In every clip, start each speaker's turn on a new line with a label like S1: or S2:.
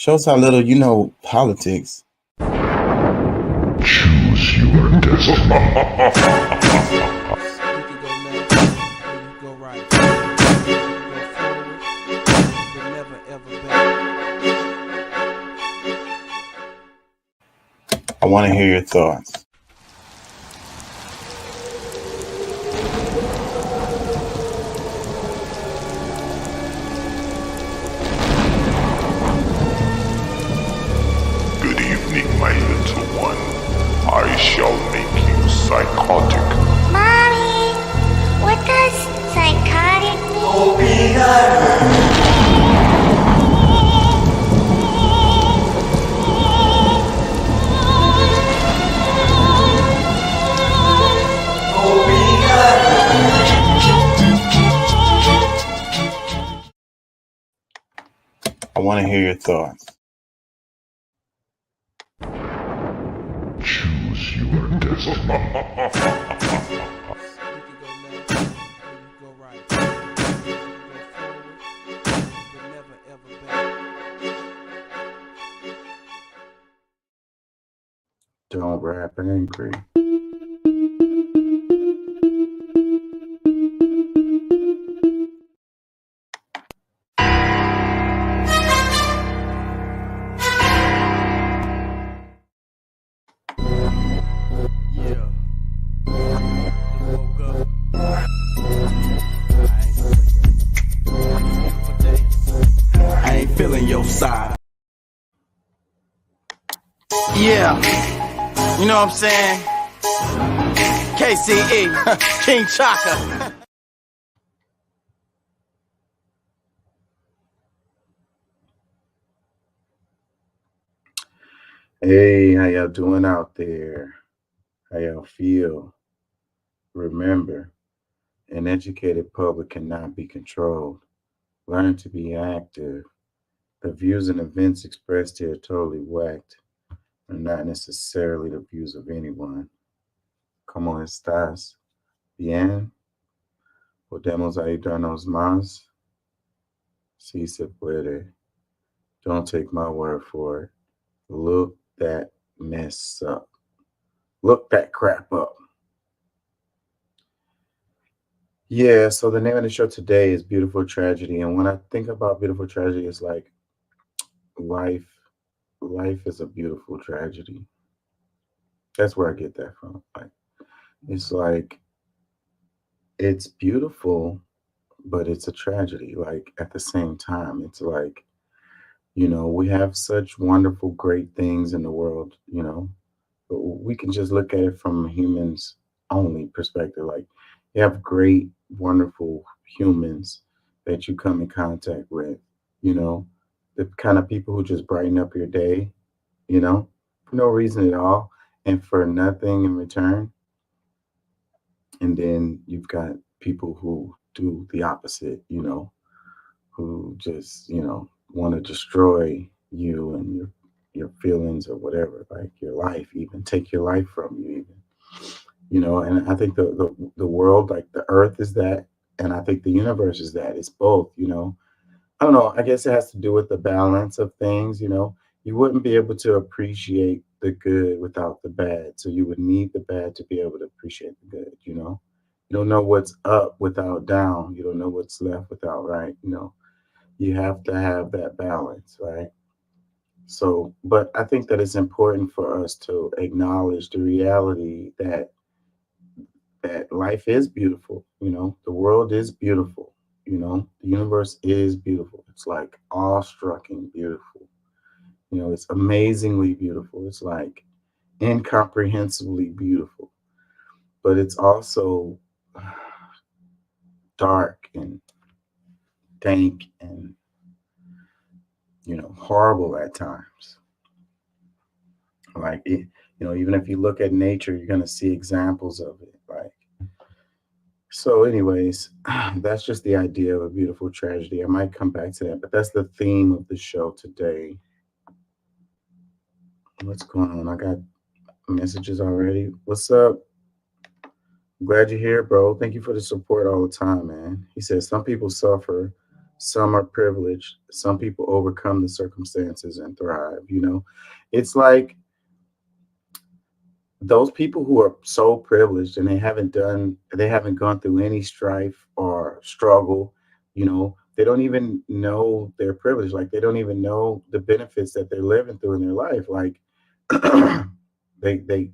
S1: Shows how little you know politics.
S2: Choose your destiny.
S3: You can go left or you can go right. You can go forward, but never ever back.
S1: I want to hear your thoughts.
S2: Good evening, my little one. I shall make you psychotic.
S4: Mommy, what does psychotic mean?
S1: I want to hear your thoughts.
S2: Choose your destiny.
S3: You can go left or you can go right. You can go forward, but never ever back.
S1: Don't rap angry.
S3: Yeah. Woke up. I ain't feeling your side. Yeah. You know what I'm saying? KCE, King Chaka.
S1: Hey, how y'all doing out there? How y'all feel? Remember, an educated public cannot be controlled. Learn to be active. The views and events expressed here totally whacked are not necessarily the views of anyone. ¿Cómo estás? Bien. ¿Podemos ayudarnos más? Sí se puede. Don't take my word for it. Look that mess up. Look that crap up. Yeah, so the name of the show today is Beautiful Tragedy. And when I think about beautiful tragedy, it's like life. Life is a beautiful tragedy. That's where I get that from. Like it's like it's beautiful, but it's a tragedy. Like at the same time, it's like, we have such wonderful, great things in the world, but we can just look at it from a humans only perspective. Like you have great, wonderful humans that you come in contact with, you know, the kind of people who just brighten up your day, for no reason at all and for nothing in return. And then you've got people who do the opposite, who just, want to destroy you and your feelings or whatever, like your life, even take your life from you, even. And I think the world, like the earth is that, and I think the universe is that. It's both, I don't know. I guess it has to do with the balance of things, You wouldn't be able to appreciate the good without the bad. So you would need the bad to be able to appreciate the good. You don't know what's up without down. You don't know what's left without right. You have to have that balance, right? So, but I think that it's important for us to acknowledge the reality that life is beautiful, the world is beautiful, the universe is beautiful. It's like awestruck and beautiful. It's amazingly beautiful. It's like incomprehensibly beautiful, but it's also dark and dank and horrible at times. Like it, even if you look at nature, you're going to see examples of it. Like, so anyways, that's just the idea of a beautiful tragedy. I might come back to that, but that's the theme of the show today. What's going on? I got messages already. What's up? Glad you're here, bro. Thank you for the support all the time, man. He says some people suffer Some are privileged. Some people overcome the circumstances and thrive. It's like those people who are so privileged and they haven't gone through any strife or struggle. They don't even know their privilege. Like they don't even know the benefits that they're living through in their life. Like they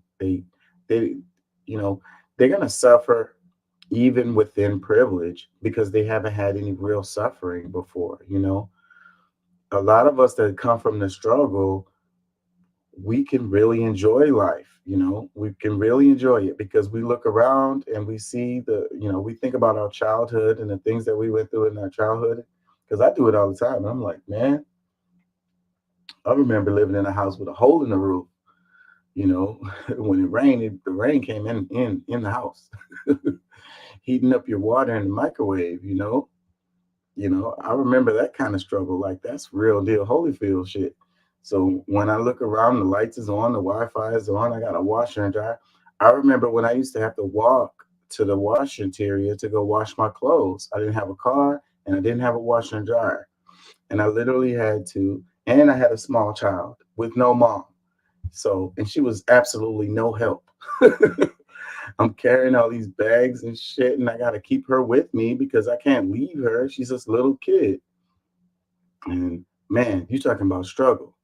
S1: you know they're going to suffer even within privilege because they haven't had any real suffering before. A lot of us that come from the struggle, we can really enjoy life. We can really enjoy it because we look around and we see we think about our childhood and the things that we went through in our childhood. Because I do it all the time. And I'm like, man, I remember living in a house with a hole in the roof. you know when it rained, the rain came in the house. Heating up your water in the microwave. I remember that kind of struggle. Like that's real deal Holyfield shit. So when I look around, the lights is on, the Wi-Fi is on, I got a washer and dryer. I remember when I used to have to walk to the wash interior to go wash my clothes. I didn't have a car and I didn't have a washer and dryer. And I literally had to, and I had a small child with no mom. So, and she was absolutely no help. I'm carrying all these bags and shit, and I got to keep her with me because I can't leave her. She's this little kid. And man, you talking about struggle.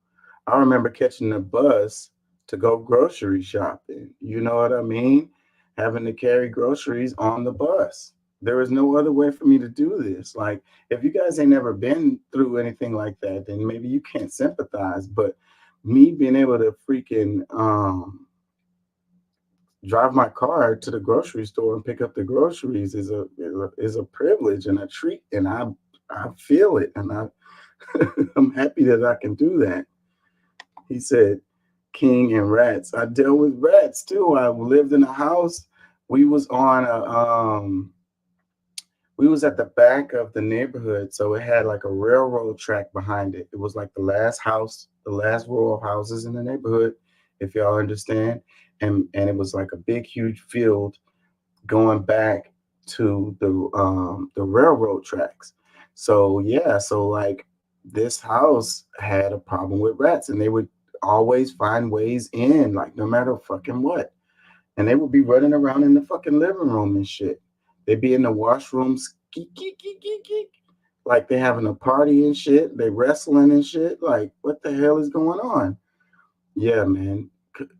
S1: I remember catching the bus to go grocery shopping. You know what I mean? Having to carry groceries on the bus. There was no other way for me to do this. Like, if you guys ain't never been through anything like that, then maybe you can't sympathize. But me being able to freaking drive my car to the grocery store and pick up the groceries is a privilege and a treat, and I feel it, and I'm happy that I can do that. He said, "King and rats." I dealt with rats too. I lived in a house. We was on a we was at the back of the neighborhood, so it had like a railroad track behind it. It was like the last house, the last row of houses in the neighborhood, if y'all understand. And it was like a big, huge field going back to the railroad tracks. So yeah, so like this house had a problem with rats, and they would always find ways in, like no matter fucking what. And they would be running around in the fucking living room and shit. They'd be in the washrooms, geek, geek, geek, geek, geek, like they having a party and shit. They wrestling and shit. Like, what the hell is going on? Yeah, man.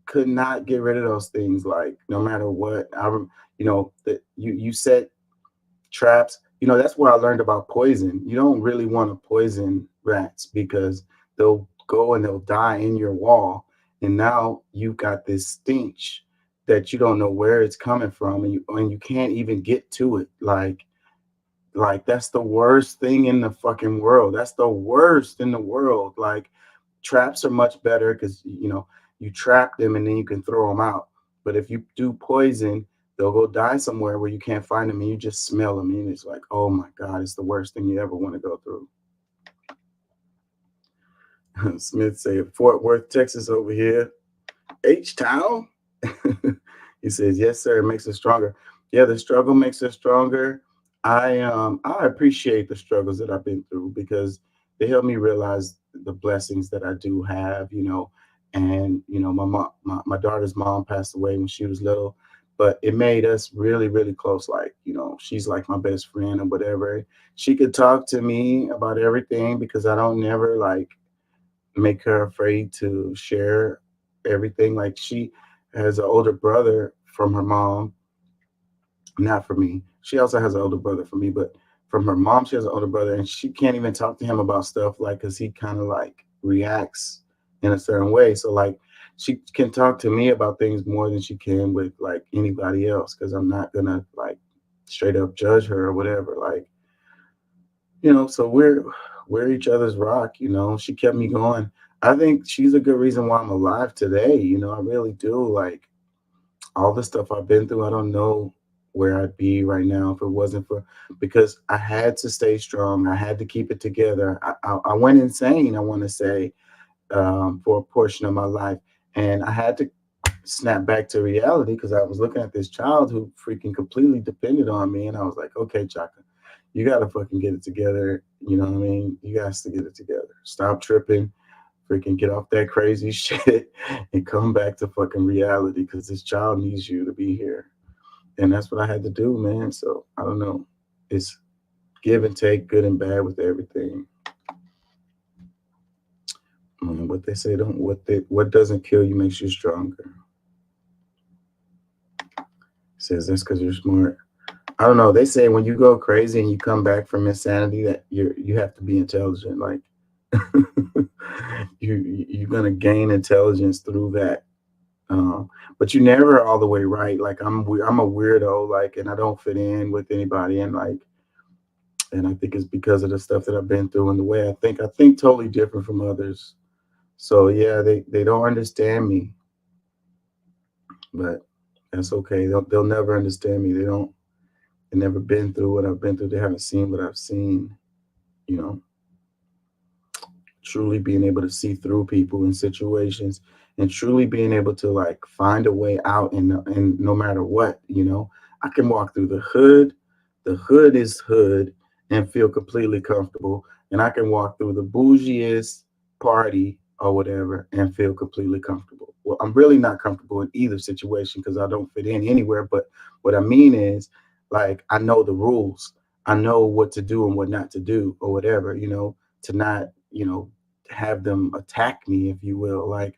S1: Could not get rid of those things. Like, no matter what. That you set traps. That's where I learned about poison. You don't really want to poison rats because they'll go and they'll die in your wall. And now you've got this stench that you don't know where it's coming from, and you can't even get to it. Like that's the worst thing in the fucking world. That's the worst in the world. Like traps are much better because you trap them and then you can throw them out. But if you do poison, they'll go die somewhere where you can't find them and you just smell them and it's like, oh my god, it's the worst thing you ever want to go through. Smith said Fort Worth, Texas over here. H-Town. He says, yes, sir, it makes us stronger. Yeah, the struggle makes us stronger. I appreciate the struggles that I've been through because they help me realize the blessings that I do have. And my mom, my daughter's mom passed away when she was little, but it made us really, really close. Like, she's like my best friend or whatever. She could talk to me about everything because I don't never like make her afraid to share everything. Like she has an older brother from her mom, not for me. She also has an older brother for me, but from her mom, she has an older brother, and she can't even talk to him about stuff like because he kind of like reacts in a certain way. So like she can talk to me about things more than she can with like anybody else because I'm not gonna like straight up judge her or whatever. Like, so we're each other's rock. She kept me going. I think she's a good reason why I'm alive today. I really do. Like all the stuff I've been through, I don't know where I'd be right now if it wasn't for, because I had to stay strong. I had to keep it together. I went insane, I want to say, for a portion of my life. And I had to snap back to reality because I was looking at this child who freaking completely depended on me. And I was like, okay, Chaka, You gotta fucking get it together. You know what I mean? You guys to get it together. Stop tripping. Freaking get off that crazy shit and come back to fucking reality because this child needs you to be here. And that's what I had to do, man. So I don't know. It's give and take, good and bad with everything. What they say don't what doesn't kill you makes you stronger. Says that's because you're smart. I don't know. They say when you go crazy and you come back from insanity that you have to be intelligent. Like you're gonna gain intelligence through that. Um, but you never all the way right. Like I'm a weirdo. Like and I don't fit in with anybody. And I think it's because of the stuff that I've been through and the way I think. I think totally different from others. So yeah, they don't understand me, but that's okay. They'll never understand me. They never been through what I've been through. They haven't seen what I've seen. You know, truly being able to see through people and situations, and truly being able to like find a way out, and no matter what, I can walk through the hood is hood, and feel completely comfortable, and I can walk through the bougiest party or whatever and feel completely comfortable. Well, I'm really not comfortable in either situation because I don't fit in anywhere, but what I mean is like I know the rules. I know what to do and what not to do or whatever, to not, have them attack me, if you will. Like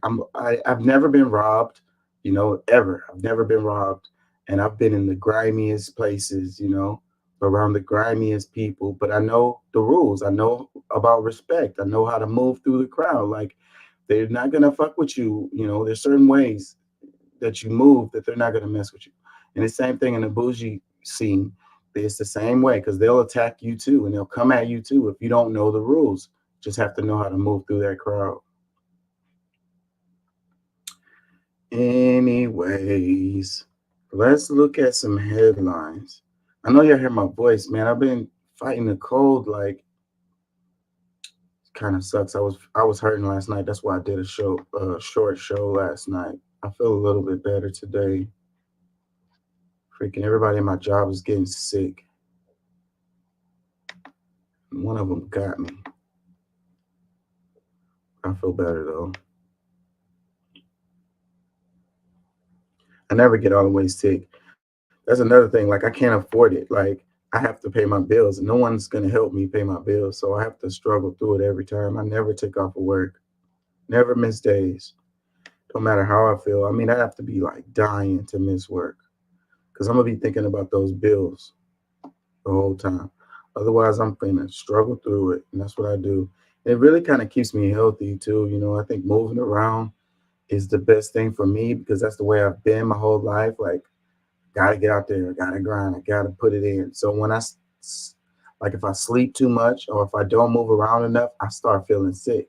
S1: I've never been robbed, ever. I've never been robbed. And I've been in the grimiest places, around the grimiest people, but I know the rules. I know about respect. I know how to move through the crowd. Like they're not gonna fuck with you. There's certain ways that you move that they're not gonna mess with you. And the same thing in the bougie scene. It's the same way because they'll attack you too, and they'll come at you too if you don't know the rules. Just have to know how to move through that crowd. Anyways, let's look at some headlines. I know y'all hear my voice, man. I've been fighting the cold, like kind of sucks. I was hurting last night. That's why I did short show last night. I feel a little bit better today. Freaking everybody in my job is getting sick. One of them got me. I feel better though. I never get all the way sick. That's another thing. Like I can't afford it. Like I have to pay my bills. No one's gonna help me pay my bills, so I have to struggle through it every time. I never take off of work. Never miss days. Don't matter how I feel. I mean, I have to be like dying to miss work because I'm gonna be thinking about those bills the whole time. Otherwise, I'm gonna struggle through it, and that's what I do. It really kind of keeps me healthy too. I think moving around is the best thing for me because that's the way I've been my whole life. Like gotta get out there, gotta grind, I gotta put it in. So when like if I sleep too much or if I don't move around enough, I start feeling sick.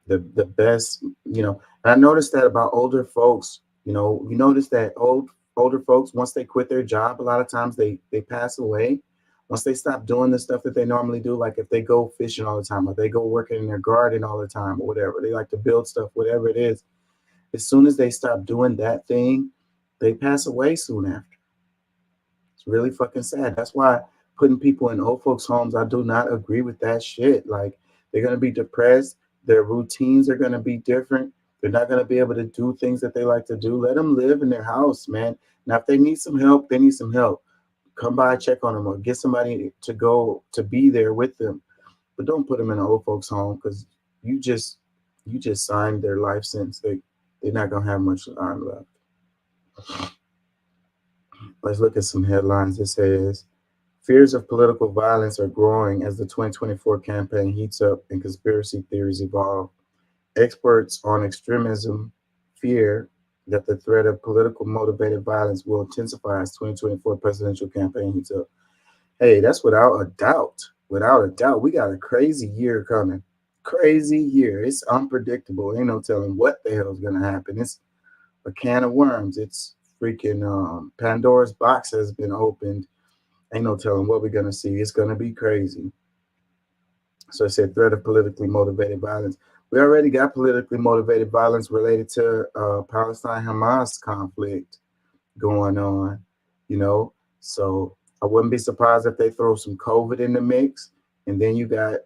S1: The best, and I noticed that about older folks. You notice that older folks, once they quit their job, a lot of times they pass away. Once they stop doing the stuff that they normally do, like if they go fishing all the time or they go working in their garden all the time or whatever, they like to build stuff, whatever it is. As soon as they stop doing that thing, they pass away soon after. It's really fucking sad. That's why putting people in old folks' homes, I do not agree with that shit. Like they're gonna be depressed. Their routines are gonna be different. They're not gonna be able to do things that they like to do. Let them live in their house, man. Now, if they need some help, they need some help. Come by, check on them, or get somebody to go to be there with them. But don't put them in an old folks' home because you just you just signed their life sentence. They're not gonna have much time left. Let's look at some headlines. It says fears of political violence are growing as the 2024 campaign heats up and conspiracy theories evolve. Experts on extremism fear that the threat of political motivated violence will intensify as 2024 presidential campaign heats up. Hey, that's without a doubt. Without a doubt, we got a crazy year coming. Crazy year. It's unpredictable. Ain't no telling what the hell's gonna happen. It's a can of worms. It's freaking Pandora's box has been opened. Ain't no telling what we're gonna see. It's gonna be crazy. So I said threat of politically motivated violence. We already got politically motivated violence related to Palestine Hamas conflict going on, you know. So I wouldn't be surprised if they throw some COVID in the mix, and then you got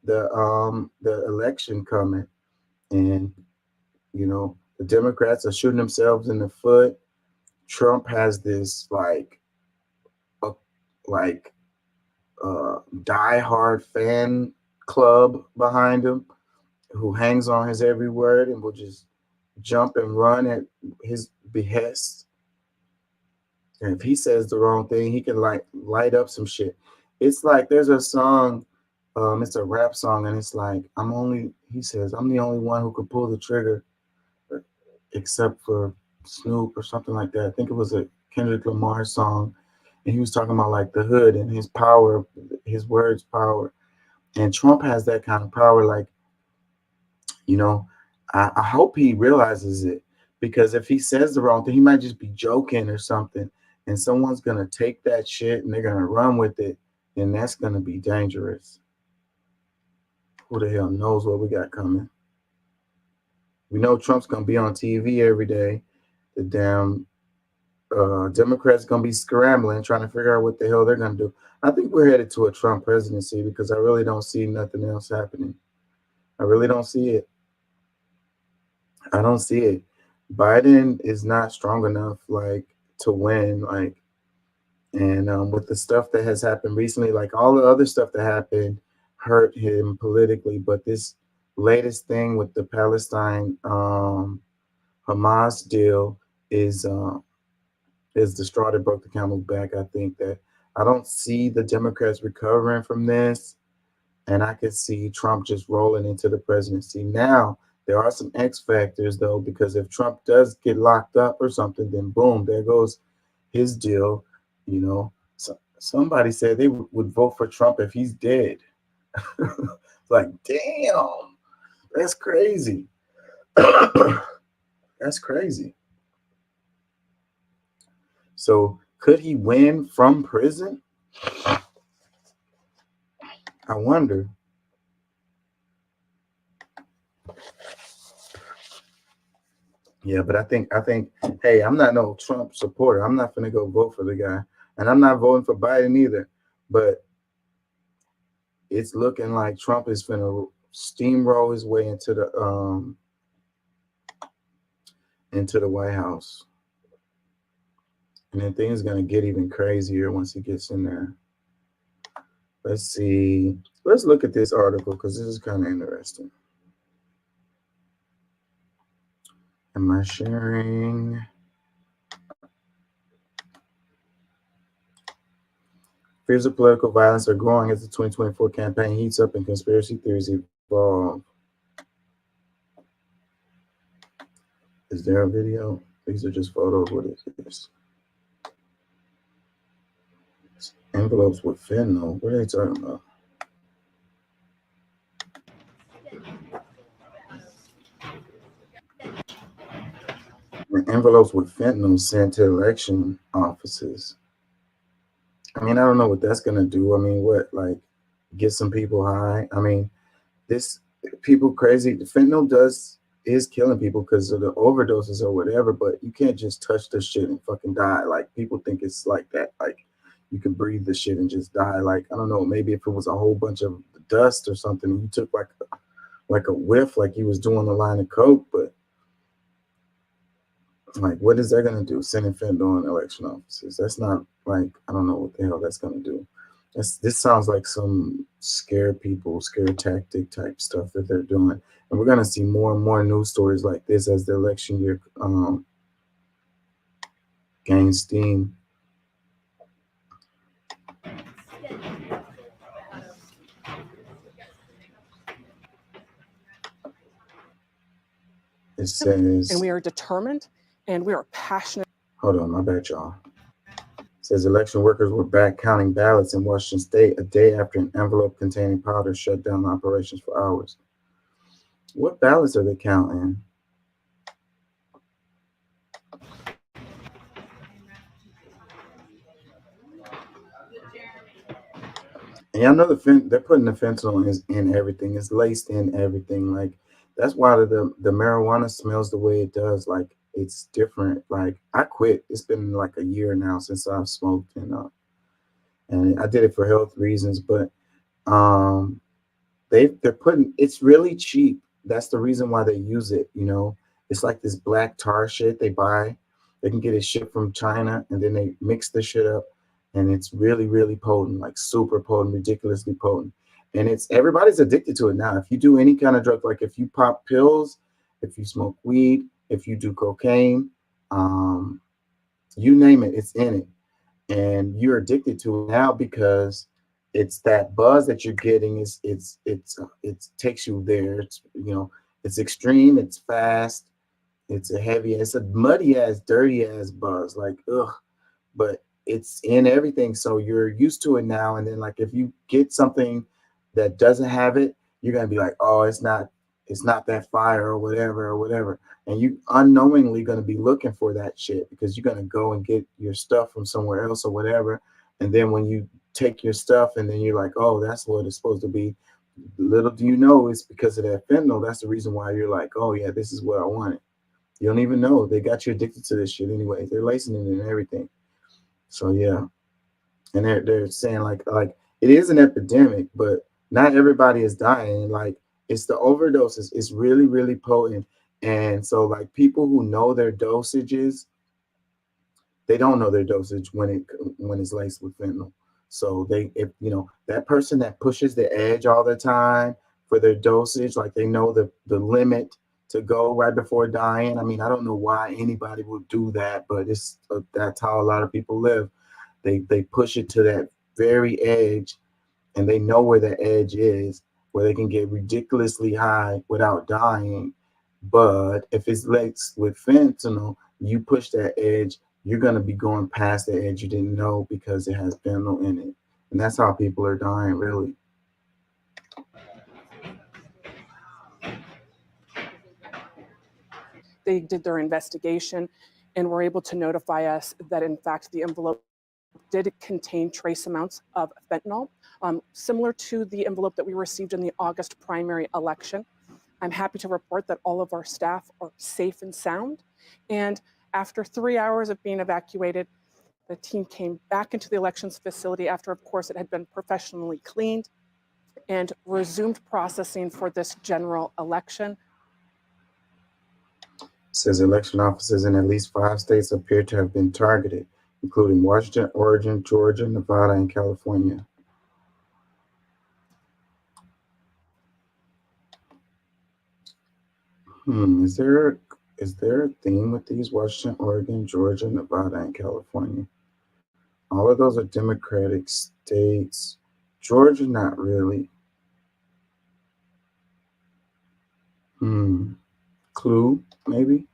S1: the election coming, and the Democrats are shooting themselves in the foot. Trump has this a like diehard fan club behind him who hangs on his every word and will just jump and run at his behest. And if he says the wrong thing, he can light up some shit. It's like there's a song, it's a rap song, and it's like he says, I'm the only one who could pull the trigger except for Snoop or something like that. I think it was a Kendrick Lamar song. And he was talking about like the hood and his power, his words power. And Trump has that kind of power. Like, I hope he realizes it, because if he says the wrong thing, he might just be joking or something. And someone's going to take that shit and they're going to run with it. And that's going to be dangerous. Who the hell knows what we got coming? We know Trump's going to be on TV every day. The damn Democrats going to be scrambling, trying to figure out what the hell they're going to do. I think we're headed to a Trump presidency, because I really don't see nothing else happening. I really don't see it. I don't see it. Biden is not strong enough, to win, and with the stuff that has happened recently, all the other stuff that happened hurt him politically, but this latest thing with the Palestine Hamas deal is the straw that broke the camel's back. I think that I don't see the Democrats recovering from this, and I could see Trump just rolling into the presidency. Now, there are some X factors, though, because if Trump does get locked up or something, then boom, there goes his deal. Somebody said they would vote for Trump if he's dead. Damn, that's crazy. That's crazy. So could he win from prison? I wonder. Yeah, but I think, hey, I'm not no Trump supporter. I'm not gonna go vote for the guy, and I'm not voting for Biden either. But it's looking like Trump is gonna steamroll his way into the White House, and then things gonna get even crazier once he gets in there. Let's see. Let's look at this article, because this is kind of interesting. Am I sharing? Fears of political violence are growing as the 2024 campaign heats up and conspiracy theories evolve. Is there a video? These are just photos. What is this? Envelopes with fentanyl. What are they talking about? Envelopes with fentanyl sent to election offices. I mean, I don't know what that's gonna do. I mean, get some people high? I mean, this people crazy. Fentanyl is killing people because of the overdoses or whatever, but you can't just touch this shit and fucking die. People think it's like that. You can breathe the shit and just die. I don't know, maybe if it was a whole bunch of dust or something, you took like a whiff, like you was doing a line of coke, but what is that gonna do? Sending fentanyl in election offices? That's not I don't know what the hell that's gonna do. This sounds like some scare tactic type stuff that they're doing, and we're gonna see more and more news stories like this as the election year gains steam. It says,
S5: and we are determined and we are passionate.
S1: Hold on, my bad, y'all. It says election workers were back counting ballots in Washington State a day after an envelope containing powder shut down operations for hours. What ballots are they counting? And y'all know they're putting the fentanyl in everything. It's laced in everything. That's why the marijuana smells the way it does. It's different. I quit. It's been a year now since I've smoked, and and I did it for health reasons, but um, they're putting it's really cheap. That's the reason why they use it. You know, it's like this black tar shit they buy. They can get it shipped from China, and then they mix the shit up, and it's really really potent, like super potent, ridiculously potent. And it's everybody's addicted to it now. If you do any kind of drug, like if you pop pills, if you smoke weed, if you do cocaine, um, you name it, it's in it, and you're addicted to it now because it's that buzz that you're getting is it takes you there. It's it's extreme, it's fast, it's a heavy, it's a muddy ass, dirty ass buzz, like ugh, but it's in everything. So you're used to it now. And then like if you get something that doesn't have it, you're gonna be like, oh, it's not that fire or whatever or whatever. And you unknowingly gonna be looking for that shit because you're gonna go and get your stuff from somewhere else or whatever. And then when you take your stuff and then you're like, oh, that's what it's supposed to be. Little do you know it's because of that fentanyl. That's the reason why you're like, oh yeah, this is what I wanted. You don't even know. They got you addicted to this shit anyway. They're lacing it and everything. So yeah, and they're saying like it is an epidemic, but not everybody is dying. Like it's the overdoses. It's really really potent, and so like people who know their dosages, they don't know their dosage when it's laced with fentanyl. So they if that person that pushes the edge all the time for their dosage, like they know the limit to go right before dying. I mean, I don't know why anybody would do that, but that's how a lot of people live. They push it to that very edge, and they know where the edge is, where they can get ridiculously high without dying. But if it's laced with fentanyl, you push that edge, you're gonna be going past the edge you didn't know because it has fentanyl in it, and that's how people are dying, really.
S5: They did their investigation and were able to notify us that, in fact, the envelope did contain trace amounts of fentanyl, similar to the envelope that we received in the August primary election. I'm happy to report that all of our staff are safe and sound. And after 3 hours of being evacuated, the team came back into the elections facility after, of course, it had been professionally cleaned, and resumed processing for this general election.
S1: Says election offices in at least 5 states appear to have been targeted, including Washington, Oregon, Georgia, Nevada, and California. Is there a theme with these? Washington, Oregon, Georgia, Nevada, and California. All of those are Democratic states. Georgia, not really. Clue, maybe.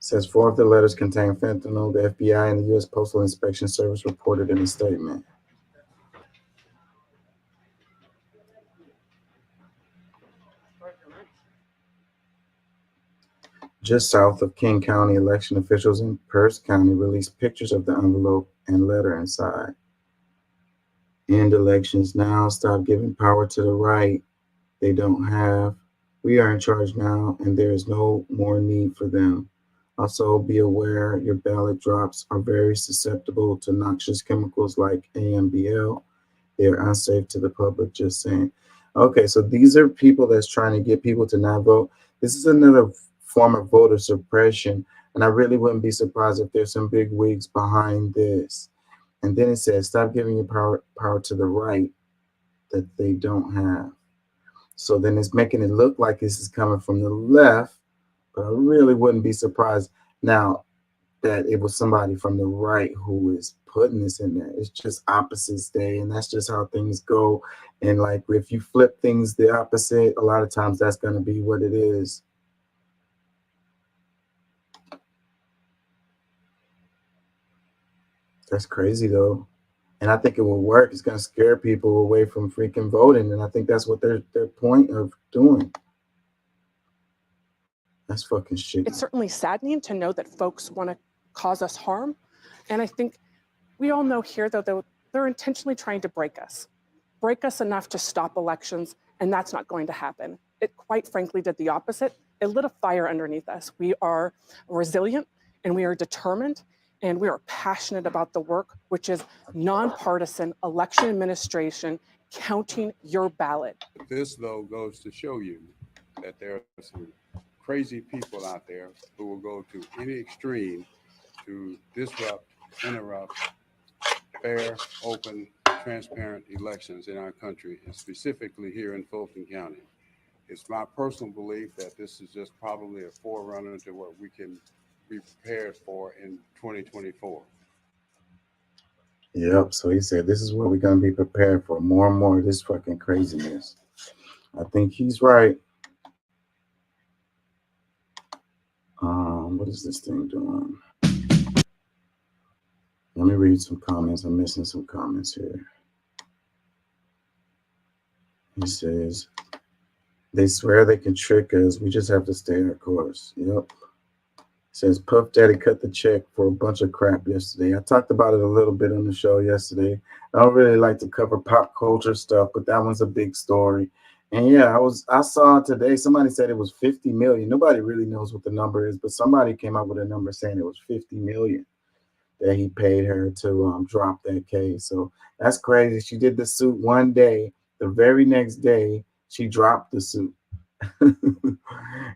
S1: Says 4 of the letters contain fentanyl. The FBI and the U.S. Postal Inspection Service reported in a statement. Just south of King County, election officials in Pierce County released pictures of the envelope and letter inside. End elections now. Stop giving power to the right. They don't have. We are in charge now, and there is no more need for them. Also, be aware your ballot drops are very susceptible to noxious chemicals like AMBL. They are unsafe to the public, just saying. Okay, so these are people that's trying to get people to not vote. This is another form of voter suppression, and I really wouldn't be surprised if there's some big wigs behind this. And then it says, stop giving your power to the right that they don't have. So then it's making it look like this is coming from the left, but I really wouldn't be surprised now that it was somebody from the right who is putting this in there. It's just opposites day, and that's just how things go. And like if you flip things the opposite, a lot of times that's going to be what it is. That's crazy though. And I think it will work. It's going to scare people away from freaking voting. And I think that's what their point of doing. That's fucking shit.
S5: It's certainly saddening to know that folks want to cause us harm. And I think we all know here, though, they're intentionally trying to break us break us enough to stop elections, and that's not going to happen. It quite frankly did the opposite. It lit a fire underneath us. We are resilient and we are determined and we are passionate about the work, which is nonpartisan election administration, counting your ballot.
S6: This, though, goes to show you that there are some crazy people out there who will go to any extreme to disrupt, interrupt fair, open, transparent elections in our country, and specifically here in Fulton County. It's my personal belief that this is just probably a forerunner to what we can be prepared for in 2024.
S1: Yep. So he said, this is what we're going to be prepared for, more and more of this fucking craziness. I think he's right. What is this thing doing? Let me read some comments. I'm missing some comments here. He says, they swear they can trick us. We just have to stay our course. Yep. Says Puff Daddy cut the check for a bunch of crap yesterday. I talked about it a little bit on the show yesterday. I don't really like to cover pop culture stuff, but that one's a big story. And yeah, I saw today, somebody said it was 50 million. Nobody really knows what the number is, but somebody came up with a number saying it was 50 million that he paid her to drop that case. So that's crazy. She did the suit one day. The very next day, she dropped the suit.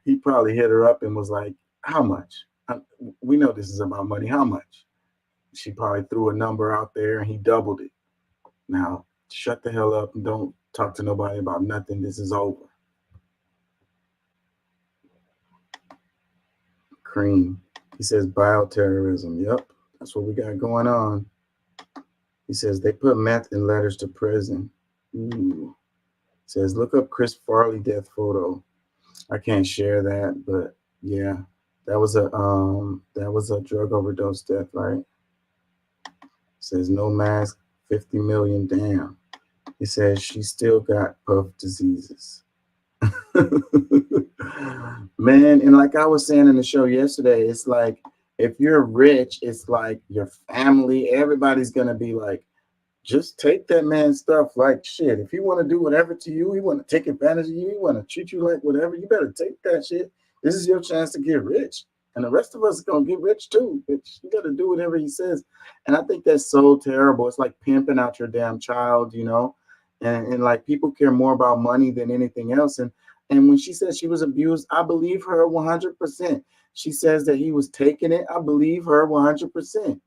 S1: He probably hit her up and was like, how much? We know this is about money. How much? She probably threw a number out there and he doubled it. Now, shut the hell up and don't talk to nobody about nothing. This is over. Cream. He says bioterrorism. Yep. That's what we got going on. He says they put meth in letters to prison. Ooh. Says look up Chris Farley death photo. I can't share that, but yeah, that was a drug overdose death, right? Says no mask, 50 million. Damn. He says she still got puff diseases. Man, and like I was saying in the show yesterday, it's like if you're rich, it's like your family, everybody's gonna be like, just take that man's stuff like shit. If he want to do whatever to you, he want to take advantage of you, he want to treat you like whatever, you better take that shit. This is your chance to get rich. And the rest of us are gonna get rich too. Bitch. You gotta do whatever he says. And I think that's so terrible. It's like pimping out your damn child, you know. And like people care more about money than anything else. And when she says she was abused, I believe her 100%. She says that he was taking it. I believe her 100%.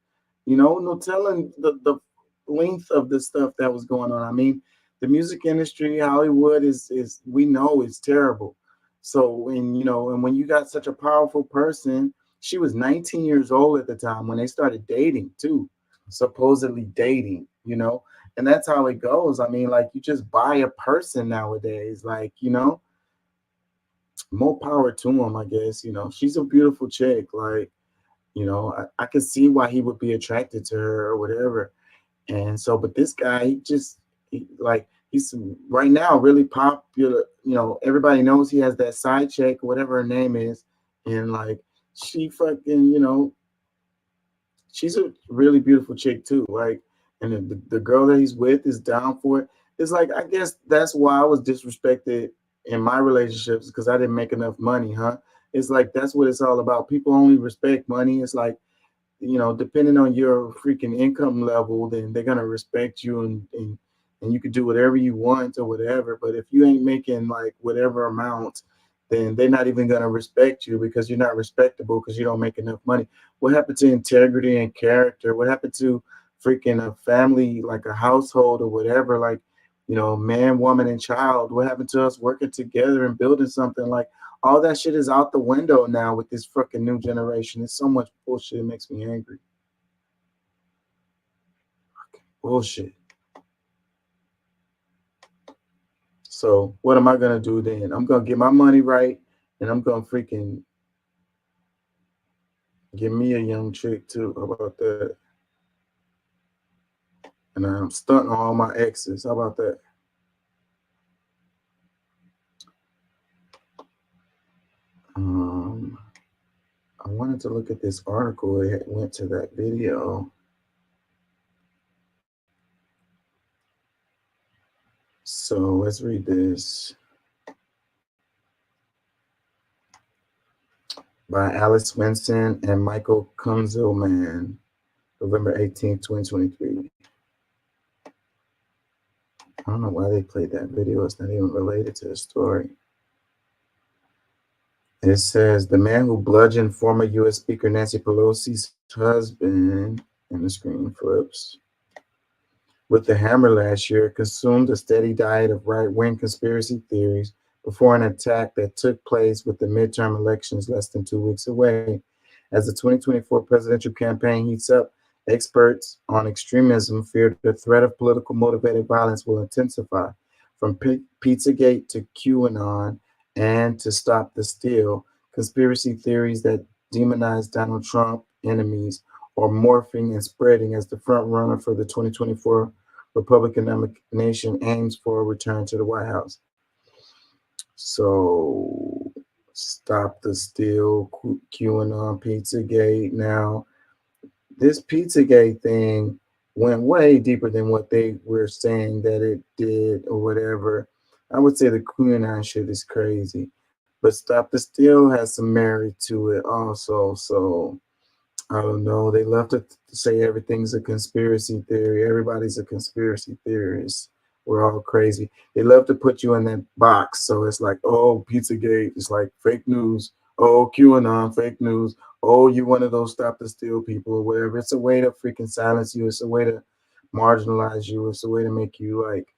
S1: You know, no telling the length of the stuff that was going on. I mean, the music industry, Hollywood is we know is terrible. So when when you got such a powerful person, she was 19 years old at the time when they started dating too, supposedly dating, you know, and that's how it goes. I mean, like you just buy a person nowadays, like, you know, more power to him, I guess. You know, she's a beautiful chick. Like, you know, I can see why he would be attracted to her or whatever. And so, but this guy, he's right now really popular. You know, everybody knows he has that side chick, whatever her name is. And like, she fucking, you know, she's a really beautiful chick too. Like, and the girl that he's with is down for it. It's like, I guess that's why I was disrespected in my relationships, because I didn't make enough money, huh? It's like, that's what it's all about. People only respect money. It's like, you know, depending on your freaking income level, then they're gonna respect you and you can do whatever you want or whatever. But if you ain't making like whatever amount, then they're not even gonna respect you because you're not respectable because you don't make enough money. What happened to integrity and character? What happened to freaking a family, like a household or whatever? Like, you know, man, woman, and child. What happened to us working together and building something? Like, all that shit is out the window now with this fucking new generation. It's so much bullshit. It makes me angry. Fucking bullshit. So what am I gonna do then? I'm gonna get my money right, and I'm gonna freaking give me a young chick too. How about that? And I'm stunting on all my exes. How about that? I wanted to look at this article. It went to that video. So let's read this. By Alice Winston and Michael Kunzelman, November 18th, 2023. I don't know why they played that video. It's not even related to the story. It says, the man who bludgeoned former U.S. Speaker Nancy Pelosi's husband, and the screen flips, with the hammer last year, consumed a steady diet of right-wing conspiracy theories before an attack that took place with the midterm elections less than 2 weeks away. As the 2024 presidential campaign heats up, experts on extremism fear the threat of political motivated violence will intensify. From Pizzagate to QAnon and to Stop the Steal, conspiracy theories that demonize Donald Trump enemies are morphing and spreading as the front runner for the 2024 Republican nomination aims for a return to the White House. So, Stop the Steal, QAnon, Pizzagate. Now, this Pizzagate thing went way deeper than what they were saying that it did or whatever. I would say the QAnon shit is crazy, but Stop the Steal has some merit to it also. So, I don't know. They love to say everything's a conspiracy theory. Everybody's a conspiracy theorist. We're all crazy. They love to put you in that box. So it's like, oh, Pizzagate, it's like fake news. Oh, QAnon, fake news. Oh, you one of those Stop the Steal people or whatever. It's a way to freaking silence you. It's a way to marginalize you. It's a way to make you like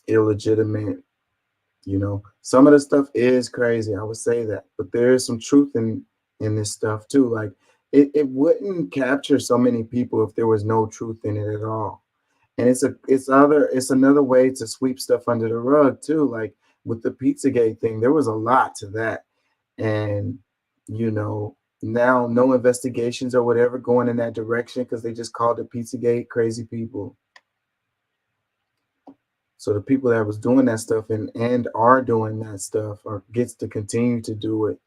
S1: illegitimate. You know, some of the stuff is crazy. I would say that, but there is some truth in this stuff too. Like it wouldn't capture so many people if there was no truth in it at all. And it's another way to sweep stuff under the rug too. Like with the Pizzagate thing, there was a lot to that, and you know now no investigations or whatever going in that direction because they just called it Pizzagate. Crazy people. So the people that was doing that stuff and are doing that stuff or gets to continue to do it.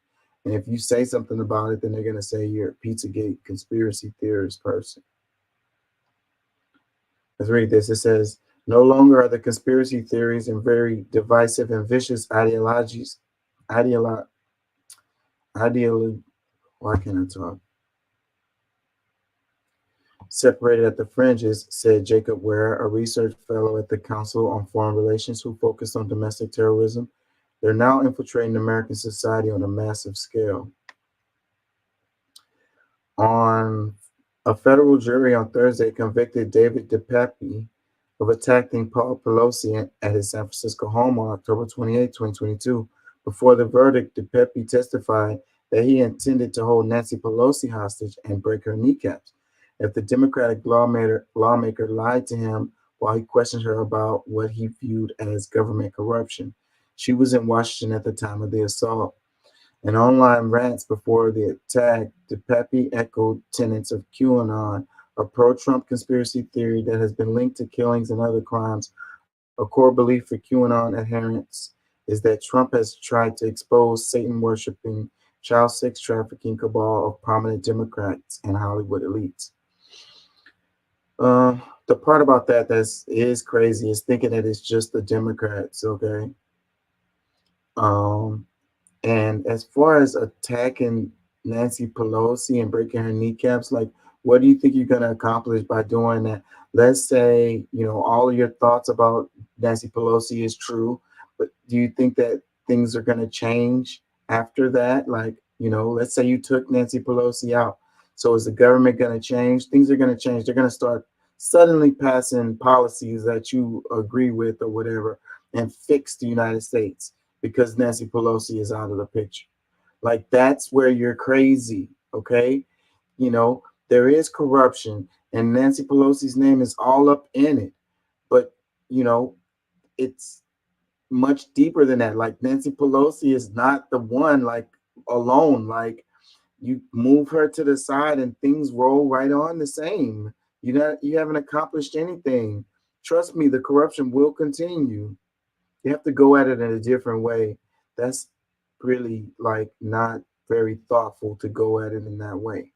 S1: And if you say something about it, then they're gonna say you're a Pizzagate conspiracy theorist person. Let's read this. It says, no longer are the conspiracy theories and very divisive and vicious ideologies. Why can't I talk? Separated at the fringes, said Jacob Ware, a research fellow at the Council on Foreign Relations who focused on domestic terrorism. They're now infiltrating American society on a massive scale. On a federal jury on Thursday convicted David DePape of attacking Paul Pelosi at his San Francisco home on October 28, 2022. Before the verdict, DePape testified that he intended to hold Nancy Pelosi hostage and break her kneecaps if the Democratic lawmaker lied to him while he questioned her about what he viewed as government corruption. She was in Washington at the time of the assault. In online rants before the attack, DePape echoed tenets of QAnon, a pro-Trump conspiracy theory that has been linked to killings and other crimes. A core belief for QAnon adherents is that Trump has tried to expose Satan-worshiping, child sex trafficking cabal of prominent Democrats and Hollywood elites. The part about that is crazy is thinking that it's just the Democrats, okay? And as far as attacking Nancy Pelosi and breaking her kneecaps, like, what do you think you're going to accomplish by doing that? Let's say, you know, all of your thoughts about Nancy Pelosi is true, but do you think that things are going to change after that? Like, you know, let's say you took Nancy Pelosi out. So is the government going to change? Things are going to change. They're going to start suddenly passing policies that you agree with or whatever and fix the United States because Nancy Pelosi is out of the picture. Like, that's where you're crazy, okay? You know, there is corruption and Nancy Pelosi's name is all up in it. But, you know, it's much deeper than that. Like, Nancy Pelosi is not the one, like, alone. Like, you move her to the side and things roll right on the same. You haven't accomplished anything. Trust me, the corruption will continue. You have to go at it in a different way. That's really like not very thoughtful to go at it in that way.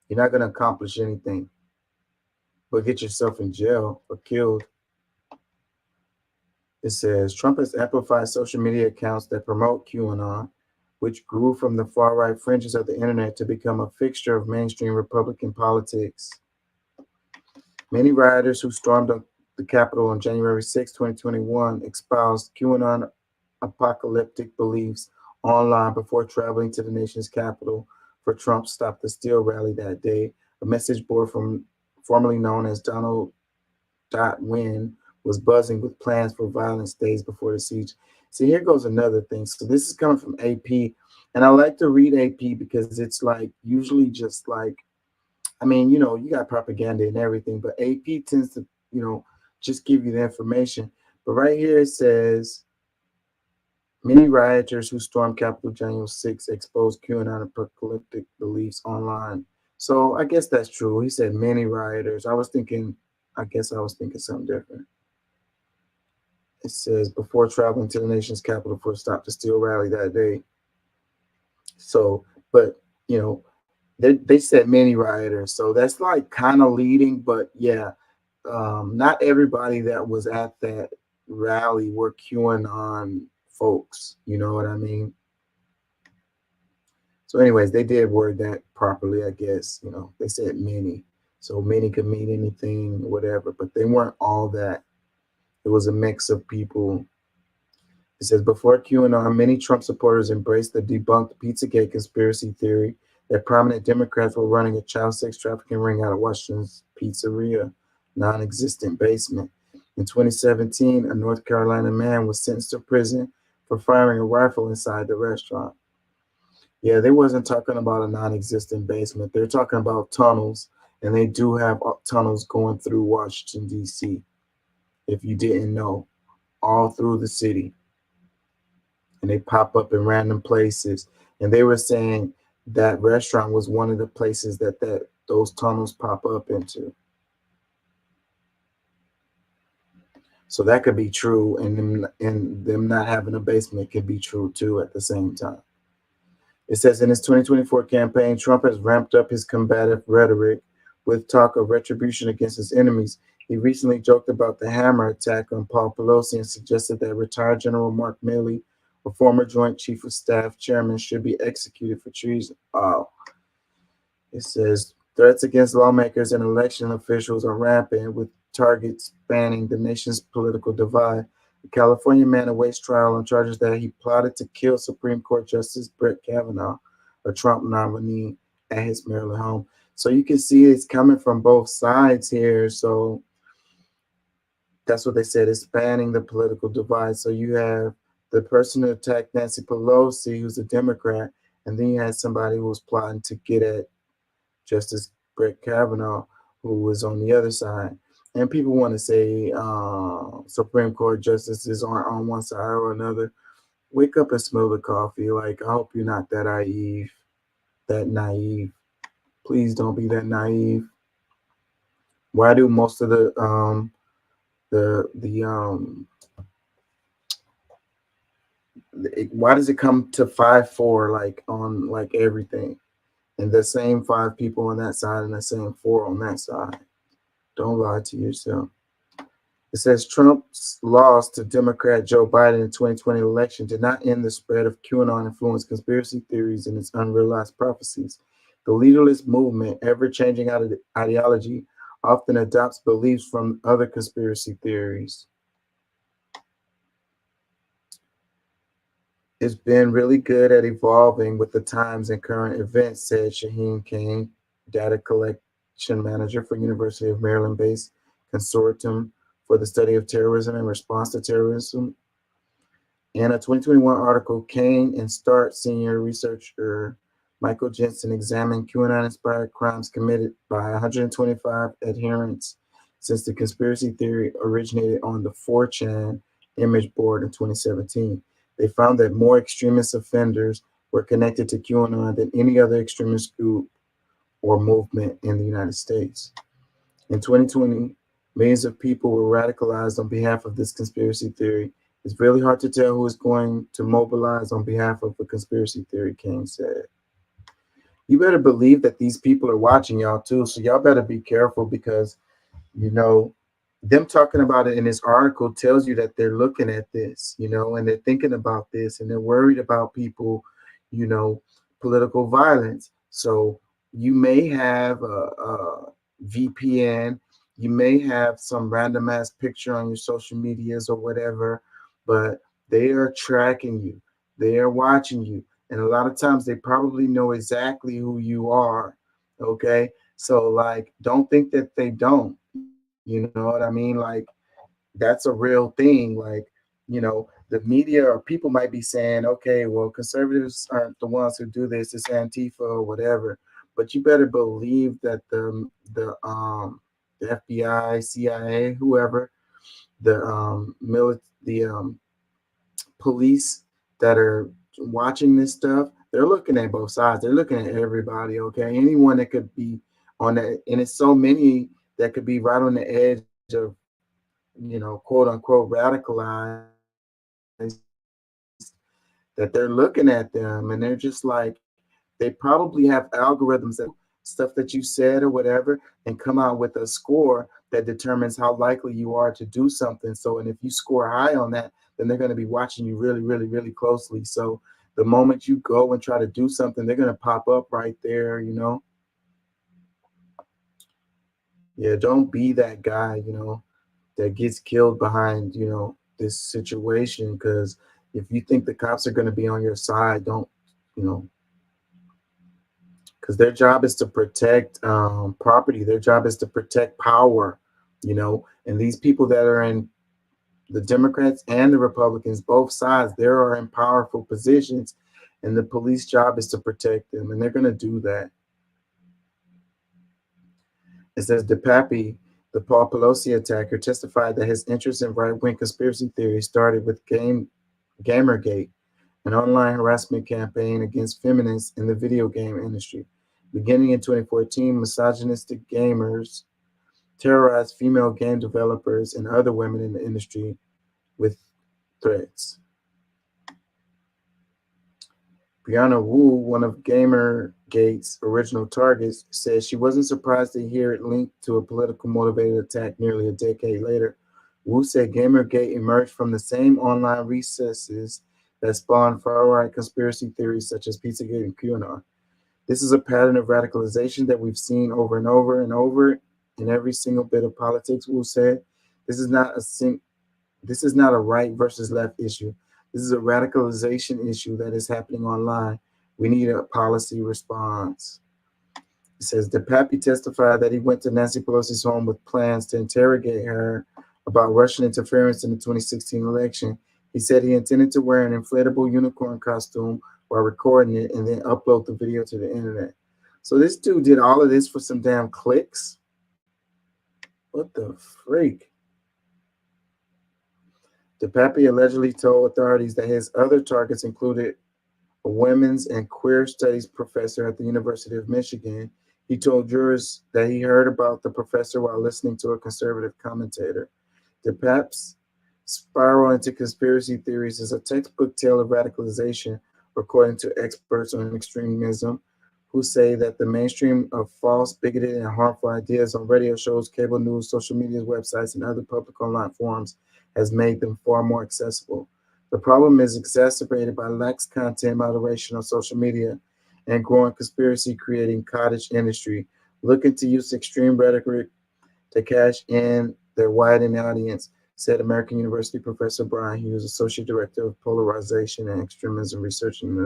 S1: You're not going to accomplish anything but get yourself in jail or killed. It says Trump has amplified social media accounts that promote QAnon, which grew from the far right fringes of the internet to become a fixture of mainstream Republican politics. Many rioters who stormed the Capitol on January 6, 2021, espoused QAnon apocalyptic beliefs online before traveling to the nation's capital for Trump's Stop the Steal rally that day. A message board formerly known as Donald.Win was buzzing with plans for violence days before the siege. See, here goes another thing. So this is coming from AP, and I like to read AP because it's like usually just like, I mean, you got propaganda and everything, but AP tends to, just give you the information. But right here it says, many rioters who stormed Capitol January 6 exposed QAnon apocalyptic beliefs online. So I guess that's true. He said many rioters. I guess I was thinking something different. It says before traveling to the nation's capital for a Stop the Steal rally that day. So, but, they said many rioters. So that's like kind of leading, but yeah, not everybody that was at that rally were QAnon folks. You know what I mean? So, anyways, they did word that properly, I guess. They said many. So many could mean anything, whatever, but they weren't all that. It was a mix of people. It says before QAnon, many Trump supporters embraced the debunked Pizzagate conspiracy theory that prominent Democrats were running a child sex trafficking ring out of Washington's Pizzeria non-existent basement. In 2017, a North Carolina man was sentenced to prison for firing a rifle inside the restaurant. Yeah, they wasn't talking about a non-existent basement. They're talking about tunnels, and they do have tunnels going through Washington, D.C., if you didn't know, all through the city. And they pop up in random places. And they were saying that restaurant was one of the places that those tunnels pop up into. So that could be true, and them not having a basement could be true too at the same time. It says in his 2024 campaign, Trump has ramped up his combative rhetoric with talk of retribution against his enemies. He recently joked about the hammer attack on Paul Pelosi and suggested that retired General Mark Milley, a former Joint Chief of Staff chairman, should be executed for treason. It says threats against lawmakers and election officials are rampant, with targets spanning the nation's political divide. A California man awaits trial on charges that he plotted to kill Supreme Court Justice Brett Kavanaugh, a Trump nominee, at his Maryland home. So you can see it's coming from both sides here. So that's what they said, is spanning the political divide. So you have the person who attacked Nancy Pelosi, who's a Democrat, and then you had somebody who was plotting to get at Justice Brett Kavanaugh, who was on the other side. And people want to say Supreme Court justices aren't on one side or another. Wake up and smell the coffee. Like, I hope you're not that naive. Please don't be that naive. Why do most of why does it come to 5-4 like on like everything, and the same 5 people on that side and the same 4 on that side? Don't lie to yourself. It says Trump's loss to Democrat Joe Biden in the 2020 election did not end the spread of QAnon influenced conspiracy theories and its unrealized prophecies. The leaderless movement, ever-changing ideology, often adopts beliefs from other conspiracy theories. It's been really good at evolving with the times and current events, said Shaheen Kane, data collector manager for University of Maryland-based Consortium for the Study of Terrorism and Response to Terrorism. In a 2021 article, Kane and START senior researcher Michael Jensen examined QAnon-inspired crimes committed by 125 adherents since the conspiracy theory originated on the 4chan image board in 2017. They found that more extremist offenders were connected to QAnon than any other extremist group or movement in the United States. In 2020, millions of people were radicalized on behalf of this conspiracy theory. It's really hard to tell who is going to mobilize on behalf of a conspiracy theory, King said. You better believe that these people are watching y'all too, so y'all better be careful because, them talking about it in this article tells you that they're looking at this, you know, and they're thinking about this, and they're worried about people, you know, political violence. So you may have a VPN, you may have some random ass picture on your social medias or whatever, but they are tracking you, they are watching you, and a lot of times they probably know exactly who you are. Okay, so like, don't think that they don't. You know what I mean? Like, that's a real thing. Like, you know, the media or people might be saying, okay, well, conservatives aren't the ones who do this, it's Antifa or whatever. But you better believe that the FBI, CIA, whoever, the police that are watching this stuff, they're looking at both sides. They're looking at everybody, okay? Anyone that could be on that, and it's so many that could be right on the edge of, you know, quote unquote radicalized, that they're looking at them and they're just like, they probably have algorithms that stuff that you said or whatever and come out with a score that determines how likely you are to do something. So, and if you score high on that, then they're going to be watching you really, really, really closely. So the moment you go and try to do something, they're going to pop up right there, you know? Yeah, don't be that guy, you know, that gets killed behind, you know, this situation. Because if you think the cops are going to be on your side, don't, you know, because their job is to protect property. Their job is to protect power, you know. And these people that are in the Democrats and the Republicans, both sides, they are in powerful positions, and the police job is to protect them, and they're going to do that. It says DePappy, the Paul Pelosi attacker, testified that his interest in right-wing conspiracy theories started with Gamergate, an online harassment campaign against feminists in the video game industry. Beginning in 2014, misogynistic gamers terrorized female game developers and other women in the industry with threats. Brianna Wu, one of Gamergate's original targets, says she wasn't surprised to hear it linked to a political motivated attack nearly a decade later. Wu said Gamergate emerged from the same online recesses that spawned far-right conspiracy theories such as Pizzagate and QAnon. This is a pattern of radicalization that we've seen over and over and over in every single bit of politics, Wu said. This is not a right versus left issue. This is a radicalization issue that is happening online. We need a policy response. It says DePappy testified that he went to Nancy Pelosi's home with plans to interrogate her about Russian interference in the 2016 election. He said he intended to wear an inflatable unicorn costume while recording it and then upload the video to the internet. So this dude did all of this for some damn clicks? What the freak? DePappy allegedly told authorities that his other targets included a women's and queer studies professor at the University of Michigan. He told jurors that he heard about the professor while listening to a conservative commentator. DePapp's spiral into conspiracy theories is a textbook tale of radicalization, according to experts on extremism, who say that the mainstream of false, bigoted, and harmful ideas on radio shows, cable news, social media, websites, and other public online forums has made them far more accessible. The problem is exacerbated by lax content moderation on social media and growing conspiracy creating cottage industry looking to use extreme rhetoric to cash in their widening audience, said American University professor Brian Hughes, Associate Director of Polarization and Extremism Research and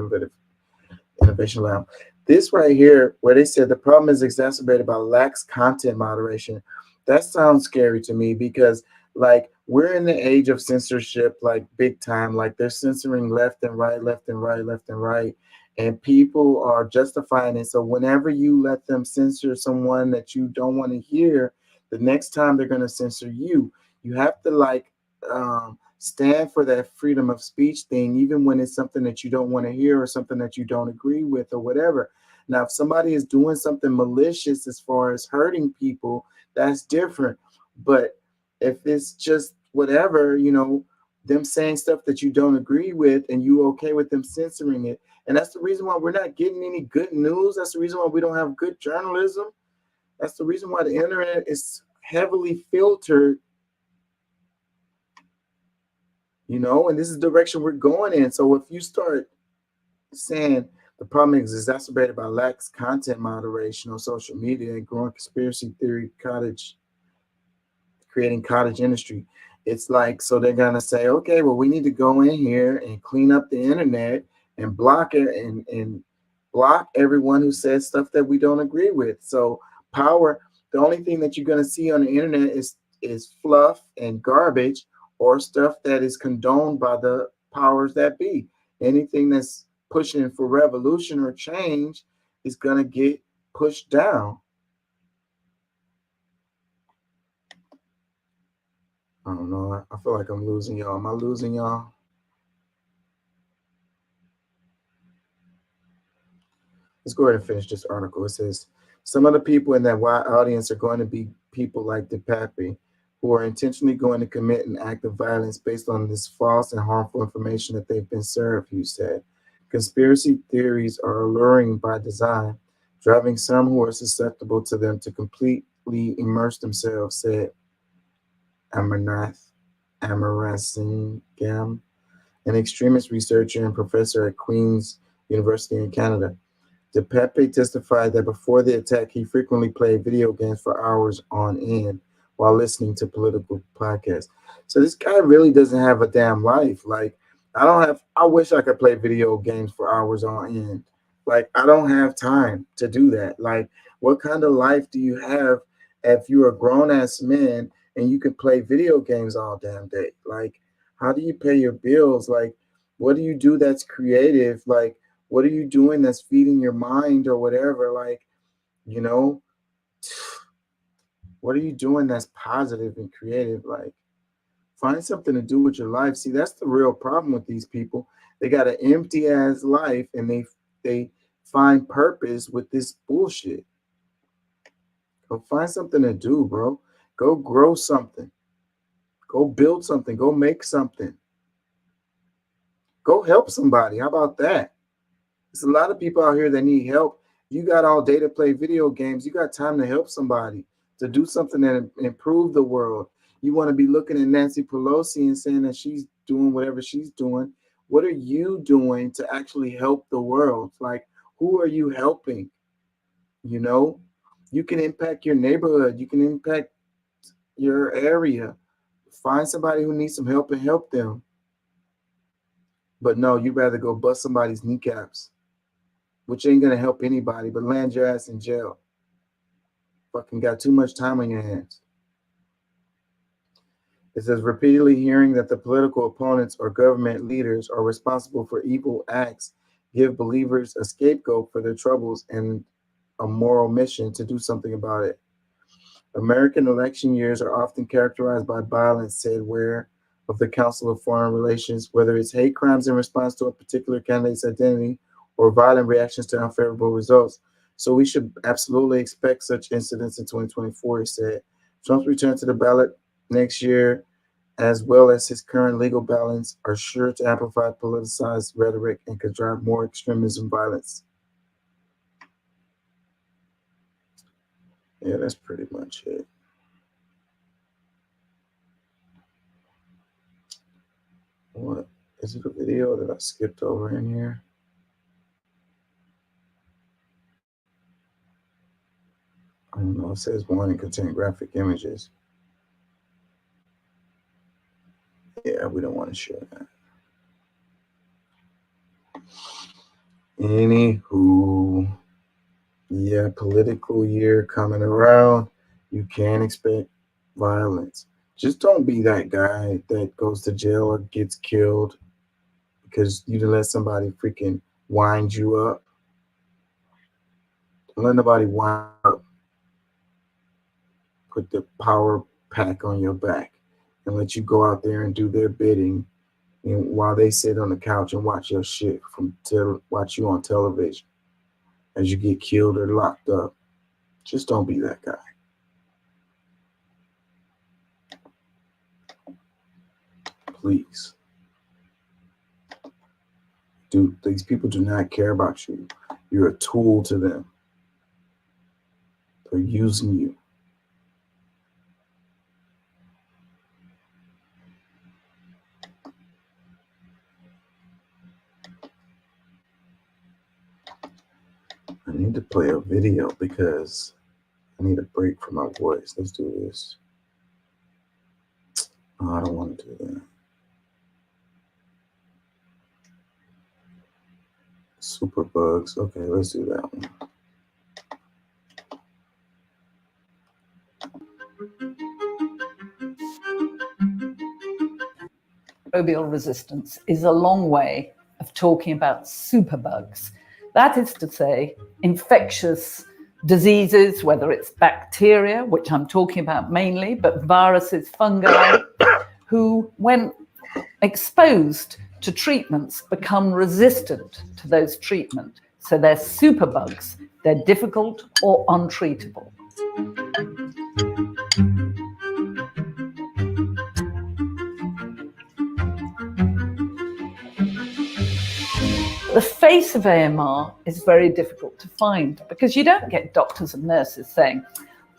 S1: Innovation Lab. This right here, where they said the problem is exacerbated by lax content moderation, that sounds scary to me because, like, we're in the age of censorship, like, big time. Like, they're censoring left and right, left and right, left and right, and people are justifying it. So whenever you let them censor someone that you don't want to hear, the next time they're going to censor you. You have to, like, stand for that freedom of speech thing, even when it's something that you don't want to hear or something that you don't agree with or whatever. Now, if somebody is doing something malicious as far as hurting people, that's different. But if it's just whatever, you know, them saying stuff that you don't agree with and you okay with them censoring it. And that's the reason why we're not getting any good news. That's the reason why we don't have good journalism. That's the reason why the internet is heavily filtered and this is the direction we're going in. So if you start saying the problem is exacerbated by lax content moderation on social media and growing conspiracy theory creating cottage industry, it's like, so they're gonna say, okay, well, we need to go in here and clean up the internet and block it and block everyone who says stuff that we don't agree with. So power, the only thing that you're gonna see on the internet is fluff and garbage or stuff that is condoned by the powers that be. Anything that's pushing for revolution or change is gonna get pushed down. I don't know. I feel like I'm losing y'all. Am I losing y'all? Let's go ahead and finish this article. It says some of the people in that wide audience are going to be people like DePape, who are intentionally going to commit an act of violence based on this false and harmful information that they've been served, you said. Conspiracy theories are alluring by design, driving some who are susceptible to them to completely immerse themselves, said Amarnath Amarasingam, an extremist researcher and professor at Queen's University in Canada. DePape testified that before the attack, he frequently played video games for hours on end while listening to political podcasts. So this guy really doesn't have a damn life. Like, I wish I could play video games for hours on end. Like, I don't have time to do that. Like, what kind of life do you have if you're a grown ass man and you can play video games all damn day? Like, how do you pay your bills? Like, what do you do that's creative? Like, what are you doing that's feeding your mind or whatever? Like, you know, what are you doing that's positive and creative? Like, find something to do with your life. See, that's the real problem with these people. They got an empty ass life and they find purpose with this bullshit. Go find something to do, bro. Go grow something. Go build something. Go make something. Go help somebody. How about that? There's a lot of people out here that need help. You got all day to play video games. You got time to help somebody, to do something that improve the world. You want to be looking at Nancy Pelosi and saying that she's doing whatever she's doing. What are you doing to actually help the world? Like, who are you helping? You know, you can impact your neighborhood. You can impact your area. Find somebody who needs some help and help them. But no, you'd rather go bust somebody's kneecaps, which ain't gonna help anybody, but land your ass in jail. Fucking got too much time on your hands. It says repeatedly hearing that the political opponents or government leaders are responsible for evil acts give believers a scapegoat for their troubles and a moral mission to do something about it. American election years are often characterized by violence, said Ware of the Council of Foreign Relations, whether it's hate crimes in response to a particular candidate's identity or violent reactions to unfavorable results. So we should absolutely expect such incidents in 2024, he said. Trump's return to the ballot next year, as well as his current legal balance, are sure to amplify politicized rhetoric and could drive more extremism violence. Yeah, that's pretty much it. What? Is it a video that I skipped over in here? I don't know. It says warning contain graphic images. Yeah, we don't want to share that. Anywho, yeah, political year coming around. You can expect violence. Just don't be that guy that goes to jail or gets killed because you didn't let somebody freaking wind you up. Don't let nobody wind up. Put the power pack on your back and let you go out there and do their bidding, and while they sit on the couch and watch your shit watch you on television as you get killed or locked up. Just don't be that guy. Please. Dude, these people do not care about you. You're a tool to them. They're using you. need to play a video because I need a break from my voice. Let's do this. Oh, I don't want to do that. Superbugs. Okay, let's do that one.
S7: Microbial resistance is a long way of talking about superbugs. That is to say, infectious diseases, whether it's bacteria, which I'm talking about mainly, but viruses, fungi, who, when exposed to treatments, become resistant to those treatments. So they're superbugs. They're difficult or untreatable. The face of AMR is very difficult to find because you don't get doctors and nurses saying,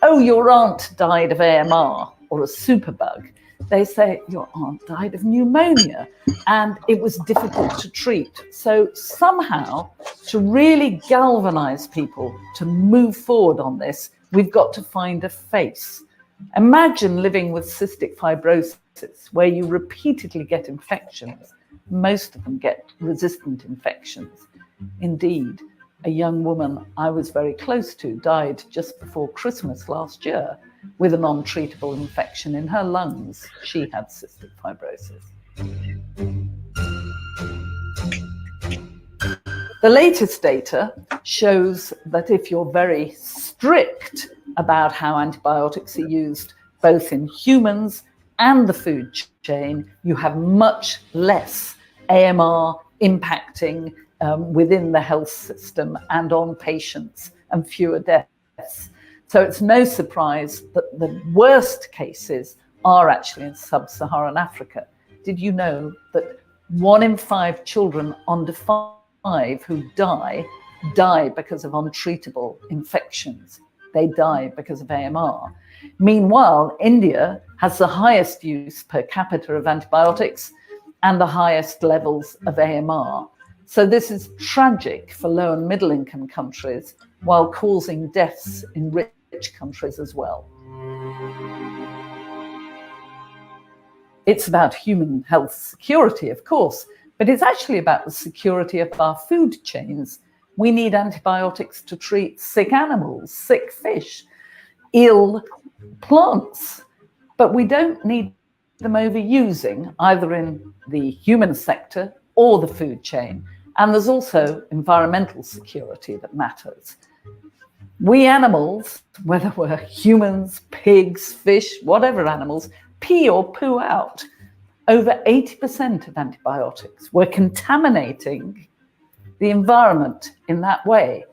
S7: oh, your aunt died of AMR or a superbug. They say, your aunt died of pneumonia and it was difficult to treat. So somehow, to really galvanize people to move forward on this, we've got to find a face. Imagine living with cystic fibrosis, where you repeatedly get infections. Most of them get resistant infections. Indeed, a young woman I was very close to died just before Christmas last year with an untreatable infection in her lungs. She had cystic fibrosis. The latest data shows that if you're very strict about how antibiotics are used, both in humans and the food chain, you have much less AMR impacting within the health system and on patients, and fewer deaths. So it's no surprise that the worst cases are actually in sub-Saharan Africa. Did you know that 1 in 5 children under 5 who die because of untreatable infections? They die because of AMR. Meanwhile, India has the highest use per capita of antibiotics and the highest levels of AMR. So this is tragic for low and middle income countries while causing deaths in rich countries as well. It's about human health security, of course, but it's actually about the security of our food chains. We need antibiotics to treat sick animals, sick fish, ill plants, but we don't need them overusing either in the human sector or the food chain. And there's also environmental security that matters. We animals, whether we're humans, pigs, fish, whatever animals, pee or poo out over 80% of antibiotics. We're contaminating the environment in that way.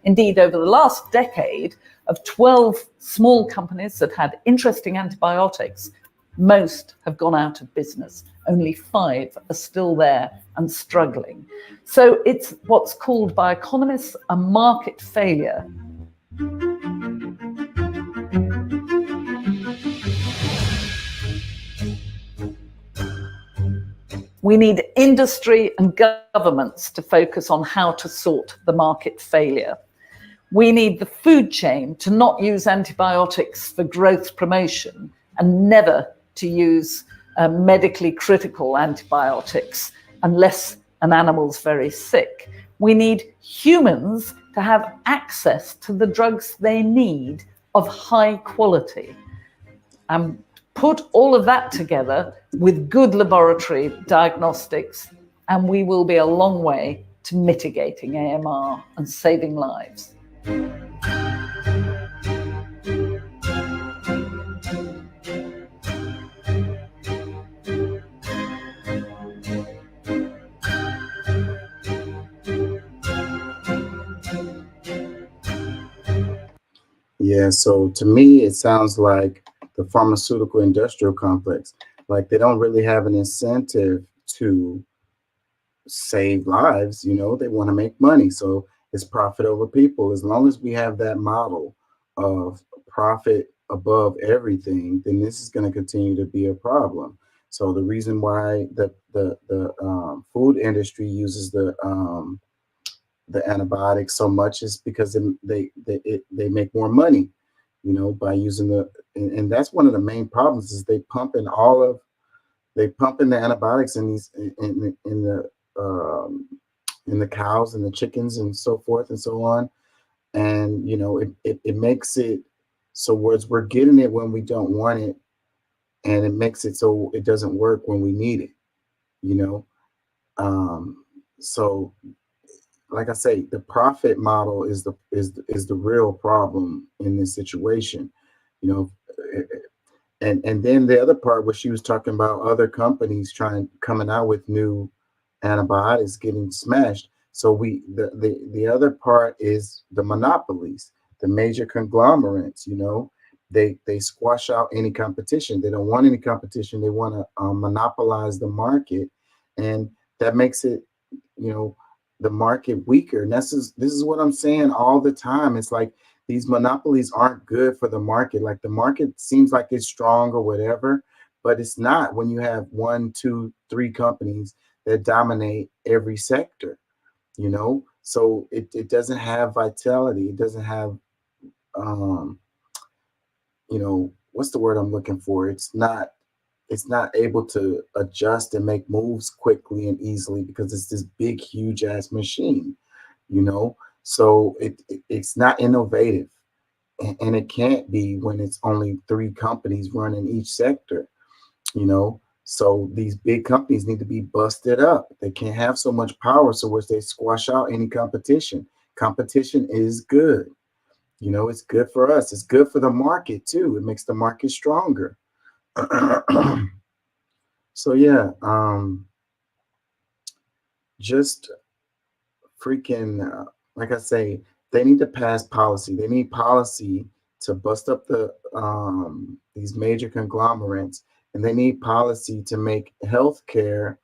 S7: Indeed, over the last decade, of 12 small companies that had interesting antibiotics, most have gone out of business. Only 5 are still there and struggling. So it's what's called by economists a market failure. We need industry and governments to focus on how to sort the market failure. We need the food chain to not use antibiotics for growth promotion and never to use medically critical antibiotics unless an animal's very sick. We need humans to have access to the drugs they need of high quality. And put all of that together with good laboratory diagnostics, and we will be a long way to mitigating AMR and saving lives.
S1: Yeah, so to me, it sounds like the pharmaceutical industrial complex, like they don't really have an incentive to save lives. You know, they want to make money. So it's profit over people. As long as we have that model of profit above everything, then this is going to continue to be a problem. So the reason why the food industry uses the antibiotics so much is because they make more money, you know, by using and that's one of the main problems is they pump in the antibiotics in these in the cows and the chickens and so forth and so on. And you know, it makes it so we're getting it when we don't want it, and it makes it so it doesn't work when we need it, you know. So like I say, the profit model is the real problem in this situation, you know. And then the other part where she was talking about other companies coming out with new antibiotics getting smashed. So the other part is the monopolies, the major conglomerates. You know, they squash out any competition. They don't want any competition. They want to monopolize the market, and that makes it, you know, the market weaker. And this is what I'm saying all the time. It's like these monopolies aren't good for the market. Like the market seems like it's strong or whatever, but it's not when you have 1, 2, 3 companies that dominate every sector, you know. So it doesn't have vitality. It doesn't have you know, what's the word I'm looking for? It's not able to adjust and make moves quickly and easily because it's this big, huge ass machine, you know. So it's not innovative, and it can't be when it's only 3 companies running each sector, you know. So these big companies need to be busted up. They can't have so much power, so which they squash out any competition. Competition is good, you know. It's good for us. It's good for the market too. It makes the market stronger. So yeah, just freaking like I say, they need to pass policy. They need policy to bust up these major conglomerates, and they need policy to make healthcare,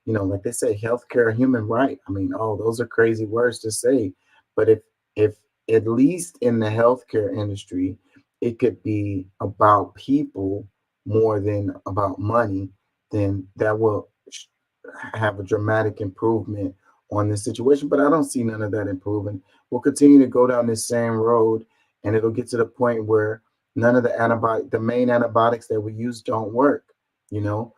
S1: you know, like they say, healthcare a human right. I mean, oh, those are crazy words to say, but if at least in the healthcare industry, it could be about people more than about money, then that will have a dramatic improvement on this situation. But I don't see none of that improving. We'll continue to go down this same road, and it'll get to the point where none of the main antibiotics that we use don't work, you know.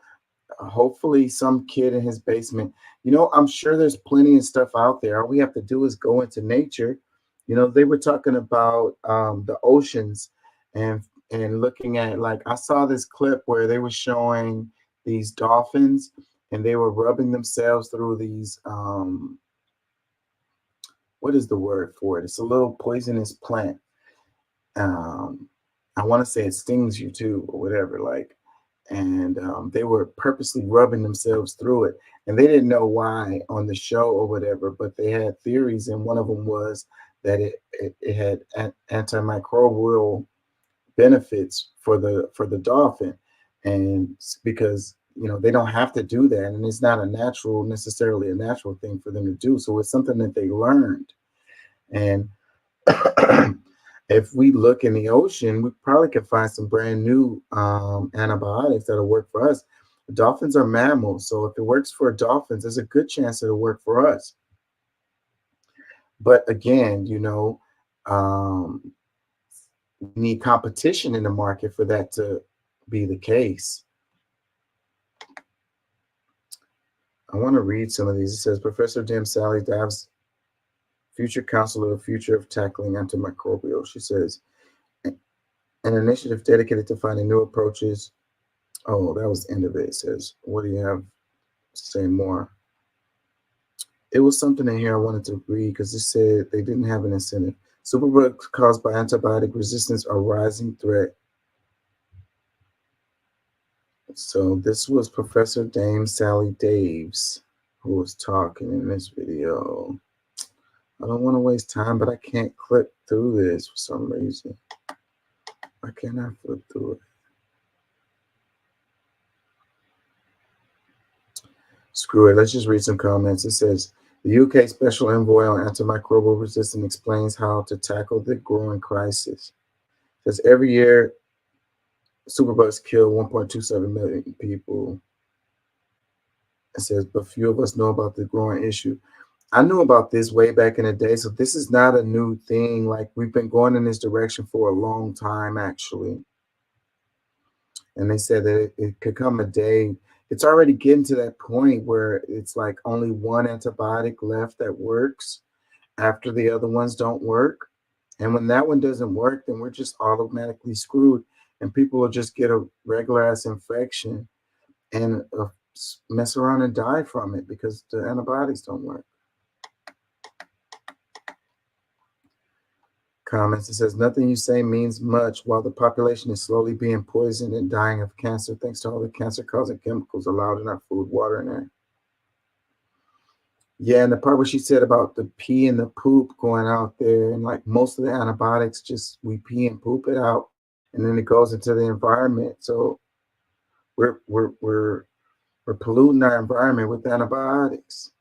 S1: Hopefully some kid in his basement, you know, I'm sure there's plenty of stuff out there. All we have to do is go into nature. You know, they were talking about the oceans and looking at, like, I saw this clip where they were showing these dolphins and they were rubbing themselves through these what is the word for it? It's a little poisonous plant. I want to say it stings you too or whatever, like. And they were purposely rubbing themselves through it, and they didn't know why on the show or whatever, but they had theories, and one of them was that it had antimicrobial benefits for the dolphin, and because, you know, they don't have to do that, and it's not necessarily a natural thing for them to do, so it's something that they learned. And if we look in the ocean, we probably could find some brand new antibiotics that'll work for us. Dolphins are mammals, so if it works for dolphins, there's a good chance it'll work for us. But again, you know, we need competition in the market for that to be the case. I want to read some of these. It says, Professor Dim Sally Davis, future counselor of future of tackling antimicrobial. She says, an initiative dedicated to finding new approaches. Oh, that was the end of it. It says, what do you have to say more? It was something in here I wanted to read because it said they didn't have an incentive. Superbugs caused by antibiotic resistance are rising threat. So this was Professor Dame Sally Daves who was talking in this video. I don't want to waste time, but I can't click through this for some reason. Why can't I flip through it? Screw it. Let's just read some comments. It says the UK Special Envoy on Antimicrobial Resistance explains how to tackle the growing crisis. It says every year, superbugs kill 1.27 million people. It says, but few of us know about the growing issue. I knew about this way back in the day, so this is not a new thing. Like, we've been going in this direction for a long time, actually. And they said that it could come a day. It's already getting to that point where it's like only one antibiotic left that works after the other ones don't work. And when that one doesn't work, then we're just automatically screwed. And people will just get a regular ass infection and mess around and die from it because the antibiotics don't work. Comments. It says, nothing you say means much while the population is slowly being poisoned and dying of cancer thanks to all the cancer-causing chemicals allowed in our food, water, and air. Yeah, and the part where she said about the pee and the poop going out there, and like most of the antibiotics, just we pee and poop it out, and then it goes into the environment. So we're polluting our environment with antibiotics.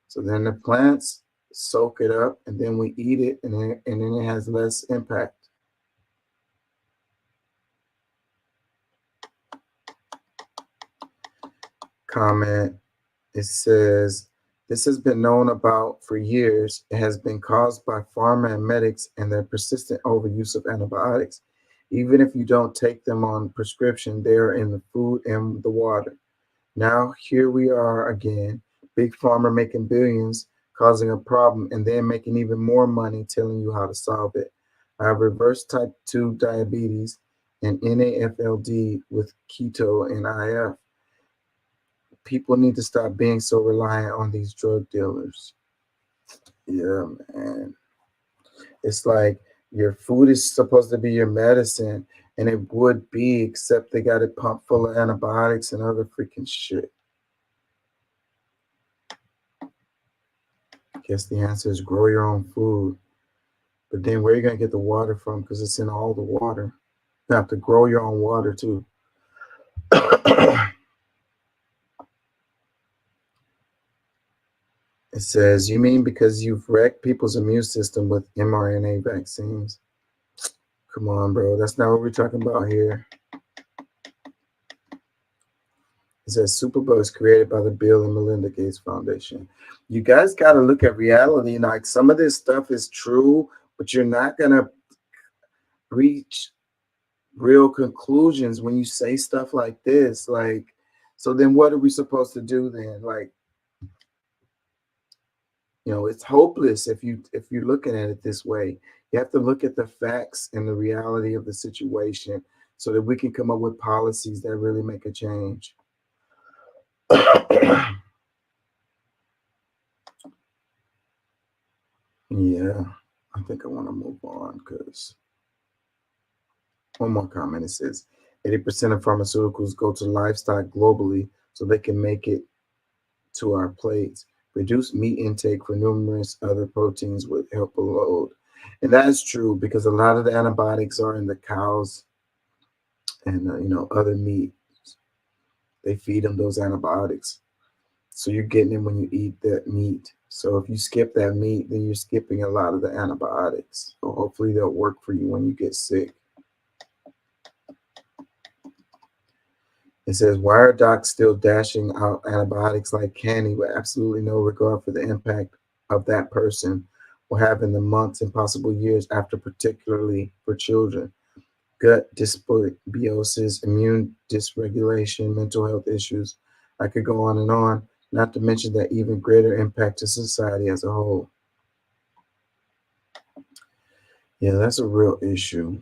S1: So then the plants soak it up, and then we eat it, and then it has less impact. Comment. It says, this has been known about for years. It has been caused by pharma and medics and their persistent overuse of antibiotics. Even if you don't take them on prescription, they are in the food and the water. Now here we are again, big pharma making billions, causing a problem, and then making even more money telling you how to solve it. I have reverse type 2 diabetes and NAFLD with keto and IF. People need to stop being so reliant on these drug dealers. Yeah, man. It's like your food is supposed to be your medicine, and it would be, except they got it pumped full of antibiotics and other freaking shit. I guess the answer is grow your own food. But then where are you going to get the water from? Because it's in all the water. You have to grow your own water too. It says, you mean because you've wrecked people's immune system with mRNA vaccines? Come on, bro. That's not what we're talking about here. It says superbugs created by the Bill and Melinda Gates Foundation. You guys got to look at reality. Like, some of this stuff is true, but you're not going to reach real conclusions when you say stuff like this. Like, so then what are we supposed to do then? Like, you know, it's hopeless if you're looking at it this way. You have to look at the facts and the reality of the situation so that we can come up with policies that really make a change. Yeah, I think I want to move on because one more comment. It says 80% of pharmaceuticals go to livestock globally so they can make it to our plates. Reduce meat intake for numerous other proteins would help a load. And that is true because a lot of the antibiotics are in the cows and other meat. They feed them those antibiotics. So you're getting it when you eat that meat. So if you skip that meat, then you're skipping a lot of the antibiotics. So hopefully they'll work for you when you get sick. It says, why are docs still dashing out antibiotics like candy with absolutely no regard for the impact of that person will have in the months and possible years after, particularly for children? Gut dysbiosis, immune dysregulation, mental health issues. I could go on, not to mention that even greater impact to society as a whole. Yeah, that's a real issue.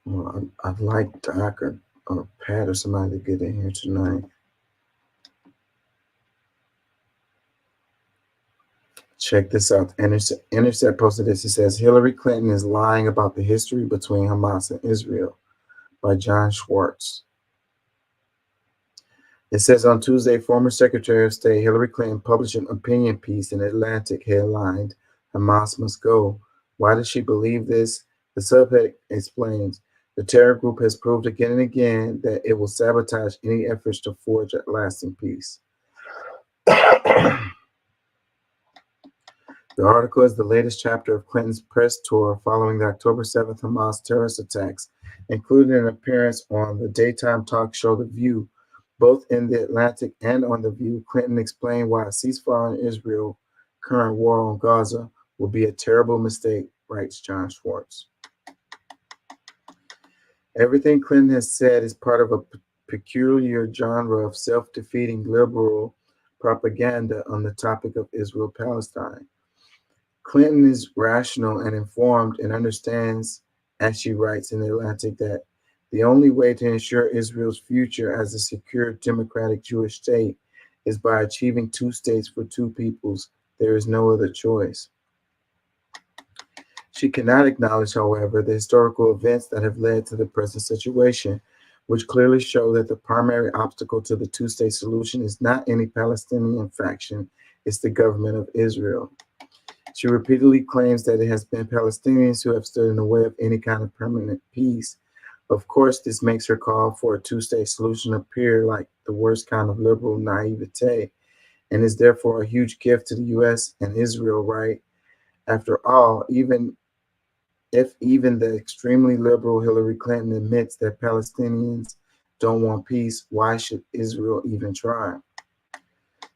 S1: Well, I'd like Doc or Pat or somebody to get in here tonight. Check this out. Intercept posted this. It says, Hillary Clinton is lying about the history between Hamas and Israel, by John Schwartz. It says, on Tuesday, former Secretary of State Hillary Clinton published an opinion piece in Atlantic headlined, Hamas must go. Why does she believe this? The subhead explains, The terror group has proved again and again that it will sabotage any efforts to forge a lasting peace. The article is the latest chapter of Clinton's press tour following the October 7th Hamas terrorist attacks, including an appearance on the daytime talk show The View. Both in The Atlantic and on The View, Clinton explained why a ceasefire on Israel's current war on Gaza will be a terrible mistake, writes John Schwartz. Everything Clinton has said is part of a peculiar genre of self-defeating liberal propaganda on the topic of Israel-Palestine. Clinton is rational and informed and understands, as she writes in The Atlantic, that the only way to ensure Israel's future as a secure democratic Jewish state is by achieving two states for two peoples. There is no other choice. She cannot acknowledge, however, the historical events that have led to the present situation, which clearly show that the primary obstacle to the two-state solution is not any Palestinian faction, it's the government of Israel. She repeatedly claims that it has been Palestinians who have stood in the way of any kind of permanent peace. Of course, this makes her call for a two-state solution appear like the worst kind of liberal naivete, and is therefore a huge gift to the U.S. and Israel, right? After all, even the extremely liberal Hillary Clinton admits that Palestinians don't want peace, why should Israel even try?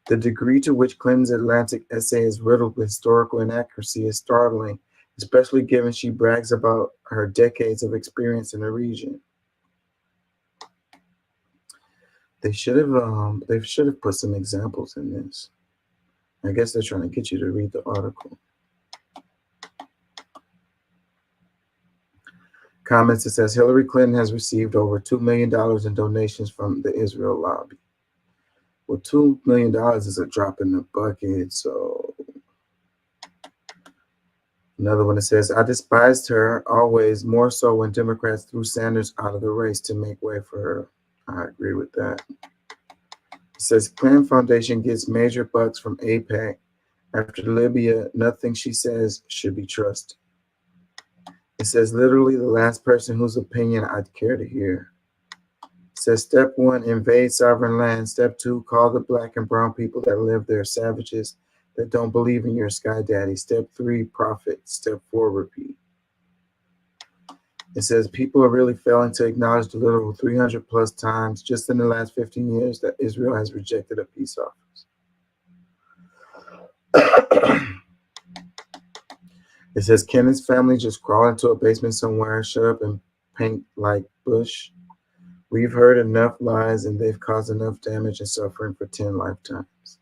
S1: The degree to which Clinton's Atlantic essay is riddled with historical inaccuracy is startling, especially given she brags about her decades of experience in the region. They should have put some examples in this. I guess they're trying to get you to read the article. Comments, it says Hillary Clinton has received over $2 million in donations from the Israel lobby. Well, $2 million is a drop in the bucket, so. Another one that says, I despised her always, more so when Democrats threw Sanders out of the race to make way for her. I agree with that. It says, Clinton Foundation gets major bucks from AIPAC. After Libya, nothing she says should be trusted. It says, literally the last person whose opinion I'd care to hear. It says, step 1, invade sovereign land. Step 2, call the black and brown people that live there savages that don't believe in your sky daddy. Step 3, profit. Step 4, repeat. It says, people are really failing to acknowledge the literal 300 plus times just in the last 15 years that Israel has rejected a peace offer. It says, can his family just crawl into a basement somewhere, shut up and paint like Bush? We've heard enough lies and they've caused enough damage and suffering for 10 lifetimes.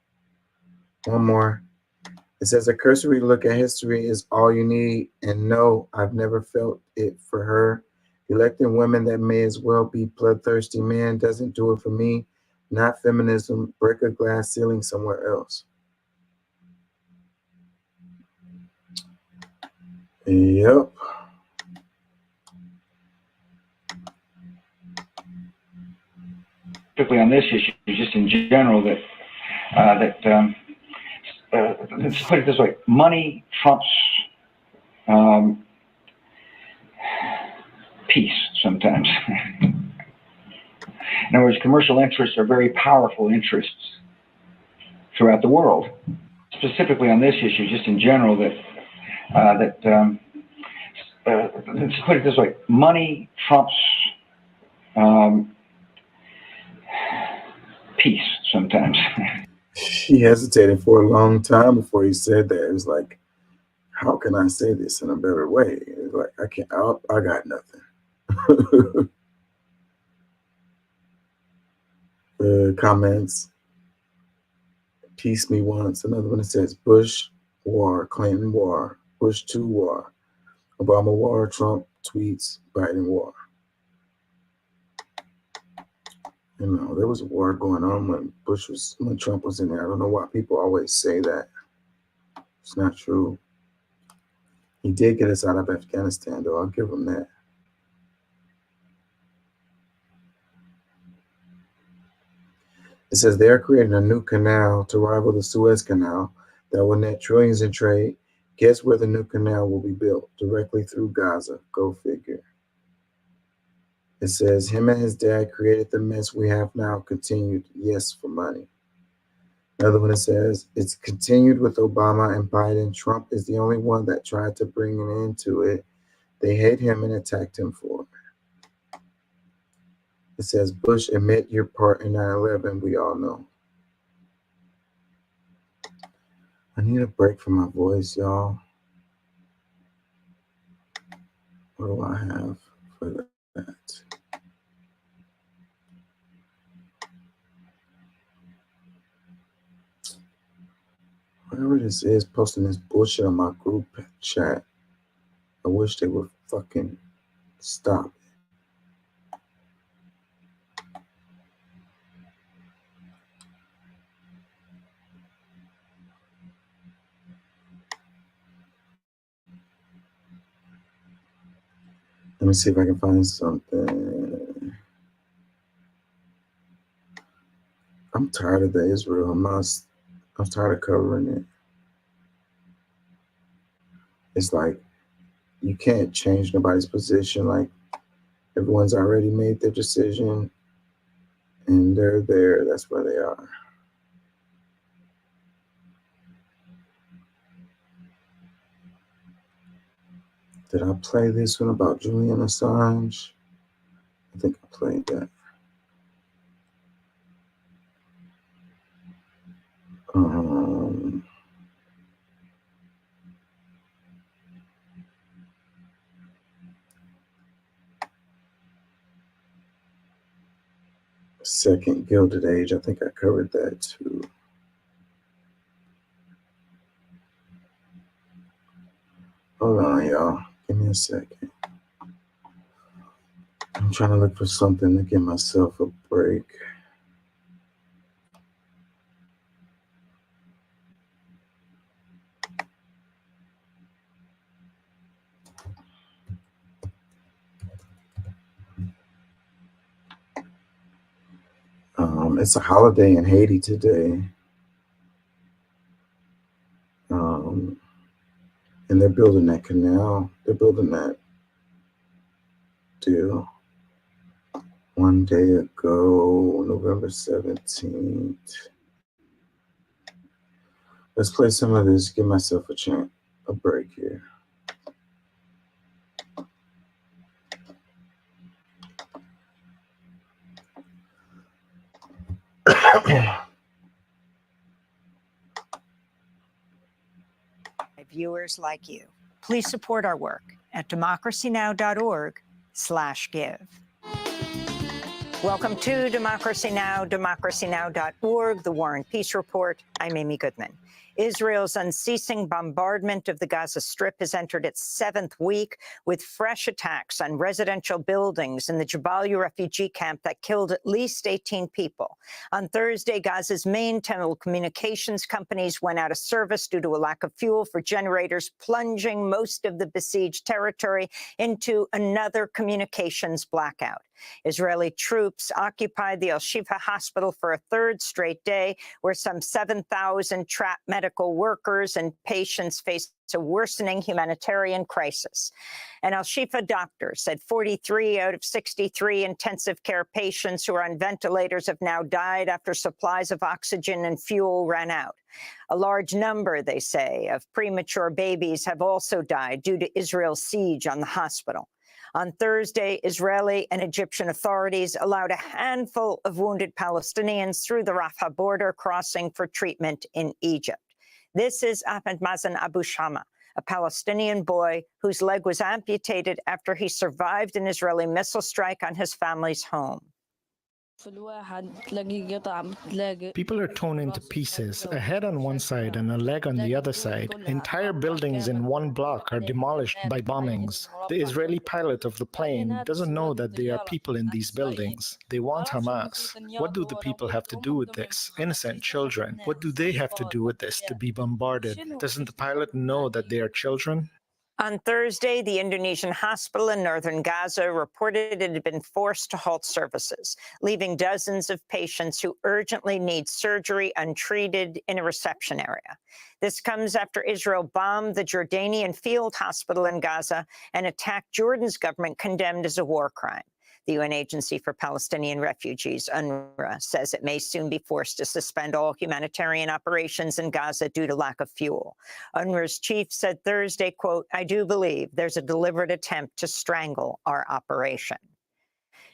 S1: One more. It says, a cursory look at history is all you need. And no, I've never felt it for her. Electing women that may as well be bloodthirsty men doesn't do it for me. Not feminism. Break a glass ceiling somewhere else. Yep.
S8: Particularly on this issue, just in general, let's put it this way: money trumps peace sometimes. In other words, commercial interests are very powerful interests throughout the world. Specifically on this issue, just in general, let's put it this way: money trumps peace sometimes.
S1: He hesitated for a long time before he said that. It was like, how can I say this in a better way? It's like, I got nothing. Comments. Peace me once. Another one that says Bush war, Clinton war, Bush 2 war, Obama war, Trump tweets, Biden war. You know, there was a war going on when Trump was in there. I don't know why people always say that. It's not true. He did get us out of Afghanistan, though. I'll give him that. It says they are creating a new canal to rival the Suez Canal that will net trillions in trade. Guess where the new canal will be built? Directly through Gaza. Go figure. It says, him and his dad created the mess we have now, continued, yes, for money. Another one that says, it's continued with Obama and Biden. Trump is the only one that tried to bring an end to it. They hate him and attacked him for it. It says, Bush, admit your part in 9/11. We all know. I need a break from my voice, y'all. What do I have for that? Whatever this is, posting this bullshit on my group chat. I wish they would fucking stop. Let me see if I can find something. I'm tired of the Israel Hamas. I'm tired of covering it. It's like you can't change nobody's position. Like everyone's already made their decision and they're there. That's where they are. Did I play this one about Julian Assange? I think I played that. Second Gilded Age, I think I covered that too. Hold on, y'all. Give me a second. I'm trying to look for something to give myself a break. It's a holiday in Haiti today. And they're building that canal. They're building that deal. One day ago, November 17th. Let's play some of this, give myself a break here.
S9: Viewers like you. Please support our work at democracynow.org/give. Welcome to Democracy Now!, democracynow.org, the War and Peace Report. I'm Amy Goodman. Israel's unceasing bombardment of the Gaza Strip has entered its 7th week with fresh attacks on residential buildings in the Jabalia refugee camp that killed at least 18 people. On Thursday, Gaza's main telecommunications companies went out of service due to a lack of fuel for generators, plunging most of the besieged territory into another communications blackout. Israeli troops occupied the Al-Shifa hospital for a 3rd straight day, where some 7,000 trapped medical workers and patients face a worsening humanitarian crisis. An Al-Shifa doctor said 43 out of 63 intensive care patients who are on ventilators have now died after supplies of oxygen and fuel ran out. A large number, they say, of premature babies have also died due to Israel's siege on the hospital. On Thursday, Israeli and Egyptian authorities allowed a handful of wounded Palestinians through the Rafah border crossing for treatment in Egypt. This is Ahmed Mazen Abu Shama, a Palestinian boy whose leg was amputated after he survived an Israeli missile strike on his family's home.
S10: People are torn into pieces, a head on one side and a leg on the other side. Entire buildings in one block are demolished by bombings. The Israeli pilot of the plane doesn't know that there are people in these buildings. They want Hamas. What do the people have to do with this? Innocent children. What do they have to do with this to be bombarded? Doesn't the pilot know that they are children?
S9: On Thursday, the Indonesian hospital in northern Gaza reported it had been forced to halt services, leaving dozens of patients who urgently need surgery untreated in a reception area. This comes after Israel bombed the Jordanian field hospital in Gaza, an attack Jordan's government condemned as a war crime. The UN Agency for Palestinian Refugees, UNRWA, says it may soon be forced to suspend all humanitarian operations in Gaza due to lack of fuel. UNRWA's chief said Thursday, quote, "I do believe there's a deliberate attempt to strangle our operation."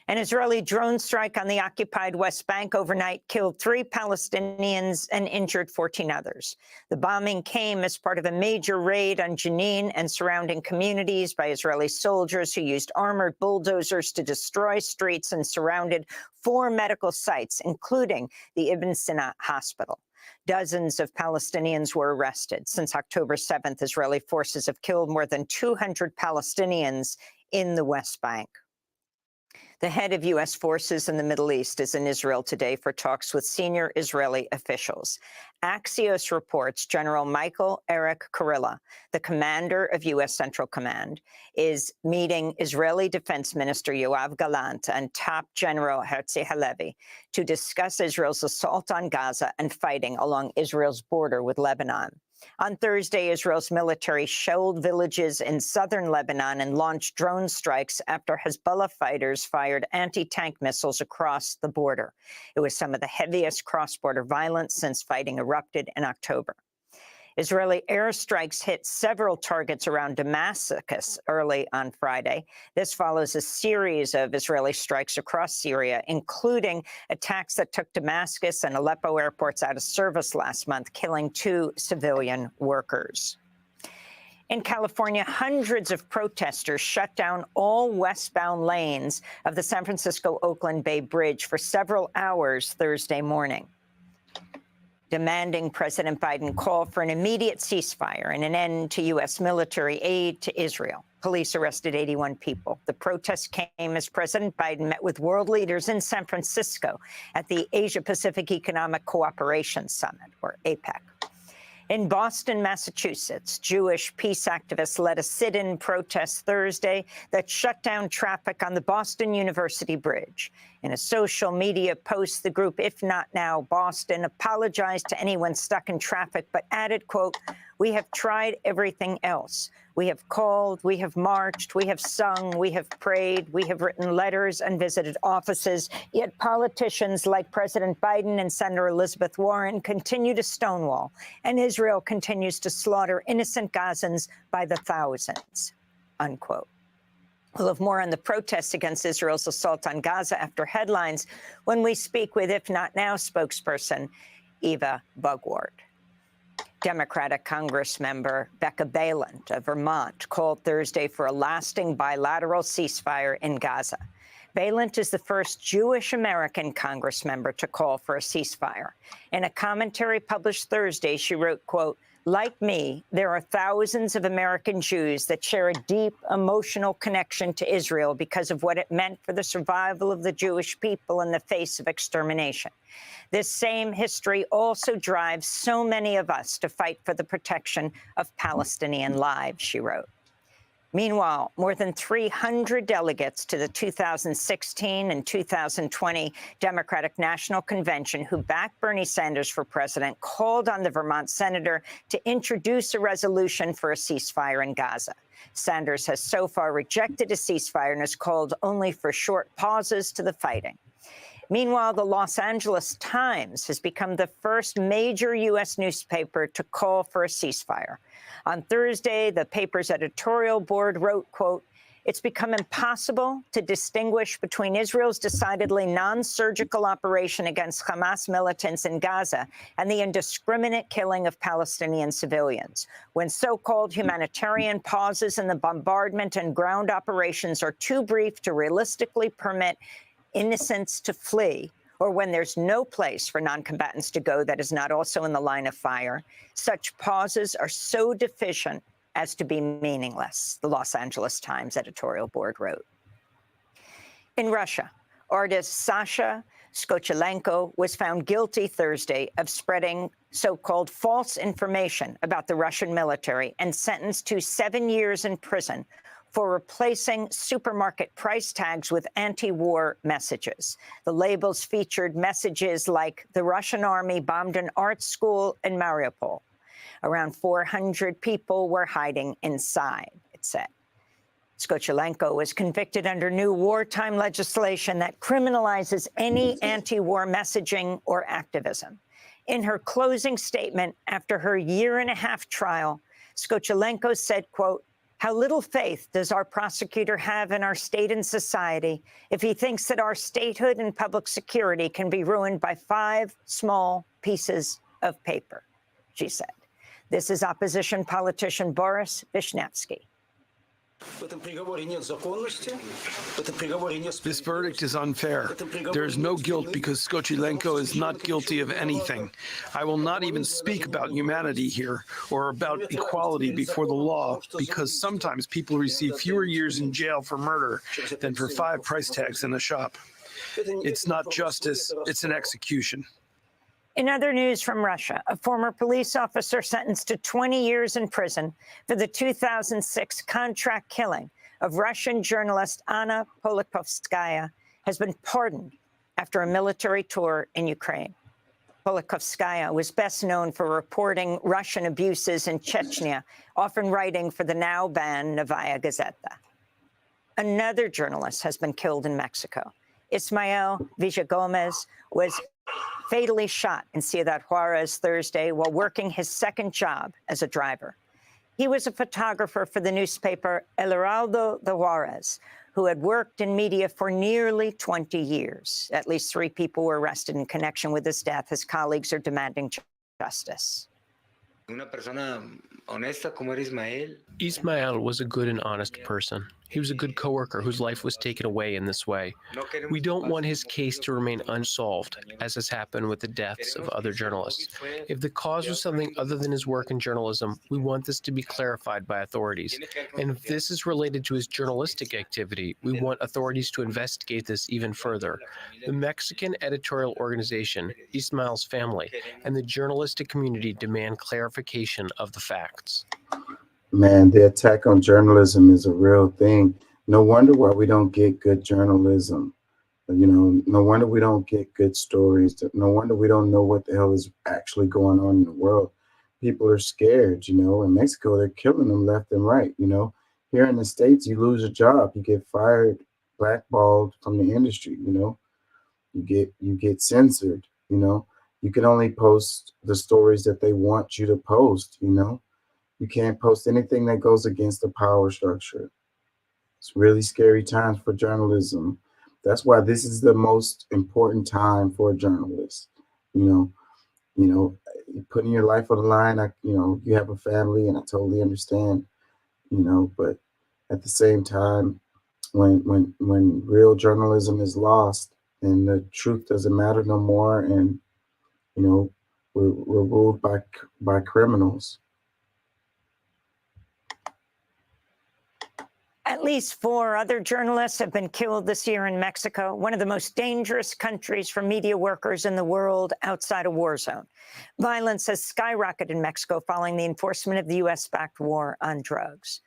S9: An Israeli drone strike on the occupied West Bank overnight killed 3 Palestinians and injured 14 others. The bombing came as part of a major raid on Jenin and surrounding communities by Israeli soldiers who used armored bulldozers to destroy streets and surrounded 4 medical sites, including the Ibn Sina Hospital. Dozens of Palestinians were arrested. Since October 7th, Israeli forces have killed more than 200 Palestinians in the West Bank. The head of U.S. forces in the Middle East is in Israel today for talks with senior Israeli officials. Axios reports General Michael Eric Kurilla, the commander of U.S. Central Command, is meeting Israeli Defense Minister Yoav Gallant and top General Herzi Halevi to discuss Israel's assault on Gaza and fighting along Israel's border with Lebanon. On Thursday, Israel's military shelled villages in southern Lebanon and launched drone strikes after Hezbollah fighters fired anti-tank missiles across the border. It was some of the heaviest cross-border violence since fighting erupted in October. Israeli airstrikes hit several targets around Damascus early on Friday. This follows a series of Israeli strikes across Syria, including attacks that took Damascus and Aleppo airports out of service last month, killing 2 civilian workers. In California, hundreds of protesters shut down all westbound lanes of the San Francisco-Oakland Bay Bridge for several hours Thursday morning, demanding President Biden call for an immediate ceasefire and an end to U.S. military aid to Israel. Police arrested 81 people. The protests came as President Biden met with world leaders in San Francisco at the Asia-Pacific Economic Cooperation Summit, or APEC. In Boston, Massachusetts, Jewish peace activists led a sit-in protest Thursday that shut down traffic on the Boston University Bridge. In a social media post, the group If Not Now Boston apologized to anyone stuck in traffic, but added, quote, "We have tried everything else. We have called, we have marched, we have sung, we have prayed, we have written letters and visited offices, yet politicians like President Biden and Senator Elizabeth Warren continue to stonewall, and Israel continues to slaughter innocent Gazans by the thousands," unquote. We'll have more on the protests against Israel's assault on Gaza after headlines when we speak with If Not Now spokesperson Eva Bugward. Democratic Congress member Becca Balint of Vermont called Thursday for a lasting bilateral ceasefire in Gaza. Balint is the first Jewish American Congress member to call for a ceasefire. In a commentary published Thursday, she wrote, quote, "Like me, there are thousands of American Jews that share a deep emotional connection to Israel because of what it meant for the survival of the Jewish people in the face of extermination. This same history also drives so many of us to fight for the protection of Palestinian lives," she wrote. Meanwhile, more than 300 delegates to the 2016 and 2020 Democratic National Convention who backed Bernie Sanders for president called on the Vermont senator to introduce a resolution for a ceasefire in Gaza. Sanders has so far rejected a ceasefire and has called only for short pauses to the fighting. Meanwhile, the Los Angeles Times has become the first major U.S. newspaper to call for a ceasefire. On Thursday, the paper's editorial board wrote, quote, "It's become impossible to distinguish between Israel's decidedly non-surgical operation against Hamas militants in Gaza and the indiscriminate killing of Palestinian civilians. When so-called humanitarian pauses in the bombardment and ground operations are too brief to realistically permit innocents to flee, or when there's no place for non-combatants to go that is not also in the line of fire, such pauses are so deficient as to be meaningless," the Los Angeles Times editorial board wrote. In Russia, artist Sasha Skochelenko was found guilty Thursday of spreading so-called false information about the Russian military and sentenced to 7 years in prison for replacing supermarket price tags with anti-war messages. The labels featured messages like, "The Russian army bombed an art school in Mariupol. Around 400 people were hiding inside," it said. Skochelenko was convicted under new wartime legislation that criminalizes any anti-war messaging or activism. In her closing statement after her year-and-a-half trial, Skochelenko said, quote, "How little faith does our prosecutor have in our state and society if he thinks that our statehood and public security can be ruined by 5 small pieces of paper," she said. This is opposition politician Boris Vishnevsky.
S11: This verdict is unfair. There is no guilt because Skochelenko is not guilty of anything. I will not even speak about humanity here or about equality before the law because sometimes people receive fewer years in jail for murder than for 5 price tags in a shop. It's not justice, it's an execution.
S9: In other news from Russia, a former police officer sentenced to 20 years in prison for the 2006 contract killing of Russian journalist Anna Politkovskaya has been pardoned after a military tour in Ukraine. Politkovskaya was best known for reporting Russian abuses in Chechnya, often writing for the now banned Novaya Gazeta. Another journalist has been killed in Mexico. Ismael Villagomez was fatally shot in Ciudad Juarez Thursday while working his second job as a driver. He was a photographer for the newspaper El Heraldo de Juarez, who had worked in media for nearly 20 years. At least 3 people were arrested in connection with his death. His colleagues are demanding justice.
S12: Ismael was a good and honest person. He was a good coworker whose life was taken away in this way. We don't want his case to remain unsolved, as has happened with the deaths of other journalists. If the cause was something other than his work in journalism, we want this to be clarified by authorities. And if this is related to his journalistic activity, we want authorities to investigate this even further. The Mexican editorial organization, Ismael's family, and the journalistic community demand clarification of the facts.
S1: Man, the attack on journalism is a real thing. No wonder why we don't get good journalism. You know, no wonder we don't get good stories. No wonder we don't know what the hell is actually going on in the world. People are scared, you know. In Mexico, they're killing them left and right, you know. Here in the States, you lose a job, you get fired, blackballed from the industry, you know. You get censored, you know. You can only post the stories that they want you to post, you know. You can't post anything that goes against the power structure. It's really scary times for journalism. That's why this is the most important time for a journalist. You know, putting your life on the line. You have a family, and I totally understand. You know, but at the same time, when real journalism is lost and the truth doesn't matter no more, and you know, we're ruled by criminals.
S9: At least 4 other journalists have been killed this year in Mexico, one of the most dangerous countries for media workers in the world outside a war zone. Violence has skyrocketed in Mexico following the enforcement of the U.S.-backed war on drugs.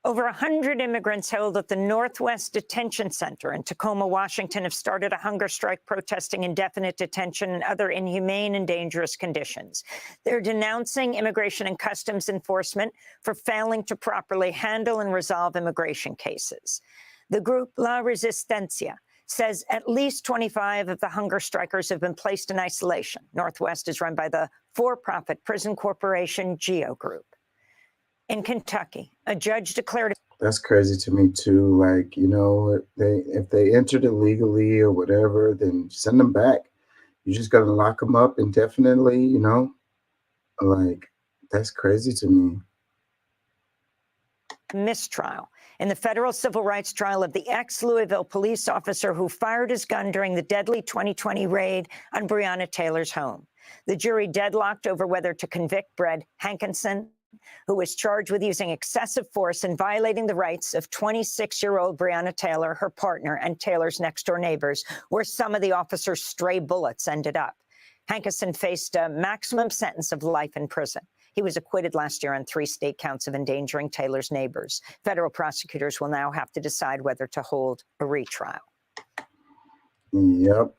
S9: Over 100 immigrants held at the Northwest Detention Center in Tacoma, Washington, have started a hunger strike protesting indefinite detention and other inhumane and dangerous conditions. They're denouncing Immigration and Customs Enforcement for failing to properly handle and resolve immigration cases. The group La Resistencia says at least 25 of the hunger strikers have been placed in isolation. Northwest is run by the for-profit prison corporation GEO Group. In Kentucky, a judge declared.
S1: That's crazy to me too. Like, you know, if they entered illegally or whatever, then send them back. You just got to lock them up indefinitely, you know? Like, that's crazy to me.
S9: Mistrial in the federal civil rights trial of the ex-Louisville police officer who fired his gun during the deadly 2020 raid on Breonna Taylor's home. The jury deadlocked over whether to convict Brett Hankinson, who was charged with using excessive force and violating the rights of 26-year-old Breonna Taylor, her partner, and Taylor's next-door neighbors, where some of the officer's stray bullets ended up. Hankinson faced a maximum sentence of life in prison. He was acquitted last year on 3 state counts of endangering Taylor's neighbors. Federal prosecutors will now have to decide whether to hold a retrial.
S1: Yep.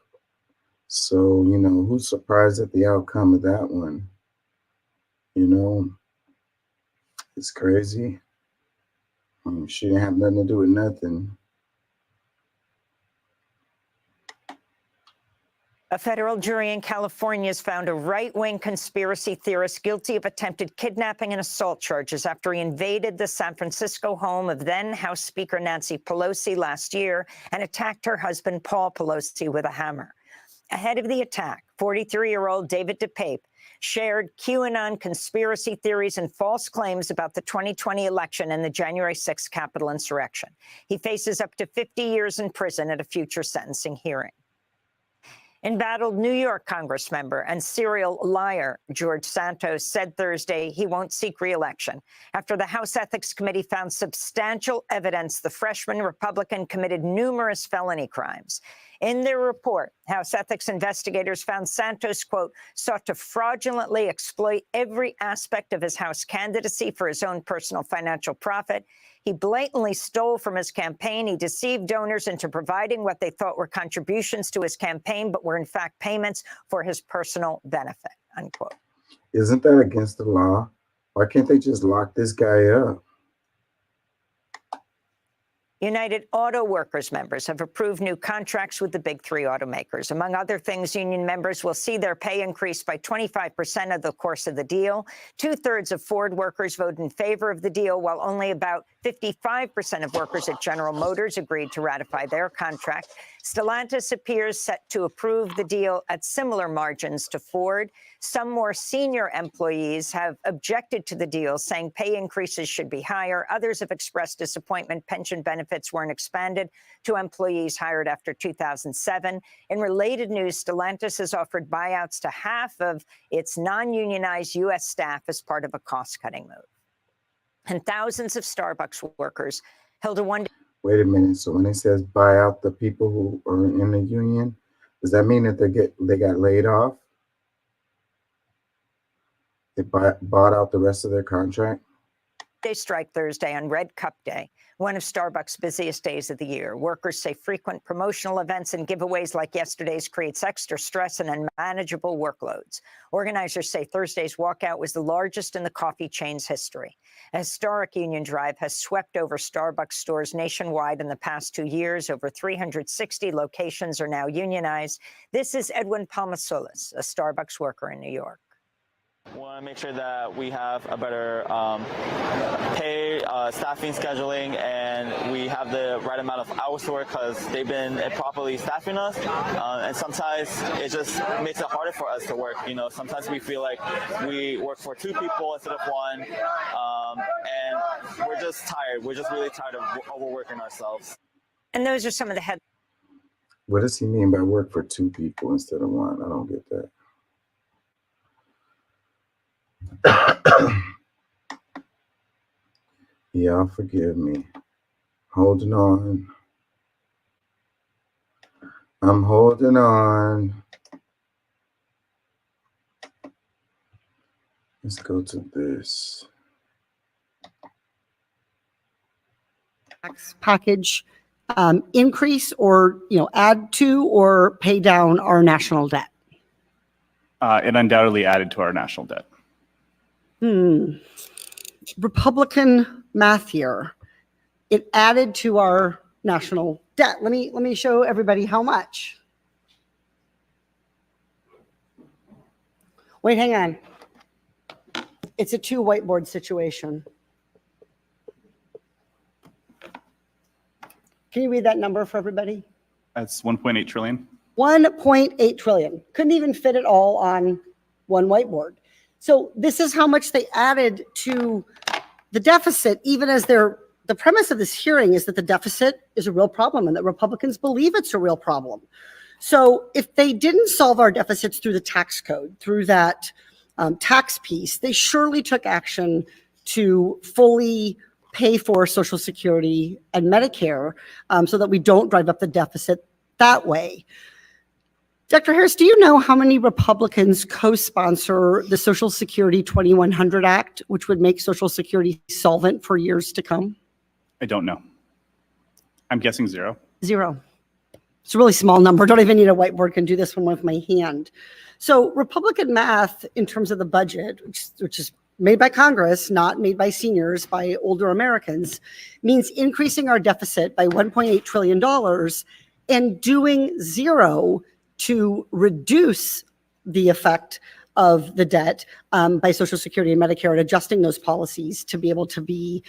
S1: So, you know, who's surprised at the outcome of that one? You know? It's crazy. She didn't have nothing to do with nothing.
S9: A federal jury in California has found a right-wing conspiracy theorist guilty of attempted kidnapping and assault charges after he invaded the San Francisco home of then House Speaker Nancy Pelosi last year and attacked her husband, Paul Pelosi, with a hammer. Ahead of the attack, 43-year-old David DePape shared QAnon conspiracy theories and false claims about the 2020 election and the January 6th Capitol insurrection. He faces up to 50 years in prison at a future sentencing hearing. Embattled New York Congress member and serial liar George Santos said Thursday he won't seek re-election after the House Ethics Committee found substantial evidence the freshman Republican committed numerous felony crimes. In their report, House ethics investigators found Santos, quote, sought to fraudulently exploit every aspect of his House candidacy for his own personal financial profit. He blatantly stole from his campaign. He deceived donors into providing what they thought were contributions to his campaign, but were in fact payments for his personal benefit, unquote.
S1: Isn't that against the law? Why can't they just lock this guy up?
S9: United Auto Workers members have approved new contracts with the big three automakers. Among other things, union members will see their pay increase by 25% over the course of the deal. 2/3 of Ford workers voted in favor of the deal, while only about 55% of workers at General Motors agreed to ratify their contract. Stellantis appears set to approve the deal at similar margins to Ford. Some more senior employees have objected to the deal, saying pay increases should be higher. Others have expressed disappointment pension benefits weren't expanded to employees hired after 2007. In related news, Stellantis has offered buyouts to half of its non-unionized U.S. staff as part of a cost-cutting move. And thousands of Starbucks workers held a one-day...
S1: Wait a minute. So when it says buy out the people who are in the union, does that mean that they got laid off? They bought out the rest of their contract?
S9: They strike Thursday on Red Cup Day, one of Starbucks' busiest days of the year. Workers say frequent promotional events and giveaways like yesterday's creates extra stress and unmanageable workloads. Organizers say Thursday's walkout was the largest in the coffee chain's history. A historic union drive has swept over Starbucks stores nationwide in the past 2 years. Over 360 locations are now unionized. This is Edwin Palmasoulis, a Starbucks worker in New York.
S13: We want to make sure that we have a better pay, staffing, scheduling, and we have the right amount of hours to work because they've been improperly staffing us. And sometimes it just makes it harder for us to work. You know, sometimes we feel like we work for 2 people instead of 1, and we're just tired. We're just really tired of overworking ourselves.
S9: And those are some of the headlines.
S1: What does he mean by work for 2 people instead of 1? I don't get that. Y'all forgive me. Holding on. I'm holding on. Let's go to this.
S14: Package increase or add to or pay down our national debt?
S15: It undoubtedly added to our national debt.
S14: Republican math here. It added to our national debt. Let me show everybody how much. Wait, hang on. It's a 2 whiteboard situation. Can you read that number for everybody?
S15: That's 1.8 trillion.
S14: 1.8 trillion. Couldn't even fit it all on one whiteboard. So this is how much they added to the deficit, even as the premise of this hearing is that the deficit is a real problem and that Republicans believe it's a real problem. So if they didn't solve our deficits through the tax code, through that tax piece, they surely took action to fully pay for Social Security and Medicare so that we don't drive up the deficit that way. Dr. Harris, do you know how many Republicans co-sponsor the Social Security 2100 Act, which would make Social Security solvent for years to come?
S15: I don't know. I'm guessing 0.
S14: 0. It's a really small number. Don't even need a whiteboard. Can do this one with my hand. So Republican math in terms of the budget, which is made by Congress, not made by seniors, by older Americans, means increasing our deficit by $1.8 trillion and doing zero to reduce the effect of the debt by Social Security and Medicare, and adjusting those policies to be able to be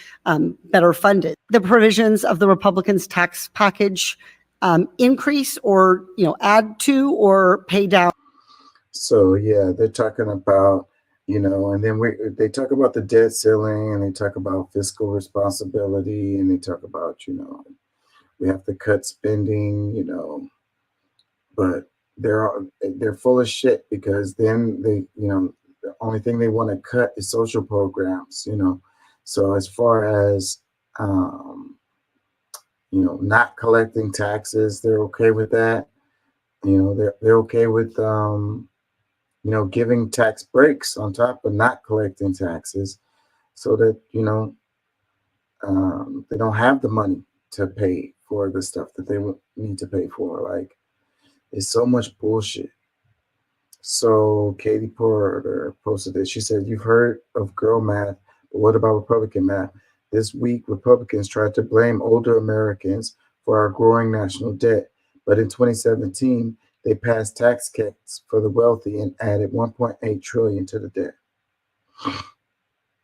S14: better funded. The provisions of the Republicans' tax package increase or add to or pay down.
S1: So yeah, they're talking about, and then they talk about the debt ceiling, and they talk about fiscal responsibility, and they talk about, we have to cut spending, but they're full of shit, because then they, the only thing they want to cut is social programs, So as far as not collecting taxes, they're okay with that. They're okay with giving tax breaks on top of not collecting taxes, so that they don't have the money to pay for the stuff that they need to pay for. Like, it's so much bullshit. So Katie Porter posted this. She said, "You've heard of girl math, but what about Republican math? This week, Republicans tried to blame older Americans for our growing national debt, but in 2017, they passed tax cuts for the wealthy and added $1.8 trillion to the debt."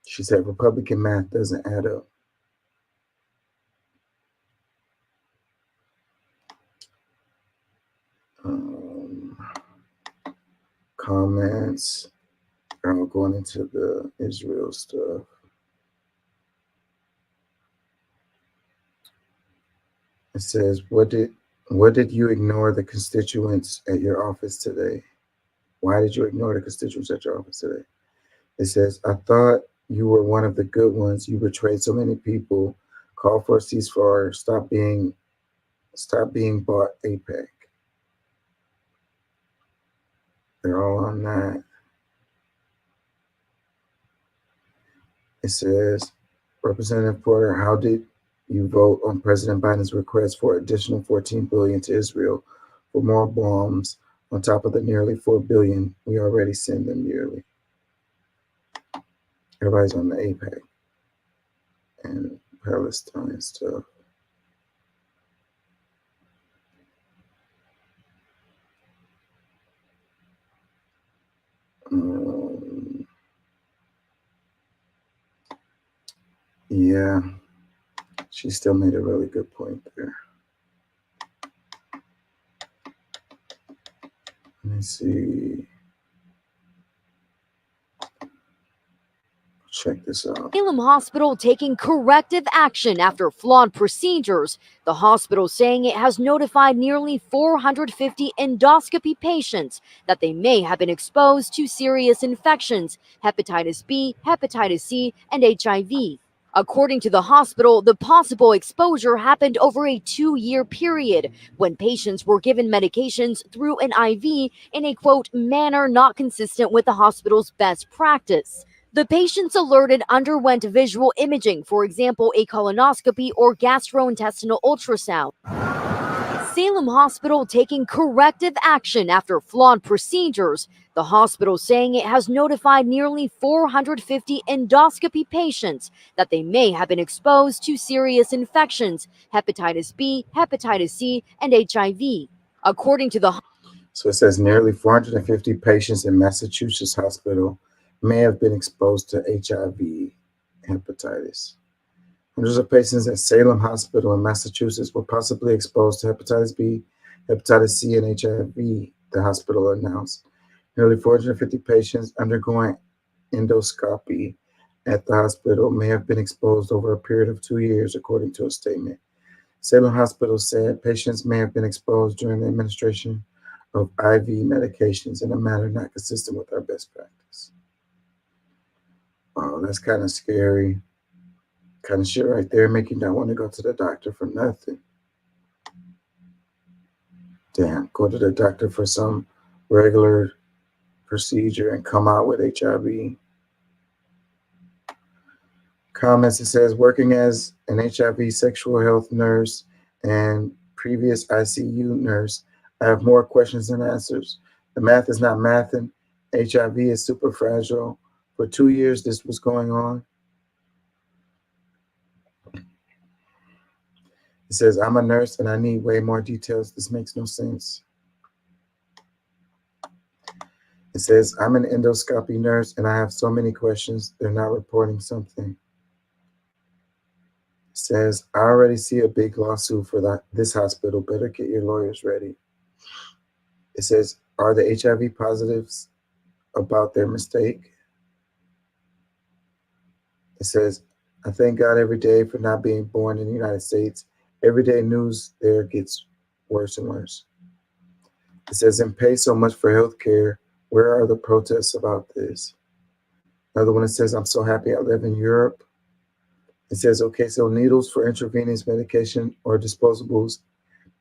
S1: She said Republican math doesn't add up. Comments are going into the Israel stuff. It says, what did you ignore the constituents at your office today? Why did you ignore the constituents at your office today? It says, I thought you were one of the good ones. You betrayed so many people. Call for a ceasefire. Stop being bought AIPAC. They're all on that. It says, Representative Porter, how did you vote on President Biden's request for additional $14 billion to Israel for more bombs on top of the nearly $4 billion we already send them yearly? Everybody's on the AIPAC and Palestine stuff. Yeah, she still made a really good point there. Let me see. Check this out.
S16: Salem Hospital taking corrective action after flawed procedures. The hospital saying it has notified nearly 450 endoscopy patients that they may have been exposed to serious infections, hepatitis B, hepatitis C, and HIV. According to the hospital, the possible exposure happened over a 2-year period when patients were given medications through an IV in a, quote, manner not consistent with the hospital's best practice. The patients alerted underwent visual imaging, for example, a colonoscopy or gastrointestinal ultrasound. Salem Hospital taking corrective action after flawed procedures. The hospital saying it has notified nearly 450 endoscopy patients that they may have been exposed to serious infections, hepatitis B, hepatitis C, and HIV. According to the
S1: So it says nearly 450 patients in Massachusetts hospital may have been exposed to HIV hepatitis. Hundreds of patients at Salem Hospital in Massachusetts were possibly exposed to hepatitis B, hepatitis C, and HIV, the hospital announced. Nearly 450 patients undergoing endoscopy at the hospital may have been exposed over a period of 2 years, according to a statement. Salem Hospital said patients may have been exposed during the administration of IV medications in a manner not consistent with our best practice. Wow, that's kind of scary. Kind of shit right there, make you not want to go to the doctor for nothing. Damn, go to the doctor for some regular procedure and come out with HIV. Comments, it says, working as an HIV sexual health nurse and previous ICU nurse, I have more questions than answers. The math is not mathing. HIV is super fragile For 2 years, this was going on. It says, I'm a nurse and I need way more details. This makes no sense. It says, I'm an endoscopy nurse and I have so many questions. They're not reporting something. It says, I already see a big lawsuit for this hospital. Better get your lawyers ready. It says, are the HIV positives about their mistake? It says, I thank God every day for not being born in the United States. Everyday news there gets worse and worse. It says, and pay so much for health care. Where are the protests about this? Another one, it says, I'm so happy I live in Europe. It says, okay, so needles for intravenous medication or disposables,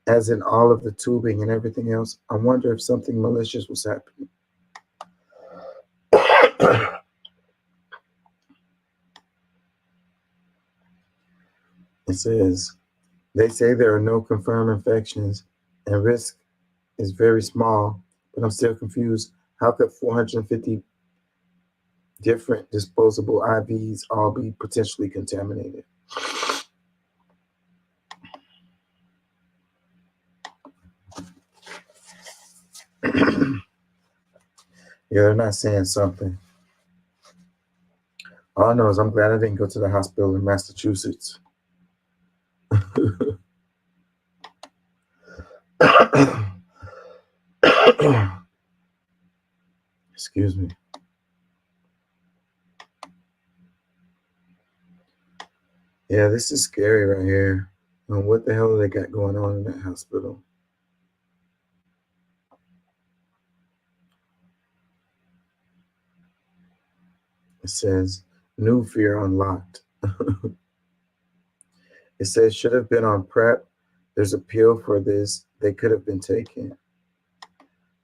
S1: as in all of the tubing and everything else. I wonder if something malicious was happening. It says, they say there are no confirmed infections and risk is very small, but I'm still confused. How could 450 different disposable IVs all be potentially contaminated? Yeah, they're not saying something. All I know is I'm glad I didn't go to the hospital in Massachusetts. Excuse me. Yeah, this is scary right here. And what the hell do they got going on in that hospital? It says, new fear unlocked. It says, should have been on PrEP. There's appeal for this. They could have been taken.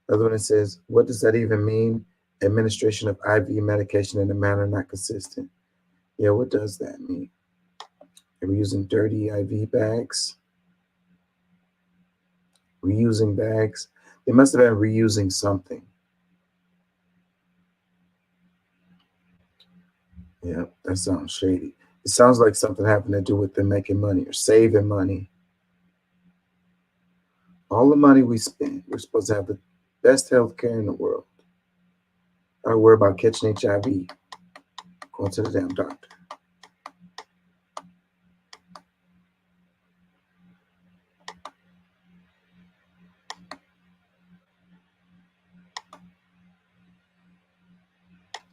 S1: Another one, it says, what does that even mean? Administration of IV medication in a manner not consistent. Yeah, what does that mean? They were using dirty IV bags. Reusing bags. They must have been reusing something. Yeah, that sounds shady. It sounds like something having to do with them making money or saving money. All the money we spend, we're supposed to have the best health care in the world. I worry about catching HIV. Going to the damn doctor.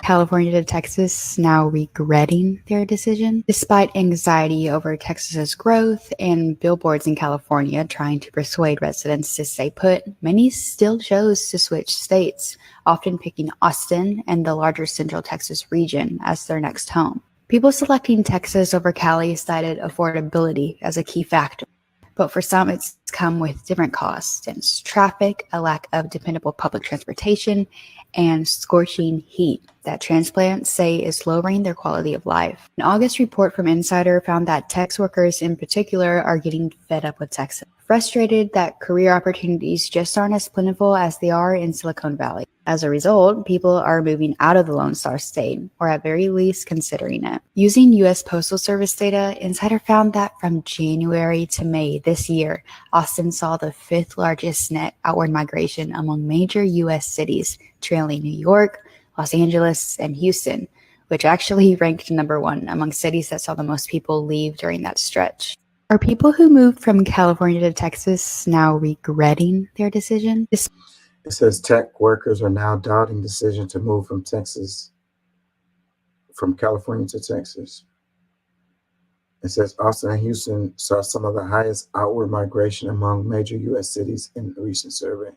S17: California to Texas now regretting their decision. Despite anxiety over Texas's growth and billboards in California trying to persuade residents to stay put, many still chose to switch states, often picking Austin and the larger Central Texas region as their next home. People selecting Texas over Cali cited affordability as a key factor. But for some, it's come with different costs, dense traffic, a lack of dependable public transportation, and scorching heat that transplants say is lowering their quality of life. An August report from Insider found that Tex workers in particular are getting fed up with Texas, frustrated that career opportunities just aren't as plentiful as they are in Silicon Valley. As a result, people are moving out of the Lone Star State, or at very least considering it. Using U.S. Postal Service data, Insider found that from January to May this year, Austin saw the 5th largest net outward migration among major U.S. cities, trailing New York, Los Angeles, and Houston, which actually ranked number 1 among cities that saw the most people leave during that stretch. Are people who moved from California to Texas now regretting their decision?
S1: It says tech workers are now doubting decision to move from California to Texas. It says Austin and Houston saw some of the highest outward migration among major U.S. cities in a recent survey.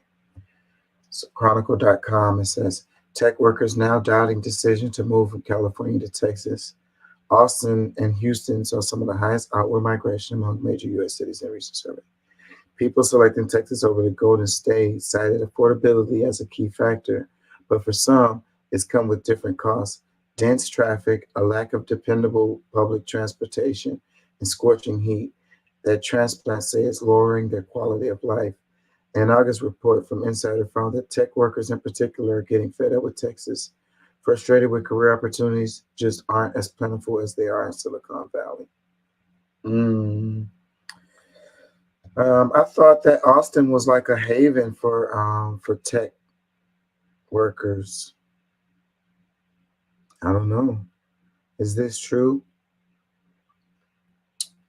S1: So Chronicle.com, it says tech workers now doubting decision to move from California to Texas. Austin and Houston saw some of the highest outward migration among major U.S. cities in a recent survey. People selecting Texas over the Golden State cited affordability as a key factor, but for some, it's come with different costs. Dense traffic, a lack of dependable public transportation, and scorching heat that transplants say is lowering their quality of life. An August report from Insider found that tech workers in particular are getting fed up with Texas, Frustrated with career opportunities just aren't as plentiful as they are in Silicon Valley. I thought that Austin was like a haven for tech workers. I don't know. Is this true?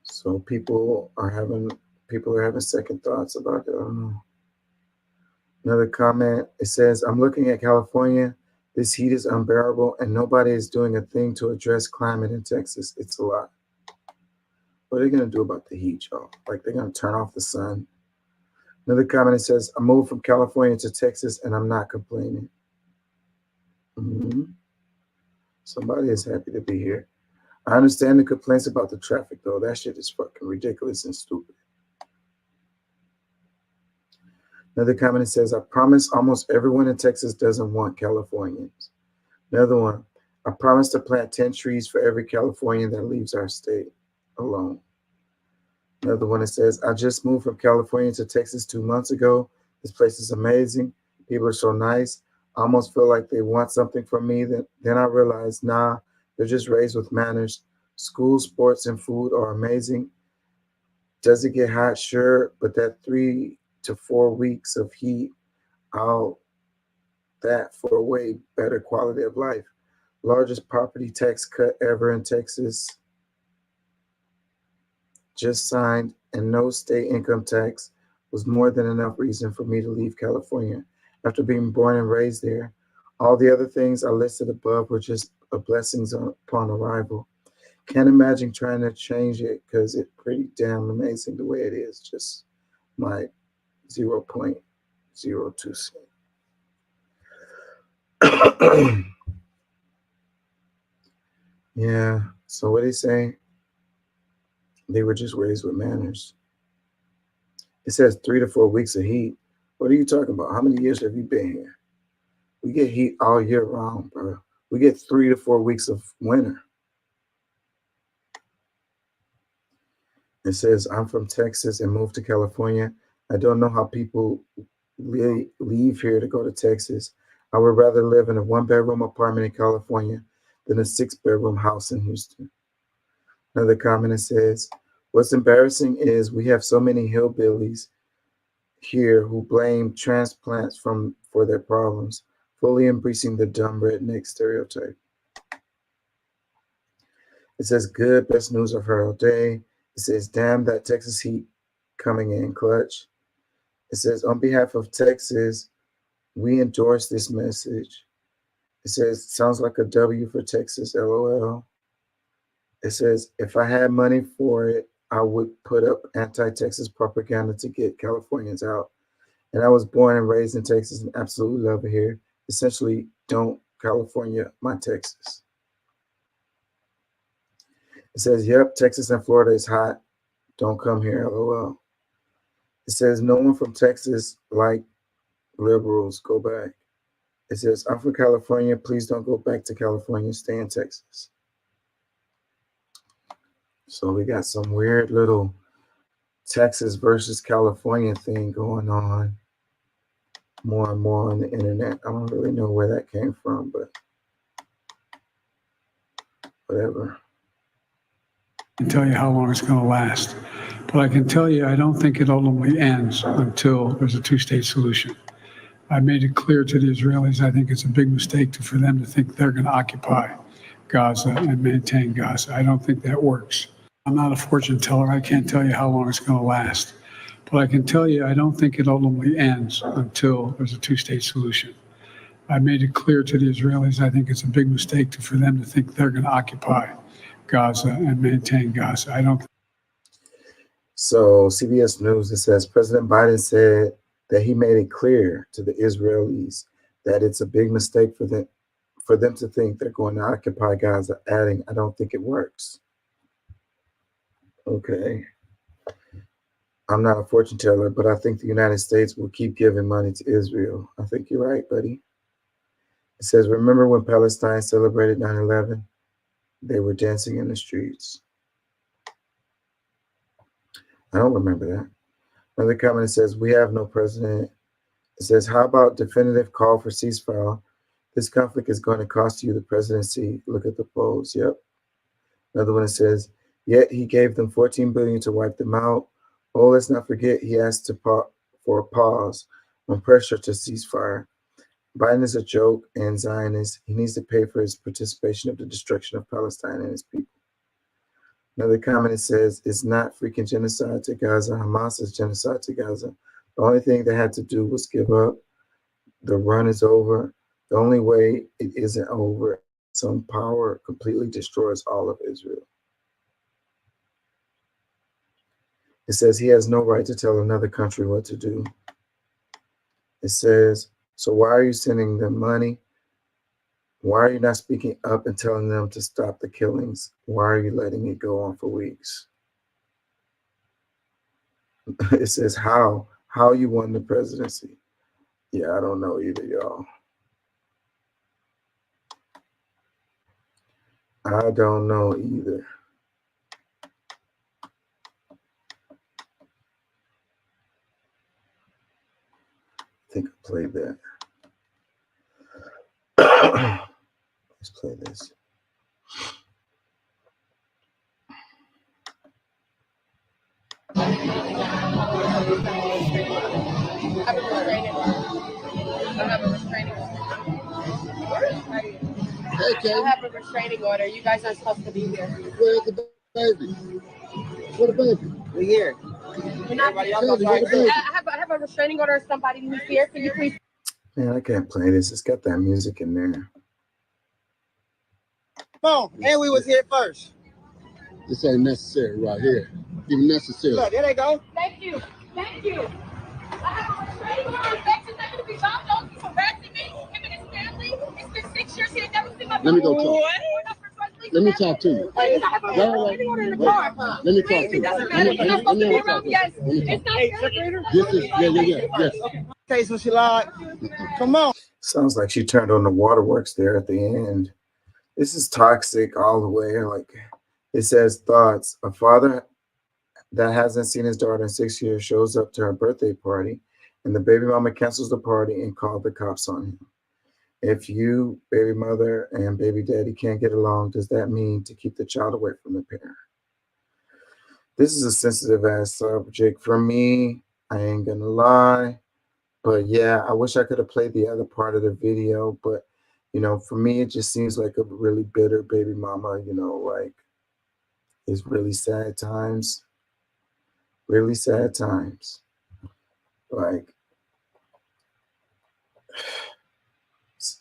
S1: So people are having second thoughts about it. I don't know. Another comment, it says, I'm looking at California. This heat is unbearable and nobody is doing a thing to address climate in Texas. It's a lot. What are they going to do about the heat, y'all? Like they're going to turn off the sun? Another comment, it says, I moved from California to Texas and I'm not complaining. Somebody is happy to be here. I understand the complaints about the traffic, though. That shit is fucking ridiculous and stupid. Another comment, it says, I promise almost everyone in Texas doesn't want Californians. Another one, I promise to plant 10 trees for every Californian that leaves our state alone. Another one, it says, I just moved from California to Texas 2 months ago. This place is amazing. People are so nice. I almost feel like they want something from me. Then I realized, nah, they're just raised with manners. School, sports, and food are amazing. Does it get hot? Sure. But that 3 to 4 weeks of heat, that for a way better quality of life. Largest property tax cut ever in Texas. Just signed, and no state income tax was more than enough reason for me to leave California after being born and raised there. All the other things I listed above were just a blessings upon arrival. Can't imagine trying to change it because it's pretty damn amazing the way it is. Just my 0.02 cent. Yeah, so what they say? They were just raised with manners. It says 3 to 4 weeks of heat. What are you talking about? How many years have you been here? We get heat all year round, bro. We get 3 to 4 weeks of winter. It says, I'm from Texas and moved to California. I don't know how people really leave here to go to Texas. I would rather live in a 1-bedroom apartment in California than a 6-bedroom house in Houston. Another comment, it says, what's embarrassing is we have so many hillbillies here who blame transplants for their problems, fully embracing the dumb redneck stereotype. It says, good, best news I've heard all day. It says, damn, that Texas heat coming in clutch. It says, on behalf of Texas, we endorse this message. It says, sounds like a W for Texas, LOL. It says, if I had money for it, I would put up anti-Texas propaganda to get Californians out. And I was born and raised in Texas and absolutely love it here. Essentially, don't California my Texas. It says, yep, Texas and Florida is hot. Don't come here, LOL. It says, no one from Texas like liberals. Go back. It says, I'm from California. Please don't go back to California. Stay in Texas. So we got some weird little Texas versus California thing going on more and more on the internet. I don't really know where that came from, but whatever.
S18: I can tell you how long it's going to last, but I can tell you I don't think it ultimately ends until there's a two-state solution. I made it clear to the Israelis I think it's a big mistake for them to think they're going to occupy Gaza and maintain Gaza. I don't think that works. I'm not a fortune teller. I can't tell you how long it's going to last, but I can tell you I don't think it ultimately ends until there's a two-state solution. I made it clear to the Israelis I think it's a big mistake for them to think they're going to occupy Gaza and maintain Gaza. I don't.
S1: So CBS News, it says President Biden said that he made it clear to the Israelis that it's a big mistake for them to think they're going to occupy Gaza, adding, I don't think it works. Okay. I'm not a fortune teller, but I think the United States will keep giving money to Israel. I think you're right, buddy. It says, remember when Palestine celebrated 9/11? They were dancing in the streets. I don't remember that. Another comment says, we have no president. It says, how about definitive call for ceasefire? This conflict is going to cost you the presidency. Look at the polls. Yep. Another one that says, yet he gave them $14 billion to wipe them out. Oh, let's not forget he asked for a pause on pressure to ceasefire. Biden is a joke and Zionist. He needs to pay for his participation of the destruction of Palestine and his people. Another comment that says, it's not freaking genocide to Gaza. Hamas is genocide to Gaza. The only thing they had to do was give up. The run is over. The only way it isn't over, some power completely destroys all of Israel. It says he has no right to tell another country what to do. It says, so why are you sending them money? Why are you not speaking up and telling them to stop the killings? Why are you letting it go on for weeks? It says, how you won the presidency. Yeah, I don't know either, y'all. I don't know either. I think I played that. Let's play this.
S19: Hey, Kay. I have a restraining order. You guys aren't supposed to be here. Where's the baby? Where the baby? We're here. I have a restraining order of somebody who's here. Can you please?
S1: Man, I can't play this. It's got that music in there.
S19: Boom. And we was here first.
S20: This ain't necessary right here. Even necessary.
S19: Look, there they go. Thank you. Thank you. I have a restraining order. Infections that could be bombed on. He's harassing me. Him and his family. It's been 6 years. He ain't never seen my
S20: Let me go talk. Let me talk to you.
S19: I have a restraining order in the car.
S20: Let me talk to you.
S19: It doesn't matter. You're not supposed to be around. Yes. It's not fair.
S20: This is, yes.
S19: Okay, so she lied. Come on.
S1: Sounds like she turned on the waterworks there at the end. This is toxic all the way. Like it says, thoughts. A father that hasn't seen his daughter in 6 years shows up to her birthday party, and the baby mama cancels the party and called the cops on him. If you, baby mother, and baby daddy can't get along, does that mean to keep the child away from the parent? This is a sensitive ass subject for me. I ain't gonna lie. But yeah, I wish I could have played the other part of the video. But, you know, for me, it just seems like a really bitter baby mama, you know, like it's really sad times. Really sad times. Like,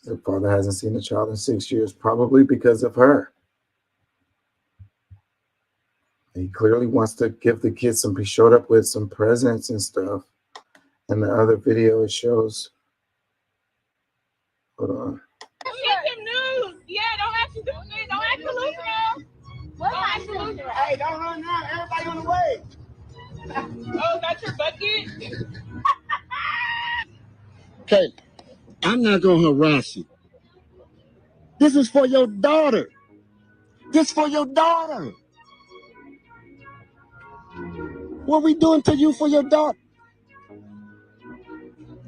S1: the father hasn't seen the child in 6 years, probably because of her. He clearly wants to give the kids some, he showed up with some presents and stuff. And the other video it shows, hold on.
S19: Chicken news. Yeah, don't act delusional. Don't act delusional. Hey, don't run now. Everybody on the way. Oh, that's your bucket?
S20: Okay, I'm not going to harass you. This is for your daughter. This for your daughter. What we doing to you for your daughter?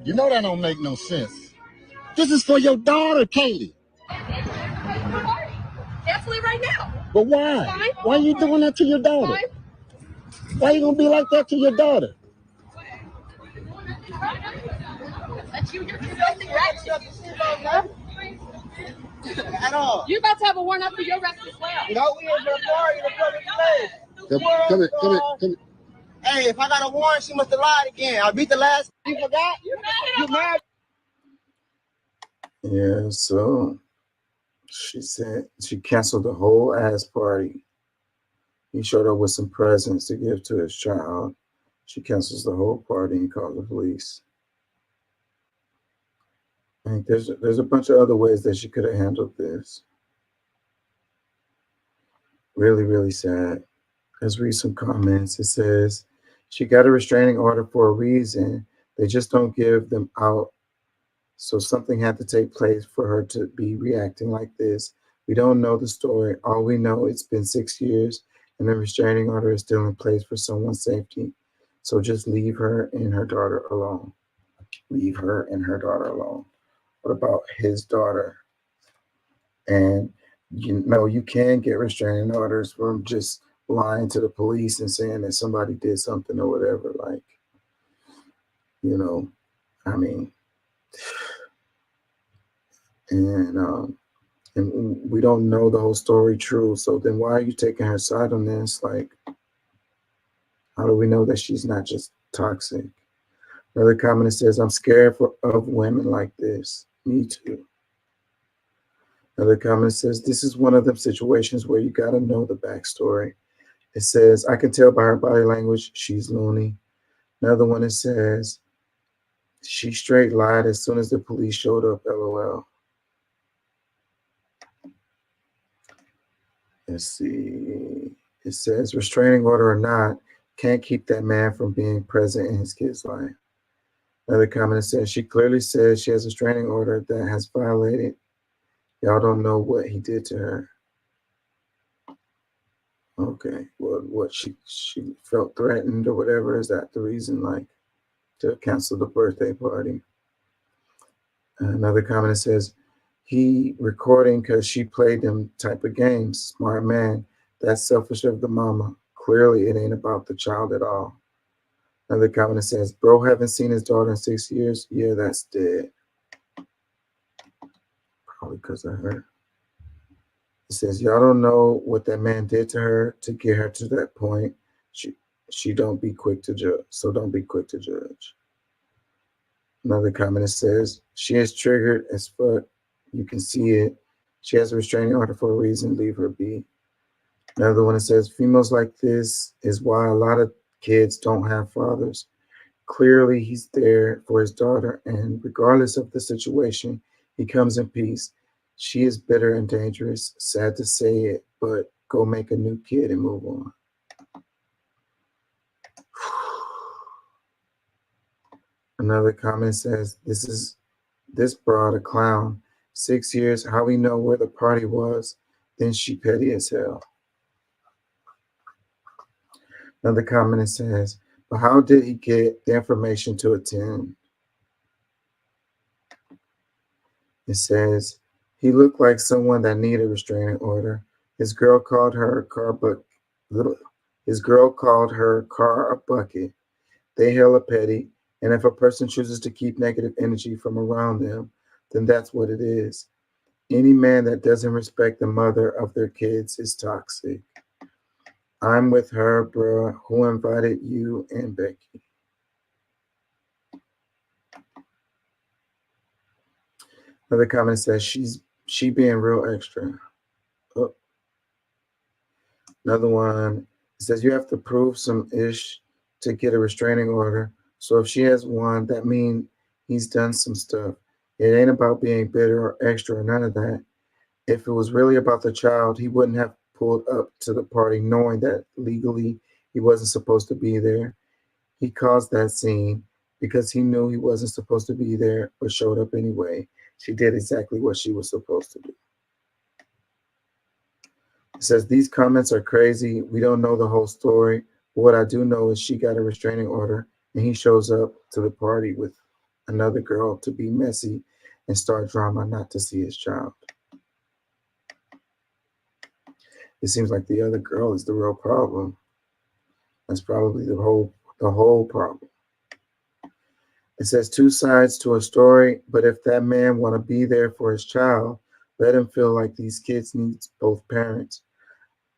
S20: You know that don't make no sense. This is for your daughter, Kaylee.
S19: Cancel it right now.
S20: But why?
S19: Fine.
S20: Why are you doing that to your daughter?
S19: Fine.
S20: Why are you going to be like that to your daughter?
S19: That's you. You're disgusting ratchet. At all. You're about to have a warrant out for your arrest as well. No, we ain't gonna warrant in the public place.
S20: Come here.
S19: Hey, if I got a warrant, she must have lied again. I beat the last. You forgot? You mad?
S1: Yeah, so she said she canceled the whole ass party. He showed up with some presents to give to his child. She cancels the whole party and calls the police. I think there's a bunch of other ways that she could have handled this. Really, really sad. Let's read some comments. It says, she got a restraining order for a reason. They just don't give them out. So something had to take place for her to be reacting like this. We don't know the story. All we know, it's been 6 years and the restraining order is still in place for someone's safety. So just leave her and her daughter alone. Leave her and her daughter alone. What about his daughter? And you can get restraining orders from just lying to the police and saying that somebody did something or whatever. Like, I mean, and we don't know the whole story true. So then why are you taking her side on this? Like, how do we know that she's not just toxic? Another comment says, I'm scared of women like this. Me too. Another comment says, this is one of them situations where you got to know the backstory. It says, I can tell by her body language, she's loony. Another one, it says, she straight lied as soon as the police showed up, LOL. Let's see. It says, restraining order or not, can't keep that man from being present in his kid's life. Another comment says, she clearly says she has a restraining order that has violated. Y'all don't know what he did to her. Okay, well, what she felt threatened or whatever, is that the reason, like, to cancel the birthday party? Another comment says, he recording because she played them type of games. Smart man. That's selfish of the mama. Clearly, it ain't about the child at all. Another comment says, bro haven't seen his daughter in 6 years. Yeah, that's dead. Probably because of her. It says, y'all don't know what that man did to her to get her to that point. She don't be quick to judge. So don't be quick to judge. Another comment says, she is triggered as fuck. You can see it. She has a restraining order for a reason. Leave her be. Another one that says, females like this is why a lot of kids don't have fathers. Clearly, he's there for his daughter, and regardless of the situation, he comes in peace. She is bitter and dangerous. Sad to say it, but go make a new kid and move on. Another comment says, this broad a clown. 6 years, how we know where the party was? Then she petty as hell. Another comment says, but how did he get the information to attend? It says, he looked like someone that needed a restraining order. His girl called her car a bucket. They hella petty, and if a person chooses to keep negative energy from around them, then that's what it is. Any man that doesn't respect the mother of their kids is toxic. I'm with her, bruh. Who invited you and Becky? Another comment says, she being real extra. Oh. Another one says, you have to prove some ish to get a restraining order. So if she has one, that means he's done some stuff. It ain't about being bitter or extra or none of that. If it was really about the child, he wouldn't have pulled up to the party knowing that legally he wasn't supposed to be there. He caused that scene because he knew he wasn't supposed to be there, but showed up anyway. She did exactly what she was supposed to do. It says, these comments are crazy. We don't know the whole story. But what I do know is she got a restraining order, and he shows up to the party with another girl to be messy and start drama, not to see his child. It seems like the other girl is the real problem. That's probably the whole problem. It says, two sides to a story, but if that man want to be there for his child, let him feel like these kids need both parents.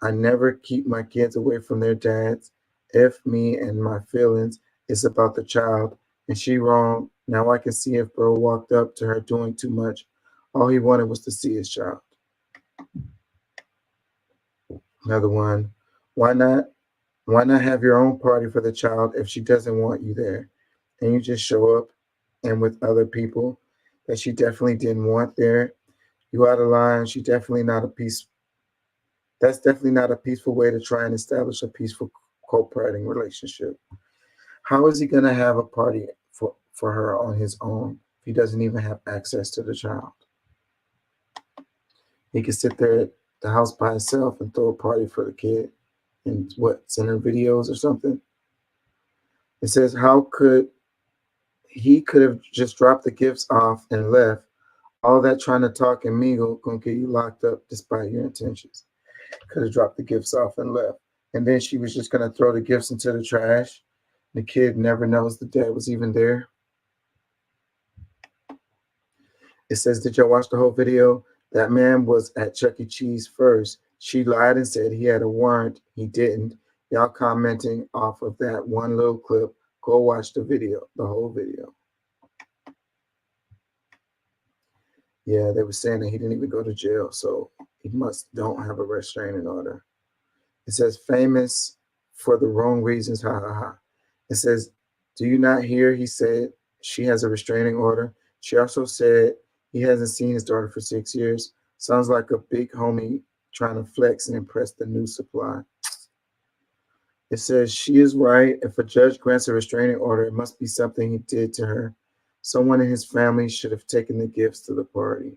S1: I never keep my kids away from their dads. If me and my feelings, it's about the child, and she wrong. Now I can see if bro walked up to her doing too much. All he wanted was to see his child. Another one, why not have your own party for the child if she doesn't want you there? And you just show up and with other people that she definitely didn't want there. You out of line. That's definitely not a peaceful way to try and establish a peaceful co-parenting relationship. How is he going to have a party for her on his own if he doesn't even have access to the child? He could sit there at the house by himself and throw a party for the kid and send her videos or something. It says, he could have just dropped the gifts off and left. All that trying to talk and mingle gonna get you locked up despite your intentions. Could have dropped the gifts off and left. And then she was just gonna throw the gifts into the trash. The kid never knows the dad was even there. It says, did y'all watch the whole video? That man was at Chuck E. Cheese first. She lied and said he had a warrant. He didn't. Y'all commenting off of that one little clip. Go watch the video, the whole video. Yeah, they were saying that he didn't even go to jail, so he don't have a restraining order. It says famous for the wrong reasons, ha ha ha. It says, do you not hear? He said she has a restraining order. She also said he hasn't seen his daughter for 6 years. Sounds like a big homie trying to flex and impress the new supply. It says she is right. If a judge grants a restraining order, it must be something he did to her. Someone in his family should have taken the gifts to the party.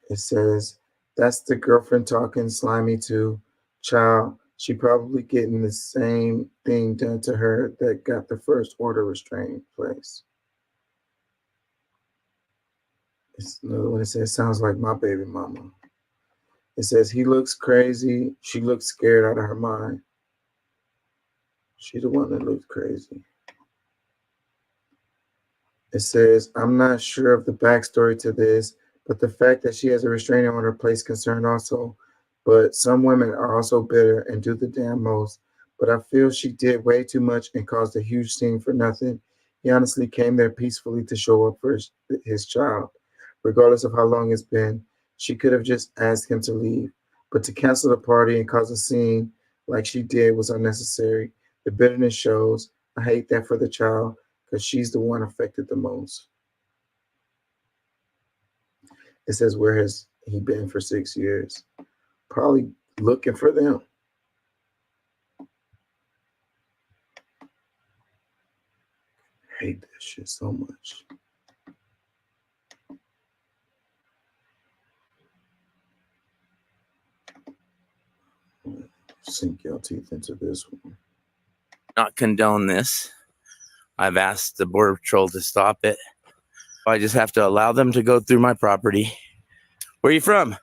S1: It says, that's the girlfriend talking slimy to child. She probably getting the same thing done to her that got the first order restraining place. It's another one that says, sounds like my baby mama. It says, he looks crazy. She looks scared out of her mind. She the one that looks crazy. It says, I'm not sure of the backstory to this, but the fact that she has a restraining order placed concern also. But some women are also bitter and do the damn most. But I feel she did way too much and caused a huge scene for nothing. He honestly came there peacefully to show up for his child. Regardless of how long it's been, she could have just asked him to leave. But to cancel the party and cause a scene like she did was unnecessary. The bitterness shows. I hate that for the child because she's the one affected the most. It says, where has he been for 6 years? Probably looking for them. I hate that shit so much. Sink your teeth into this one.
S21: Not condone this. I've asked the Border Patrol to stop it. I just have to allow them to go through my property. Where are you from?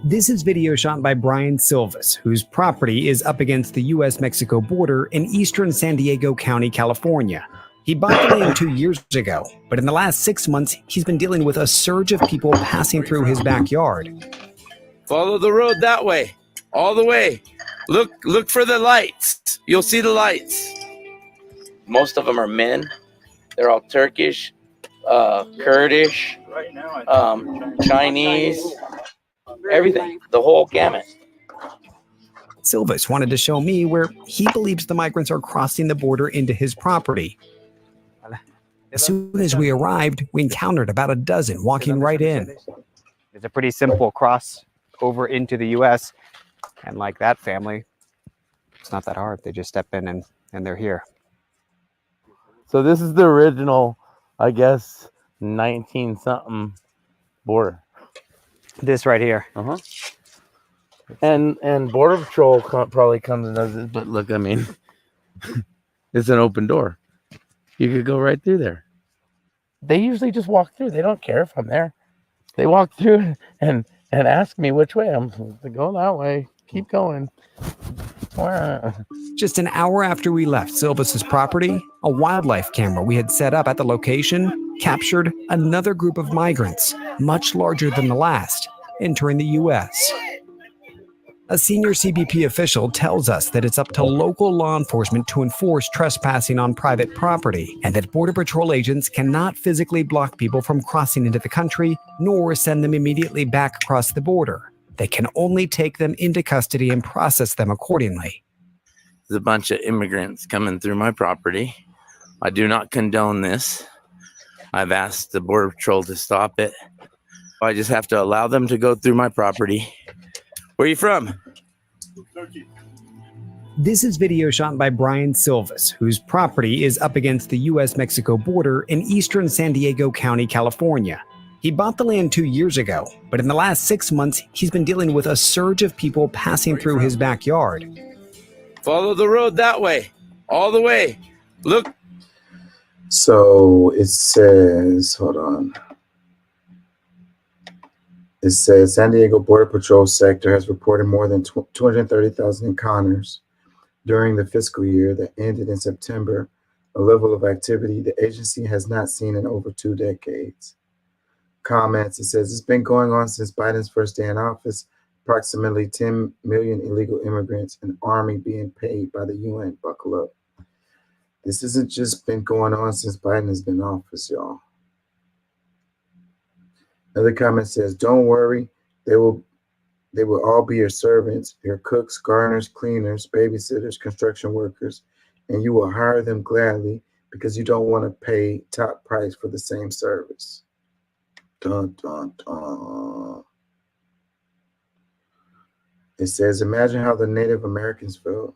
S22: This is video shot by Brian Silvas, whose property is up against the U.S.-Mexico border in eastern San Diego County, California. He bought the land 2 years ago, but in the last 6 months, he's been dealing with a surge of people passing through his backyard.
S21: Follow the road that way, all the way. Look for the lights. You'll see the lights. Most of them are men. They're all Turkish, Kurdish, Chinese, everything, the whole gamut.
S22: Silvas wanted to show me where he believes the migrants are crossing the border into his property. As soon as we arrived, we encountered about a dozen walking right in.
S23: It's a pretty simple cross over into the U.S. And like that family, it's not that hard. They just step in and they're here.
S21: So this is the original, I guess, 19-something border.
S23: This right here.
S21: Uh-huh. And Border Patrol probably comes and does it, but look, I mean, it's an open door. You could go right through there. They usually just walk through. They don't care if I'm there. They walk through and ask me which way. I'm going that way. Keep going.
S22: Just an hour after we left Silvas's property, a wildlife camera we had set up at the location captured another group of migrants, much larger than the last, entering the U.S. A senior CBP official tells us that it's up to local law enforcement to enforce trespassing on private property, and that Border Patrol agents cannot physically block people from crossing into the country, nor send them immediately back across the border. They can only take them into custody and process them accordingly.
S21: There's a bunch of immigrants coming through my property. I do not condone this. I've asked the Border Patrol to stop it. I just have to allow them to go through my property. Where are you from?
S22: This is video shot by Brian Silvas, whose property is up against the U.S.-Mexico border in eastern San Diego County, California. He bought the land 2 years ago, but in the last 6 months, he's been dealing with a surge of people passing through his backyard.
S21: Follow the road that way, all the way. Look
S1: So it says, hold on. It says San Diego Border Patrol sector has reported more than 230,000 encounters during the fiscal year that ended in September, a level of activity the agency has not seen in over 2 decades. Comments, it says it's been going on since Biden's first day in office, approximately 10 million illegal immigrants, an army being paid by the UN. Buckle up. This hasn't just been going on since Biden has been in office, y'all. Another comment says, don't worry, they will all be your servants, your cooks, gardeners, cleaners, babysitters, construction workers, and you will hire them gladly because you don't want to pay top price for the same service. Dun, dun, dun. It says, imagine how the Native Americans felt.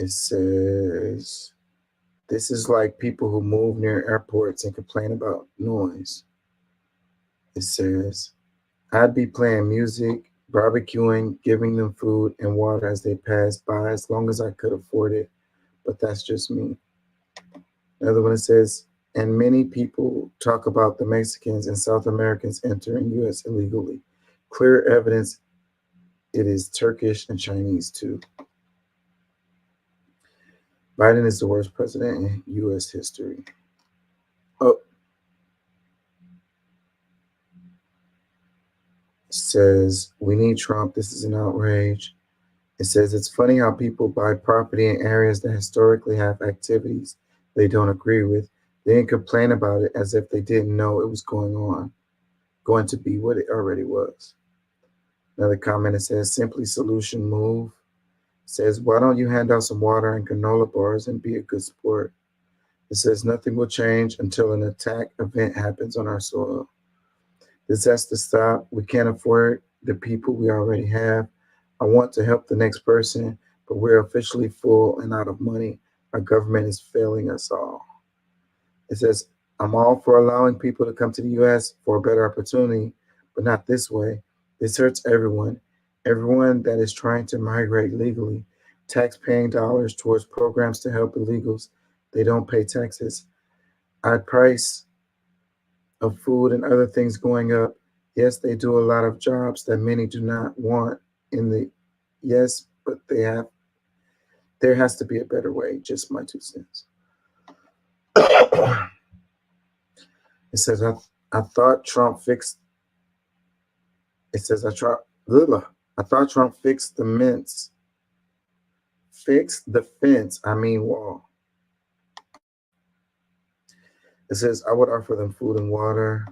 S1: It says, this is like people who move near airports and complain about noise. It says, I'd be playing music, barbecuing, giving them food and water as they pass by as long as I could afford it, but that's just me. Another one says, and many people talk about the Mexicans and South Americans entering U.S. illegally. Clear evidence it is Turkish and Chinese too. Biden is the worst president in U.S. history. Oh. Says, we need Trump. This is an outrage. It says, it's funny how people buy property in areas that historically have activities they don't agree with. They didn't complain about it as if they didn't know it was going to be what it already was. Another comment, it says, simply solution move. It says, why don't you hand out some water and granola bars and be a good sport? It says, nothing will change until an attack event happens on our soil. This has to stop. We can't afford the people we already have. I want to help the next person, but we're officially full and out of money. Our government is failing us all. It says, I'm all for allowing people to come to the U.S. for a better opportunity, but not this way. This hurts everyone. Everyone that is trying to migrate legally, tax-paying dollars towards programs to help illegals. They don't pay taxes. Our price of food and other things going up. Yes, they do a lot of jobs that many do not want but there has to be a better way. Just my 2 cents. It says, I thought Trump fixed. It says, I thought Trump fixed the fence. Fixed the fence, wall. It says, I would offer them food and water.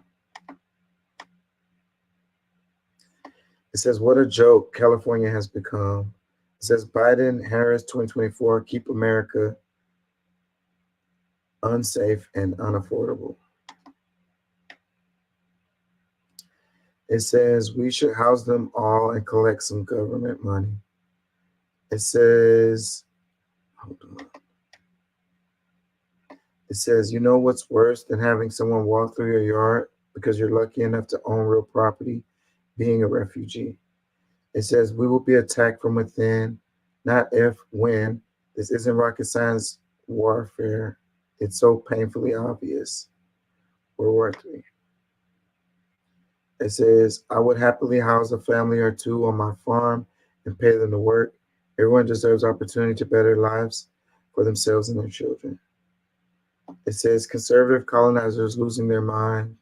S1: It says, what a joke California has become. It says, Biden, Harris, 2024, keep America unsafe and unaffordable. It says, we should house them all and collect some government money. It says, hold on. It says, you know what's worse than having someone walk through your yard because you're lucky enough to own real property, being a refugee. It says, we will be attacked from within, not if, when. This isn't rocket science warfare. It's so painfully obvious. World War III. It says, I would happily house a family or 2 on my farm and pay them to work. Everyone deserves opportunity to better lives for themselves and their children. It says, conservative colonizers losing their mind.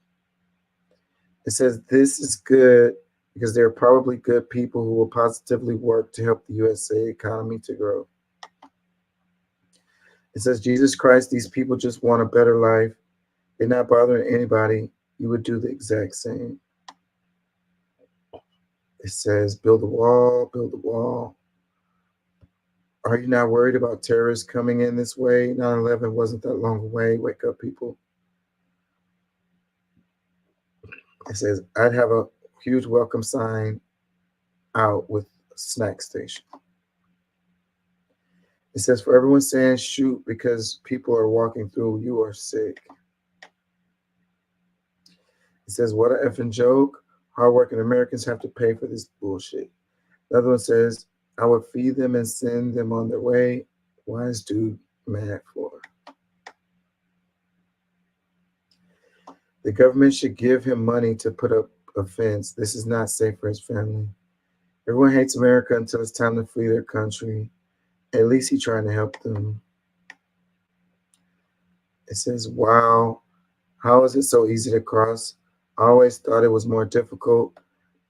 S1: It says, this is good because there are probably good people who will positively work to help the USA economy to grow. It says, Jesus Christ, these people just want a better life. They're not bothering anybody. You would do the exact same. It says, build a wall, build a wall. Are you not worried about terrorists coming in this way? 9/11 wasn't that long away. Wake up, people. It says, I'd have a huge welcome sign out with a snack station. It says, for everyone saying shoot because people are walking through, you are sick. It says, what a effing joke. Hardworking Americans have to pay for this bullshit. Another one says, I would feed them and send them on their way. Why is dude mad for? The government should give him money to put up a fence. This is not safe for his family. Everyone hates America until it's time to flee their country. At least he's trying to help them. It says, wow, how is it so easy to cross? I always thought it was more difficult.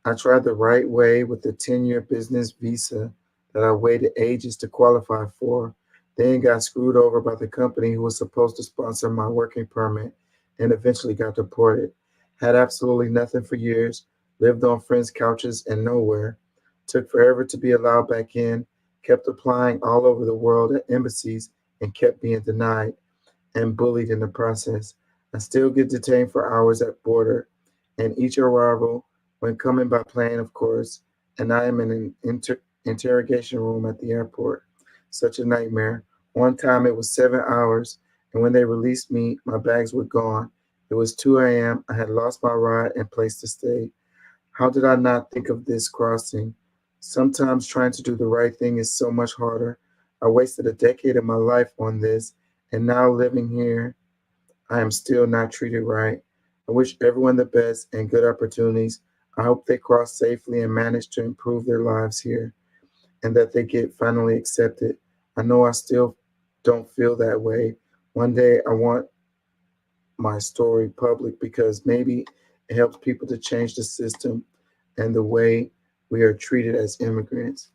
S1: I tried the right way with the 10-year business visa that I waited ages to qualify for, then got screwed over by the company who was supposed to sponsor my working permit and eventually got deported. Had absolutely nothing for years, lived on friends' couches and nowhere. Took forever to be allowed back in, kept applying all over the world at embassies and kept being denied and bullied in the process. I still get detained for hours at border and each arrival, when coming by plane, of course, and I am in an interrogation room at the airport. Such a nightmare. One time it was 7 hours, and when they released me, my bags were gone. It was 2 a.m. I had lost my ride and place to stay. How did I not think of this crossing? Sometimes trying to do the right thing is so much harder. I wasted a decade of my life on this, and now living here, I am still not treated right. I wish everyone the best and good opportunities. I hope they cross safely and manage to improve their lives here and that they get finally accepted. I know I still don't feel that way. One day I want my story public because maybe it helps people to change the system and the way we are treated as immigrants.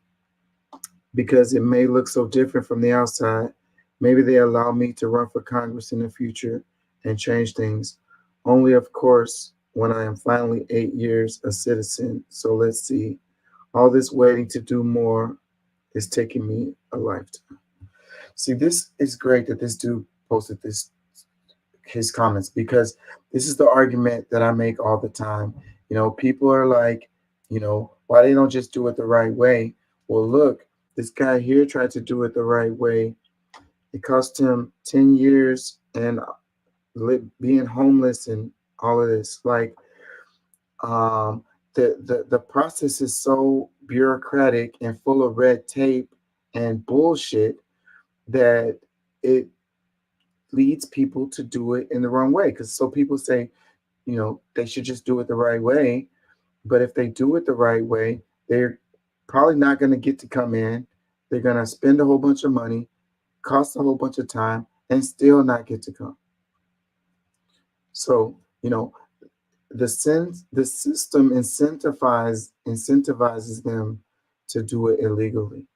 S1: Because it may look so different from the outside, maybe they allow me to run for Congress in the future and change things. Only, of course, when I am finally 8 years a citizen. So let's see. All this waiting to do more is taking me a lifetime. See, this is great that this dude posted his comments, because this is the argument that I make all the time. You know, people are like, why they don't just do it the right way? Well, look, this guy here tried to do it the right way. It cost him 10 years and being homeless and all of this. Like, the process is so bureaucratic and full of red tape and bullshit that it leads people to do it in the wrong way. Because so people say, they should just do it the right way. But if they do it the right way, they're probably not going to get to come in. They're going to spend a whole bunch of money, cost a whole bunch of time, and still not get to come. So, the system incentivizes them to do it illegally.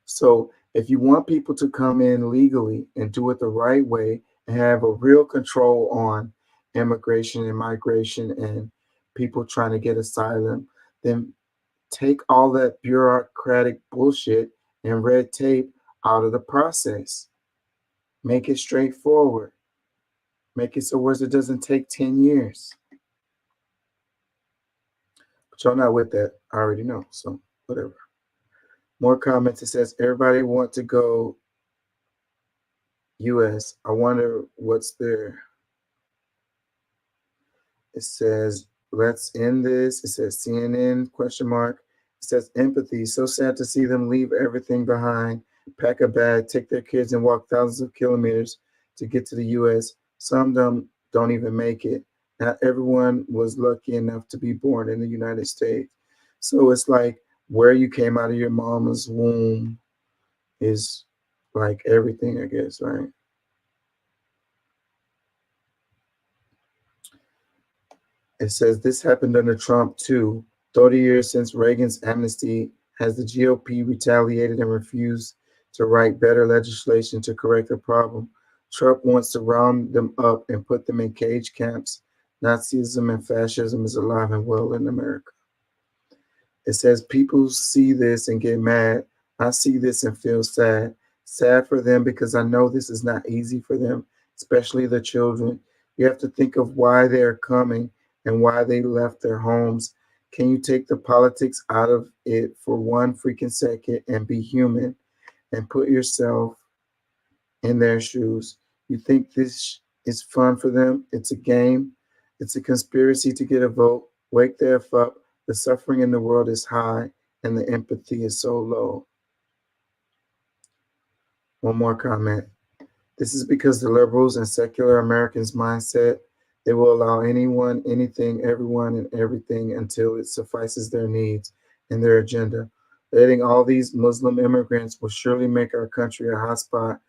S1: So if you want people to come in legally and do it the right way and have a real control on immigration and migration and people trying to get asylum, then take all that bureaucratic bullshit and red tape out of the process. Make it straightforward. Make it so where it doesn't take 10 years. But y'all not with that. I already know. So whatever. More comments. It says, everybody want to go US. I wonder what's there. It says, let's end this. It says CNN, ? It says empathy. So sad to see them leave everything behind, pack a bag, take their kids and walk thousands of kilometers to get to the US. Some of them don't even make it. Not everyone was lucky enough to be born in the United States. So it's like where you came out of your mama's womb is like everything, I guess, right? It says this happened under Trump too. 30 years since Reagan's amnesty, has the GOP retaliated and refused to write better legislation to correct the problem? Trump wants to round them up and put them in cage camps. Nazism and fascism is alive and well in America. It says people see this and get mad. I see this and feel sad. Sad for them because I know this is not easy for them, especially the children. You have to think of why they're coming and why they left their homes. Can you take the politics out of it for one freaking second and be human and put yourself in their shoes? You think this is fun for them? It's a game. It's a conspiracy to get a vote. Wake the F up. The suffering in the world is high and the empathy is so low. One more comment. This is because the liberals and secular Americans' mindset They will allow anyone, anything, everyone, and everything until it suffices their needs and their agenda. Letting all these Muslim immigrants will surely make our country a hotspot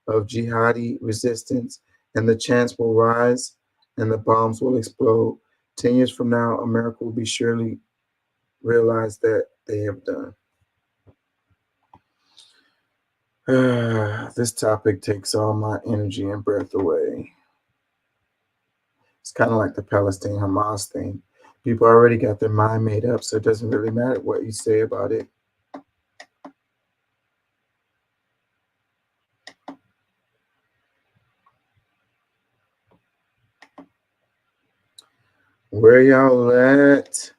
S1: of jihadi resistance, and the chants will rise and the bombs will explode. 10 years from now, America will be surely realize that they have done. This topic takes all my energy and breath away. It's kind of like the Palestine Hamas thing. People already got their mind made up, so it doesn't really matter what you say about it. Where y'all at?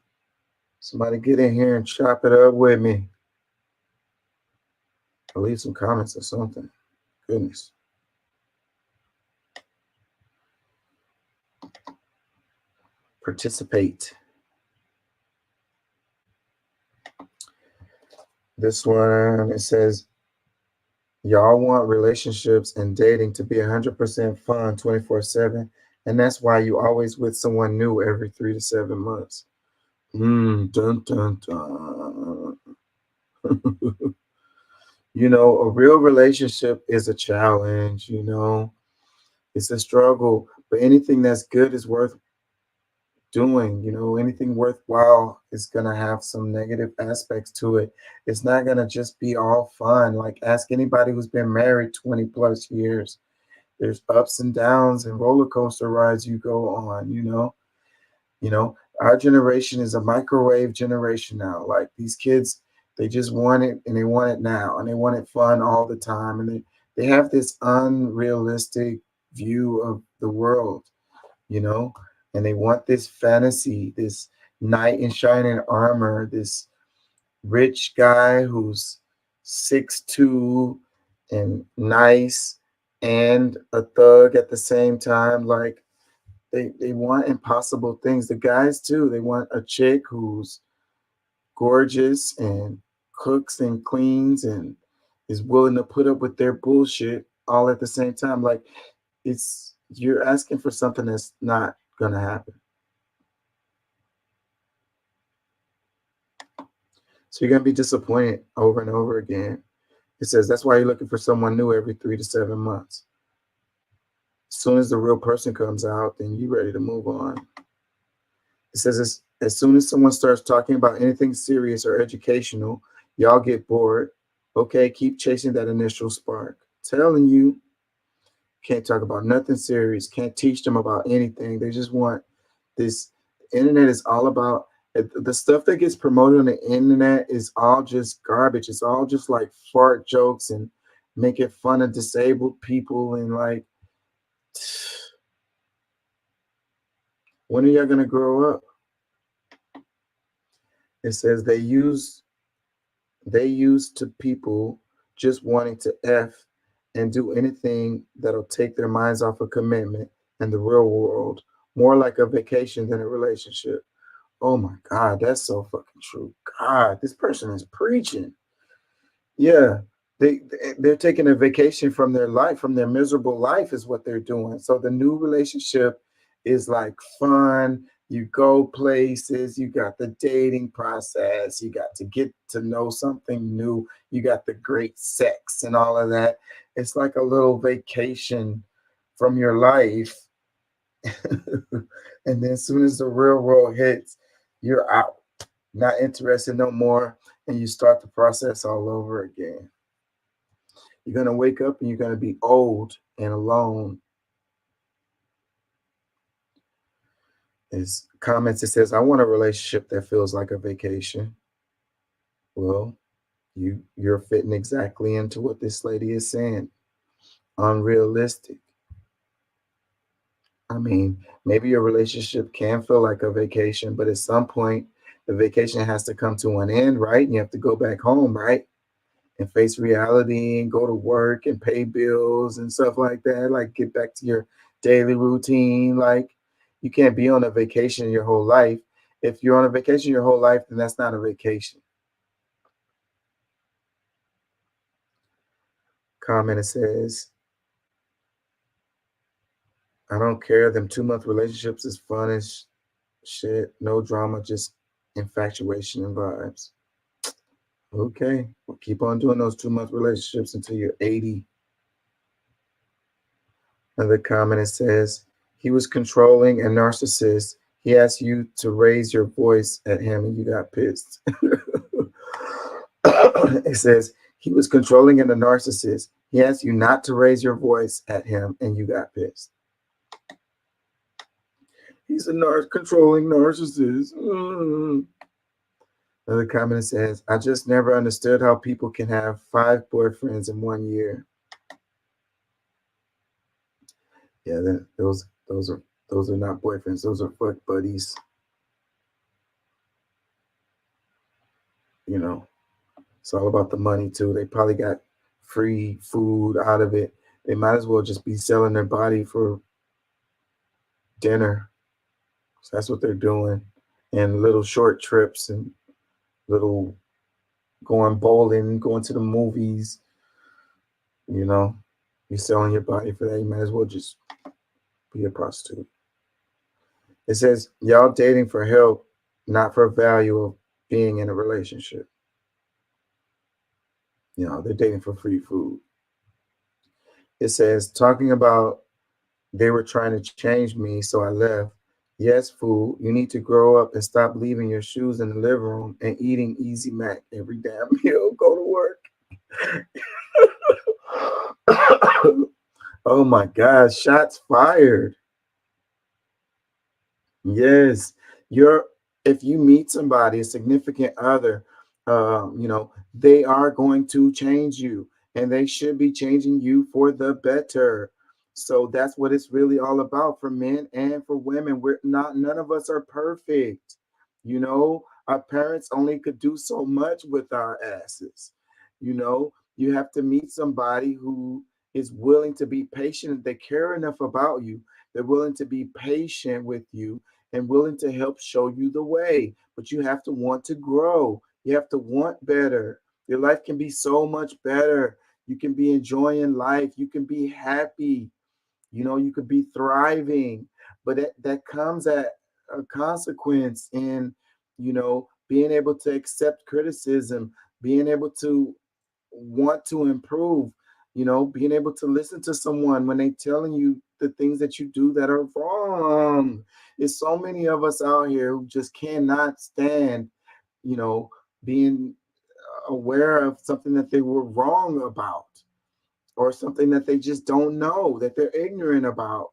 S1: Somebody get in here and chop it up with me. I'll leave some comments or something. Goodness. Participate. This one, it says, y'all want relationships and dating to be 100% fun 24/7, and that's why you always with someone new every 3 to 7 months. Dun, dun, dun. You know, a real relationship is a challenge, you know. It's a struggle, but anything that's good is worth doing. You know, anything worthwhile is going to have some negative aspects to it. It's not going to just be all fun. Like, ask anybody who's been married 20 plus years. There's ups and downs and roller coaster rides you go on, you know. Our generation is a microwave generation now. Like, these kids, they just want it, and they want it now, and they want it fun all the time, and they have this unrealistic view of the world, you know, and they want this fantasy, this knight in shining armor, this rich guy who's 6'2" and nice and a thug at the same time. Like, they want impossible things. The guys too, they want a chick who's gorgeous and cooks and cleans and is willing to put up with their bullshit all at the same time. Like, you're asking for something that's not gonna happen. So you're gonna be disappointed over and over again. It says that's why you're looking for someone new every 3 to 7 months. As soon as the real person comes out, then you're ready to move on. It says as soon as someone starts talking about anything serious or educational, y'all get bored. Okay, keep chasing that initial spark. Telling you, can't talk about nothing serious, can't teach them about anything. They just want this. The internet is all about the stuff that gets promoted on the internet is all just garbage. It's all just like fart jokes and making fun of disabled people and like, when are y'all gonna grow up? It says they used to people just wanting to F and do anything that'll take their minds off of commitment and the real world, more like a vacation than a relationship. Oh my God, that's so fucking true. God, this person is preaching. Yeah, they're taking a vacation from their life, from their miserable life is what they're doing. So the new relationship is like fun. You go places, you got the dating process, you got to get to know something new, you got the great sex and all of that. It's like a little vacation from your life. And then as soon as the real world hits, you're out, not interested no more, and you start the process all over again. You're going to wake up and you're going to be old and alone. There's comments that says, I want a relationship that feels like a vacation. Well, you're fitting exactly into what this lady is saying. Unrealistic. I mean, maybe your relationship can feel like a vacation, but at some point, the vacation has to come to an end, right? And you have to go back home, right? And face reality and go to work and pay bills and stuff like that. Like, get back to your daily routine. Like, you can't be on a vacation your whole life. If you're on a vacation your whole life, then that's not a vacation. Comment, it says, I don't care. Them 2-month relationships is fun as shit. No drama, just infatuation and vibes. Okay, well, keep on doing those 2-month relationships until you're 80. Another comment, it says, he was controlling and narcissist. He asked you to raise your voice at him and you got pissed. It says, he was controlling and a narcissist. He asked you not to raise your voice at him and you got pissed. He's a controlling narcissist. Another comment says, I just never understood how people can have 5 boyfriends in 1 year. Yeah, those are not boyfriends. Those are fuck buddies. You know, it's all about the money too. They probably got free food out of it. They might as well just be selling their body for dinner. So that's what they're doing. And little short trips and little going bowling, going to the movies. You know, you're selling your body for that. You might as well just be a prostitute. It says, y'all dating for help, not for value of being in a relationship. You know, they're dating for free food. It says, talking about they were trying to change me, so I left. Yes, fool, you need to grow up and stop leaving your shoes in the living room and eating Easy Mac every damn meal. Go to work. Oh my God, shots fired. Yes, if you meet somebody, a significant other, you know, they are going to change you and they should be changing you for the better. So that's what it's really all about for men and for women. None of us are perfect. You know, our parents only could do so much with our asses. You know, you have to meet somebody who is willing to be patient. They care enough about you. They're willing to be patient with you and willing to help show you the way. But you have to want to grow. You have to want better. Your life can be so much better. You can be enjoying life. You can be happy. You know, you could be thriving. But that comes at a consequence in, you know, being able to accept criticism, being able to want to improve, you know, being able to listen to someone when they're telling you the things that you do that are wrong. There's so many of us out here who just cannot stand, you know, being aware of something that they were wrong about or something that they just don't know, that they're ignorant about.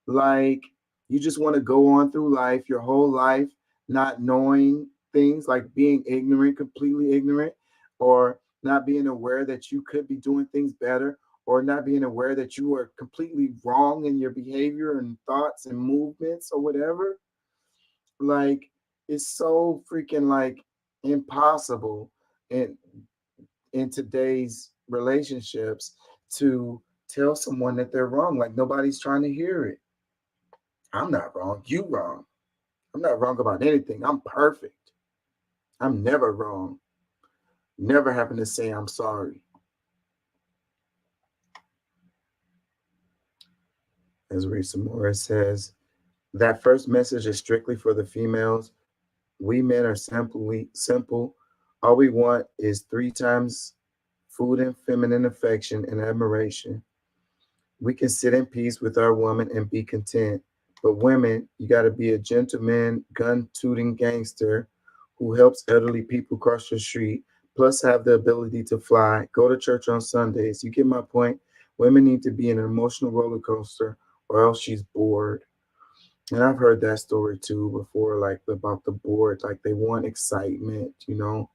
S1: Like, you just want to go on through life, your whole life, not knowing things, like being ignorant, completely ignorant, or not being aware that you could be doing things better, or not being aware that you are completely wrong in your behavior and thoughts and movements or whatever. Like, it's so freaking like impossible in today's relationships to tell someone that they're wrong. Like, nobody's trying to hear it. I'm not wrong. You wrong. I'm not wrong about anything. I'm perfect. I'm never wrong. Never having to say I'm sorry. As Risa Morris says, that first message is strictly for the females. We men are simple. All we want is 3 times food and feminine affection and admiration. We can sit in peace with our woman and be content. But women, you got to be a gentleman, gun-tooting gangster who helps elderly people cross the street, plus have the ability to fly, go to church on Sundays. You get my point? Women need to be in an emotional roller coaster or else she's bored. And I've heard that story too before, like about the bored, like they want excitement, you know?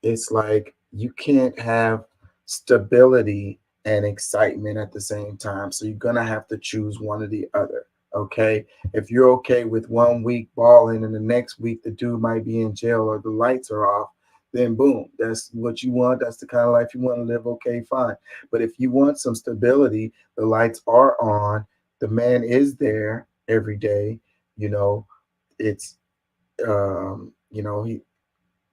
S1: It's like you can't have stability and excitement at the same time. So you're going to have to choose one or the other. Okay. If you're okay with 1 week balling and the next week the dude might be in jail or the lights are off, then boom, that's what you want. That's the kind of life you want to live. Okay, fine. But if you want some stability, the lights are on, the man is there every day, you know, it's, you know,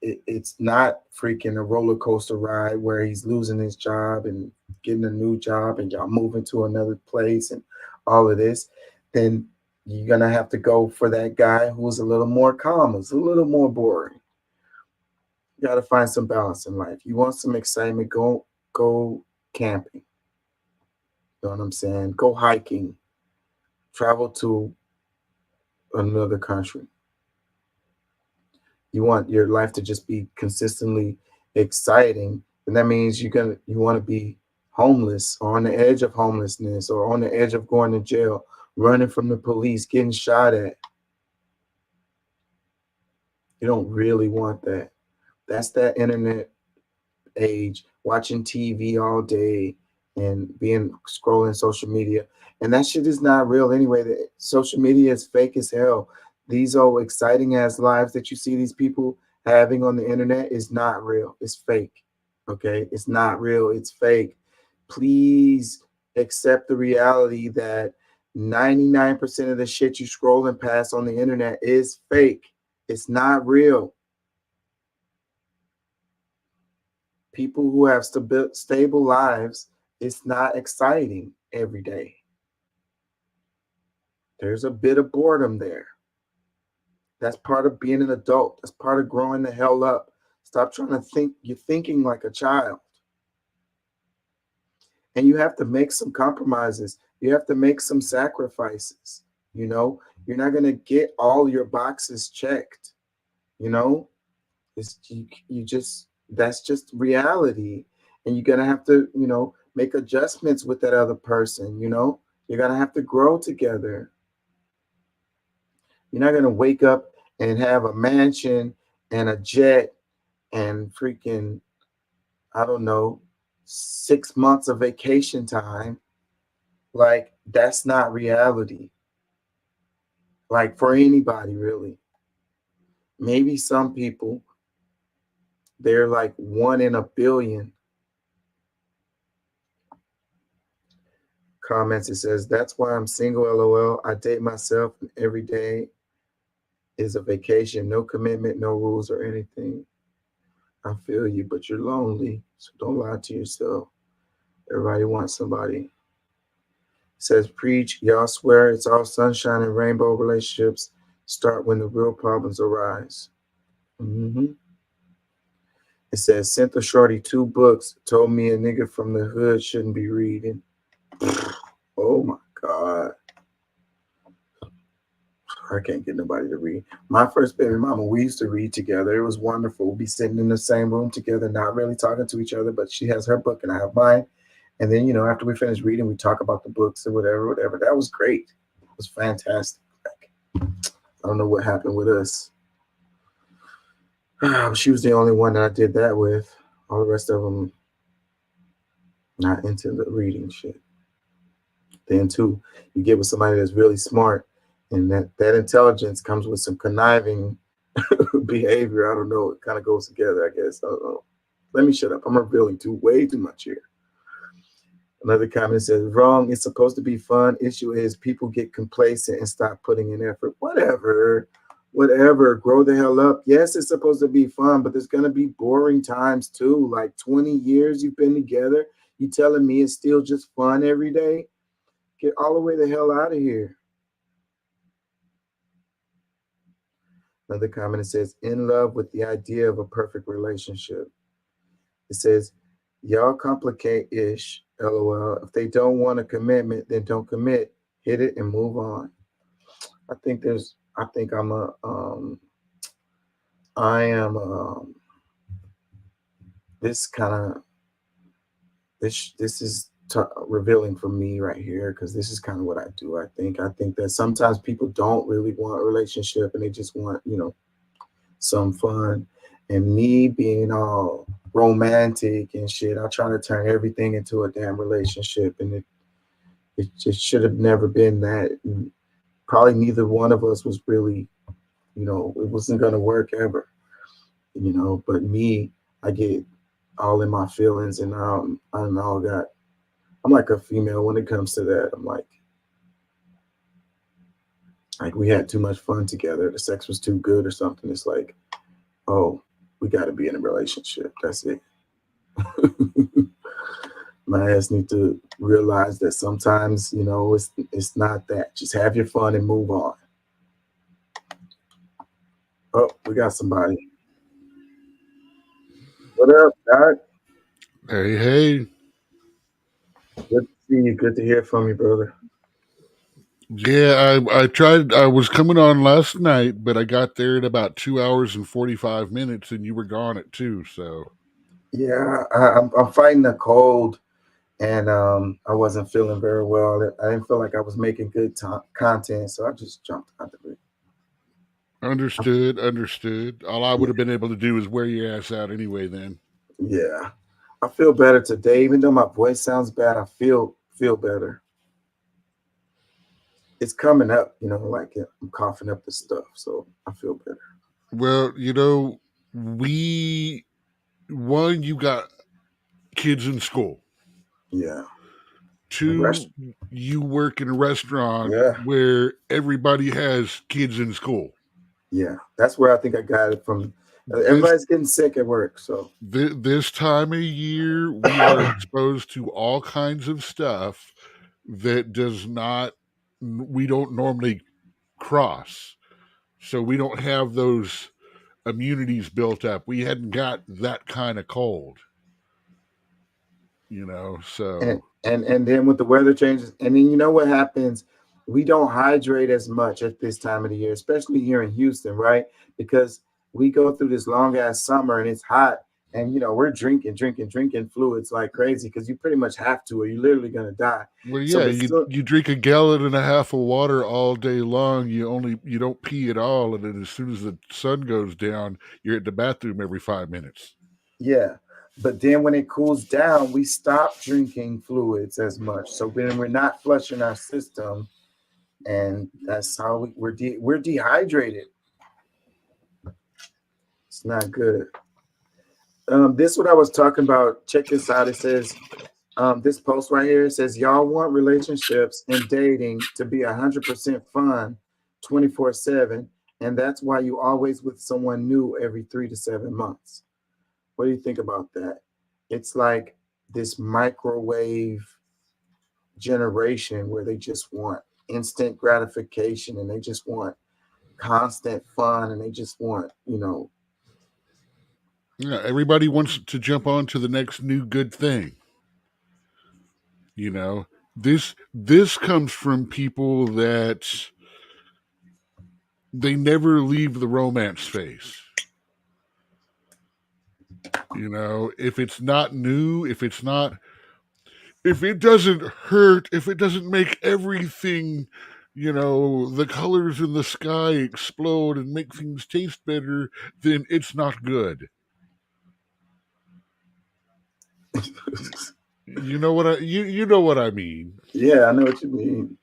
S1: it's not freaking a roller coaster ride where he's losing his job and getting a new job and y'all moving to another place and all of this, then you're gonna have to go for that guy who's a little more calm, who's a little more boring. You gotta find some balance in life. You want some excitement, go camping. You know what I'm saying? Go hiking. Travel to another country. You want your life to just be consistently exciting, and that means you want to be homeless or on the edge of homelessness or on the edge of going to jail, running from the police, getting shot at. You don't really want that. That's that internet age, watching TV all day and scrolling social media. And that shit is not real anyway. The social media is fake as hell. These old exciting ass lives that you see these people having on the internet is not real. It's fake. Okay? It's not real. It's fake. Please accept the reality that 99% of the shit you scrolling past on the internet is fake. It's not real. People who have stable lives, it's not exciting every day. There's a bit of boredom there. That's part of being an adult. That's part of growing the hell up. Stop trying to think. You're thinking like a child. And you have to make some compromises. You have to make some sacrifices. You know, you're not going to get all your boxes checked. You know, that's just reality. And you're going to have to, make adjustments with that other person. You're going to have to grow together. You're not going to wake up and have a mansion and a jet and freaking, 6 months of vacation time. Like, that's not reality. Like, for anybody, really. Maybe some people, they're like 1 in a billion. Comments, it says, that's why I'm single, LOL. I date myself and every day is a vacation. No commitment, no rules or anything. I feel you, but you're lonely. So don't lie to yourself. Everybody wants somebody. It says, preach, y'all swear it's all sunshine and rainbow. Relationships start when the real problems arise. It says, sent a shorty 2 books, told me a nigga from the hood shouldn't be reading. Oh my God. I can't get nobody to read. My first baby mama, we used to read together. It was wonderful. We'd be sitting in the same room together, not really talking to each other, but she has her book and I have mine. And then, after we finish reading, we talk about the books or whatever. That was great. It was fantastic. I don't know what happened with us. She was the only one that I did that with. All the rest of them not into the reading shit. Then too, you get with somebody that's really smart, and that intelligence comes with some conniving behavior. I don't know. It kind of goes together, I guess. I don't know. Let me shut up. I'm revealing way too much here. Another comment says, wrong. It's supposed to be fun. Issue is people get complacent and stop putting in effort. Whatever. Grow the hell up. Yes, it's supposed to be fun, but there's going to be boring times too. Like 20 years you've been together. You telling me it's still just fun every day? Get all the way the hell out of here. Another comment, it says, in love with the idea of a perfect relationship. It says, y'all complicate-ish, LOL. If they don't want a commitment, then don't commit. Hit it and move on. This is revealing for me right here, because this is kind of what I do. I think that sometimes people don't really want a relationship and they just want, some fun. And me being all romantic and shit, I try to turn everything into a damn relationship, and it just should have never been that. And probably neither one of us was really, it wasn't going to work ever, but me, I get all in my feelings, and I'm like a female when it comes to that. I'm like we had too much fun together. The sex was too good or something. It's like, oh, we got to be in a relationship. That's it. my ass need to realize that sometimes, you know, it's not that. Just have your fun and move on. Oh, we got somebody. What up, Doc?
S2: Hey, hey.
S1: Good to see you. Good to hear from you, brother.
S2: Yeah, I tried. I was coming on last night, but I got there in about 2 hours and 45 minutes, and you were gone at 2. So
S1: Yeah, I'm fighting a cold, and I wasn't feeling very well. I didn't feel like I was making good content, so I just jumped out of it.
S2: understood. All I would have been able to do is wear your ass out anyway. Then.
S1: Yeah, I feel better today, even though my voice sounds bad. I feel better. It's coming up, you know, like I'm coughing up the stuff, so I feel better.
S2: Well, you know, you got kids in school.
S1: Yeah.
S2: 2, you work in a restaurant where everybody has kids in school.
S1: Yeah, that's where I think I got it from. Everybody's getting sick at work, so
S2: this time of year we are exposed to all kinds of stuff that we don't normally cross. So we don't have those immunities built up. We hadn't got that kind of cold, you know. So
S1: and then with the weather changes, and then you know what happens? We don't hydrate as much at this time of the year, especially here in Houston, right? Because we go through this long ass summer and it's hot, and you know we're drinking fluids like crazy because you pretty much have to, or you're literally gonna die.
S2: Well, yeah, you drink 1.5 gallons of water all day long. You don't pee at all, and then as soon as the sun goes down, you're at the bathroom every 5 minutes.
S1: Yeah, but then when it cools down, we stop drinking fluids as much. So when we're not flushing our system, and that's how we're dehydrated. It's not good. This is what I was talking about. Check this out. It says, this post right here, it says, y'all want relationships and dating to be 100% fun 24/7. And that's why you always with someone new every 3 to 7 months. What do you think about that? It's like this microwave generation where they just want instant gratification and they just want constant fun and they just want, you know.
S2: Yeah, everybody wants to jump on to the next new good thing. You know, this comes from people that they never leave the romance phase. You know, if it's not new, if it doesn't hurt, if it doesn't make everything, you know, the colors in the sky explode and make things taste better, then it's not good. You know what I mean?
S1: Yeah, I know what you mean.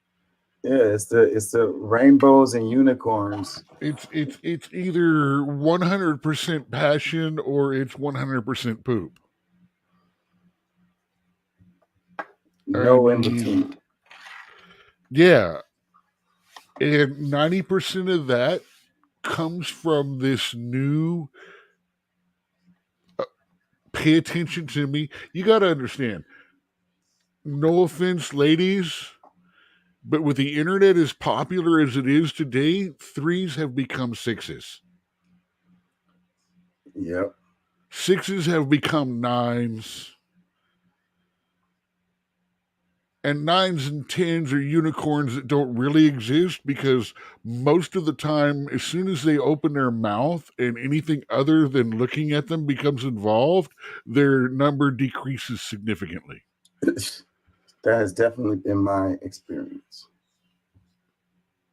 S1: Yeah, it's the rainbows and unicorns.
S2: It's either 100% passion or it's 100% poop.
S1: No in between.
S2: Yeah. And 90% of that comes from this new pay attention to me. You got to understand, no offense, ladies, but with the internet as popular as it is today, 3s have become 6s.
S1: Yep.
S2: 6s have become 9s. And 9s and 10s are unicorns that don't really exist because most of the time, as soon as they open their mouth and anything other than looking at them becomes involved, their number decreases significantly.
S1: That has definitely been my experience.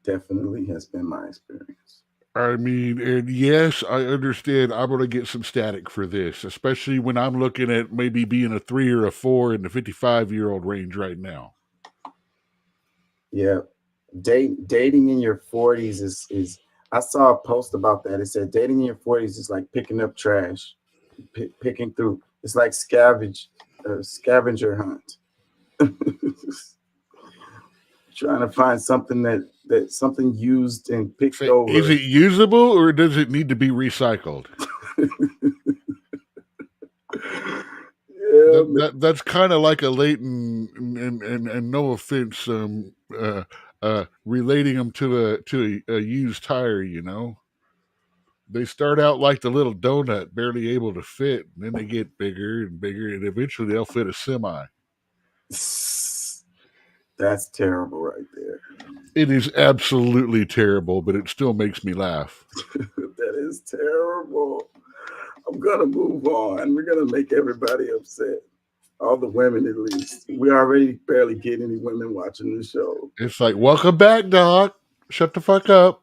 S1: Definitely has been my experience.
S2: I mean, and yes, I understand I'm going to get some static for this, especially when I'm looking at maybe being a 3 or a 4 in the 55-year-old range right now.
S1: Yeah. Dating in your 40s is I saw a post about that. It said dating in your 40s is like picking up trash, picking through. It's like scavenger hunt. Trying to find something that something used and picked over.
S2: Is it usable or does it need to be recycled? That's kind of like a Leighton, and no offense, relating them to a used tire. You know, they start out like the little donut, barely able to fit, and then they get bigger and bigger, and eventually they'll fit a semi.
S1: That's terrible right there.
S2: It is absolutely terrible, but it still makes me laugh.
S1: That is terrible. I'm gonna move on. We're gonna make everybody upset. All the women, at least. We already barely get any women watching the show.
S2: It's like, welcome back, Doc. Shut the fuck up.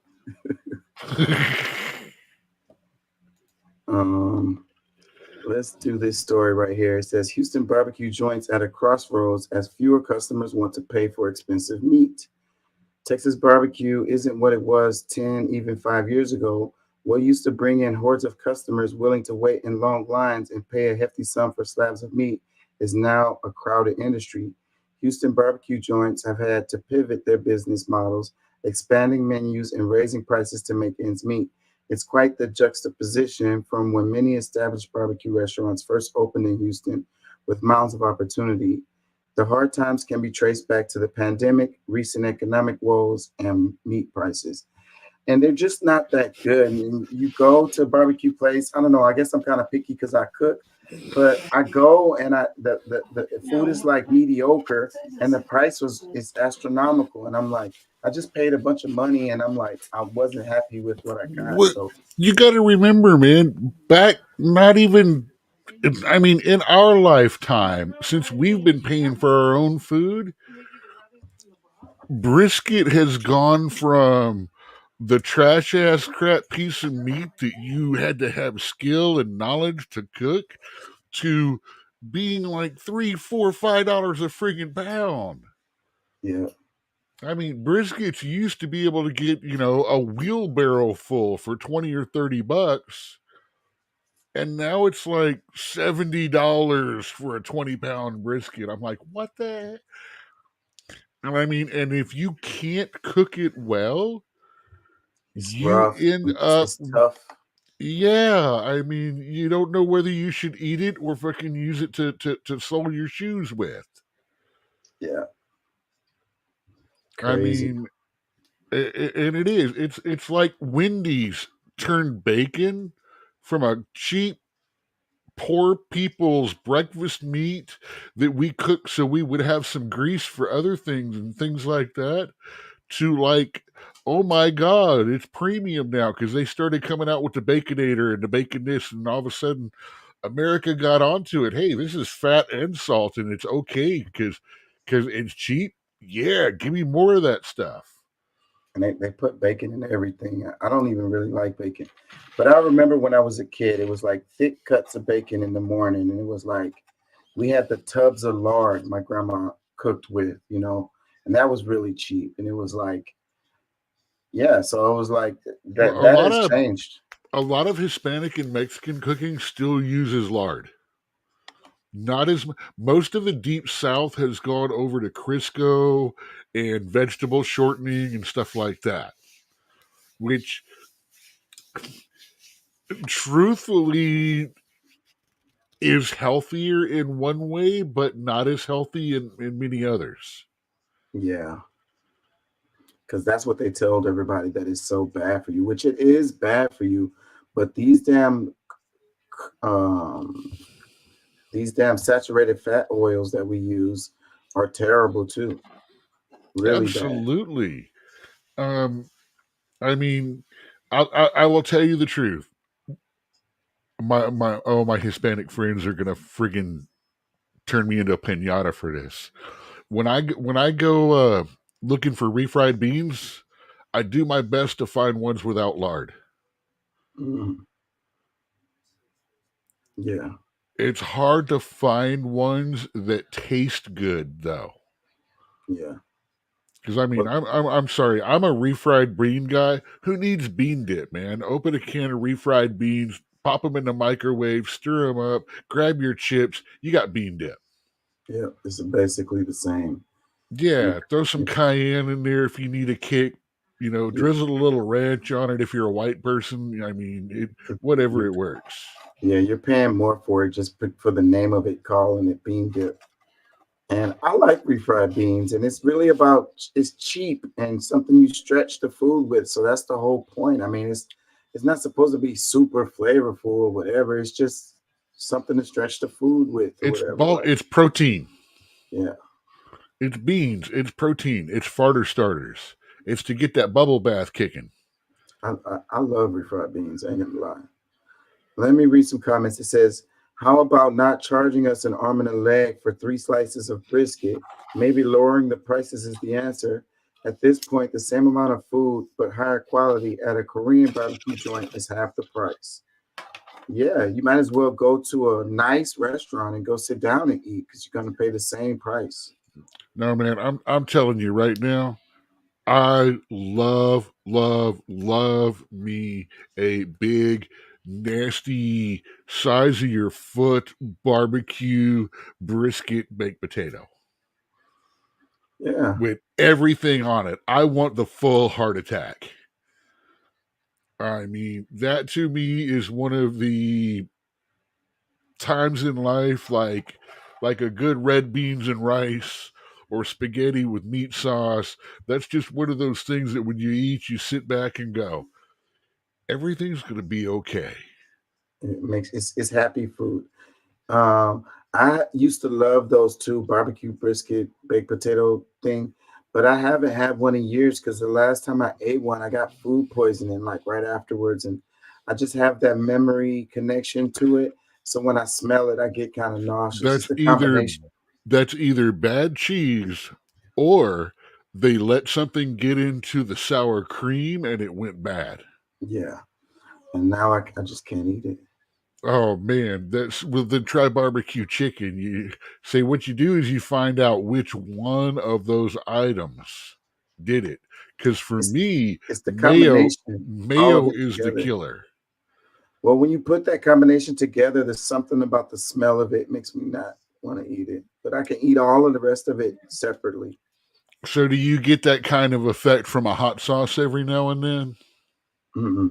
S1: Let's do this story right here. It says Houston barbecue joints at a crossroads as fewer customers want to pay for expensive meat. Texas barbecue isn't what it was 10, even 5 years ago. What used to bring in hordes of customers willing to wait in long lines and pay a hefty sum for slabs of meat is now a crowded industry. Houston barbecue joints have had to pivot their business models, expanding menus and raising prices to make ends meet. It's quite the juxtaposition from when many established barbecue restaurants first opened in Houston with mounds of opportunity. The hard times can be traced back to the pandemic, recent economic woes, and meat prices. And they're just not that good. I mean, you go to a barbecue place, I don't know, I guess I'm kind of picky because I cook, but I go and the food is like mediocre and the price is astronomical. And I'm like, I just paid a bunch of money and I'm like, I wasn't happy with what I got. So
S2: You got to remember, man, back not even, I mean, in our lifetime, since we've been paying for our own food, brisket has gone from the trash ass crap piece of meat that you had to have skill and knowledge to cook to being like $3, $4, $5 a friggin' pound.
S1: Yeah.
S2: I mean, briskets used to be able to get, a wheelbarrow full for $20 or $30. And now it's like $70 for a 20-pound brisket. I'm like, what the heck? And I mean, and if you can't cook it well, you
S1: rough.
S2: end up.
S1: It's tough.
S2: Yeah, I mean, you don't know whether you should eat it or fucking use it to sole your shoes with.
S1: Yeah.
S2: Crazy. I mean, and it is. It's like Wendy's turned bacon from a cheap, poor people's breakfast meat that we cook so we would have some grease for other things and things like that, to like, oh my God, it's premium now because they started coming out with the Baconator and the Bacon this, and all of a sudden America got onto it. Hey, this is fat and salt and it's okay because it's cheap. Yeah, give me more of that stuff.
S1: And they put bacon in everything. I don't even really like bacon. But I remember when I was a kid, it was like thick cuts of bacon in the morning. And it was like, we had the tubs of lard my grandma cooked with, and that was really cheap. And it was like, yeah, so it was like, that has changed.
S2: A lot of Hispanic and Mexican cooking still uses lard. Not as most of the Deep South has gone over to Crisco and vegetable shortening and stuff like that, which truthfully is healthier in one way, but not as healthy in many others.
S1: Yeah. Because that's what they told everybody, that is so bad for you, which it is bad for you. But these damn saturated fat oils that we use are terrible too. Really
S2: Absolutely. Bad. I mean, I will tell you the truth. My Hispanic friends are gonna friggin' turn me into a piñata for this. When I go looking for refried beans, I do my best to find ones without lard.
S1: Yeah.
S2: It's hard to find ones that taste good, though.
S1: Yeah.
S2: Because I mean, I'm sorry, I'm a refried bean guy. Who needs bean dip, man? Open a can of refried beans, pop them in the microwave, stir them up, grab your chips. You got bean dip.
S1: Yeah, it's basically the same.
S2: Yeah, throw some cayenne in there if you need a kick. Drizzle a little ranch on it if you're a white person. I mean, whatever it works.
S1: Yeah, you're paying more for it just for the name of it, calling it bean dip. And I like refried beans, and it's really about it's cheap and something you stretch the food with. So that's the whole point. I mean, it's not supposed to be super flavorful or whatever. It's just something to stretch the food with or whatever. Like,
S2: It's protein.
S1: yeah.
S2: It's beans. It's protein. It's farter starters. It's to get that bubble bath kicking.
S1: I love refried beans. I ain't gonna lie. Let me read some comments. It says, how about not charging us an arm and a leg for 3 slices of brisket? Maybe lowering the prices is the answer. At this point, the same amount of food, but higher quality at a Korean barbecue joint is half the price. Yeah, you might as well go to a nice restaurant and go sit down and eat because you're going to pay the same price.
S2: No, man, I'm telling you right now, I love me a big, nasty, size of your foot barbecue brisket baked potato.
S1: Yeah.
S2: With everything on it. I want the full heart attack. I mean, that to me is one of the times in life like a good red beans and rice or spaghetti with meat sauce. That's just one of those things that when you eat, you sit back and go, everything's going to be okay.
S1: It's happy food. I used to love those 2 barbecue brisket baked potato thing, but I haven't had one in years because the last time I ate one, I got food poisoning like right afterwards, and I just have that memory connection to it. So when I smell it, I get kind of nauseous.
S2: That's
S1: It's the combination.
S2: That's either bad cheese or they let something get into the sour cream and it went bad.
S1: Yeah, and now I just can't eat it.
S2: Oh man, that's with the try barbecue chicken. You say what you do is you find out which one of those items did it. Because for me,
S1: it's the
S2: mayo
S1: combination. All of it
S2: is the
S1: together.
S2: killer.
S1: Well, when you put that combination together, there's something about the smell of it makes me not want to eat it. But I can eat all of the rest of it separately.
S2: So do you get that kind of effect from a hot sauce every now and then?
S1: Mm-hmm.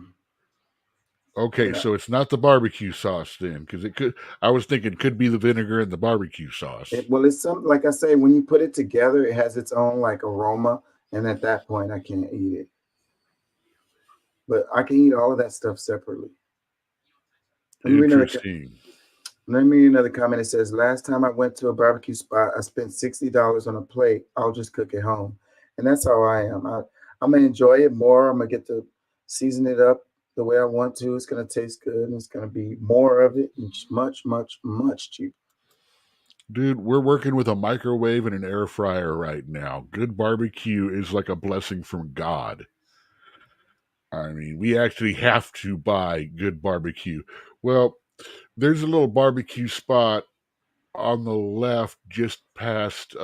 S2: Okay,
S1: Yeah.
S2: so it's not the barbecue sauce then, because I was thinking it could be the vinegar and the barbecue sauce.
S1: Well, it's something like I say, when you put it together, it has its own like aroma, and at that point, I can't eat it. But I can eat all of that stuff separately. Let me read another comment. It says, last time I went to a barbecue spot, I spent $60 on a plate. I'll just cook at home. And that's how I am. I'm going to enjoy it more. I'm going to get to season it up the way I want to. It's going to taste good, and it's going to be more of it and much, much, much cheaper.
S2: Dude, we're working with a microwave and an air fryer right now. Good barbecue is like a blessing from God. I mean, we actually have to buy good barbecue. Well, there's a little barbecue spot on the left just past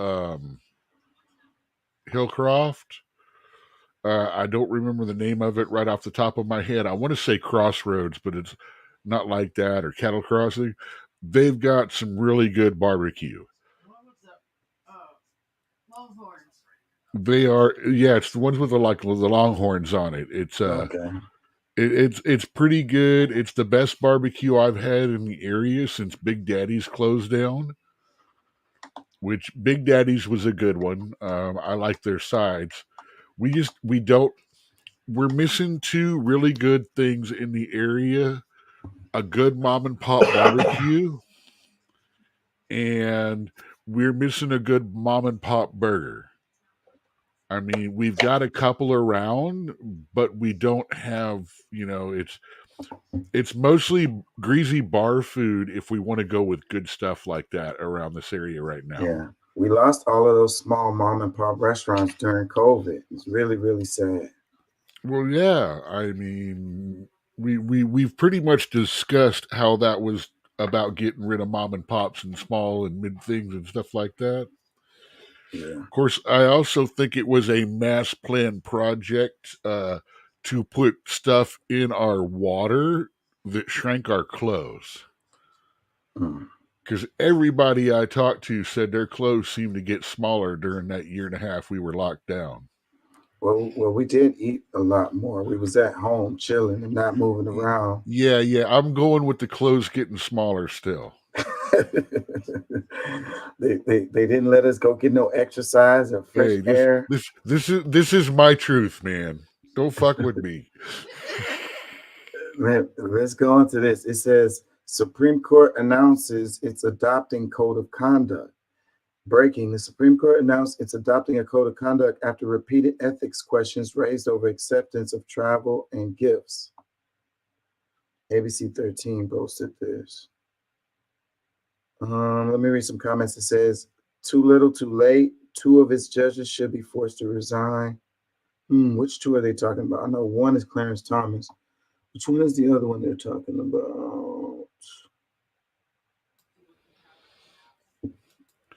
S2: Hillcroft. I don't remember the name of it right off the top of my head. I want to say Crossroads, but it's not like that, or Cattle Crossing. They've got some really good barbecue. They are, yeah, it's the ones with the longhorns on it. It's
S1: okay.
S2: It's pretty good. It's the best barbecue I've had in the area since Big Daddy's closed down. Which Big Daddy's was a good one. I like their sides. We're missing 2 really good things in the area: a good mom and pop barbecue, and we're missing a good mom and pop burger. I mean, we've got a couple around, but we don't have, it's mostly greasy bar food if we want to go with good stuff like that around this area right now.
S1: Yeah. We lost all of those small mom and pop restaurants during COVID. It's really, really sad.
S2: Well, yeah. I mean, we've pretty much discussed how that was about getting rid of mom and pops and small and mid things and stuff like that.
S1: Yeah.
S2: Of course, I also think it was a mass plan project to put stuff in our water that shrank our clothes. Because everybody I talked to said their clothes seemed to get smaller during that year and a half we were locked down.
S1: Well, we did eat a lot more. We was at home chilling and not moving around.
S2: Yeah, I'm going with the clothes getting smaller still.
S1: They didn't let us go get no exercise or fresh
S2: Hey,
S1: air.
S2: this is my truth, man. Don't fuck with me.
S1: Man, let's go on to this. It says Supreme Court announces it's adopting code of conduct. Breaking, the Supreme Court announced it's adopting a code of conduct after repeated ethics questions raised over acceptance of travel and gifts. ABC 13 posted this. Let me read some comments. It says, too little, too late. 2 of its judges should be forced to resign. Which 2 are they talking about? I know one is Clarence Thomas. Which one is the other one they're talking about?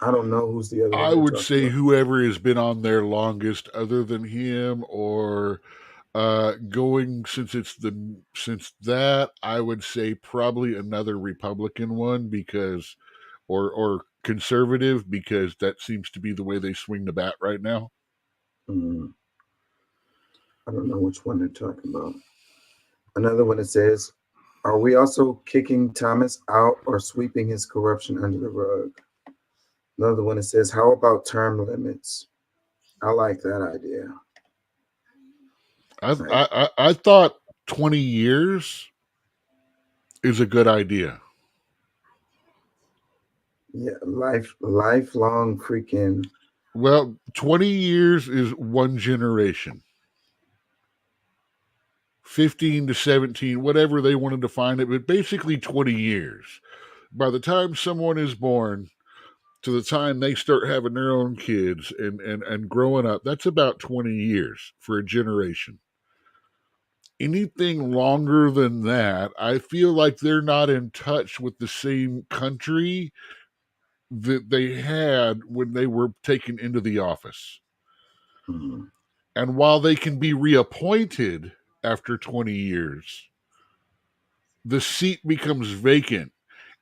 S1: I don't know who's the other one.
S2: I would say whoever has been on there longest other than him, or going since that, I would say probably another Republican one, because or conservative, because that seems to be the way they swing the bat right now.
S1: I don't know which one they're talking about. Another one that says, are we also kicking Thomas out or sweeping his corruption under the rug? Another one that says, how about term limits? I like that idea.
S2: I thought 20 years is a good idea.
S1: Yeah, lifelong freaking.
S2: Well, 20 years is one generation. 15 to 17, whatever they want to define it, but basically 20 years. By the time someone is born to the time they start having their own kids and growing up, that's about 20 years for a generation. Anything longer than that, I feel like they're not in touch with the same country that they had when they were taken into the office.
S1: Mm-hmm.
S2: And while they can be reappointed after 20 years, the seat becomes vacant.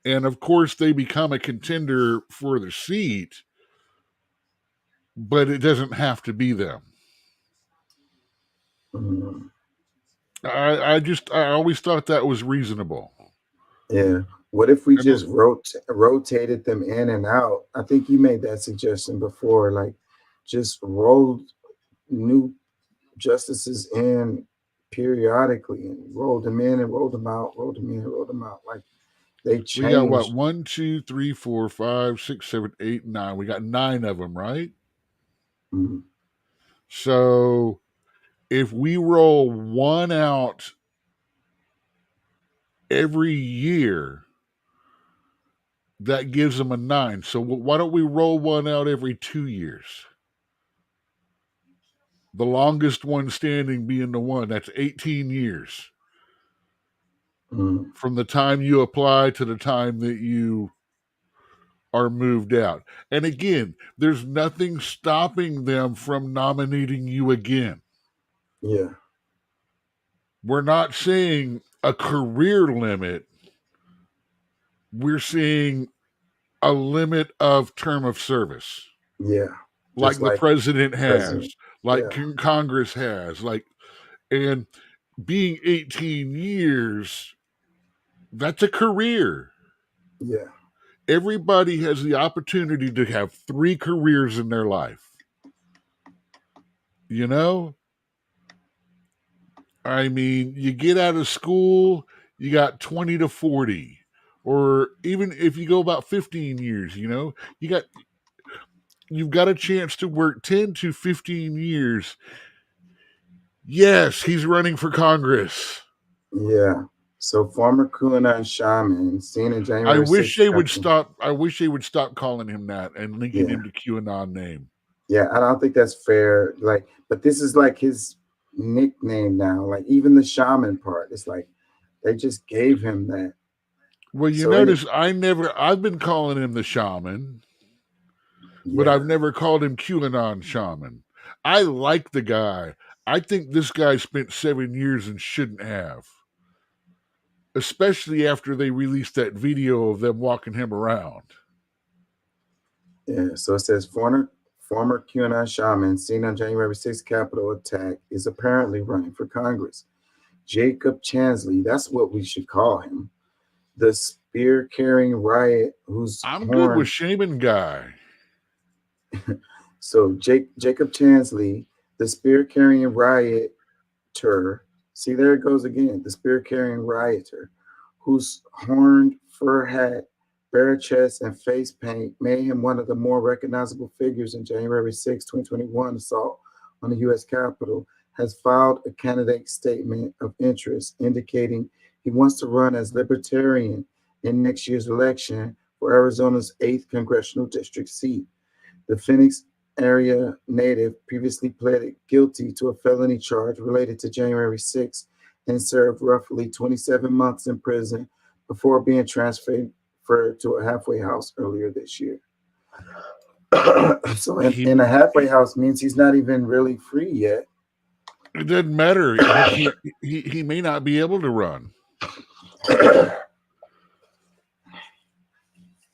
S2: And of course, they become a contender for the seat, but it doesn't have to be them.
S1: Mm-hmm.
S2: I always thought that was reasonable.
S1: Yeah. What if we just rotated them in and out? I think you made that suggestion before, like just rolled new justices in periodically and rolled them in and rolled them out, rolled them in and rolled them out. Like they changed.
S2: We got what? 1, 2, 3, 4, 5, 6, 7, 8, 9. We got 9 of them, right?
S1: Mm-hmm.
S2: So if we roll one out every year, that gives them a 9. So why don't we roll one out every 2 years? The longest one standing being the one. That's 18 years.
S1: Mm-hmm.
S2: From the time you apply to the time that you are moved out. And again, there's nothing stopping them from nominating you again.
S1: Yeah.
S2: We're not saying a career limit. We're seeing a limit of term of service.
S1: Yeah.
S2: Like the president has, like Congress has, and being 18 years, that's a career.
S1: Yeah.
S2: Everybody has the opportunity to have 3 careers in their life. You know? I mean, you get out of school, you got 20 to 40. Or even if you go about 15 years, you know, you've got a chance to work 10 to 15 years. Yes, he's running for Congress.
S1: Yeah. So former QAnon shaman seen in January.
S2: I wish they would stop calling him that and linking him to QAnon name.
S1: Yeah, I don't think that's fair. Like, but this is like his nickname now. Like even the shaman part, it's like they just gave him that.
S2: Well, you notice I've been calling him the shaman, but I've never called him QAnon shaman. I like the guy. I think this guy spent 7 years and shouldn't have. Especially after they released that video of them walking him around.
S1: Yeah, so it says former QAnon shaman seen on January 6th Capitol attack, is apparently running for Congress. Jacob Chansley, that's what we should call him. The spear-carrying riot whose
S2: I'm
S1: horn...
S2: good with shaman guy.
S1: So Jacob Chansley, the spear-carrying rioter, see, there it goes again, the spear-carrying rioter, whose horned fur hat, bare chest, and face paint made him one of the more recognizable figures in January 6, 2021 assault on the U.S. Capitol, has filed a candidate statement of interest indicating he wants to run as Libertarian in next year's election for Arizona's 8th congressional district seat. The Phoenix area native previously pleaded guilty to a felony charge related to January 6 and served roughly 27 months in prison before being transferred to a halfway house earlier this year. So in a halfway house means he's not even really free yet.
S2: It doesn't matter. He may not be able to run.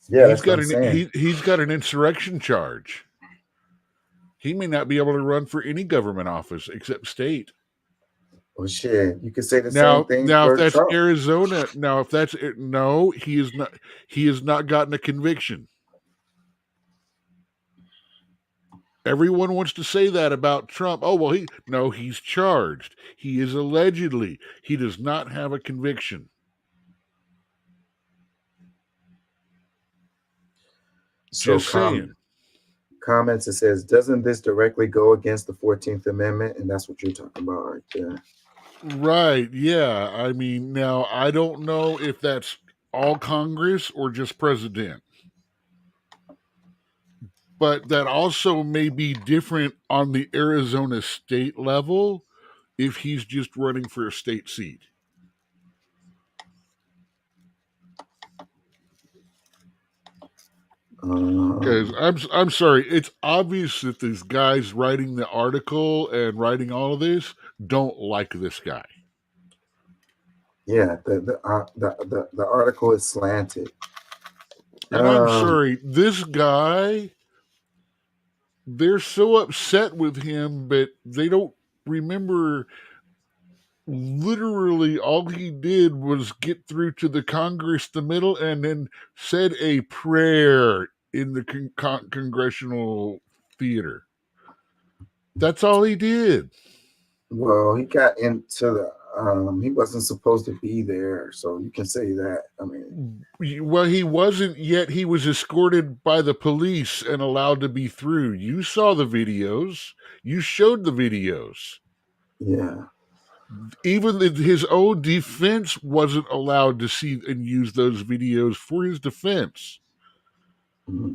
S1: Yeah,
S2: he's got an insurrection charge. He may not be able to run for any government office except state.
S1: Well, shit, you could say the same thing.
S2: Now,
S1: for
S2: if that's
S1: Trump.
S2: Arizona, now if that's no, he is not. He has not gotten a conviction. Everyone wants to say that about Trump. Oh well, he's charged. He is allegedly. He does not have a conviction.
S1: So
S2: Just saying.
S1: Comments, it says, doesn't this directly go against the 14th Amendment? And that's what you're talking about right there.
S2: Right, yeah. I mean, now, I don't know if that's all Congress or just president. But that also may be different on the Arizona state level if he's just running for a state seat. Because I'm sorry, it's obvious that these guys writing the article and writing all of this don't like this guy.
S1: Yeah, the article is slanted.
S2: And I'm sorry, this guy, they're so upset with him, but they don't remember literally all he did was get through to the Congress, the middle, and then said a prayer in the congressional theater. That's all he did.
S1: Well, he got into the he wasn't supposed to be there, so you can say that. I mean,
S2: well, he wasn't yet. He was escorted by the police and allowed to be through. You saw the videos. You showed the videos.
S1: Yeah.
S2: Even his own defense wasn't allowed to see and use those videos for his defense.
S1: Mm-hmm.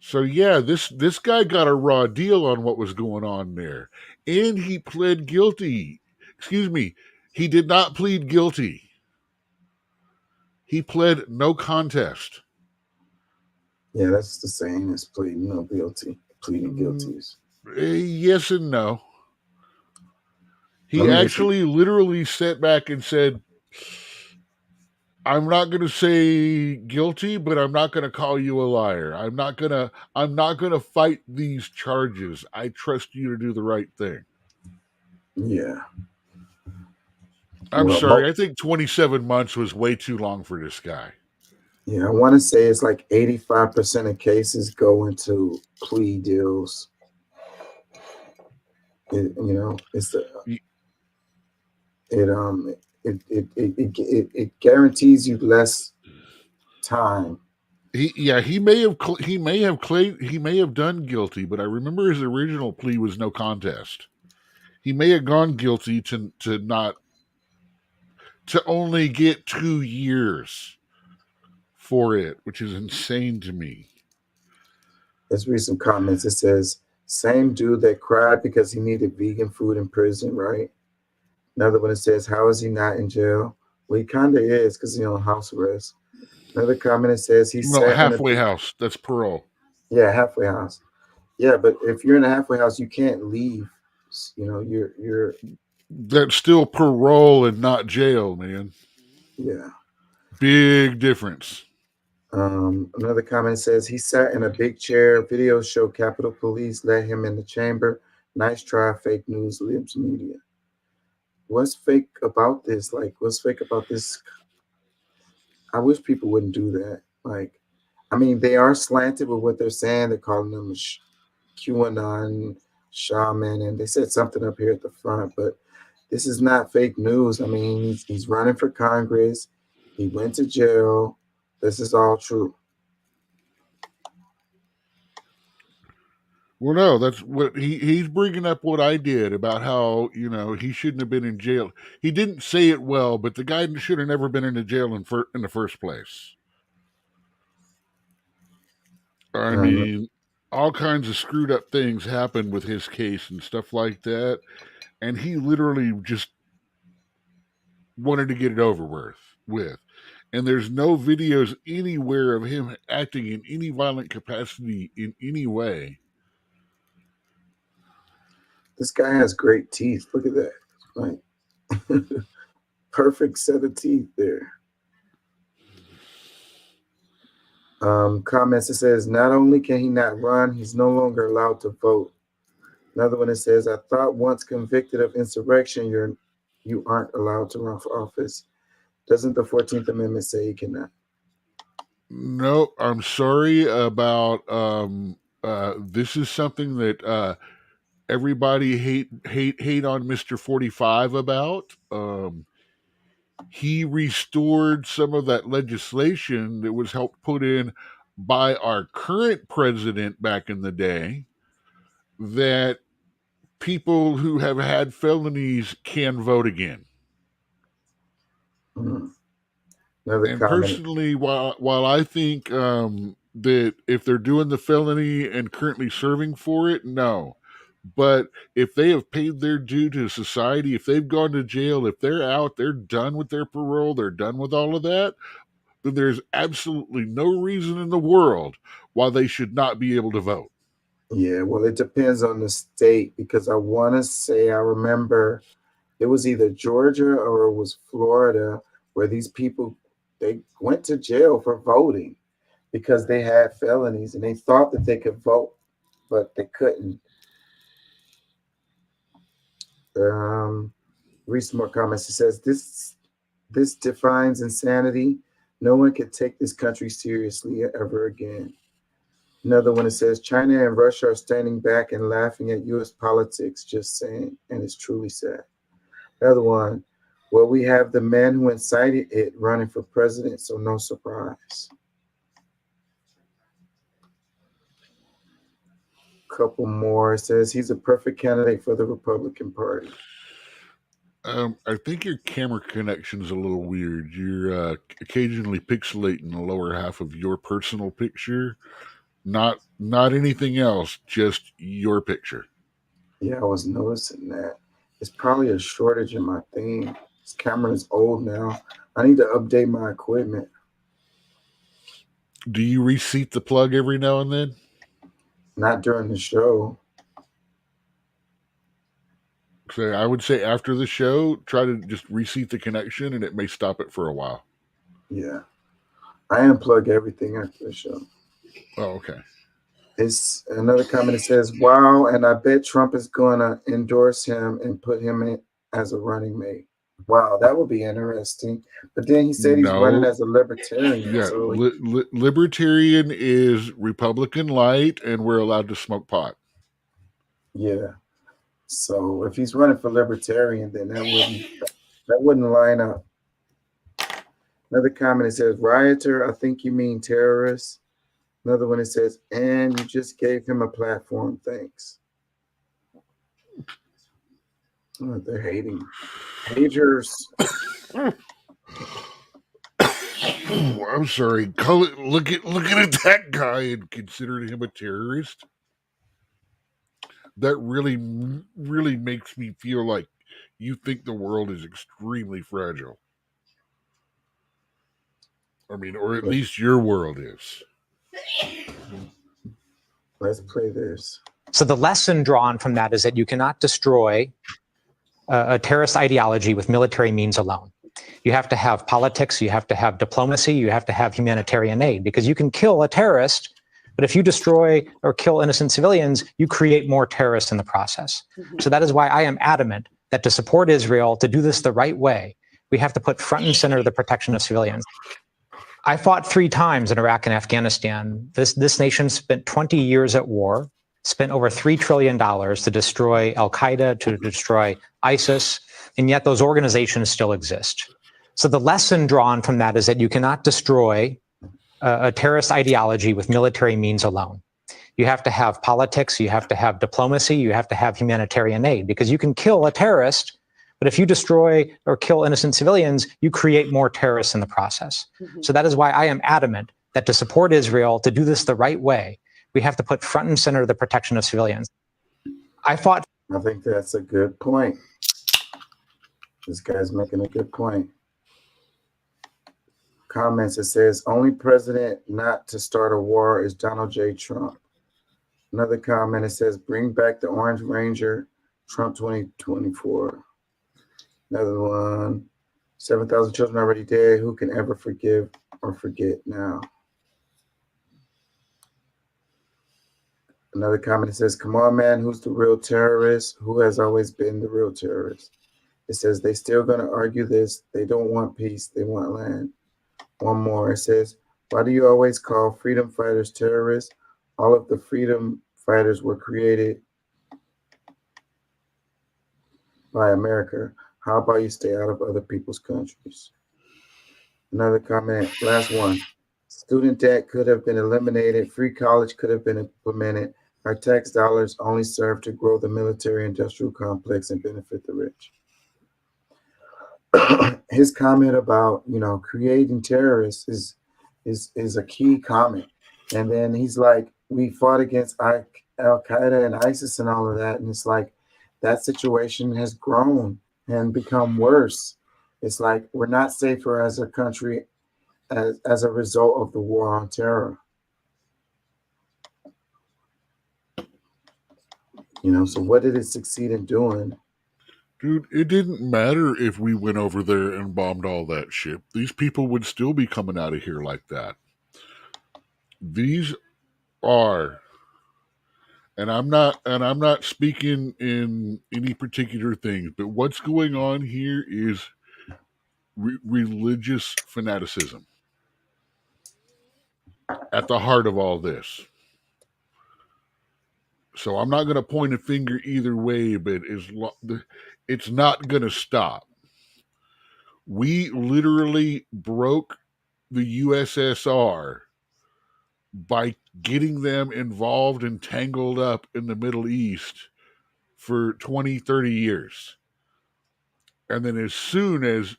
S2: So yeah, this guy got a raw deal on what was going on there, and he pled guilty. Excuse me, he did not plead guilty. He pled no contest.
S1: Yeah, that's the same as pleading no guilty. Pleading guilty.
S2: Yes and no. He actually literally sat back and said, I'm not going to say guilty, but I'm not going to call you a liar. I'm not going to fight these charges. I trust you to do the right thing.
S1: Yeah.
S2: I'm sorry. I think 27 months was way too long for this guy.
S1: Yeah, I want to say it's like 85% of cases go into plea deals. It guarantees you less time.
S2: He may have done guilty, but I remember his original plea was no contest. He may have gone guilty to only get 2 years for it, which is insane to me.
S1: Let's read some comments. It says, same dude that cried because he needed vegan food in prison, right? Another one that says, how is he not in jail? Well, he kind of is because he's on house arrest. Another comment that says he's
S2: halfway house. That's parole.
S1: Yeah, halfway house. Yeah, but if you're in a halfway house, you can't leave. You know, you're.
S2: That's still parole and not jail, man.
S1: Yeah.
S2: Big difference.
S1: Another comment says he sat in a big chair. Videos show Capitol Police let him in the chamber. Nice try, fake news, libs media. What's fake about this? Like, what's fake about this? I wish people wouldn't do that. Like, I mean, they are slanted with what they're saying. They're calling them QAnon shaman, and they said something up here at the front, but this is not fake news. I mean, he's running for Congress. He went to jail. This is all true.
S2: Well, no, that's what he's bringing up what I did about how, you know, he shouldn't have been in jail. He didn't say it well, but the guy should have never been in the jail in the first place. I mean, all kinds of screwed up things happened with his case and stuff like that. And he literally just wanted to get it over with. And there's no videos anywhere of him acting in any violent capacity in any way.
S1: This guy has great teeth. Look at that. Like, perfect set of teeth there. Comments that says, not only can he not run, he's no longer allowed to vote. Another one that says, I thought once convicted of insurrection, you aren't allowed to run for office. Doesn't the 14th Amendment say he cannot?
S2: No, I'm sorry about this is something that everybody hate on Mr. 45 about. He restored some of that legislation that was helped put in by our current president back in the day, that people who have had felonies can vote again.
S1: Mm-hmm.
S2: And personally, while I think that if they're doing the felony and currently serving for it, no. But if they have paid their due to society, if they've gone to jail, if they're out, they're done with their parole, they're done with all of that, then there's absolutely no reason in the world why they should not be able to vote.
S1: Yeah, well, it depends on the state, because I want to say, I remember it was either Georgia or it was Florida where these people, they went to jail for voting because they had felonies and they thought that they could vote, but they couldn't. Read some more comments. It says, this defines insanity. No one can take this country seriously ever again. Another one that says, China and Russia are standing back and laughing at U.S. politics, just saying, and it's truly sad. Another one, well, we have the man who incited it running for president, so no surprise. Couple more. It says he's a perfect candidate for the Republican Party.
S2: I think your camera connection is a little weird. You're occasionally pixelating the lower half of your personal picture, not anything else, just your picture.
S1: Yeah, I was noticing that. It's probably a shortage in my thing. This camera is old now. I need to update my equipment.
S2: Do you reseat the plug every now and then?
S1: Not during the show.
S2: So I would say after the show, try to just reseat the connection and it may stop it for a while.
S1: Yeah. I unplug everything after the show.
S2: Oh, okay.
S1: It's another comment that says, wow, and I bet Trump is going to endorse him and put him in as a running mate. Wow, that would be interesting. But then he said he's running as a libertarian.
S2: Yeah,
S1: So
S2: libertarian is Republican light, and we're allowed to smoke pot.
S1: yeah. So if he's running for libertarian, then that wouldn't line up. Another comment that says, rioter, I think you mean terrorist. Another one that says, and you just gave him a platform. Thanks. Oh, they're hating. Haters.
S2: Oh, I'm sorry. Look at that guy and considering him a terrorist. That really makes me feel like you think the world is extremely fragile. I mean, or at least your world is.
S1: Let's play this.
S3: So the lesson drawn from that is that you cannot destroy a terrorist ideology with military means alone. You have to have politics, you have to have diplomacy, you have to have humanitarian aid, because you can kill a terrorist, but if you destroy or kill innocent civilians, you create more terrorists in the process. So that is why I am adamant that to support Israel, to do this the right way, we have to put front and center the protection of civilians. I fought 3 times in Iraq and Afghanistan. This nation spent 20 years at war, spent over $3 trillion to destroy Al-Qaeda, to destroy ISIS, and yet those organizations still exist. So the lesson drawn from that is that you cannot destroy a terrorist ideology with military means alone. You have to have politics, you have to have diplomacy, you have to have humanitarian aid, because you can kill a terrorist, but if you destroy or kill innocent civilians, you create more terrorists in the process. So that is why I am adamant that to support Israel, to do this the right way, we have to put front and center the protection of civilians. I
S1: think that's a good point. This guy's making a good point. Comments, it says, only president not to start a war is Donald J. Trump. Another comment, it says, bring back the Orange Ranger, Trump 2024. Another one, 7,000 children already dead. Who can ever forgive or forget now? Another comment, it says, come on, man, who's the real terrorist? Who has always been the real terrorist? It says, they still going to argue this. They don't want peace. They want land. One more, it says, why do you always call freedom fighters terrorists? All of the freedom fighters were created by America. How about you stay out of other people's countries? Another comment, last one. Student debt could have been eliminated. Free college could have been implemented. Our tax dollars only serve to grow the military-industrial complex and benefit the rich. His comment about, creating terrorists is a key comment. And then he's like, we fought against Al-Qaeda and ISIS and all of that. And it's like, that situation has grown and become worse. It's like, we're not safer as a country as a result of the war on terror. So what did it succeed in doing?
S2: Dude, it didn't matter if we went over there and bombed all that shit. These people would still be coming out of here like that. These are, and I'm not speaking in any particular things, but what's going on here is religious fanaticism at the heart of all this. So I'm not going to point a finger either way, but it's not going to stop. We literally broke the USSR by getting them involved and tangled up in the Middle East for 20, 30 years. And then as soon as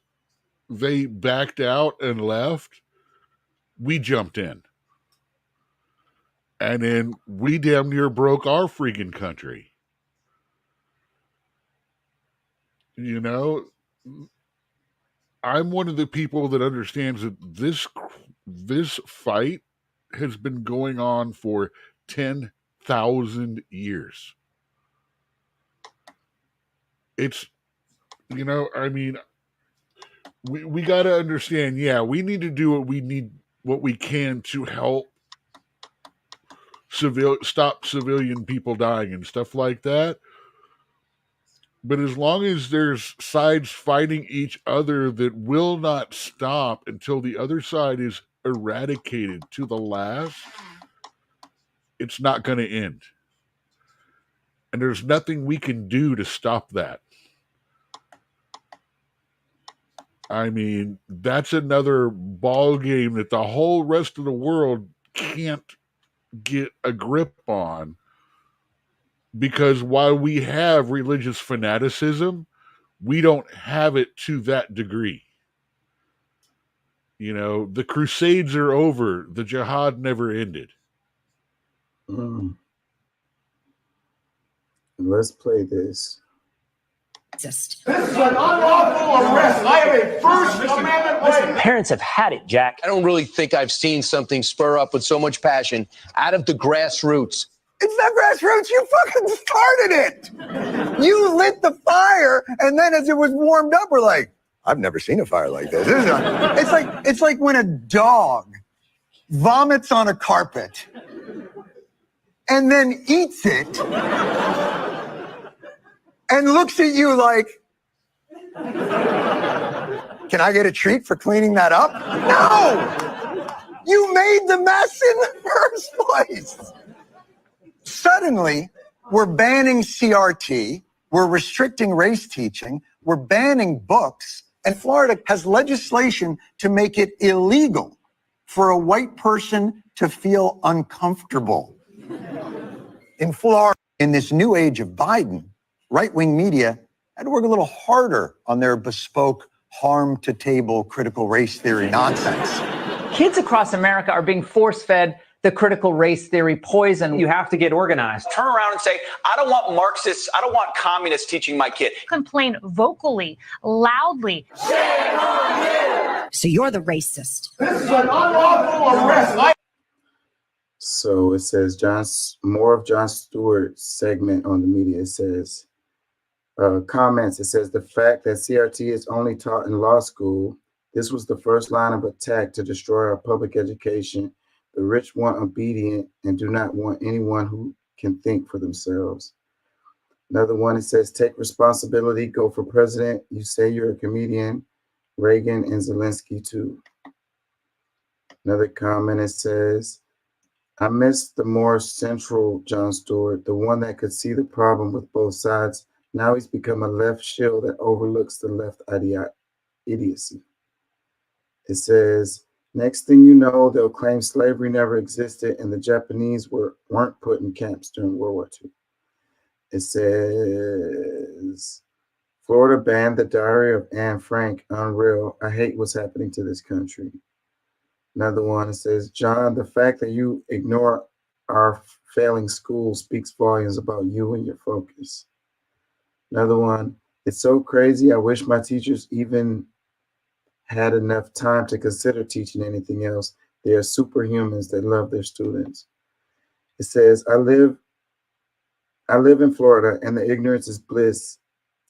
S2: they backed out and left, we jumped in. And then we damn near broke our freaking country. I'm one of the people that understands that this fight has been going on for 10,000 years. It's, we got to understand, we need to do what we can to help stop civilian people dying and stuff like that. But as long as there's sides fighting each other, that will not stop until the other side is eradicated to the last, it's not going to end. And there's nothing we can do to stop that. That's another ball game that the whole rest of the world can't get a grip on, because while we have religious fanaticism, we don't have it to that degree. The Crusades are over. The jihad never ended.
S1: Let's play this.
S19: This is an unlawful arrest. I have a First Amendment right.
S4: Parents have had it, Jack. I don't really think I've seen something spur up with so much passion out of the grassroots.
S5: It's not grassroots. You fucking started it. You lit the fire, and then as it was warmed up, we're like, I've never seen a fire like this. It's like when a dog vomits on a carpet and then eats it and looks at you like, can I get a treat for cleaning that up? No! You made the mess in the first place. Suddenly, we're banning CRT, we're restricting race teaching, we're banning books, and Florida has legislation to make it illegal for a white person to feel uncomfortable. In Florida, in this new age of Biden, right-wing media had to work a little harder on their bespoke harm-to-table critical race theory nonsense.
S6: Kids across America are being force-fed the critical race theory poison. You have to get organized.
S7: Turn around and say, I don't want Marxists, I don't want communists teaching my kid.
S8: Complain vocally, loudly.
S24: So you're the racist.
S5: This is an unlawful arrest.
S1: So it says more of Jon Stewart's segment on the media. It says, comments, it says the fact that CRT is only taught in law school, this was the first line of attack to destroy our public education. The rich want obedient and do not want anyone who can think for themselves. Another one, it says, take responsibility, go for president. You say you're a comedian. Reagan and Zelensky too. Another comment, it says, I miss the more central Jon Stewart, the one that could see the problem with both sides. Now he's become a left shill that overlooks the left idiocy. It says, next thing you know, they'll claim slavery never existed and the Japanese weren't put in camps during World War II. It says, Florida banned the Diary of Anne Frank. Unreal. I hate what's happening to this country. Another one, it says, John, the fact that you ignore our failing schools speaks volumes about you and your focus. Another one, it's so crazy. I wish my teachers even had enough time to consider teaching anything else. They are superhumans that love their students. It says, I live in Florida and the ignorance is bliss.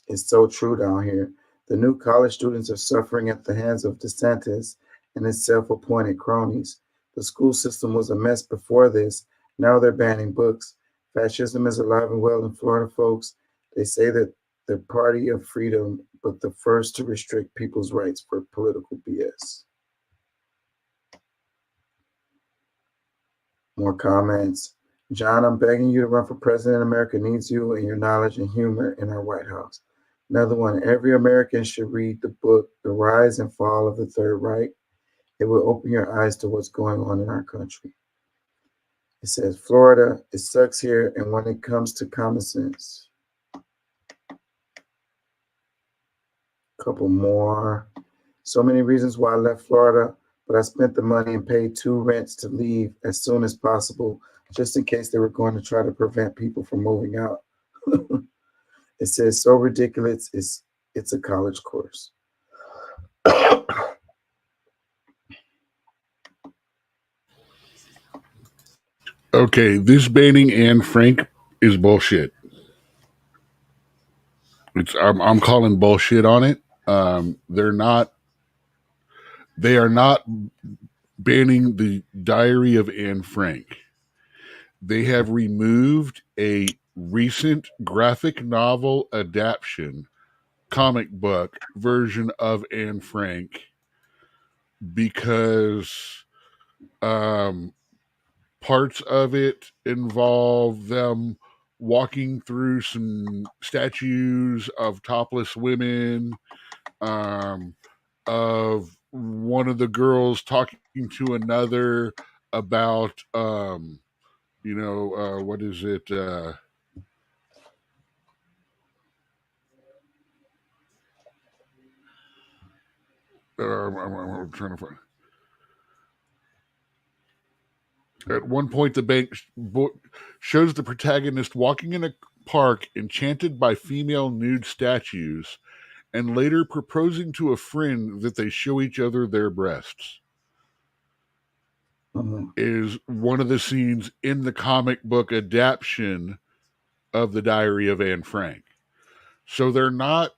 S1: It's so true down here. The new college students are suffering at the hands of DeSantis and his self-appointed cronies. The school system was a mess before this. Now they're banning books. Fascism is alive and well in Florida, folks. They say that the party of freedom, but the first to restrict people's rights for political BS. More comments. John, I'm begging you to run for president. America needs you and your knowledge and humor in our White House. Another one, every American should read the book, The Rise and Fall of the Third Reich. It will open your eyes to what's going on in our country. It says, Florida, it sucks here, and when it comes to common sense. Couple more. So many reasons why I left Florida, but I spent the money and paid 2 rents to leave as soon as possible, just in case they were going to try to prevent people from moving out. It says, so ridiculous, it's a college course.
S2: Okay, this banning Anne Frank is bullshit. I'm calling bullshit on it. They are not banning the Diary of Anne Frank. They have removed a recent graphic novel adaptation, comic book version of Anne Frank because parts of it involve them walking through some statues of topless women, of one of the girls talking to another about, what is it? I'm trying to find. At one point, the bank shows the protagonist walking in a park enchanted by female nude statues and later proposing to a friend that they show each other their breasts. Is one of the scenes in the comic book adaptation of the Diary of Anne Frank. So they're not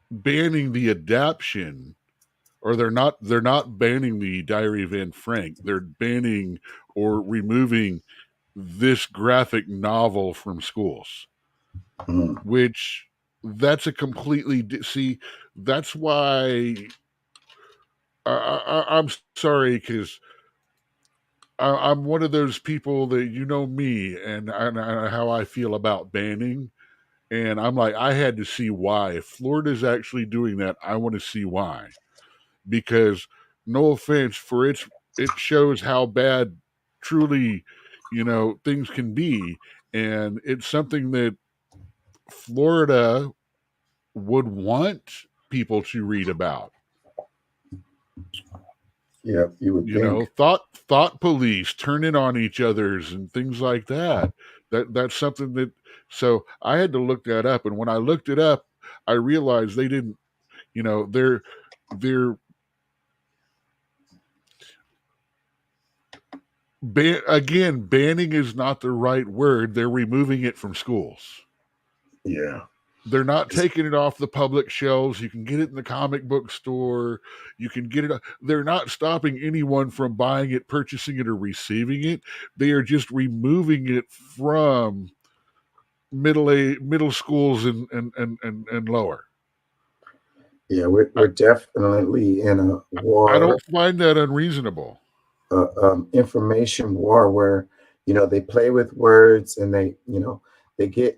S2: banning the adaptation, or they're not banning the Diary of Anne Frank. They're banning or removing this graphic novel from schools, which that's a completely see. That's why I'm sorry, because I'm one of those people that, you know me and how I feel about banning. And I'm like, I had to see why. If Florida's actually doing that, I want to see why. Because, no offense, it shows how bad truly, things can be. And it's something that Florida would want people to read about.
S1: Yeah, you would think.
S2: Thought police turning on each other's and things like that. That's something that. So I had to look that up, and when I looked it up, I realized they didn't. They're banning is not the right word. They're removing it from schools.
S1: Yeah.
S2: They're not taking it off the public shelves. You can get it in the comic book store. You can get it. They're not stopping anyone from buying it, purchasing it, or receiving it. They are just removing it from middle schools and lower.
S1: Yeah, we're definitely in a war.
S2: I don't find that unreasonable.
S1: Information war where they play with words, and they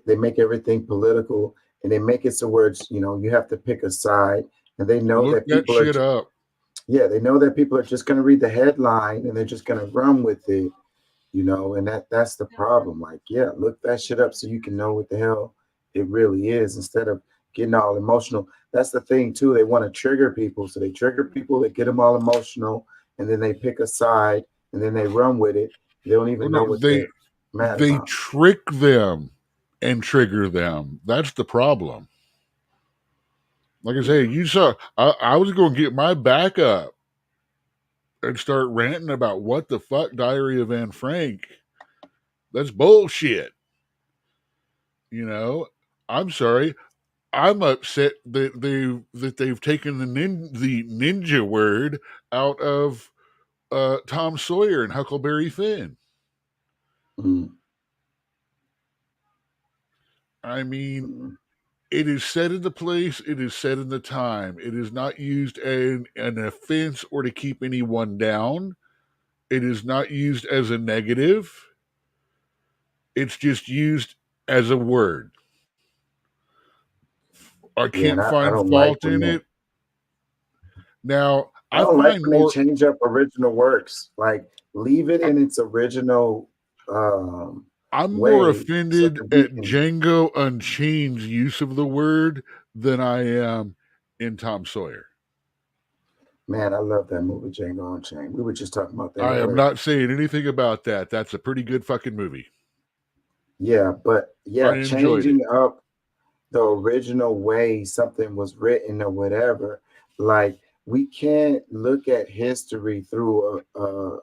S1: make everything political, and they make it so words you have to pick a side, and they know that people they know that people are just going to read the headline and they're just going to run with it, and that's the problem. Like, yeah, look that shit up so you can know what the hell it really is, instead of getting all emotional. That's the thing too. They want to trigger people, so they trigger people, they get them all emotional, and then they pick a side, and then they run with it. They don't even know what they're mad about.
S2: Trick them and trigger them. That's the problem. Like I say, you saw, I was going to get my back up and start ranting about what the fuck Diary of Anne Frank. That's bullshit. I'm sorry. I'm upset that they've taken the ninja word out of Tom Sawyer and Huckleberry Finn. I mean, it is said in the place, it is said in the time. It is not used as an offense or to keep anyone down. It is not used as a negative. It's just used as a word. I can't find fault in it. Now,
S1: I don't like when they change up original works. Like, leave it in its original
S2: I'm more offended at Django Unchained's use of the word than I am in Tom Sawyer.
S1: Man, I love that movie, Django Unchained. We were just talking about that.
S2: I am not saying anything about that. That's a pretty good fucking movie.
S1: Yeah, but changing up the original way something was written or whatever, like, we can't look at history through a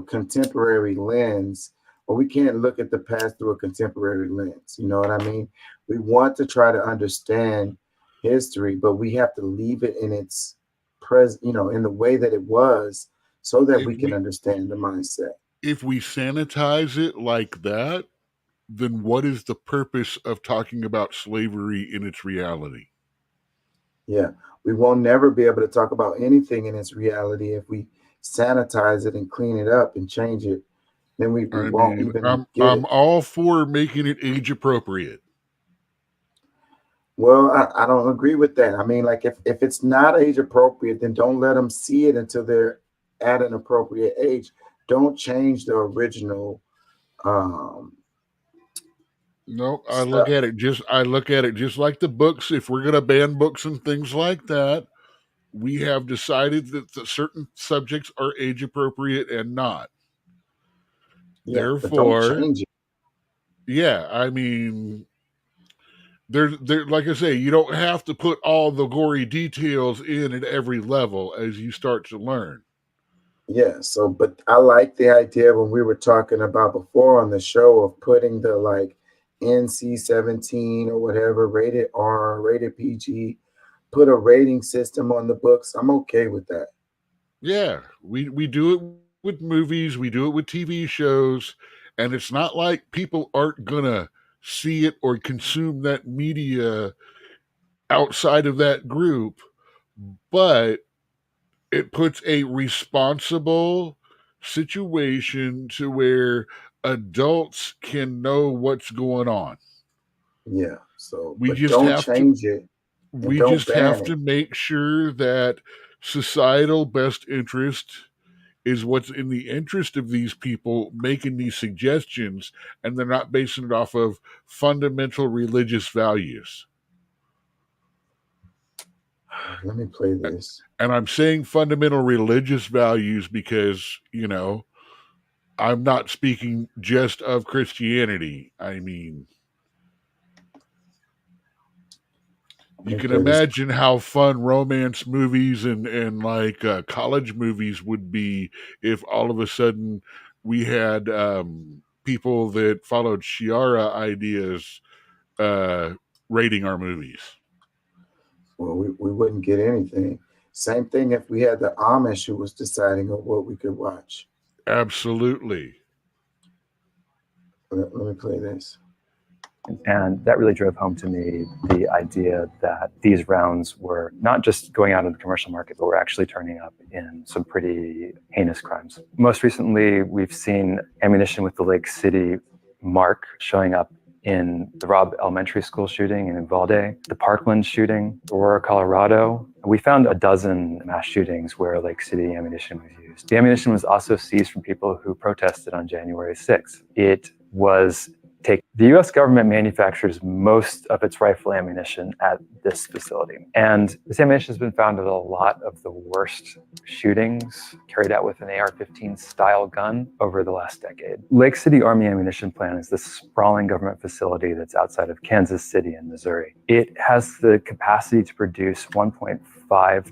S1: contemporary lens, or we can't look at the past through a contemporary lens. You know what I mean? We want to try to understand history, but we have to leave it in its present, in the way that it was, so that we can understand the mindset.
S2: If we sanitize it like that, then what is the purpose of talking about slavery in its reality?
S1: Yeah, we won't never be able to talk about anything in its reality if we sanitize it and clean it up and change it. Then we won't even
S2: I'm all for making it age appropriate.
S1: Well, I don't agree with that. I mean, like, if it's not age appropriate, then don't let them see it until they're at an appropriate age. Don't change the original.
S2: No, I look at it just like the books. If we're going to ban books and things like that, we have decided that certain subjects are age appropriate and not.
S1: Yeah,
S2: therefore,
S1: don't change it.
S2: Yeah, I mean, there, like I say, you don't have to put all the gory details in at every level as you start to learn.
S1: Yeah, so, but I like the idea when we were talking about before on the show of putting the, like, NC-17 or whatever, rated R, rated PG, put a rating system on the books, I'm okay with that.
S2: Yeah, we do it with movies, we do it with TV shows, and it's not like people aren't gonna see it or consume that media outside of that group, but it puts a responsible situation to where adults can know what's going on.
S1: Yeah. So,
S2: We
S1: but
S2: just
S1: don't
S2: have to
S1: change it and
S2: we
S1: don't
S2: just have
S1: ban
S2: to
S1: it.
S2: make sure that societal best interest is what's in the interest of these people making these suggestions, and they're not basing it off of fundamental religious values.
S1: Let me play this.
S2: And I'm saying fundamental religious values because, I'm not speaking just of Christianity. I mean, you can imagine how fun romance movies and like college movies would be if all of a sudden we had people that followed Shiara ideas rating our movies.
S1: Well, we wouldn't get anything. Same thing if we had the Amish who was deciding on what we could watch.
S2: Absolutely.
S1: Let me play this.
S10: And that really drove home to me the idea that these rounds were not just going out in the commercial market, but were actually turning up in some pretty heinous crimes. Most recently, we've seen ammunition with the Lake City mark showing up in the Robb Elementary School shooting in Uvalde, the Parkland shooting, Aurora, Colorado. We found a dozen mass shootings where Lake City ammunition was used. The ammunition was also seized from people who protested on January 6th. It was the U.S. government manufactures most of its rifle ammunition at this facility. And this ammunition has been found at a lot of the worst shootings carried out with an AR-15 style gun over the last decade. Lake City Army Ammunition Plant is this sprawling government facility that's outside of Kansas City in Missouri. It has the capacity to produce 1.5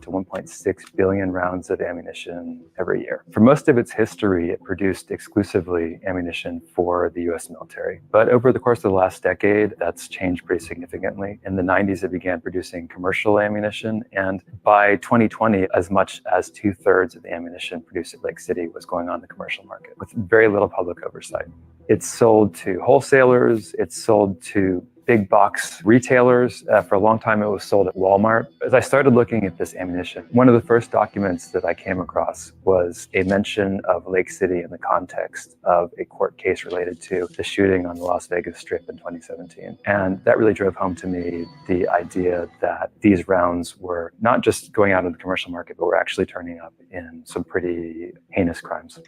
S10: to 1.6 billion rounds of ammunition every year. For most of its history, it produced exclusively ammunition for the U.S. military. But over the course of the last decade, that's changed pretty significantly. In the 90s, it began producing commercial ammunition. And by 2020, as much as 2/3 of the ammunition produced at Lake City was going on the commercial market with very little public oversight. It's sold to wholesalers. It's sold to big box retailers. For a long time, it was sold at Walmart. As I started looking at this ammunition, one of the first documents that I came across was a mention of Lake City in the context of a court case related to the shooting on the Las Vegas Strip in 2017. And that really drove home to me the idea that these rounds were not just going out in the commercial market, but were actually turning up in some pretty heinous crimes.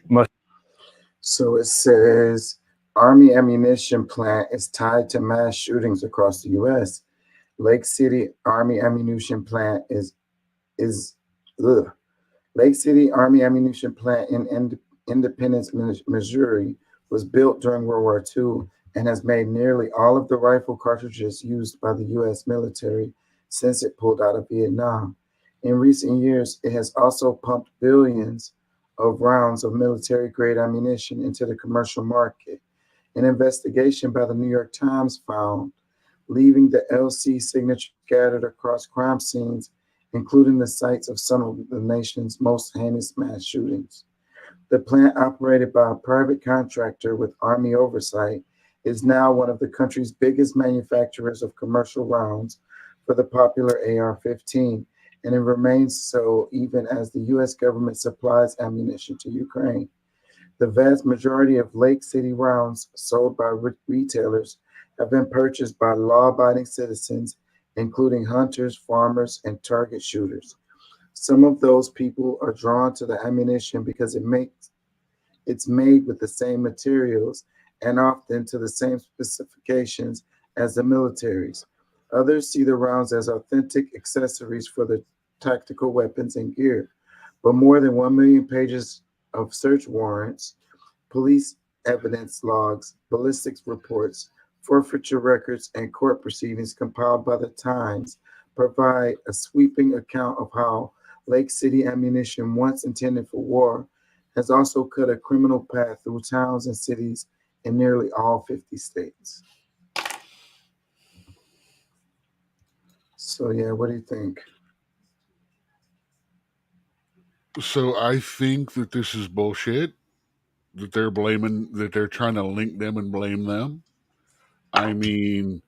S1: So it says, Army ammunition plant is tied to mass shootings across the U.S. Lake City Army ammunition plant Lake City Army ammunition plant in Independence, Missouri, was built during World War II and has made nearly all of the rifle cartridges used by the U.S. military since it pulled out of Vietnam. In recent years, it has also pumped billions of rounds of military-grade ammunition into the commercial market. An investigation by the New York Times found leaving the LC signature scattered across crime scenes, including the sites of some of the nation's most heinous mass shootings. The plant, operated by a private contractor with Army oversight, is now one of the country's biggest manufacturers of commercial rounds for the popular AR-15, and it remains so even as the U.S. government supplies ammunition to Ukraine. The vast majority of Lake City rounds sold by retailers have been purchased by law-abiding citizens, including hunters, farmers, and target shooters. Some of those people are drawn to the ammunition because it's made with the same materials and often to the same specifications as the military's. Others see the rounds as authentic accessories for the tactical weapons and gear. But more than 1 million pages of search warrants, police evidence logs, ballistics reports, forfeiture records, and court proceedings compiled by the Times provide a sweeping account of how Lake City ammunition, once intended for war, has also cut a criminal path through towns and cities in nearly all 50 states. So yeah, what do you think?
S2: So I think that this is bullshit. That they're trying to link them and blame them. I mean,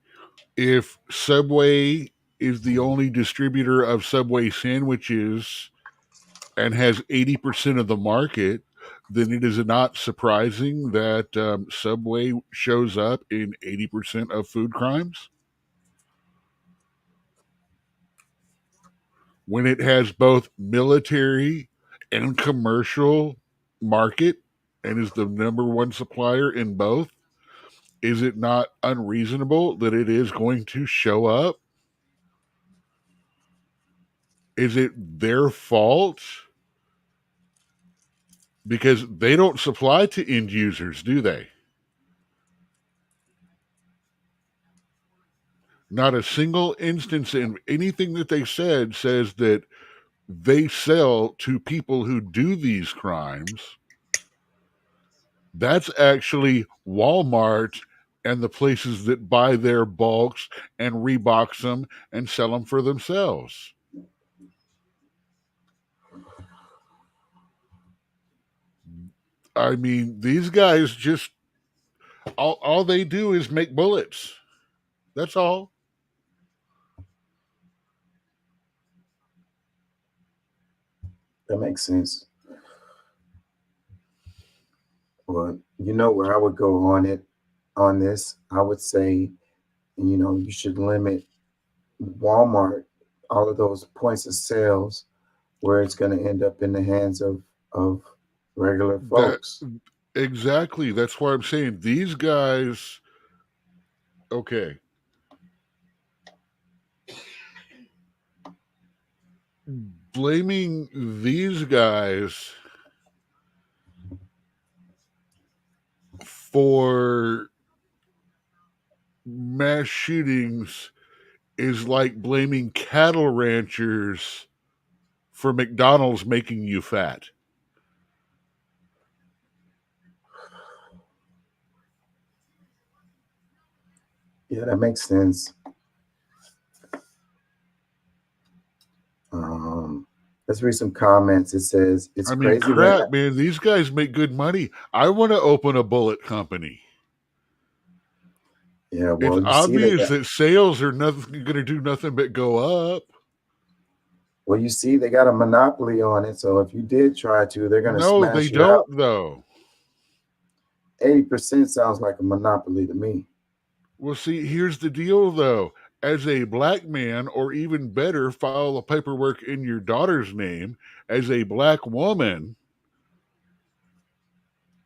S2: if Subway is the only distributor of Subway sandwiches and has 80% of the market, then it is not surprising that Subway shows up in 80% of food crimes. When it has both military and commercial market and is the number one supplier in both, is it not unreasonable that it is going to show up? Is it their fault? Because they don't supply to end users, do they? Not a single instance in anything that they said says that they sell to people who do these crimes. That's actually Walmart and the places that buy their bulks and rebox them and sell them for themselves. I mean, these guys just all they do is make bullets. That's all.
S1: That makes sense. Well, you know where I would go on this, I would say, you should limit Walmart, all of those points of sales, where it's going to end up in the hands of regular folks.
S2: Exactly. That's why I'm saying these guys. Okay. Blaming these guys for mass shootings is like blaming cattle ranchers for McDonald's making you fat.
S1: Yeah, that makes sense. Let's read some comments. It says, it's crazy.
S2: Crap, man. These guys make good money. I want to open a bullet company.
S1: Yeah, well,
S2: it's obvious that sales are going to do nothing but go up.
S1: Well, you see, they got a monopoly on it. So if you did try to, they're going to smash
S2: they
S1: it
S2: don't,
S1: out.
S2: Though.
S1: 80% sounds like a monopoly to me.
S2: Well, see, here's the deal, though. As a black man, or even better, file the paperwork in your daughter's name. As a black woman,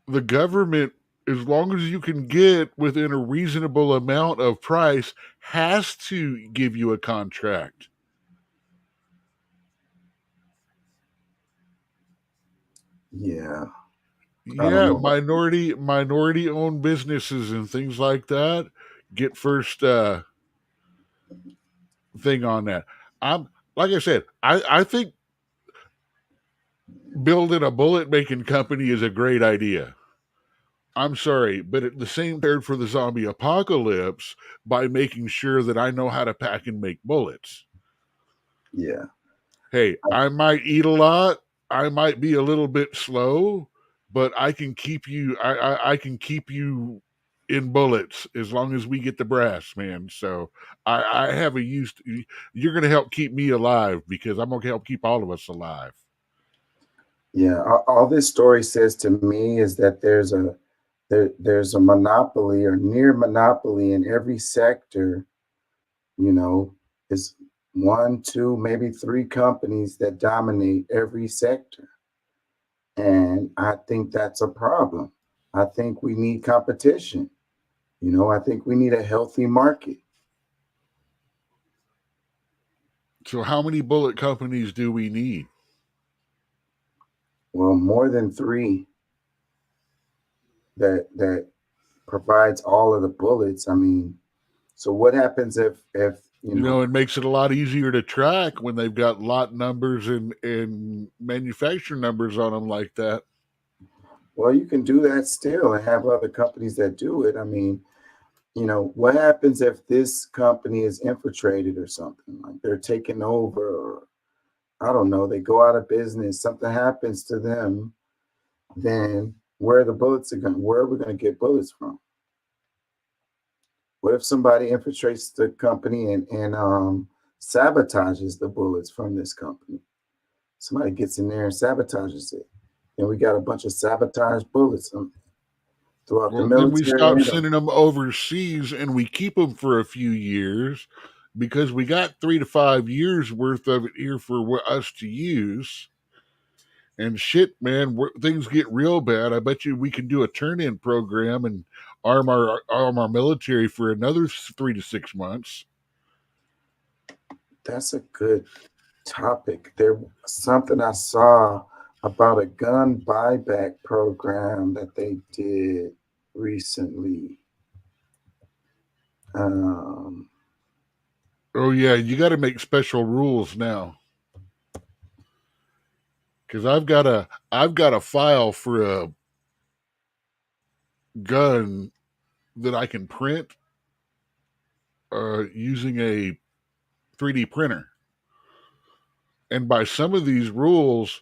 S2: the government, as long as you can get within a reasonable amount of price, has to give you a contract.
S1: Yeah.
S2: Yeah, minority owned businesses and things like that get first thing on that. Like I said, I think building a bullet making company is a great idea. I'm sorry, but at the same time, for the zombie apocalypse by making sure that I know how to pack and make bullets.
S1: Yeah.
S2: Hey, I might eat a lot. I might be a little bit slow, but I can keep you. I can keep you in bullets as long as we get the brass, man. So I have a use. You're going to help keep me alive because I'm going to help keep all of us alive.
S1: Yeah, all this story says to me is that there's a monopoly or near monopoly in every sector. It's 1, 2, maybe 3 companies that dominate every sector. And I think that's a problem. I think we need competition. I think we need a healthy market.
S2: So how many bullet companies do we need?
S1: Well, more than 3 that provides all of the bullets. I mean, so what happens if
S2: it makes it a lot easier to track when they've got lot numbers and manufacturer numbers on them like that?
S1: Well, you can do that still and have other companies that do it. I mean, what happens if this company is infiltrated or something, like they're taking over, or I don't know, they go out of business, something happens to them, then where are the bullets going? Where are we going to get bullets from? What if somebody infiltrates the company and sabotages the bullets from this company? Somebody gets in there and sabotages it, and we got a bunch of sabotaged bullets throughout the
S2: Well,
S1: military.
S2: then we stop
S1: and-
S2: sending them overseas and we keep them for a few years because we got 3 to 5 years worth of it here for us to use. And shit, man, things get real bad. I bet you we can do a turn-in program and arm our military for another 3 to 6 months.
S1: That's a good topic. There was something I saw about a gun buyback program that they did recently.
S2: Oh yeah, you got to make special rules now. Because I've got a file for a gun that I can print using a 3D printer. And by some of these rules,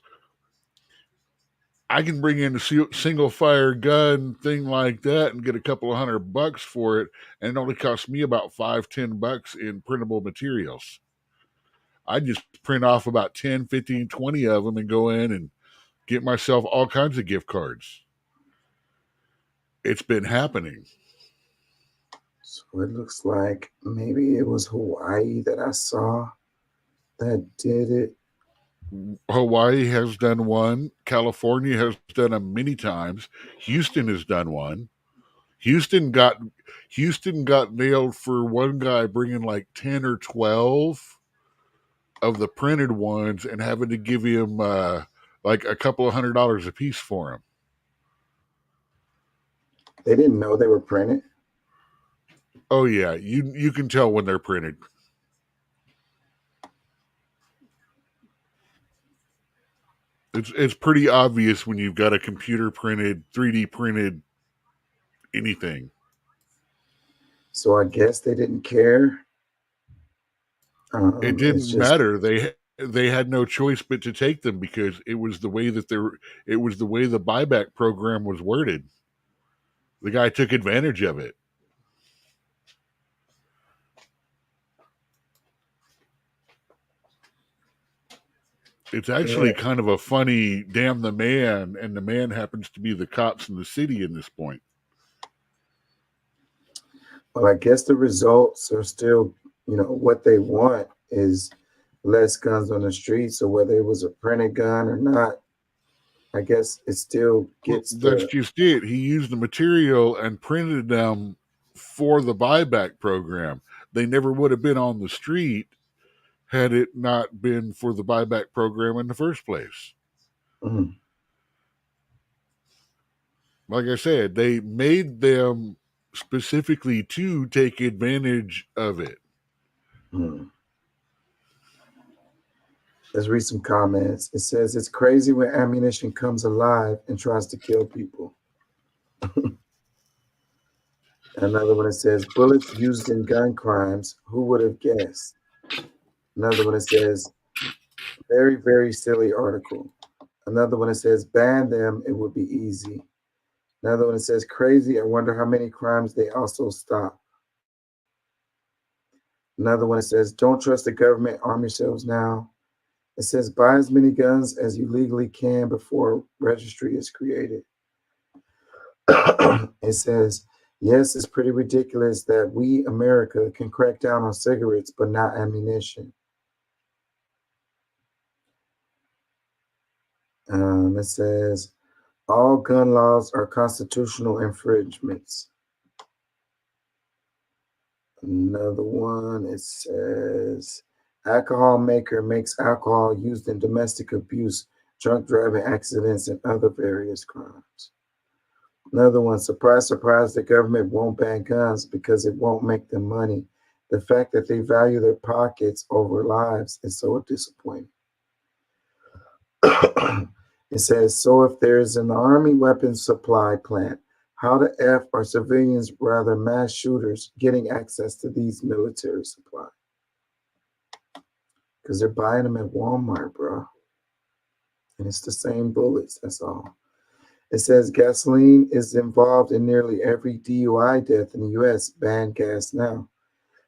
S2: I can bring in a single fire gun thing like that and get a couple of $100 for it, and it only costs me about $5-10 in printable materials. I just print off about 10, 15, 20 of them and go in and get myself all kinds of gift cards. It's been happening.
S1: So it looks like maybe it was Hawaii that I saw that did it.
S2: Hawaii has done one. California has done them many times. Houston has done one. Houston got nailed for one guy bringing like 10 or 12 of the printed ones and having to give him like a couple of $100 a piece for them.
S1: They didn't know they were printed.
S2: Oh yeah, you can tell when they're printed. It's pretty obvious when you've got a computer printed, 3D printed anything.
S1: So I guess they didn't care.
S2: It didn't matter. They had no choice but to take them because it was the way that the buyback program was worded. The guy took advantage of it. It's actually kind of a funny damn the man, and the man happens to be the cops in the city in this point.
S1: Well, I guess the results are still, what they want is less guns on the street. So whether it was a printed gun or not, I guess it still gets.
S2: That's just it. He used the material and printed them for the buyback program. They never would have been on the street had it not been for the buyback program in the first place.
S1: Mm.
S2: Like I said, they made them specifically to take advantage of it.
S1: Mm. Let's read some comments. It says, it's crazy when ammunition comes alive and tries to kill people. Another one that says, bullets used in gun crimes. Who would have guessed? Another one that says, very, very silly article. Another one that says, ban them, it would be easy. Another one that says, crazy, I wonder how many crimes they also stop. Another one that says, don't trust the government, arm yourselves now. It says, buy as many guns as you legally can before registry is created. It says, yes, it's pretty ridiculous that we, America, can crack down on cigarettes, but not ammunition. It says, all gun laws are constitutional infringements. Another one, it says, alcohol maker makes alcohol used in domestic abuse, drunk driving accidents, and other various crimes. Another one, surprise, surprise, the government won't ban guns because it won't make them money. The fact that they value their pockets over lives is so disappointing. It says, so if there's an army weapons supply plant, how the F are civilians, rather mass shooters, getting access to these military supplies? because they're buying them at Walmart, bro. And it's the same bullets. That's all. It says gasoline is involved in nearly every DUI death in the U.S. Ban gas now.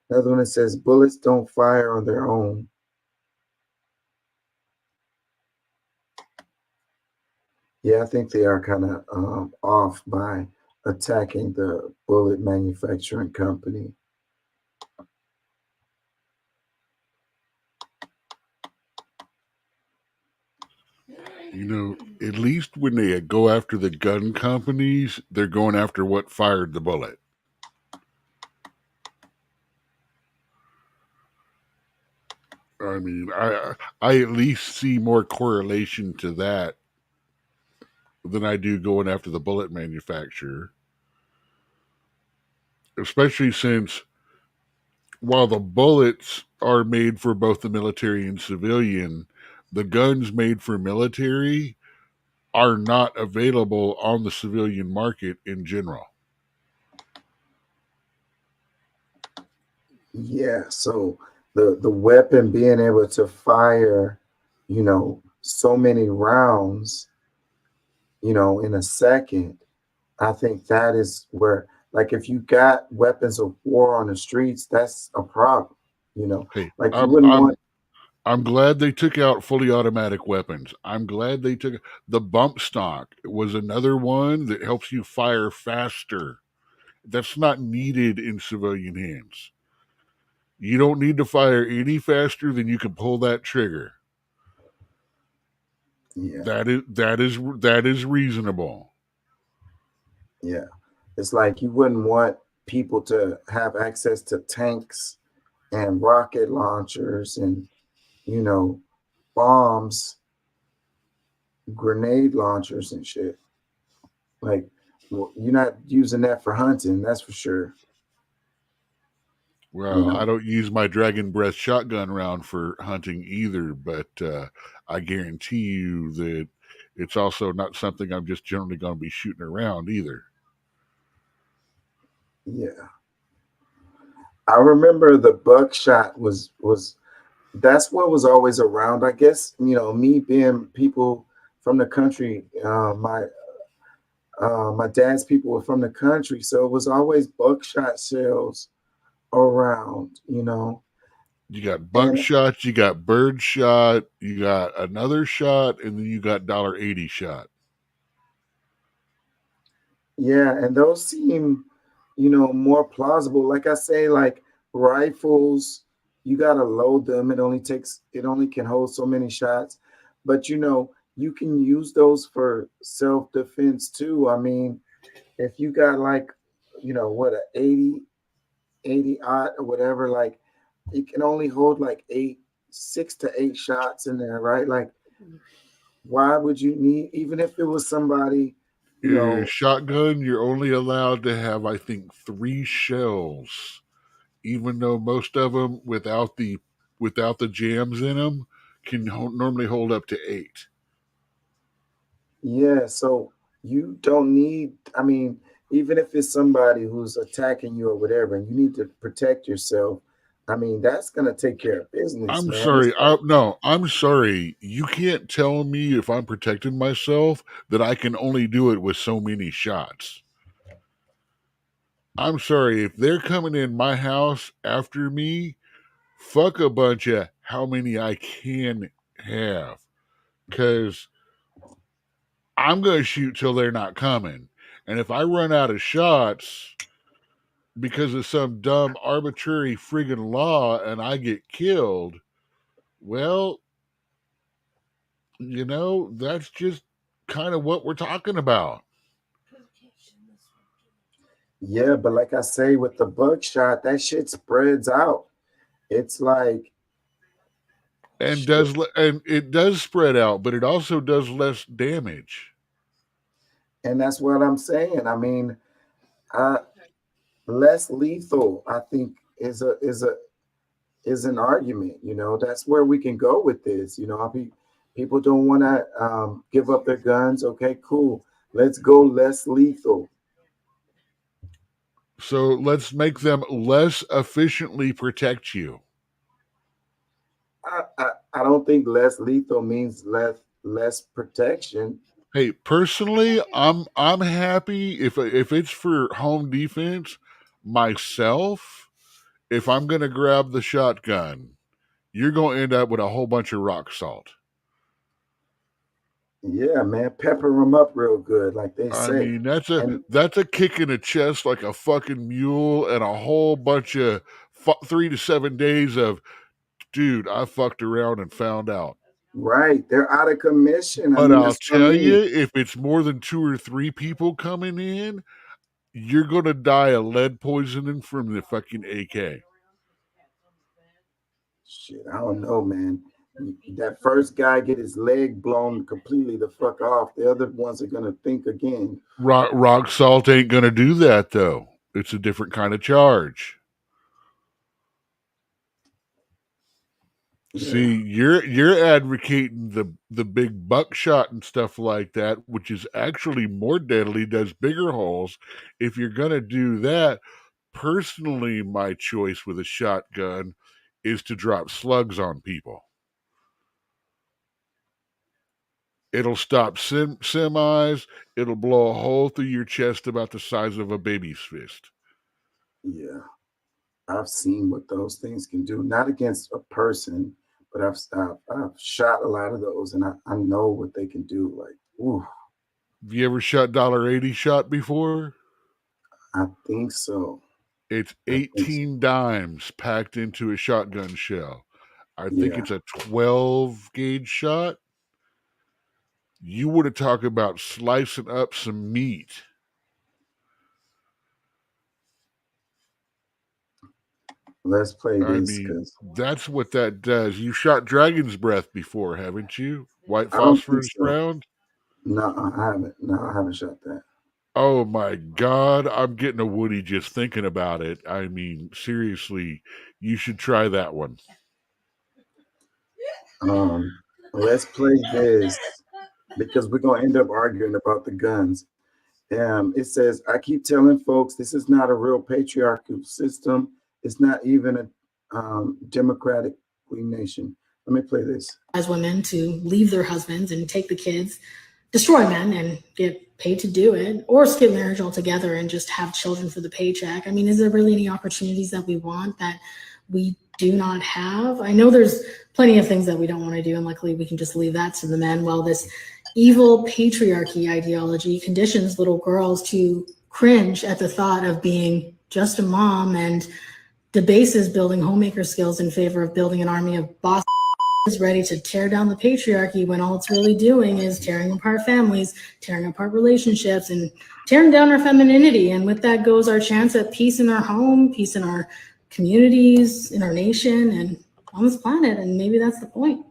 S1: Another one that says bullets don't fire on their own. Yeah, I think they are kind of off by attacking the bullet manufacturing company.
S2: You know, at least when they go after the gun companies, they're going after what fired the bullet. I mean, I at least see more correlation to that than I do going after the bullet manufacturer. Especially since while the bullets are made for both the military and civilian, the guns made for military are not available on the civilian market in general.
S1: Yeah, so the weapon being able to fire, so many rounds, in a second, I think that is where, like, if you got weapons of war on the streets, that's a problem,
S2: Hey,
S1: like you wouldn't want.
S2: I'm glad they took out fully automatic weapons. I'm glad they took the bump stock was another one that helps you fire faster. That's not needed in civilian hands. You don't need to fire any faster than you can pull that trigger.
S1: Yeah.
S2: That is reasonable.
S1: Yeah. It's like you wouldn't want people to have access to tanks and rocket launchers and, bombs, grenade launchers and shit. Like, you're not using that for hunting, that's for sure.
S2: Well, I don't use my Dragon Breath shotgun round for hunting either, but I guarantee you that it's also not something I'm just generally going to be shooting around either.
S1: Yeah. I remember the buckshot was that's what was always around. I guess, me being people from the country, my dad's people were from the country, so it was always buckshot shells around,
S2: You got buckshot, you got bird shot, you got another shot, and then you got $1.80 shot.
S1: Yeah, and those seem, more plausible. Like I say, like rifles, you gotta load them. It only can hold so many shots. But you can use those for self-defense too. I mean, if you got like, what, a 80-aught or whatever, like it can only hold like 6 to 8 shots in there, right? Like, why would you need, even if it was somebody,
S2: shotgun, you're only allowed to have, I think, 3 shells, even though most of them without the jams in them can normally hold up to 8.
S1: Yeah, so you don't need, I mean, even if it's somebody who's attacking you or whatever, and you need to protect yourself, I mean, that's gonna take care of business,
S2: I'm
S1: man.
S2: sorry. I'm sorry. You can't tell me if I'm protecting myself that I can only do it with so many shots. I'm sorry. If they're coming in my house after me, fuck a bunch of how many I can have. Because I'm going to shoot till they're not coming. And if I run out of shots because of some dumb arbitrary friggin' law and I get killed, well, that's just kind of what we're talking about.
S1: Yeah, but like I say, with the buckshot, that shit spreads out. It's like,
S2: and it does spread out, but it also does less damage.
S1: And that's what I'm saying. I mean, less lethal, I think, is an argument. That's where we can go with this. People don't want to give up their guns. Okay, cool. Let's go less lethal.
S2: So let's make them less efficiently protect you.
S1: I don't think less lethal means less protection.
S2: Hey, personally, I'm happy if it's for home defense. Myself, if I'm gonna grab the shotgun, you're gonna end up with a whole bunch of rock salt.
S1: Yeah, man, pepper them up real good, like they
S2: I
S1: say.
S2: mean, that's a kick in the chest like a fucking mule, and a whole bunch of 3 to 7 days of, dude, I fucked around and found out.
S1: Right, they're out of commission.
S2: But I'll
S1: that's what
S2: tell
S1: I mean.
S2: you, if it's more than 2 or 3 people coming in, you're gonna die of lead poisoning from the fucking AK.
S1: Shit, I don't know, man. That first guy get his leg blown completely the fuck off. The other ones are gonna think again.
S2: Rock salt ain't gonna do that though. It's a different kind of charge.
S1: Yeah.
S2: See, you're advocating the big buckshot and stuff like that, which is actually more deadly, does bigger holes. If you're gonna do that, personally, my choice with a shotgun is to drop slugs on people. It'll stop semis. It'll blow a hole through your chest about the size of a baby's fist.
S1: Yeah, I've seen what those things can do. Not against a person, but I've shot a lot of those, and I know what they can do. Like, ooh.
S2: Have you ever shot $80 shot before?
S1: I think so.
S2: It's 18 dimes packed into a shotgun shell. I think it's a 12 gauge shot. You want to talk about slicing up some meat.
S1: Let's play this.
S2: I mean, that's what that does. You shot Dragon's Breath before, haven't you? White phosphorus round?
S1: No, I haven't. No, I haven't shot that.
S2: Oh my God, I'm getting a woody just thinking about it. I mean, seriously, you should try that one.
S1: Let's play this because we're going to end up arguing about the guns. It says, I keep telling folks this is not a real patriarchal system. It's not even a democratic nation. Let me play this.
S9: As women to leave their husbands and take the kids, destroy men and get paid to do it, or skip marriage altogether and just have children for the paycheck. I mean, is there really any opportunities that we want that we do not have? I know there's plenty of things that we don't want to do, and luckily we can just leave that to the men. Well, this evil patriarchy ideology conditions little girls to cringe at the thought of being just a mom and debases building homemaker skills in favor of building an army of boss is ready to tear down the patriarchy when all it's really doing is tearing apart families, tearing apart relationships, and tearing down our femininity. And with that goes our chance at peace in our home, peace in our communities, in our nation, and on this planet. And maybe that's the point.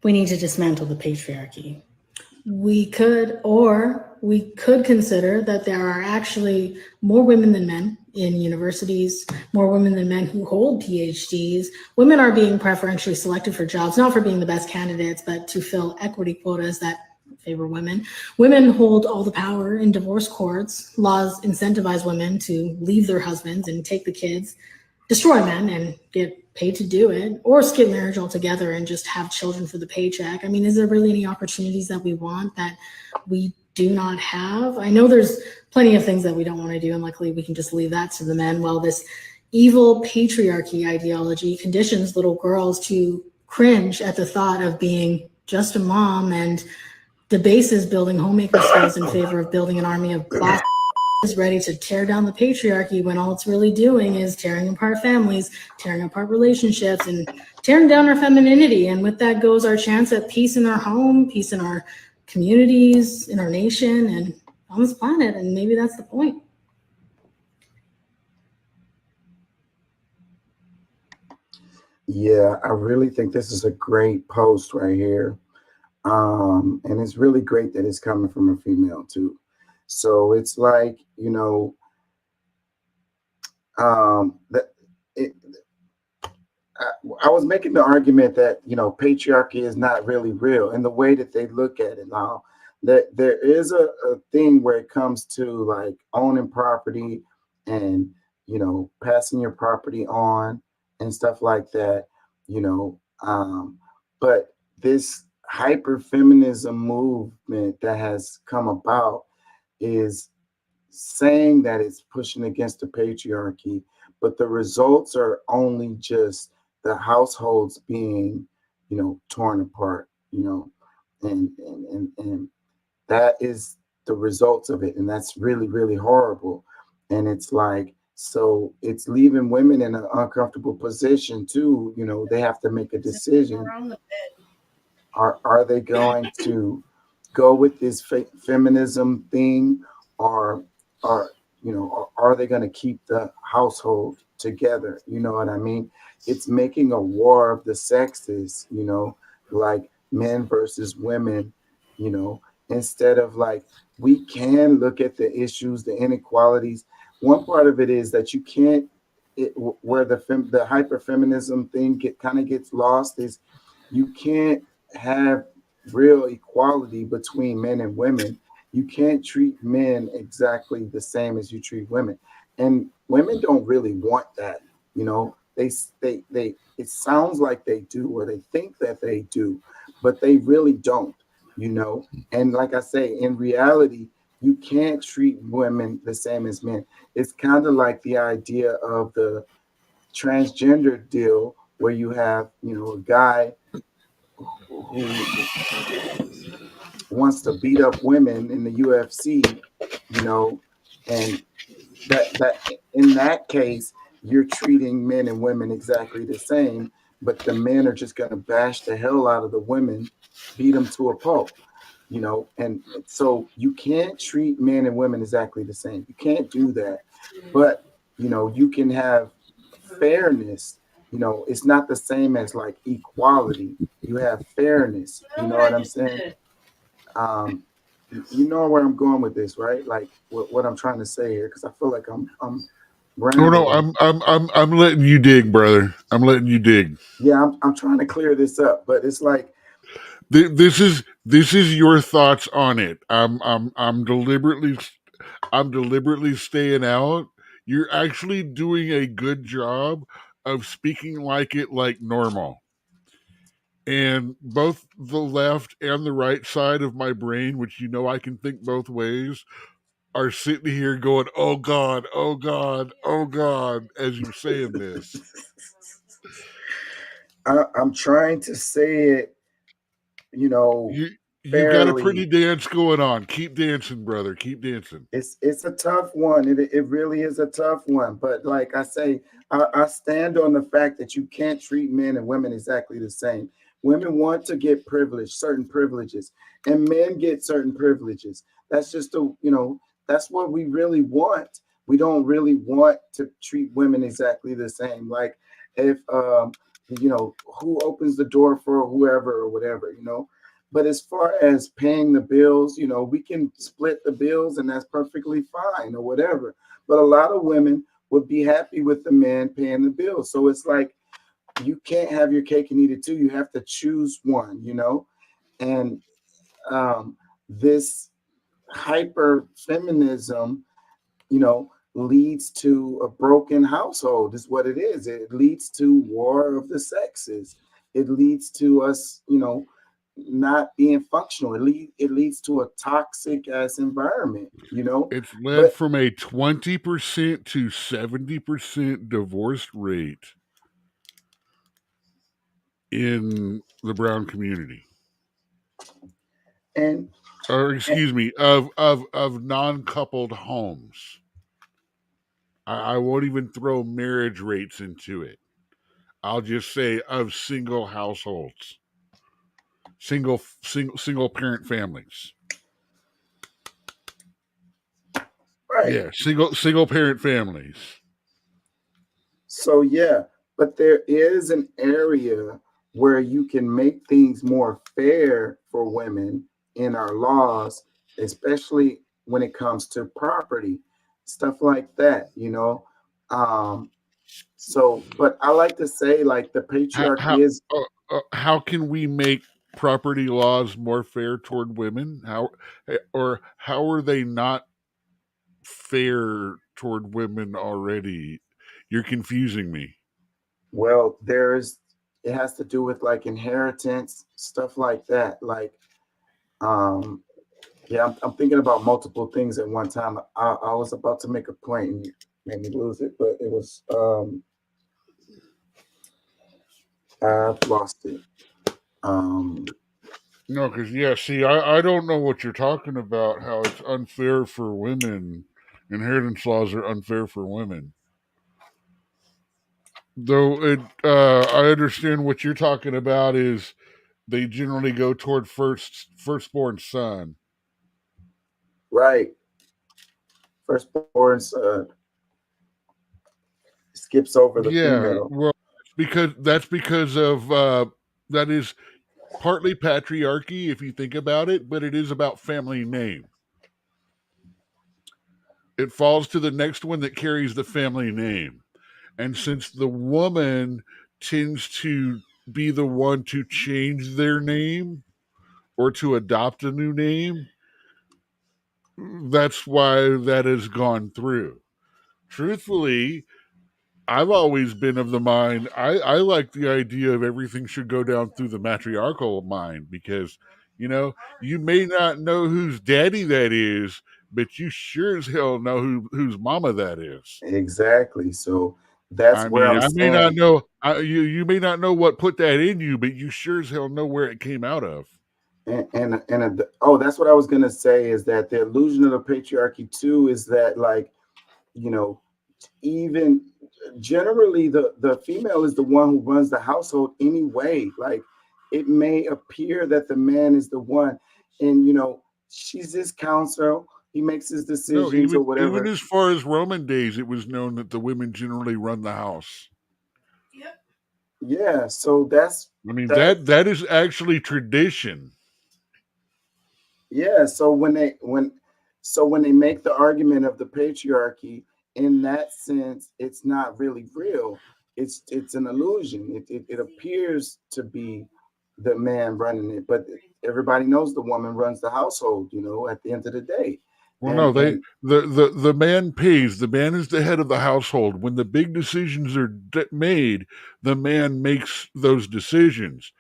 S9: We need to dismantle the patriarchy. We could consider that there are actually more women than men in universities, more women than men who hold PhDs. Women are being preferentially selected for jobs, not for being the best candidates, but to fill equity quotas that favor women. Women hold all the power in divorce courts. Laws incentivize women to leave their husbands and take the kids, destroy men and get paid to do it, or skip marriage altogether and just have children for the paycheck. I mean, is there really any opportunities that we want that we do not have? I know there's plenty of things that we don't want to do, and luckily we can just leave that to the men. Well, this evil patriarchy ideology conditions little girls to cringe at the thought of being just a mom and debases building homemaker skills in favor of building an army of boss is ready to tear down the patriarchy when all it's really doing is tearing apart families, tearing apart relationships, and tearing down our femininity. And with that goes our chance at peace in our home, peace in our communities, in our nation, and on this planet. And maybe that's the point.
S1: Yeah, I really think this is a great post right here. And it's really great that it's coming from a female too. So it's like, you know, I was making the argument that, you know, patriarchy is not really real, and the way that they look at it now, that there is a thing where it comes to like owning property and, you know, passing your property on and stuff like that, you know. But this hyper feminism movement that has come about is saying that it's pushing against the patriarchy, but the results are only just the households being, you know, torn apart, you know, and that is the results of it, and that's really, really horrible. And it's like, so it's leaving women in an uncomfortable position too. You know, they have to make a decision. Are they going to go with this feminism thing, or you know, are they going to keep the household together? You know what I mean? It's making a war of the sexes, you know, like men versus women, you know, instead of like, we can look at the issues, the inequalities. One part of it is that you can't, where the hyper feminism thing kind of gets lost, is you can't have real equality between men and women. You can't treat men exactly the same as you treat women, and women don't really want that. You know, they it sounds like they do, or they think that they do, but they really don't. You know, and like I say, in reality, you can't treat women the same as men. It's kind of like the idea of the transgender deal, where you have, you know, a guy who wants to beat up women in the UFC, you know, and that in that case, you're treating men and women exactly the same, but the men are just going to bash the hell out of the women, beat them to a pulp, you know. And so you can't treat men and women exactly the same. You can't do that. But, you know, you can have fairness. You know, it's not the same as like equality. You have fairness. You know what I'm saying? You know where I'm going with this, right? Like what I'm trying to say here, because I feel like I'm
S2: Oh no, I'm letting you dig, brother. I'm letting you dig.
S1: Yeah, I'm trying to clear this up, but it's like
S2: this is your thoughts on it. I'm deliberately staying out. You're actually doing a good job of speaking like it like normal. And both the left and the right side of my brain, which you know I can think both ways, are sitting here going, "Oh God, oh God, oh God," as you're saying this.
S1: I'm trying to say it, you know,
S2: you got a pretty dance going on. Keep dancing, brother. Keep dancing.
S1: It's a tough one. It really is a tough one. But like I say, I stand on the fact that you can't treat men and women exactly the same. Women want to get certain privileges, and men get certain privileges. That's just that's what we really want. We don't really want to treat women exactly the same. Like if you know, who opens the door for whoever or whatever, you know. But as far as paying the bills, you know, we can split the bills and that's perfectly fine or whatever. But a lot of women would be happy with the man paying the bills. So it's like, you can't have your cake and eat it too. You have to choose one, you know. And this hyper feminism, you know, leads to a broken household, is what it is. It leads to war of the sexes. It leads to us, you know, not being functional. It leads to a toxic ass environment, you know.
S2: It's led from a 20% to 70% divorce rate in the brown community.
S1: And
S2: or excuse me, of non-coupled homes. I won't even throw marriage rates into it. I'll just say of single households, single parent families.
S1: Right.
S2: Yeah, single parent families.
S1: So yeah, but there is an area where you can make things more fair for women in our laws, especially when it comes to property, stuff like that, you know. So, but I like to say, like, the patriarchy is.
S2: How can we make property laws more fair toward women? How are they not fair toward women already? You're confusing me.
S1: Well, it has to do with like inheritance, stuff like that. Like, yeah, I'm thinking about multiple things at one time. I was about to make a point and you made me lose it, but it was, I've lost it.
S2: No, because see, I don't know what you're talking about. How it's unfair for women. Inheritance laws are unfair for women. Though I understand what you're talking about is they generally go toward firstborn son.
S1: Right. Firstborn son skips over the female.
S2: Well, that's because of that is partly patriarchy if you think about it, but it is about family name. It falls to the next one that carries the family name. And since the woman tends to be the one to change their name or to adopt a new name, that's why that has gone through. Truthfully, I've always been of the mind, I like the idea of everything should go down through the matriarchal mind because, you may not know whose daddy that is, but you sure as hell know whose mama that is.
S1: Exactly. So that's where I'm
S2: I may
S1: saying.
S2: not know, you may not know what put that in you, but you sure as hell know where it came out of.
S1: That's what I was gonna say is that the illusion of the patriarchy too is that, like, even generally the female is the one who runs the household anyway. Like, it may appear that the man is the one, and she's his counsel. He makes his decisions or whatever.
S2: Even as far as Roman days, it was known that the women generally run the house.
S1: Yeah, so that's.
S2: That is actually tradition.
S1: Yeah, so when they make the argument of the patriarchy, in that sense, it's not really real. It's an illusion. It appears to be the man running it, but everybody knows the woman runs the household. At the end of the day.
S2: Well, the man pays. The man is the head of the household. When the big decisions are made, the man makes those decisions.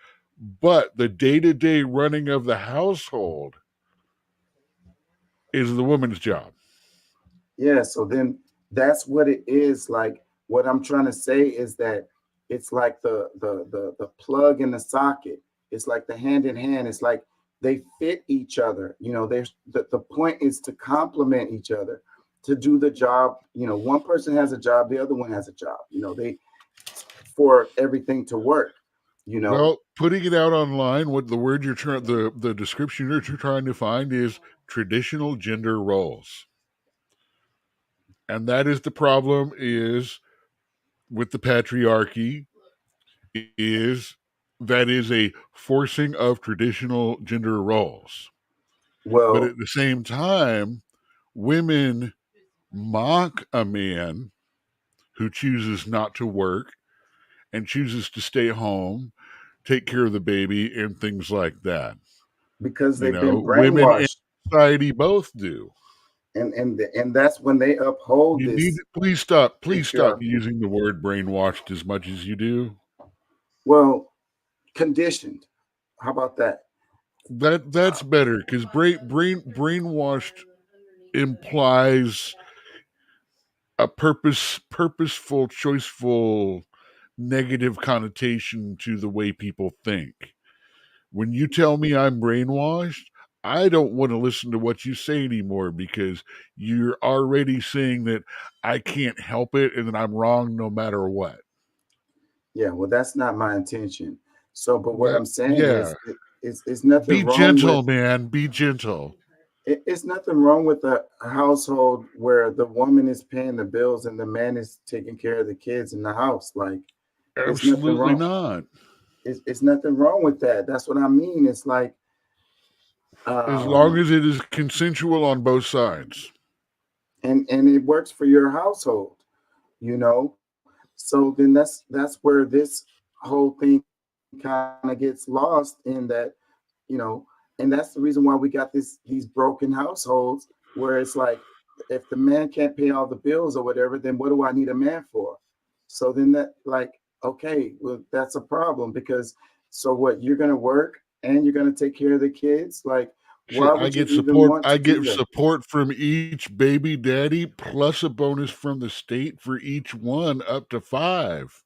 S2: But the day-to-day running of the household is the woman's job.
S1: Yeah, so then that's what it is. Like, what I'm trying to say is that it's like the plug in the socket. It's like the hand in hand. It's like they fit each other. The point is to complement each other, to do the job. One person has a job, the other one has a job. For everything to work.
S2: Well, putting it out online, what the word the description that you're trying to find is traditional gender roles. And that is the problem is with the patriarchy that is a forcing of traditional gender roles.
S1: Well,
S2: but at the same time, women mock a man who chooses not to work and chooses to stay home, take care of the baby, and things like that.
S1: Because they've been brainwashed.
S2: Women in society both do.
S1: And that's when they uphold this.
S2: Please stop using the word brainwashed as much as you do.
S1: Well, conditioned. How about that?
S2: That's better, because brainwashed implies a purposeful, choiceful, negative connotation to the way people think. When you tell me I'm brainwashed, I don't want to listen to what you say anymore, because you're already saying that I can't help it and that I'm wrong no matter what.
S1: Yeah, well, that's not my intention. So, but what I'm saying
S2: yeah.
S1: is it's nothing wrong.
S2: Be gentle, man. Be gentle.
S1: It's nothing wrong with a household where the woman is paying the bills and the man is taking care of the kids in the house. Like,
S2: absolutely not.
S1: It's nothing wrong with that. That's what I mean. It's like,
S2: as long as it is consensual on both sides,
S1: and it works for your household, So then that's where this whole thing kind of gets lost, in that you know, and that's the reason why we got these broken households where it's like, if the man can't pay all the bills or whatever, then what do I need a man for? So then that, like, okay, well, that's a problem, because so what, you're going to work and you're going to take care of the kids? Like, why would you even want to
S2: I
S1: do
S2: get
S1: that?
S2: support from each baby daddy plus a bonus from the state for each one, up to 5.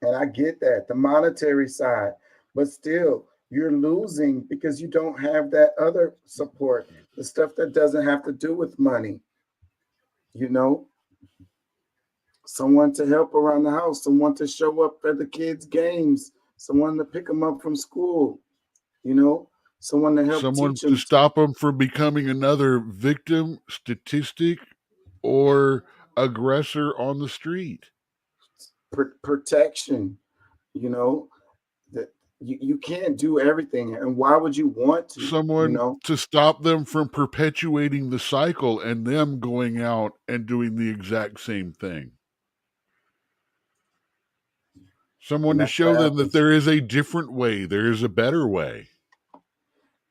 S1: And I get that, the monetary side, but still, you're losing because you don't have that other support, the stuff that doesn't have to do with money. You know, someone to help around the house, someone to show up at the kids' games, someone to pick them up from school, you know, someone to help
S2: Someone
S1: teach them.
S2: to stop them from becoming another victim, statistic, or aggressor on the street.
S1: Protection, you know, that you can't do everything. And why would you want to?
S2: Someone to stop them from perpetuating the cycle and them going out and doing the exact same thing. Someone to show them that there is a different way, there is a better way.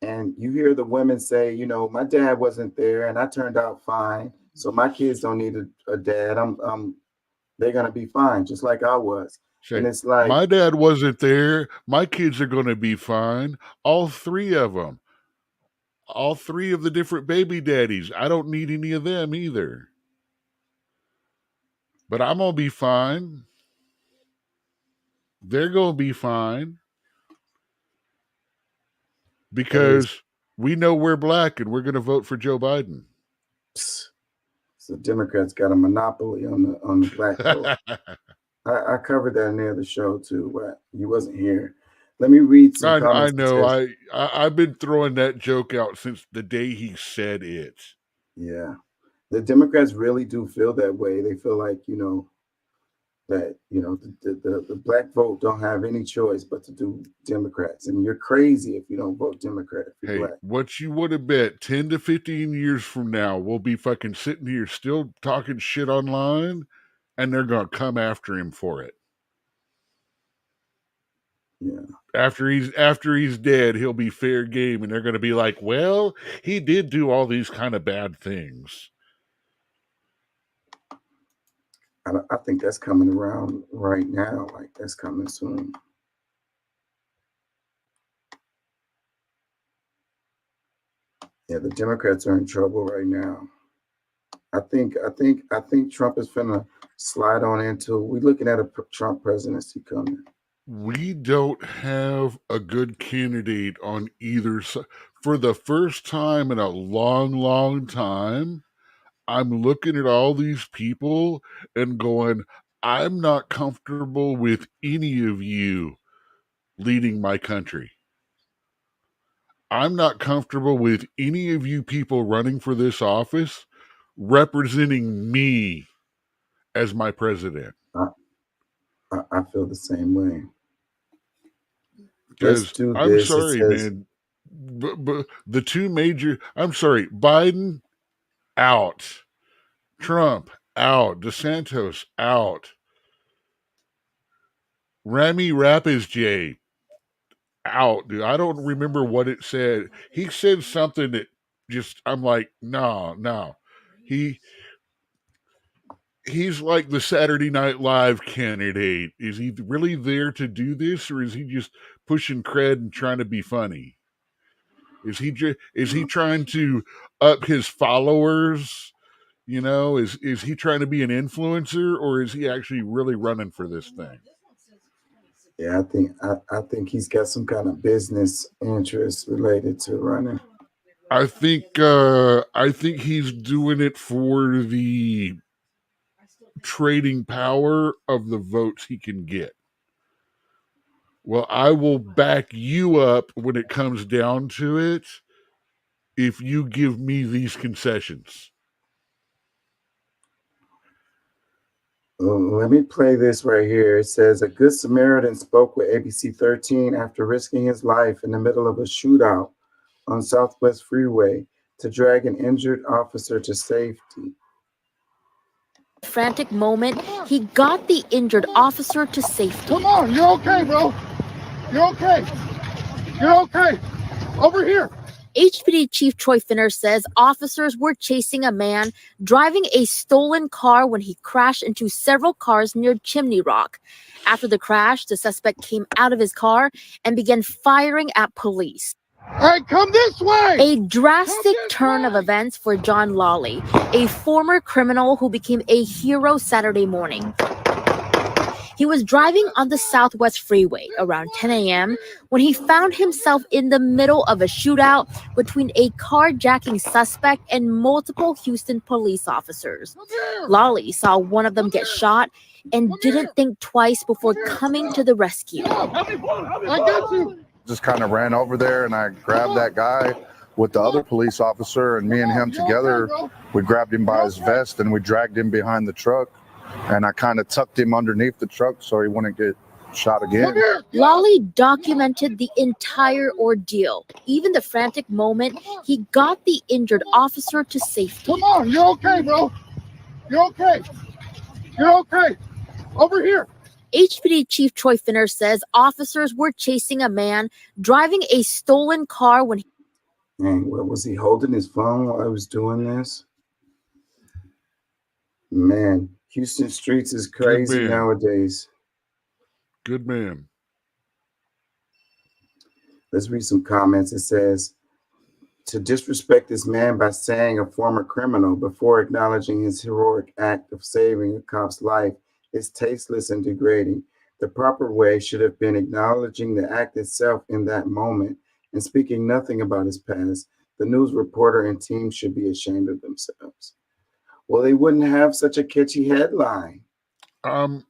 S1: And you hear the women say, you know, my dad wasn't there and I turned out fine, so my kids don't need a dad. They're gonna be fine, just like I was. And it's like,
S2: my dad wasn't there. My kids are going to be fine. All 3 of them. All 3 of the different baby daddies. I don't need any of them either. But I'm going to be fine. They're going to be fine. Because we know we're black and we're going to vote for Joe Biden.
S1: So Democrats got a monopoly on the black vote. I covered that in the other show too, but you wasn't here. Let me read some comments.
S2: I know. I've been throwing that joke out since the day he said it.
S1: Yeah. The Democrats really do feel that way. They feel like, you know, that, you know, the black vote don't have any choice but to do Democrats. And you're crazy if you don't vote Democrat. If you're black.
S2: What you would have bet 10 to 15 years from now, we'll be fucking sitting here still talking shit online, and they're going to come after him for it.
S1: Yeah.
S2: After he's dead, he'll be fair game, and they're going to be like, well, he did do all these kind of bad things.
S1: I think that's coming around right now. Like, that's coming soon. Yeah, the Democrats are in trouble right now. I think Trump is finna slide on into. We're looking at a Trump presidency coming.
S2: We don't have a good candidate on either side. For the first time in a long, long time, I'm looking at all these people and going, I'm not comfortable with any of you leading my country. I'm not comfortable with any of you people running for this office representing me as my president.
S1: I feel the same way.
S2: Because I'm sorry, man. But the two major, I'm sorry, Biden out, Trump out, DeSantis out, Rami Rapizjay out. Dude, I don't remember what it said. He said something that just, I'm like, no. He's like the Saturday Night Live candidate. Is he really there to do this, or is he just pushing cred and trying to be funny? Is he trying to up his followers? You know, is he trying to be an influencer, or is he actually really running for this thing?
S1: Yeah, I think he's got some kind of business interest related to running.
S2: I think he's doing it for the trading power of the votes he can get. Well, I will back you up when it comes down to it if you give me these concessions.
S1: Let me play this right here. It says, a good Samaritan spoke with ABC 13 after risking his life in the middle of a shootout on Southwest Freeway to drag an injured officer to safety.
S16: Frantic moment, he got the injured officer to safety.
S19: Come on, you're okay, bro. You're okay.
S2: You're okay. Over here.
S16: HPD Chief Troy Finner says officers were chasing a man driving a stolen car when he crashed into several cars near Chimney Rock. After the crash, the suspect came out of his car and began firing at police.
S2: All right, come this way.
S16: A drastic turn of events for John Lawley, a former criminal who became a hero Saturday morning. He was driving on the Southwest Freeway around 10 a.m. when he found himself in the middle of a shootout between a carjacking suspect and multiple Houston police officers. Lawley saw one of them get shot and didn't think twice before coming to the rescue.
S11: Just kind of ran over there and I grabbed that guy with the other police officer, and me and him together, we grabbed him by his vest and we dragged him behind the truck. And I kind of tucked him underneath the truck so he wouldn't get shot again.
S16: Lawley documented the entire ordeal, even the frantic moment he got the injured officer to safety.
S2: Come on, you're okay, bro. You're okay. You're okay. Over here.
S16: HPD Chief Troy Finner says officers were chasing a man driving a stolen car when
S1: Man, what was he holding his phone while I was doing this? Man, Houston streets is crazy
S2: man.
S1: nowadays.
S2: Good man.
S1: Let's read some comments. It says, to disrespect this man by saying a former criminal before acknowledging his heroic act of saving a cop's life is tasteless and degrading. The proper way should have been acknowledging the act itself in that moment and speaking nothing about his past. The news reporter and team should be ashamed of themselves. Well, they wouldn't have such a catchy headline.
S2: I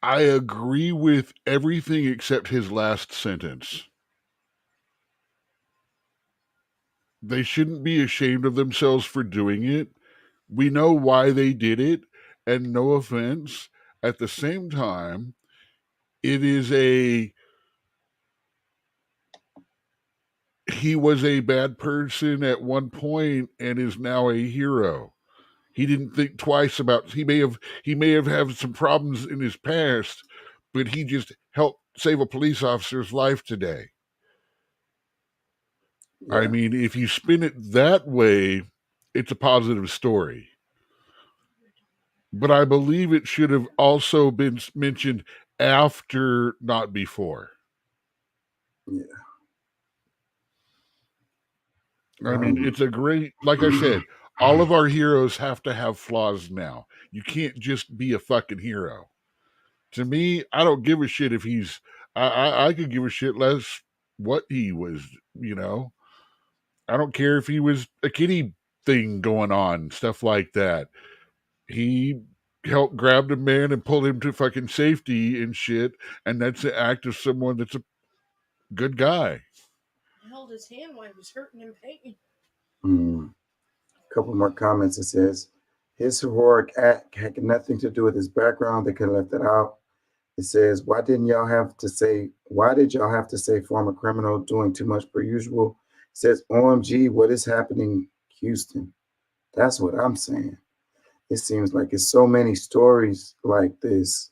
S2: agree with everything except his last sentence. They shouldn't be ashamed of themselves for doing it. We know why they did it, and no offense. At the same time, he was a bad person at one point and is now a hero. He didn't think twice about. He may have had some problems in his past, but he just helped save a police officer's life today. Yeah. I mean, if you spin it that way, it's a positive story. But I believe it should have also been mentioned after, not before.
S1: Yeah.
S2: I mean, it's a great, like I said, all of our heroes have to have flaws now. You can't just be a fucking hero. To me, I don't give a shit if he's, I could give a shit less what he was, you know. I don't care if he was a kitty thing going on, stuff like that. He helped grab the man and pulled him to fucking safety and shit, and that's the act of someone that's a good guy.
S19: I held his hand while he was hurting in pain.
S1: A couple more comments. It says, his heroic act had nothing to do with his background. They could have left it out. It says, why did y'all have to say former criminal doing too much per usual? It says, OMG, what is happening, Houston? That's what I'm saying. It seems like it's so many stories like this.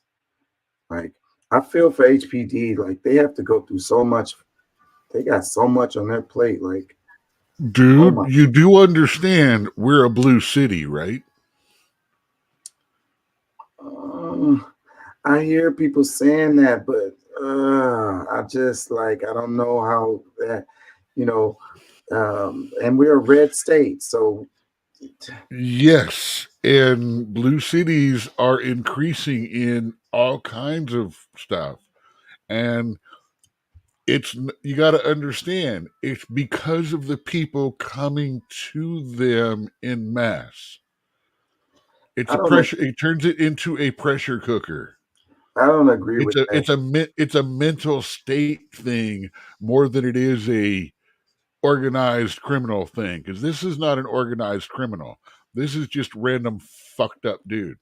S1: Like, I feel for HPD, like they have to go through so much. They got so much on their plate. Like,
S2: dude, you do understand we're a blue city, right?
S1: I hear people saying that, but I just like, I don't know how that, you know, and we're a red state, so.
S2: Yes, and blue cities are increasing in all kinds of stuff. And you got to understand, it's because of the people coming to them in mass. It's a pressure. It turns it into a pressure cooker.
S1: I don't agree with that.
S2: It's a mental state thing more than it is a organized criminal thing. Because this is not an organized criminal. This is just random fucked up dude.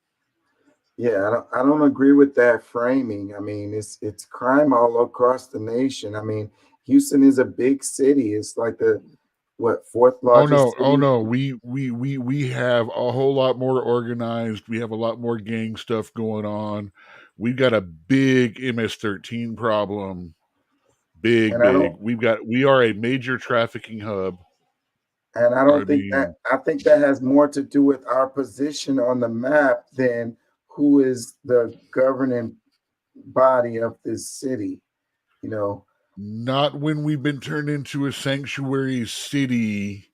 S1: Yeah, I don't agree with that framing. I mean, it's crime all across the nation. I mean, Houston is a big city. It's like the fourth largest city?
S2: Oh no. We have a whole lot more organized. We have a lot more gang stuff going on. We've got a big MS-13 problem. Big.
S1: And I don't
S2: We are a major trafficking hub.
S1: And I don't think that, I think that has more to do with our position on the map than who is the governing body of this city, you know.
S2: Not when we've been turned into a sanctuary city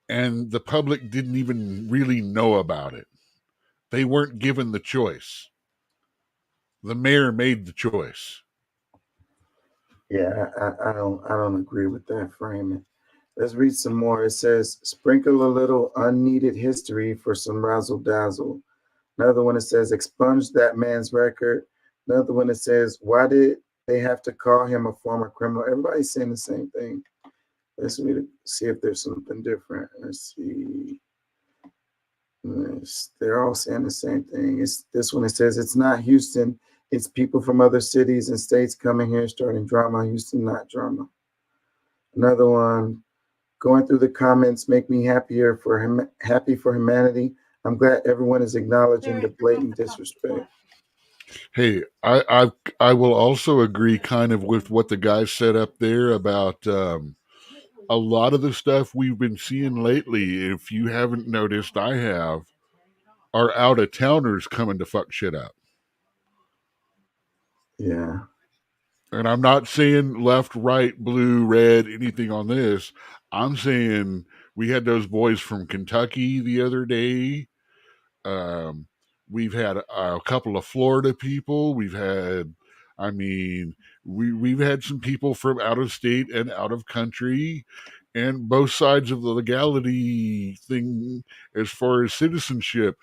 S2: and the public didn't even really know about it. They weren't given the choice. The mayor made the choice.
S1: Yeah, I don't agree with that framing. Let's read some more. It says, sprinkle a little unneeded history for some razzle dazzle. Another one that says, expunge that man's record. Another one that says, why did they have to call him a former criminal? Everybody's saying the same thing. Let's see if there's something different. Let's see. They're all saying the same thing. It's this one. It says, it's not Houston. It's people from other cities and states coming here starting drama. Houston, not drama. Another one. Going through the comments make me happy for humanity. I'm glad everyone is acknowledging the blatant disrespect.
S2: Hey, I will also agree kind of with what the guy said up there about a lot of the stuff we've been seeing lately. If you haven't noticed, I have, are out of towners coming to fuck shit up.
S1: Yeah.
S2: And I'm not saying left, right, blue, red, anything on this. I'm saying we had those boys from Kentucky the other day. We've had a couple of Florida people. We've had some people from out of state and out of country, and both sides of the legality thing as far as citizenship.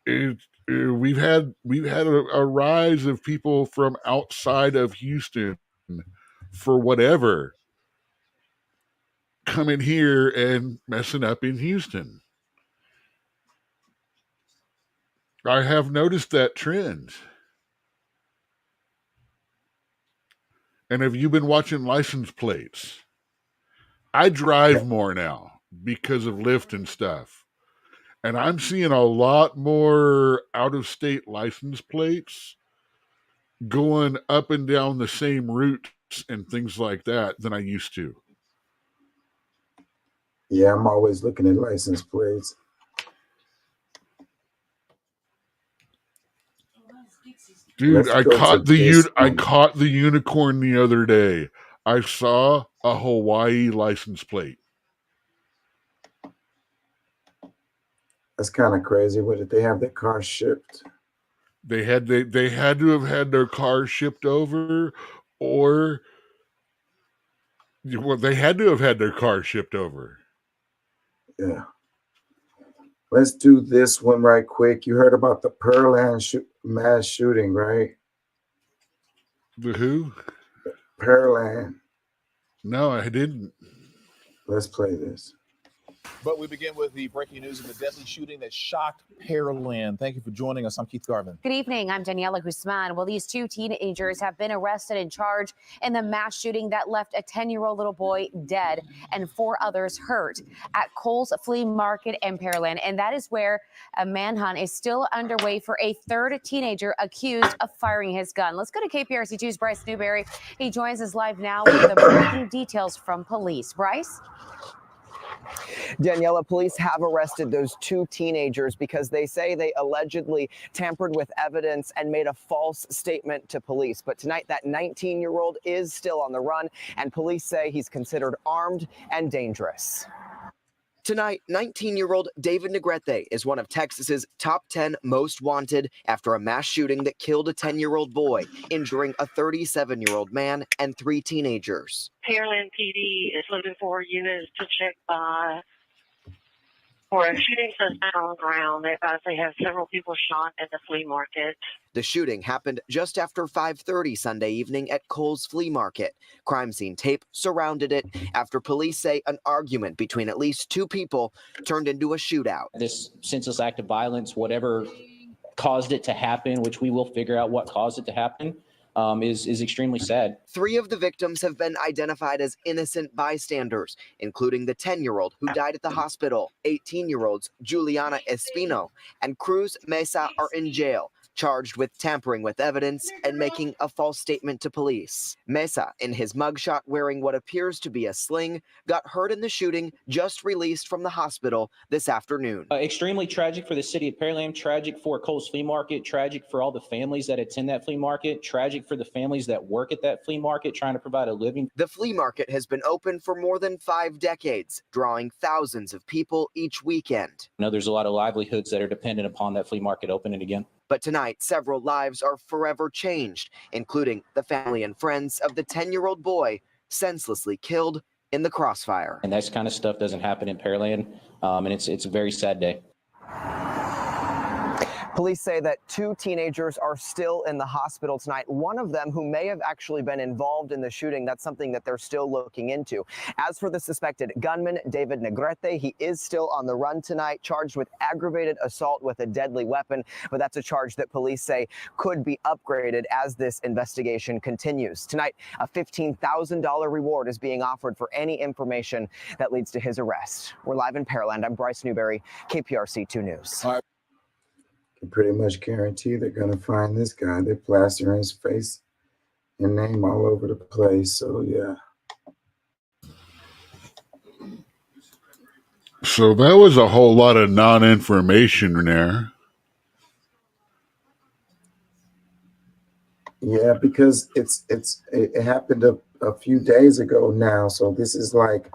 S2: We've had a rise of people from outside of Houston for whatever coming here and messing up in Houston. I have noticed that trend. And have you been watching license plates? I drive more now because of Lyft and stuff. And I'm seeing a lot more out-of-state license plates going up and down the same routes and things like that than I used to.
S1: Yeah, I'm always looking at license plates.
S2: Dude, I caught the unicorn the other day. I saw a Hawaii license plate.
S1: That's kind of crazy. What did they have their car shipped?
S2: They had to have had their car shipped over, or they had to have had their car shipped over.
S1: Yeah. Let's do this one right quick. You heard about the Pearland mass shooting, right?
S2: The who?
S1: Pearland.
S2: No, I didn't.
S1: Let's play this.
S12: But we begin with the breaking news of the deadly shooting that shocked Pearland. Thank you for joining us. I'm Keith Garvin.
S13: Good evening. I'm Daniela Guzman. Well, these two teenagers have been arrested and charged in the mass shooting that left a 10-year-old little boy dead and 4 others hurt at Kohl's Flea Market in Pearland. And that is where a manhunt is still underway for a third teenager accused of firing his gun. Let's go to KPRC2's Bryce Newberry. He joins us live now with the breaking details from police. Bryce?
S14: Daniela, police have arrested those 2 teenagers because they say they allegedly tampered with evidence and made a false statement to police. But tonight, that 19-year-old is still on the run, and police say he's considered armed and dangerous.
S15: Tonight, 19-year-old David Negrete is one of Texas's top 10 most wanted after a mass shooting that killed a 10-year-old boy, injuring a 37-year-old man and 3 teenagers.
S25: Pearland PD is looking for units to check by for a shooting suspect on the ground. They obviously have several people shot at the flea market.
S15: The shooting happened just after 5:30 Sunday evening at Kohl's Flea Market. Crime scene tape surrounded it after police say an argument between at least 2 people turned into a shootout.
S26: This senseless act of violence, whatever caused it to happen, which we will figure out what caused it to happen, is extremely sad.
S15: 3 of the victims have been identified as innocent bystanders, including the 10-year-old who died at the hospital. 18-year-olds Juliana Espino and Cruz Mesa are in jail. charged with tampering with evidence and making a false statement to police. Mesa, in his mugshot wearing what appears to be a sling, got hurt in the shooting, just released from the hospital this afternoon.
S26: Extremely tragic for the city of Pearland, tragic for Cole's Flea Market, tragic for all the families that attend that flea market, tragic for the families that work at that flea market trying to provide a living.
S15: The flea market has been open for more than 5 decades, drawing thousands of people each weekend.
S26: I know there's a lot of livelihoods that are dependent upon that flea market opening again.
S15: But tonight, several lives are forever changed, including the family and friends of the 10-year-old boy senselessly killed in the crossfire.
S26: And that kind of stuff doesn't happen in Pearland, and it's a very sad day.
S14: Police say that 2 teenagers are still in the hospital tonight. One of them who may have actually been involved in the shooting, that's something that they're still looking into. As for the suspected gunman, David Negrete, he is still on the run tonight, charged with aggravated assault with a deadly weapon. But that's a charge that police say could be upgraded as this investigation continues. Tonight, a $15,000 reward is being offered for any information that leads to his arrest. We're live in Pearland. I'm Bryce Newberry, KPRC 2 News.
S1: Can pretty much guarantee they're going to find this guy. They're plastering his face and name all over the place. So, yeah.
S2: So that was a whole lot of non-information there.
S1: Yeah, because it happened a few days ago now. So this is like,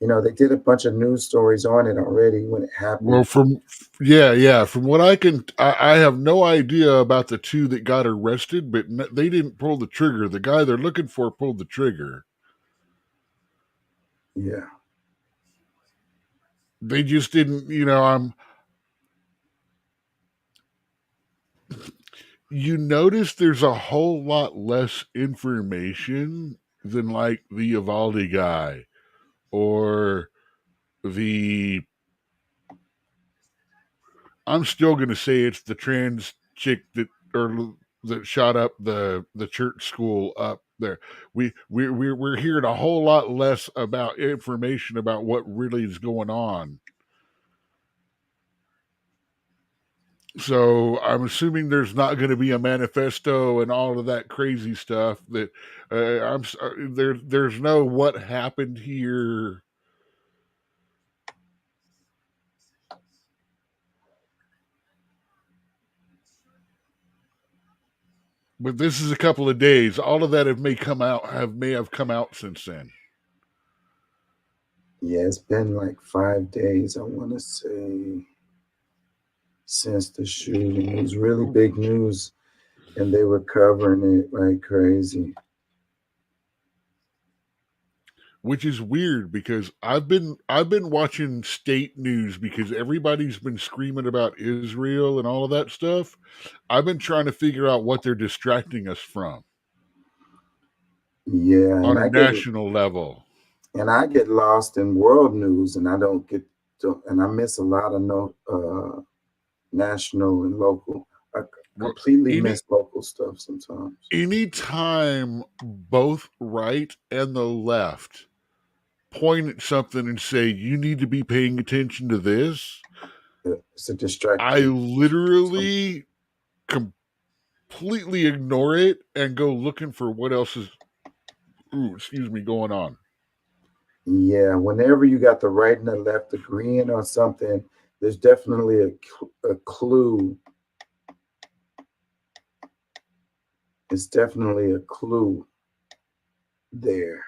S1: you know, they did a bunch of news stories on it already when it happened.
S2: Well, from what I have no idea about the 2 that got arrested, but they didn't pull the trigger. The guy they're looking for pulled the trigger.
S1: Yeah.
S2: They just didn't, you notice there's a whole lot less information than like the Uvalde guy or I'm still going to say it's the trans chick that shot up the church school up there. We're hearing a whole lot less about information about what really is going on. So I'm assuming there's not going to be a manifesto and all of that crazy stuff. That there's no what happened here. But this is a couple of days. All of that may have come out since then.
S1: Yeah, it's been like 5 days, I want to say, since the shooting. It was really big news, and they were covering it like crazy.
S2: Which is weird because I've been watching state news because everybody's been screaming about Israel and all of that stuff. I've been trying to figure out what they're distracting us from.
S1: Yeah,
S2: on a national level.
S1: And I get lost in world news, and I miss a lot of national and local. I completely miss local stuff sometimes.
S2: Anytime both right and the left point at something and say, you need to be paying attention to this,
S1: it's a distraction.
S2: I literally completely ignore it and go looking for what else is going on.
S1: Yeah, whenever you got the right and the left agreeing on something, there's definitely a clue. It's definitely a clue there.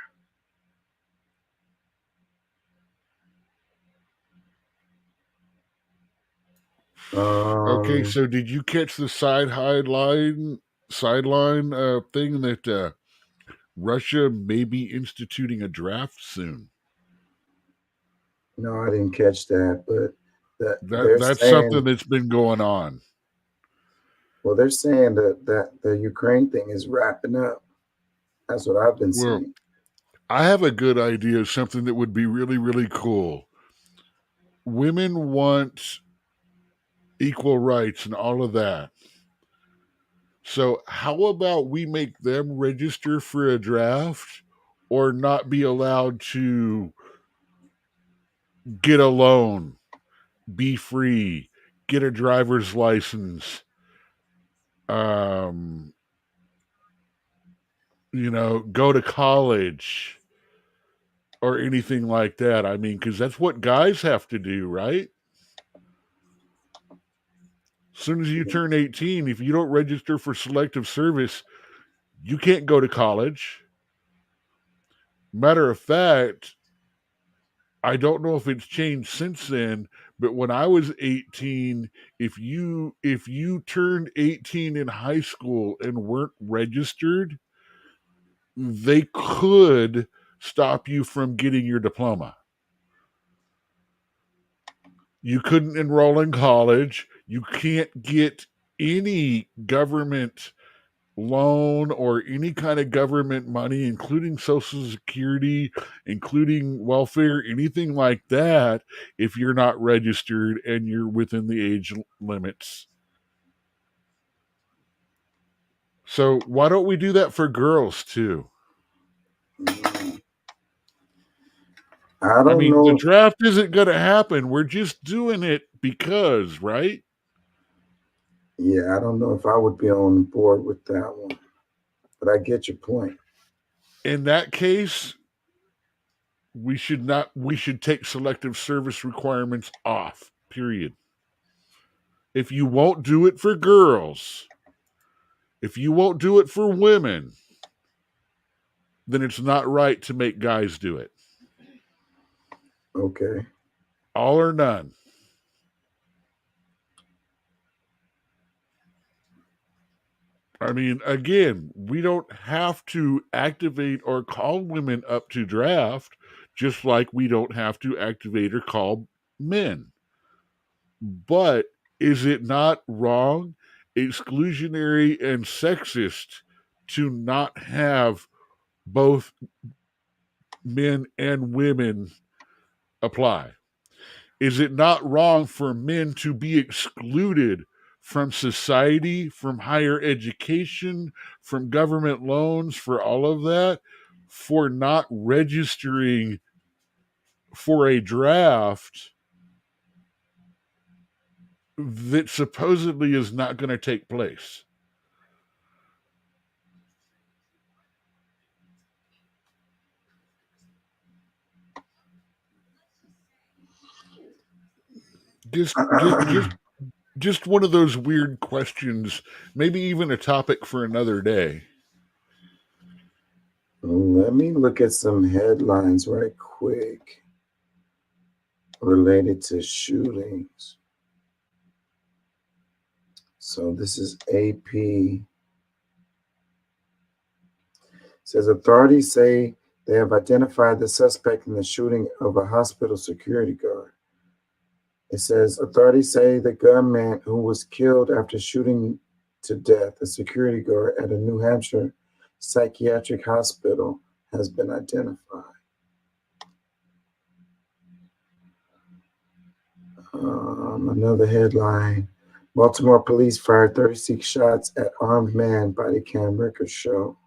S2: Okay, so did you catch the sideline thing that Russia may be instituting a draft soon?
S1: No, I didn't catch that, but
S2: that's something that's been going on.
S1: Well, they're saying that the Ukraine thing is wrapping up. That's what I've been seeing.
S2: I have a good idea of something that would be really, really cool. Women want equal rights and all of that. So how about we make them register for a draft or not be allowed to get a loan, be free, get a driver's license, go to college or anything like that. I mean, because that's what guys have to do, right? As soon as you turn 18, if you don't register for selective service, you can't go to college. Matter of fact, I don't know if it's changed since then, but when I was 18, if you turned 18 in high school and weren't registered, they could stop you from getting your diploma. You couldn't enroll in college. You can't get any government loan or any kind of government money, including Social Security, including welfare, anything like that, if you're not registered and you're within the age limits. So why don't we do that for girls too?
S1: I don't know.
S2: The draft isn't going to happen. We're just doing it because, right?
S1: Yeah, I don't know if I would be on board with that one, but I get your point.
S2: In that case, we should take selective service requirements off, period. If you won't do it for girls, if you won't do it for women, then it's not right to make guys do it.
S1: Okay.
S2: All or none. I mean, again, we don't have to activate or call women up to draft, just like we don't have to activate or call men. But is it not wrong, exclusionary, and sexist to not have both men and women apply? Is it not wrong for men to be excluded from society, from higher education, from government loans, for all of that, for not registering for a draft that supposedly is not going to take place? Just one of those weird questions, maybe even a topic for another day.
S1: Let me look at some headlines right quick related to shootings. So this is AP. It says authorities say they have identified the suspect in the shooting of a hospital security guard. It says authorities say the gunman who was killed after shooting to death a security guard at a New Hampshire psychiatric hospital has been identified. Another headline: Baltimore police fired 36 shots at armed man, body cam records show.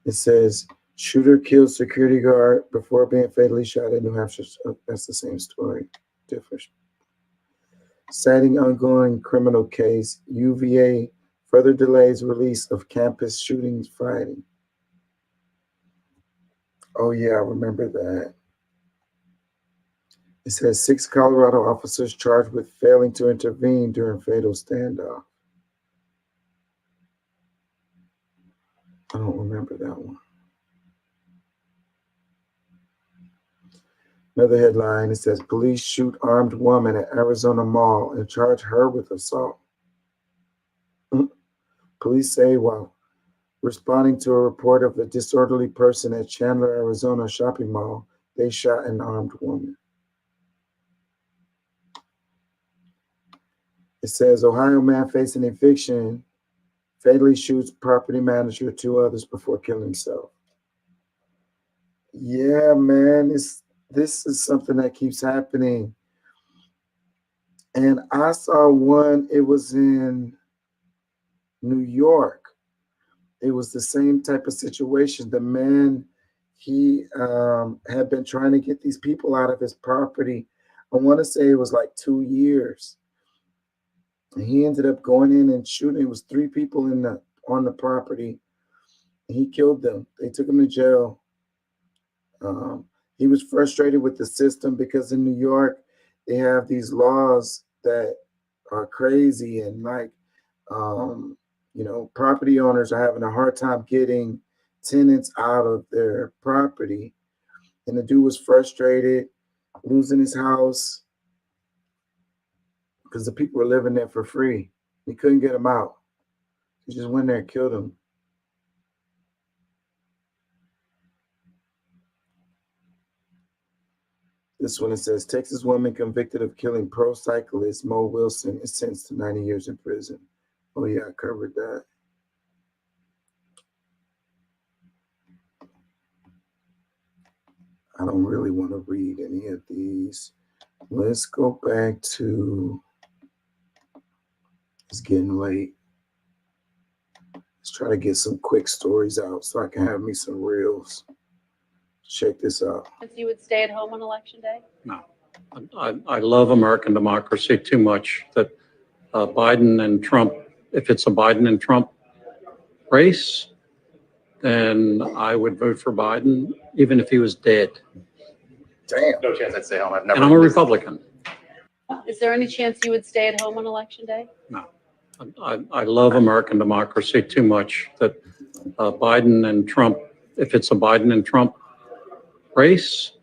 S1: It says shooter kills security guard before being fatally shot in New Hampshire. That's the same story, different. Citing ongoing criminal case, UVA further delays release of campus shootings Friday. Oh yeah, I remember that. It says 6 Colorado officers charged with failing to intervene during fatal standoff. I don't remember that one. Another headline, it says police shoot armed woman at Arizona mall and charge her with assault. Police say while responding to a report of a disorderly person at Chandler, Arizona shopping mall, they shot an armed woman. It says Ohio man facing eviction fatally shoots property manager, 2 others before killing himself. Yeah, man, this is something that keeps happening. And I saw one, it was in New York. It was the same type of situation. The man, he had been trying to get these people out of his property. I want to say it was like 2 years. And he ended up going in and shooting. It was 3 people on the property. And he killed them. They took him to jail. He was frustrated with the system because in New York, they have these laws that are crazy, and property owners are having a hard time getting tenants out of their property. And the dude was frustrated, losing his house because the people were living there for free. He couldn't get them out. He just went there and killed them. This one, it says, Texas woman convicted of killing pro cyclist Mo Wilson is sentenced to 90 years in prison. Oh yeah, I covered that. I don't really want to read any of these. Let's go back to, it's getting late. Let's try to get some quick stories out so I can have me some reels. Check this out.
S17: You would stay at home on election day?
S18: No. I love American democracy too much that Biden and Trump, if it's a Biden and Trump race, then I would vote for Biden, even if he was dead.
S1: Damn.
S7: No chance I'd stay home.
S18: And I'm a Republican.
S17: Is there any chance you would stay at home on election day?
S18: No. I love American democracy too much that Biden and Trump, if it's a Biden and Trump race,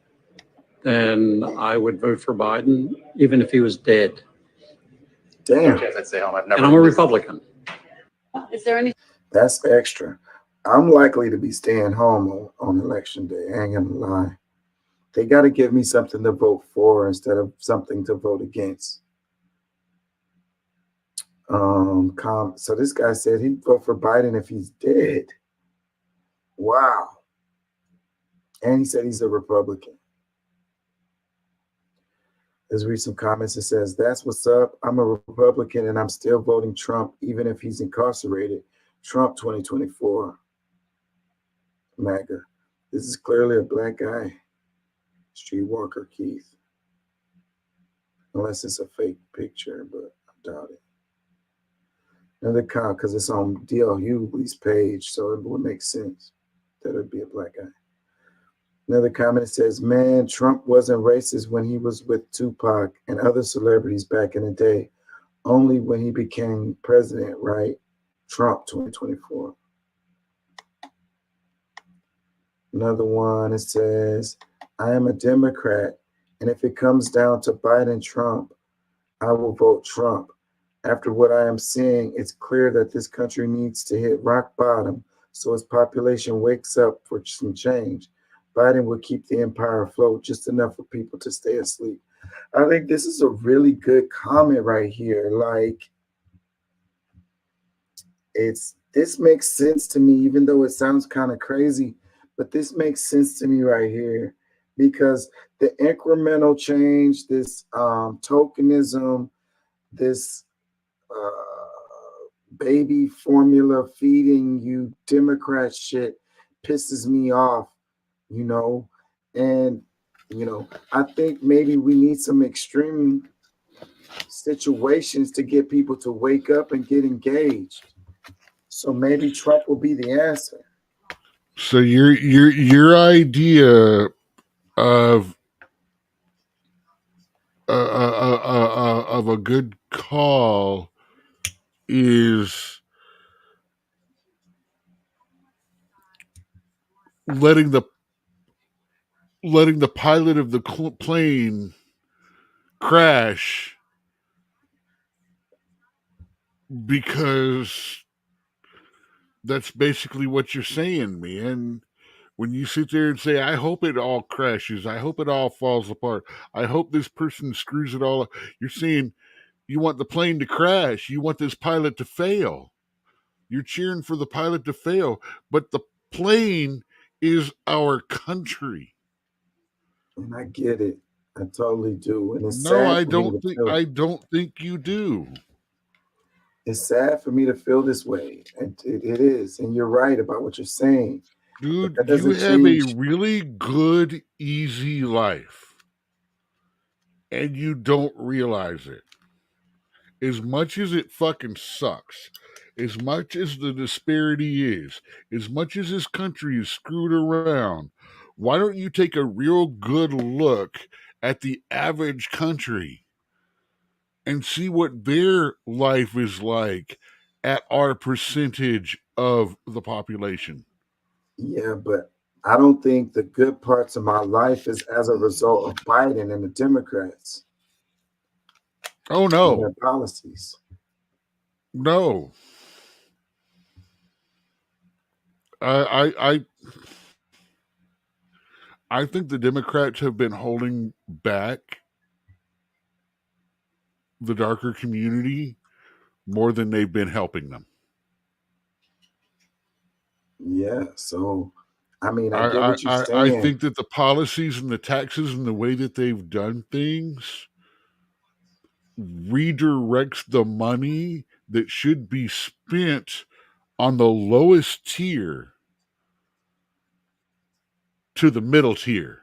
S18: then I would vote for Biden, even if he was dead.
S1: Damn.
S7: No chance I'd stay home.
S18: And I'm a Republican.
S17: Is there any?
S1: That's extra. I'm likely to be staying home on election day. I ain't gonna lie. They got to give me something to vote for instead of something to vote against. So this guy said he'd vote for Biden if he's dead. Wow. And he said he's a Republican. Let's read some comments. It says, that's what's up. I'm a Republican and I'm still voting Trump, even if he's incarcerated. Trump 2024. MAGA. This is clearly a black guy. Streetwalker Keith. Unless it's a fake picture, but I doubt it. Another comment, because it's on D.L. Hughley's page, so it would make sense that it would be a black guy. Another comment says, man, Trump wasn't racist when he was with Tupac and other celebrities back in the day. Only when he became president, right? Trump 2024. Another one, it says, I am a Democrat, and if it comes down to Biden Trump, I will vote Trump. After what I am seeing, it's clear that this country needs to hit rock bottom so its population wakes up for some change. Biden will keep the empire afloat just enough for people to stay asleep. I think this is a really good comment right here. Like, this makes sense to me, even though it sounds kind of crazy, but this makes sense to me right here because the incremental change, this tokenism, this baby formula feeding you Democrat shit pisses me off, you know, and, you know, I think maybe we need some extreme situations to get people to wake up and get engaged. So maybe Trump will be the answer.
S2: So your idea of a good call is letting the pilot of the plane crash because that's basically what you're saying, man. When you sit there and say, I hope it all crashes, I hope it all falls apart, I hope this person screws it all up, you're saying you want the plane to crash, you want this pilot to fail. You're cheering for the pilot to fail, but the plane is our country.
S1: And I get it. I totally do. And it's
S2: no,
S1: sad
S2: I
S1: for me to feel it.
S2: I don't think you do.
S1: It's sad for me to feel this way. It is. And you're right about what you're saying.
S2: Dude, you have a really good, easy life. And you don't realize it. as much as it fucking sucks, as much as the disparity is, as much as this country is screwed around, why don't you take a real good look at the average country and see what their life is like at our percentage of the population?
S1: Yeah, but I don't think the good parts of my life is as a result of Biden and the Democrats
S2: Oh
S1: and
S2: no,
S1: their policies.
S2: no. I think the Democrats have been holding back the darker community more than they've been helping them.
S1: Yeah, so I mean, I get what you're
S2: I
S1: saying.
S2: think that the policies and the taxes and the way that they've done things redirects the money that should be spent on the lowest tier to the middle tier.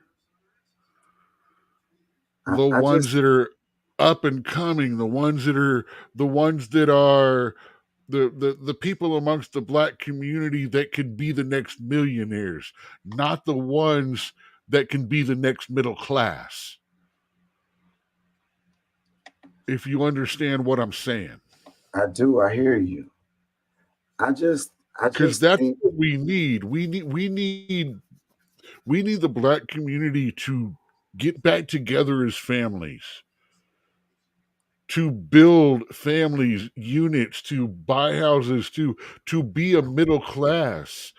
S2: The
S1: I
S2: ones
S1: just
S2: that are up and coming, the ones that are the people amongst the black community that could be the next millionaires, not the ones that can be the next middle class. If you understand what I'm saying.
S1: I do, I hear you. I
S2: Because
S1: just
S2: that's
S1: think
S2: what we need. We need the black community to get back together as families, to build families, units, to buy houses, to be a middle class,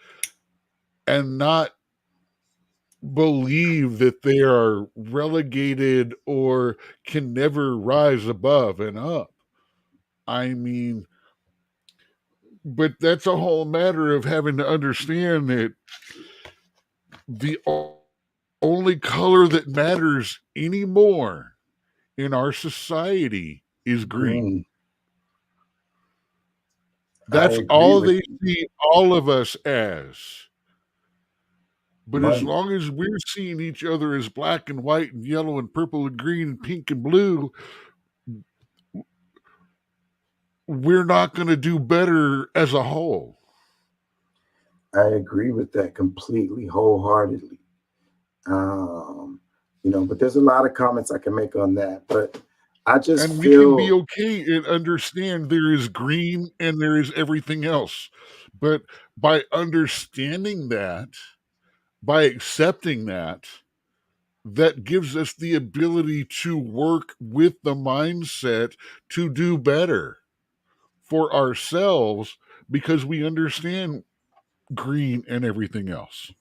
S2: and not believe that they are relegated or can never rise above and up. I mean, but that's a whole matter of having to understand that the only color that matters anymore in our society is green. That's
S1: I agree
S2: all
S1: with
S2: they see all of us as. But as
S1: money.
S2: long as we're seeing each other as black and white and yellow and purple and green and pink and blue, we're not going to do better as a whole.
S1: I agree with that completely, wholeheartedly. But there's a lot of comments I can make on that. But I just
S2: And we can be
S1: feel
S2: okay and understand there is green and there is everything else. But by understanding that, by accepting that, that gives us the ability to work with the mindset to do better for ourselves because we understand green and everything else.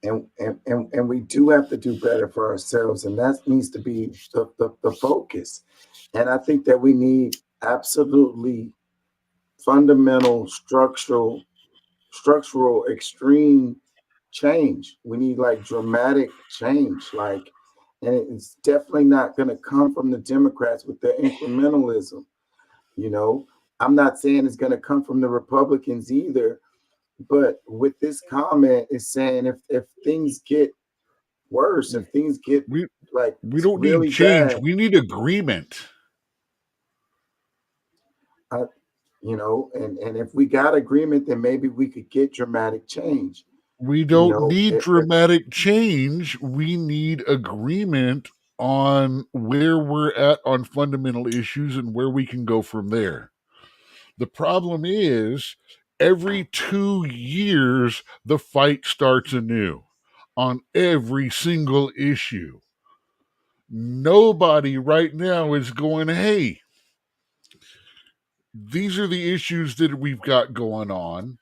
S1: and we do have to do better for ourselves, and that needs to be the focus. And I think that we need absolutely fundamental structural extreme change. We need like dramatic change, and it's definitely not going to come from the Democrats with their incrementalism. I'm not saying it's going to come from the Republicans either, but with this comment, it's saying if things get worse, if things get
S2: we don't
S1: really
S2: need change,
S1: bad,
S2: we need agreement.
S1: And if we got agreement, then maybe we could get dramatic change.
S2: We don't need dramatic change. We need agreement on where we're at on fundamental issues and where we can go from there. The problem is every 2 years, the fight starts anew on every single issue. Nobody right now is going, hey, these are the issues that we've got going on.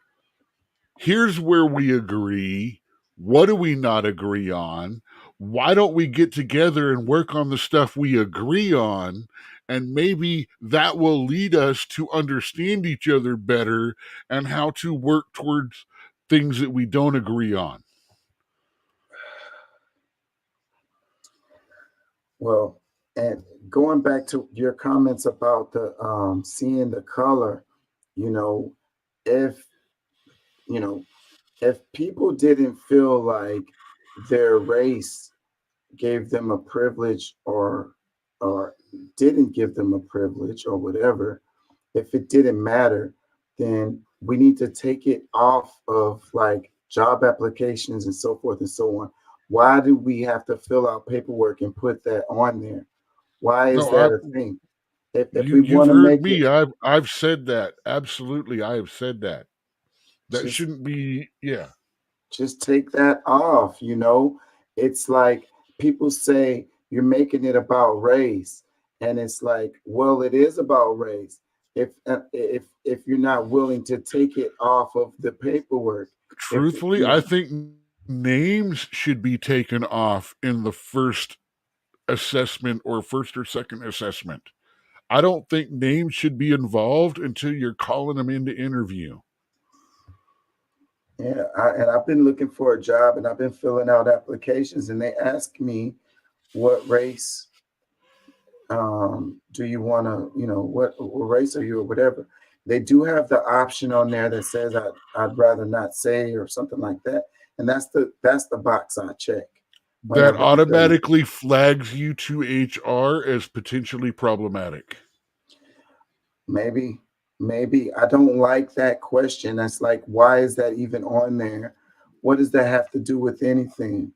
S2: Here's where we agree. What do we not agree on? Why don't we get together and work on the stuff we agree on? And maybe that will lead us to understand each other better and how to work towards things that we don't agree on.
S1: Well, and going back to your comments about the seeing the color, if if people didn't feel like their race gave them a privilege or didn't give them a privilege or whatever, if it didn't matter, then we need to take it off of like job applications and so forth and so on. Why do we have to fill out paperwork and put that on there? Why is
S2: No,
S1: that a thing? If we
S2: you've
S1: want to
S2: heard
S1: make
S2: me.
S1: it
S2: I've said that. Absolutely, I have said that. That
S1: just
S2: shouldn't be. Yeah.
S1: just take that off, it's like people say you're making it about race, and it's like, well, it is about race if you're not willing to take it off of the paperwork. If
S2: Truthfully, I think names should be taken off in the first assessment or first or second assessment. I don't think names should be involved until you're calling them in to interview.
S1: Yeah, and I've been looking for a job, and I've been filling out applications, and they ask me what race do you want to, what race are you or whatever. They do have the option on there that says I'd rather not say or something like that, and that's the box I check.
S2: That
S1: whenever, because
S2: automatically flags you to HR as potentially problematic.
S1: maybe I don't like that question. That's like, why is that even on there? What does that have to do with anything?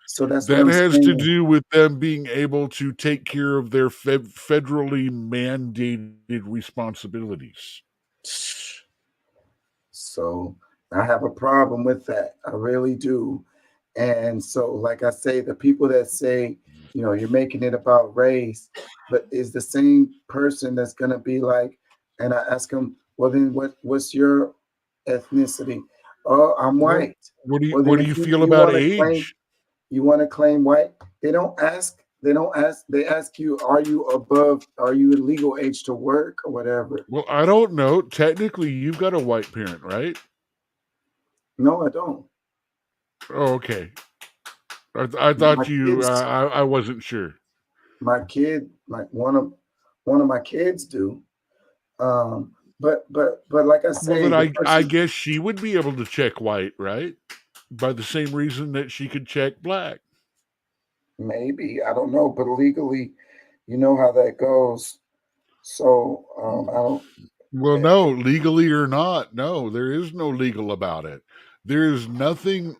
S1: So that's what
S2: That
S1: I'm
S2: has to
S1: saying.
S2: do with them being able to take care of their federally mandated responsibilities.
S1: So I have a problem with that. I really do. And so, like I say, the people that say, you're making it about race, but is the same person that's going to be like, and I ask them, well, then what's your ethnicity? Oh, I'm white.
S2: What do you,
S1: Well, then
S2: what do
S1: if
S2: you
S1: you,
S2: feel
S1: you
S2: about
S1: want to claim,
S2: age?
S1: you want to claim white, they don't ask, they ask you, are you legal age to work or whatever?
S2: Well, I don't know. Technically, you've got a white parent, right?
S1: No, I don't.
S2: Oh, okay. I thought
S1: My
S2: you.
S1: kids,
S2: I wasn't sure.
S1: my kid, like one of my kids do. But like I
S2: Well,
S1: say,
S2: then
S1: the
S2: I
S1: person,
S2: guess she would be able to check white, right? By the same reason that she could check black.
S1: maybe, I don't know, but legally, you know how that goes. So I don't.
S2: Well, no, legally or not, no, there is no legal about it. There is nothing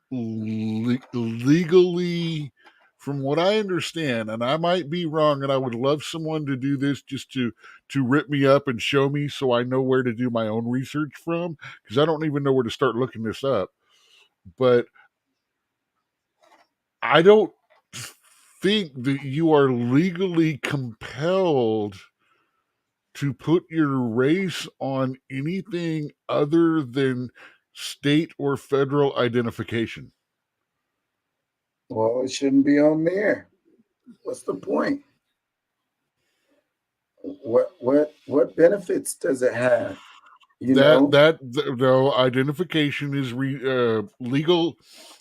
S2: legally, from what I understand, and I might be wrong, and I would love someone to do this just to rip me up and show me so I know where to do my own research from, because I don't even know where to start looking this up. But I don't think that you are legally compelled to put your race on anything other than state or federal identification.
S1: Well, it shouldn't be on there. What's the point? What benefits does it have?
S2: No, identification is legal,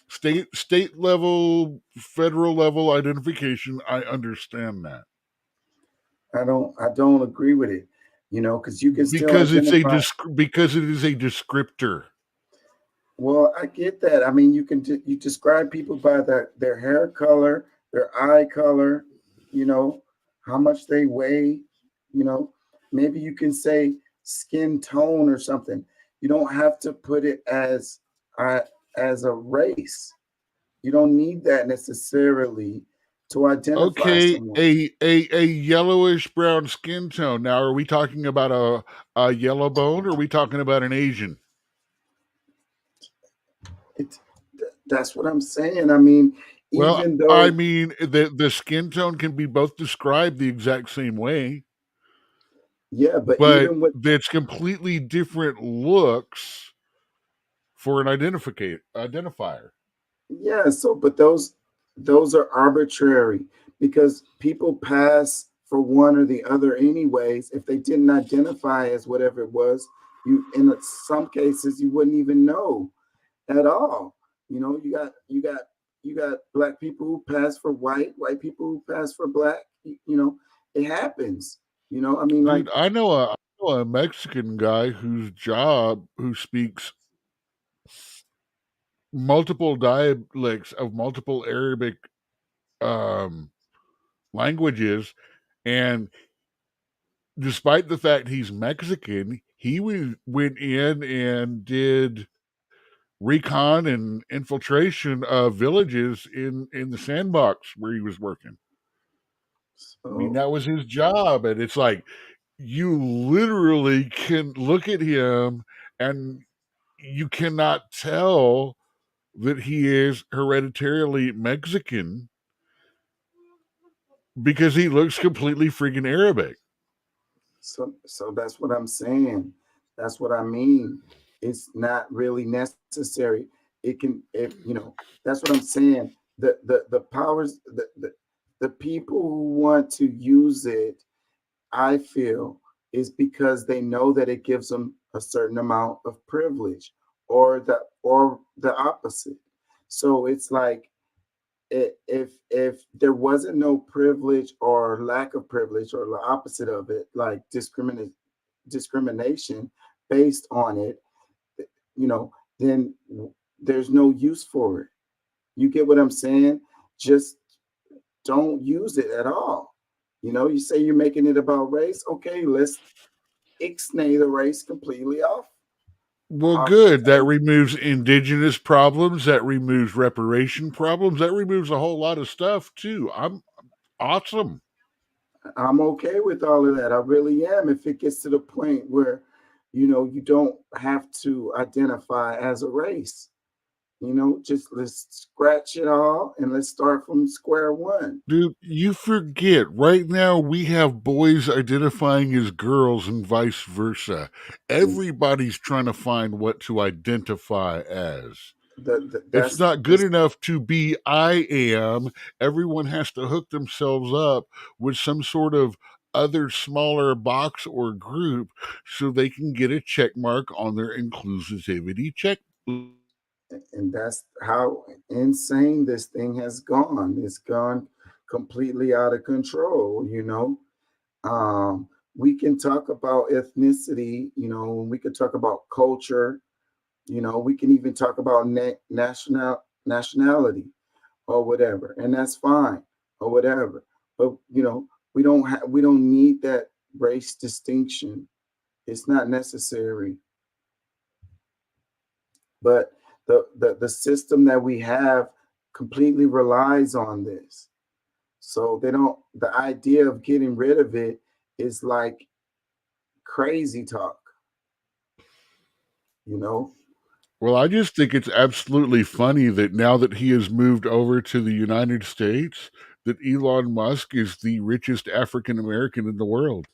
S2: state level, federal level identification. I understand that.
S1: I don't agree with it. Because you can still
S2: Because it's
S1: identify.
S2: because it is a descriptor.
S1: Well, I get that. I mean, you can you describe people by their hair color, their eye color, how much they weigh, maybe you can say skin tone or something. You don't have to put it as a race. You don't need that necessarily to identify
S2: Okay,
S1: someone.
S2: a yellowish brown skin tone. Now, are we talking about a yellow bone, or are we talking about an Asian?
S1: That's what I'm saying. I mean,
S2: Well,
S1: even though
S2: I mean the skin tone can be both described the exact same way,
S1: yeah, but
S2: but
S1: even with
S2: it's completely different looks for an identifier.
S1: yeah, so but those are arbitrary because people pass for one or the other anyways. If they didn't identify as whatever it was, you in some cases you wouldn't even know at all. You got black people who pass for white people who pass for black. It happens. I mean, like
S2: Dude, I know a Mexican guy who speaks multiple dialects of multiple Arabic languages, And despite the fact he's Mexican, he went in and did recon and infiltration of villages in the sandbox where he was working. I mean, that was his job. And it's like, you literally can look at him and you cannot tell that he is hereditarily Mexican because he looks completely freaking Arabic.
S1: So that's what I'm saying. That's what I mean. It's not really necessary. It can, if you know, that's what I'm saying. The powers, the people who want to use it, I feel, is because they know that it gives them a certain amount of privilege, or the opposite. So it's like, if there wasn't no privilege or lack of privilege or the opposite of it, like discrimination based on it, then there's no use for it. You get what I'm saying? Just don't use it at all. You say you're making it about race. Okay, let's ixnay the race completely off.
S2: Well, good. That removes indigenous problems. That removes reparation problems. That removes a whole lot of stuff too. I'm awesome.
S1: I'm okay with all of that. I really am. If it gets to the point where, you don't have to identify as a race. Just let's scratch it all and let's start from square one.
S2: Dude, you forget. Right now, we have boys identifying as girls and vice versa. Everybody's trying to find what to identify as. It's not good enough to be I am. Everyone has to hook themselves up with some sort of other smaller box or group so they can get a check mark on their inclusivity check.
S1: And that's how insane this thing has gone. It's gone completely out of control. We can talk about ethnicity, we can talk about culture, we can even talk about nationality or whatever, and that's fine or whatever. But we don't need that race distinction. It's not necessary. But the system that we have completely relies on this. So the idea of getting rid of it is like crazy talk,
S2: Well, I just think it's absolutely funny that now that he has moved over to the United States, that Elon Musk is the richest African American in the world.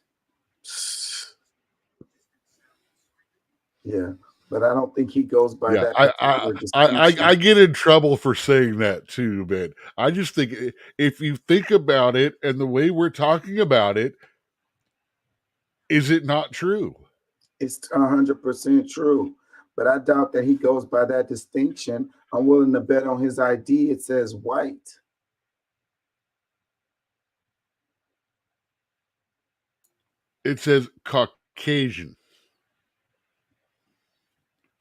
S1: Yeah. But I don't think he goes by that.
S2: I get in trouble for saying that too, but I just think if you think about it and the way we're talking about it, is it not true?
S1: It's 100% true, but I doubt that he goes by that distinction. I'm willing to bet on his ID it says white.
S2: It says Caucasian.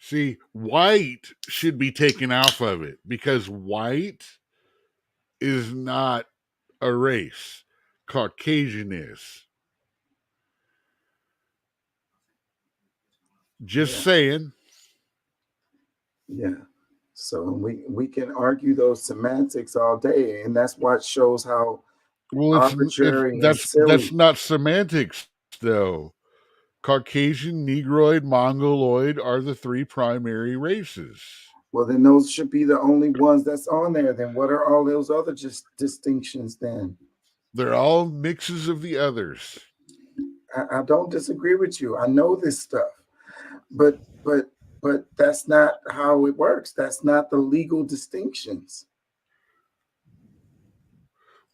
S2: See, white should be taken off of it because white is not a race. Caucasian is. Just saying.
S1: Yeah. So we can argue those semantics all day, and that's what shows how arbitrary and silly.
S2: That's not semantics, though. Caucasian, Negroid, Mongoloid are the three primary races.
S1: Well, then those should be the only ones that's on there. Then what are all those other distinctions then?
S2: They're all mixes of the others.
S1: I don't disagree with you. I know this stuff, but that's not how it works. That's not the legal distinctions.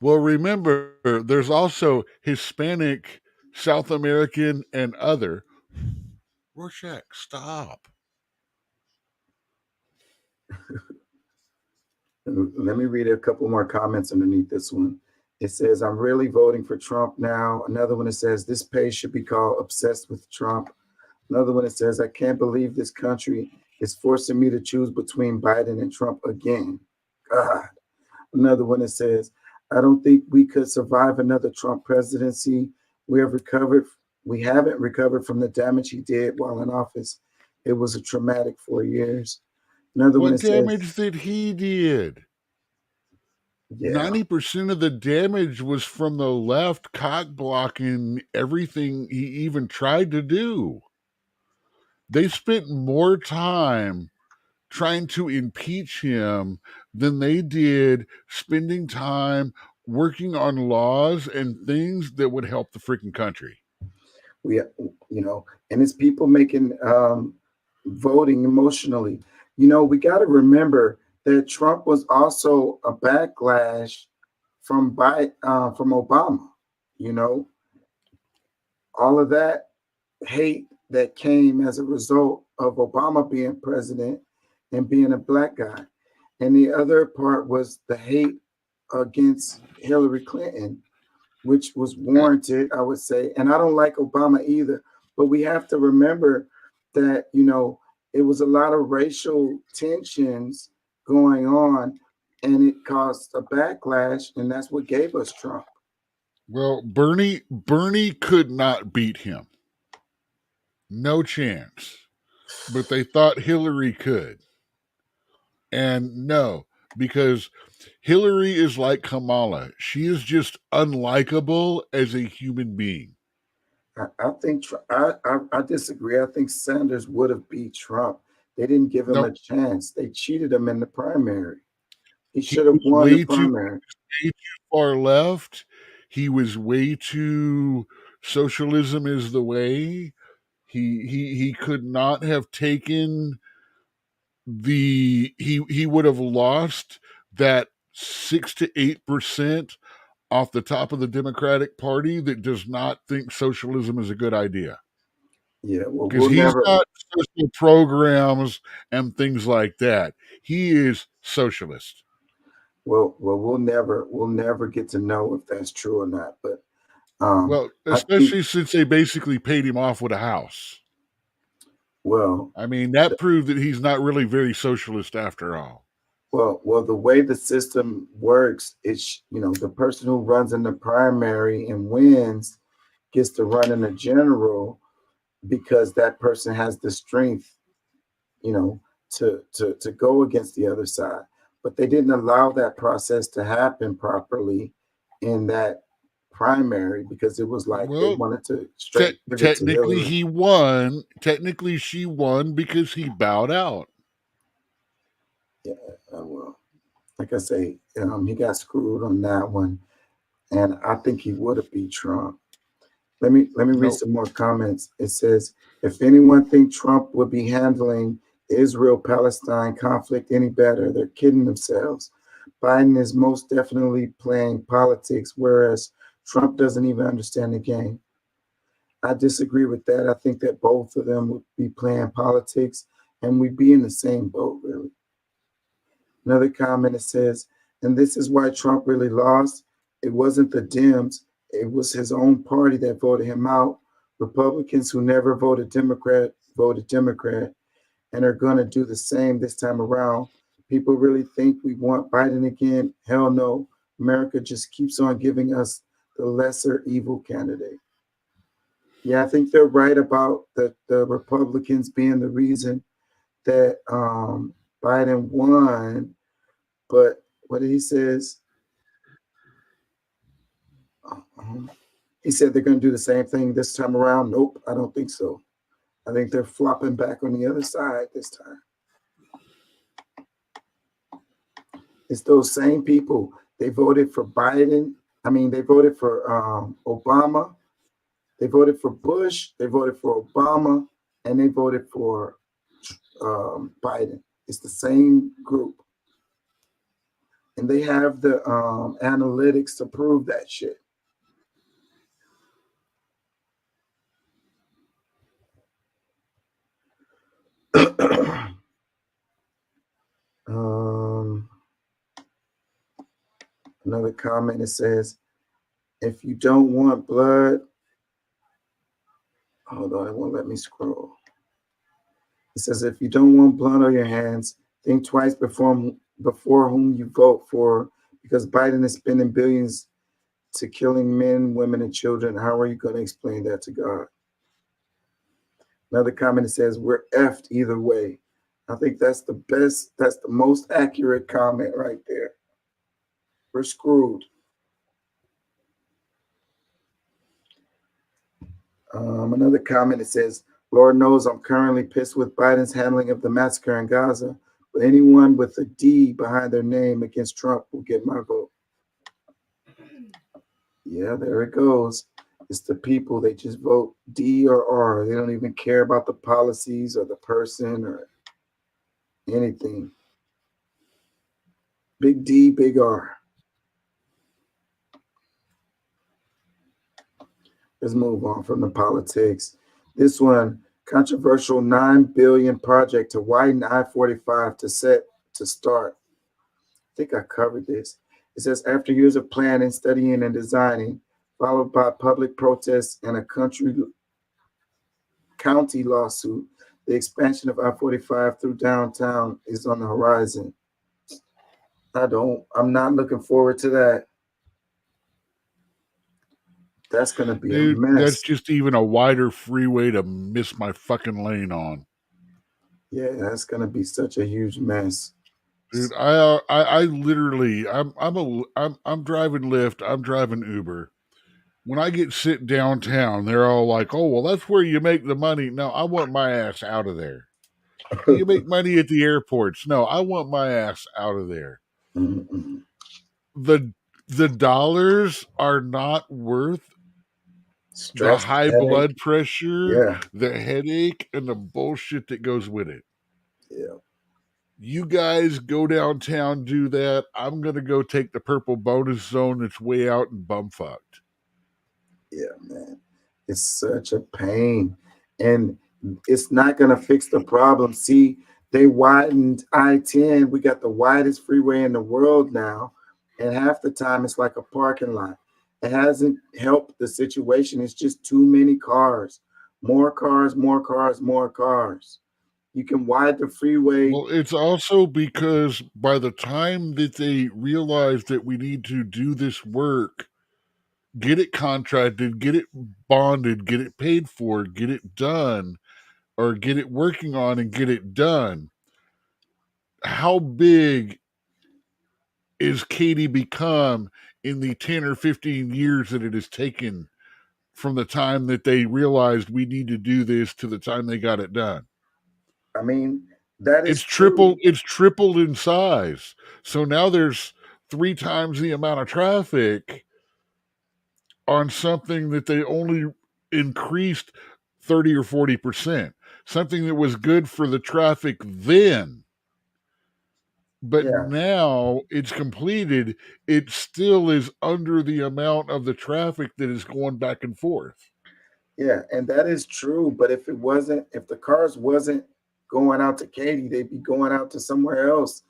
S2: Well, remember, there's also Hispanic, South American, and other. Rorschach, stop.
S1: Let me read a couple more comments underneath this one. It says, I'm really voting for Trump now. Another one that says, this page should be called Obsessed with Trump. Another one that says, I can't believe this country is forcing me to choose between Biden and Trump again. God. Another one that says, I don't think we could survive another Trump presidency. We haven't recovered from the damage he did while in office. It was a traumatic 4 years. Another one
S2: What
S1: that says,
S2: damage did he did?
S1: yeah,
S2: 90% of the damage was from the left cock blocking everything he even tried to do. They spent more time trying to impeach him than they did spending time working on laws and things that would help the freaking country.
S1: and it's people making voting emotionally. We got to remember that Trump was also a backlash from Obama. All of that hate that came as a result of Obama being president and being a black guy. And the other part was the hate against Hillary Clinton, which was warranted, I would say. And I don't like Obama either, but we have to remember that, it was a lot of racial tensions going on, and it caused a backlash, and that's what gave us Trump.
S2: Well, Bernie could not beat him. No chance. But they thought Hillary could. And no, because Hillary is like Kamala. She is just unlikable as a human being.
S1: I think I disagree. I think Sanders would have beat Trump. They didn't give him a chance. They cheated him in the primary. He should have won the primary.
S2: Way too far left. He was way too socialism is the way. He could not have taken he would have lost that 6 to 8% off the top of the Democratic Party that does not think socialism is a good idea.
S1: Yeah, well,
S2: because he's got social programs and things like that. He is socialist.
S1: Well, we'll never get to know if that's true or not. But
S2: well, especially since they basically paid him off with a house.
S1: Well,
S2: I mean, that proved that he's not really very socialist after all.
S1: Well, the way the system works is, the person who runs in the primary and wins gets to run in the general because that person has the strength, to go against the other side. But they didn't allow that process to happen properly in that primary because it was like they wanted to
S2: technically he won. Technically she won because he bowed out.
S1: Yeah, well, like I say, he got screwed on that one, and I think he would have beat Trump. Let me read some more comments. It says, if anyone think Trump would be handling Israel-Palestine conflict any better, they're kidding themselves. Biden is most definitely playing politics, whereas Trump doesn't even understand the game. I disagree with that. I think that both of them would be playing politics, and we'd be in the same boat, really. Another comment, it says, and this is why Trump really lost. It wasn't the Dems. It was his own party that voted him out. Republicans who never voted Democrat and are going to do the same this time around. People really think we want Biden again? Hell no. America just keeps on giving us the lesser evil candidate. Yeah, I think they're right about the Republicans being the reason that Biden won, but what he says, he said they're going to do the same thing this time around. Nope, I don't think so. I think they're flopping back on the other side this time. It's those same people. They voted for Biden. I mean, they voted for Obama. They voted for Bush. They voted for Obama, and they voted for Biden. It's the same group. And they have the analytics to prove that shit. Another comment, it says, if you don't want blood, hold on, it won't let me scroll. It says, if you don't want blood on your hands, think twice before whom you vote for, because Biden is spending billions to killing men, women, and children. How are you going to explain that to God? Another comment that says, we're effed either way. I think that's the best, that's the most accurate comment right there. We're screwed. Another comment that says, Lord knows I'm currently pissed with Biden's handling of the massacre in Gaza, but anyone with a D behind their name against Trump will get my vote. Yeah, there it goes. It's the people. They just vote D or R. They don't even care about the policies or the person or anything. Big D, big R. Let's move on from the politics. This one, controversial $9 billion project to widen I-45 to start. I think I covered this. It says, after years of planning, studying, and designing, followed by public protests and a county lawsuit, the expansion of I-45 through downtown is on the horizon. I'm not looking forward to that. That's going to be
S2: Dude,
S1: a mess.
S2: that's just even a wider freeway to miss my fucking lane on.
S1: Yeah, that's going to be such a huge mess.
S2: Dude, I literally, I'm driving Lyft, I'm driving Uber. When I get sit downtown, they're all like, "Oh, well, that's where you make the money." No, I want my ass out of there. Do you make money at the airports? No, I want my ass out of there. The dollars are not worth
S1: stress,
S2: the high
S1: headache.
S2: blood pressure,
S1: Yeah.
S2: the headache, and the bullshit that goes with it.
S1: Yeah.
S2: You guys go downtown, do that. I'm going to go take the purple bonus zone that's way out and bumfucked.
S1: Yeah, man. It's such a pain. And it's not going to fix the problem. See, they widened I-10. We got the widest freeway in the world now. And half the time it's like a parking lot. It hasn't helped the situation. It's just too many cars. More cars, more cars, more cars. You can widen the freeway.
S2: Well, it's also because by the time that they realize that we need to do this work, get it contracted, get it bonded, get it paid for, get it done, or get it working on and get it done, how big is Katy become in the 10 or 15 years that it has taken from the time that they realized we need to do this to the time they got it done?
S1: I mean, that is
S2: it's tripled in size. So now there's 3 times the amount of traffic on something that they only increased 30 or 40%. Something that was good for the traffic then. But now it's completed, it still is under the amount of the traffic that is going back and forth.
S1: Yeah, and that is true. But if the cars wasn't going out to Katy, they'd be going out to somewhere else.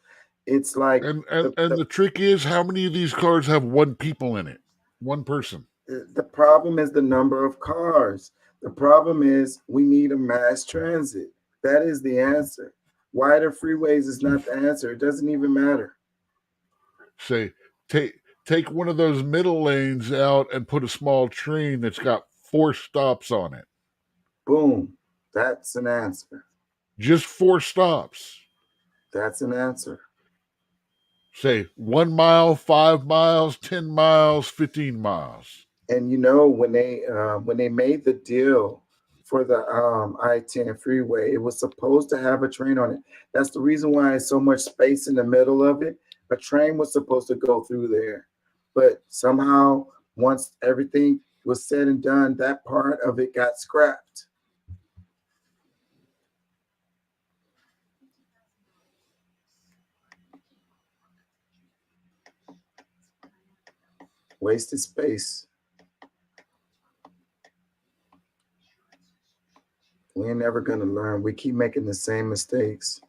S1: It's like
S2: the trick is, how many of these cars have one people in it? One person.
S1: The problem is the number of cars. The problem is we need a mass transit. That is the answer. Wider freeways is not the answer. It doesn't even matter.
S2: Say, take one of those middle lanes out and put a small train that's got 4 stops on it.
S1: Boom. That's an answer.
S2: Just 4 stops.
S1: That's an answer.
S2: Say 1 mile, 5 miles, 10 miles, 15 miles.
S1: And you know, when they made the deal for the I-10 freeway, it was supposed to have a train on it. That's the reason why there's so much space in the middle of it. A train was supposed to go through there. But somehow, once everything was said and done, that part of it got scrapped. Wasted space. We ain't never gonna learn. We keep making the same mistakes.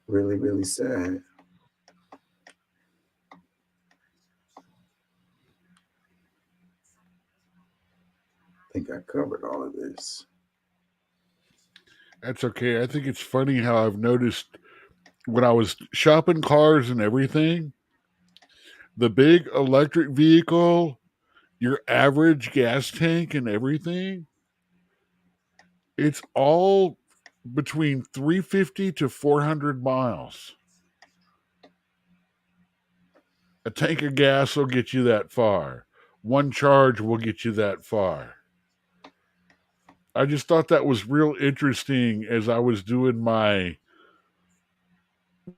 S1: Really, really sad. I think I covered all of this.
S2: That's okay. I think it's funny how I've noticed when I was shopping cars and everything, the big electric vehicle, your average gas tank and everything, it's all between 350 to 400 miles. A tank of gas will get you that far. One charge will get you that far. I just thought that was real interesting as I was doing my,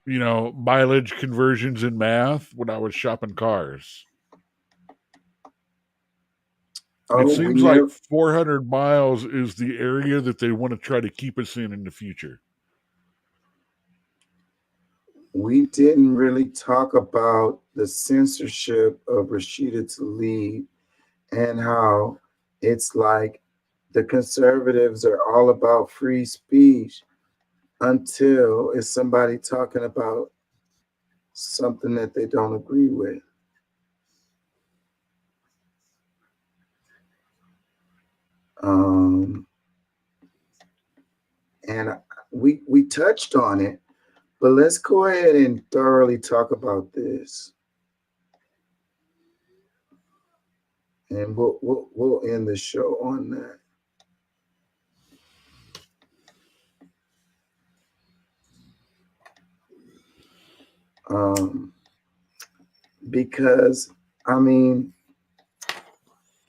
S2: mileage conversions in math when I was shopping cars. It seems like 400 miles is the area that they want to try to keep us in the future.
S1: We didn't really talk about the censorship of Rashida Tlaib and how it's like the conservatives are all about free speech until it's somebody talking about something that they don't agree with. And we touched on it, but let's go ahead and thoroughly talk about this. And we'll end the show on that. Because, I mean,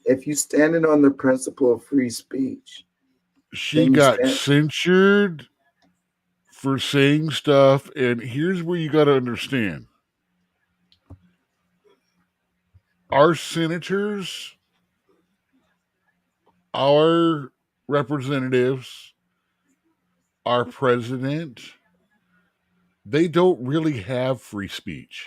S1: if you standing on the principle of free speech,
S2: she got censured for saying stuff, and here's where you got to understand. Our senators, our representatives, our president, they don't really have free speech.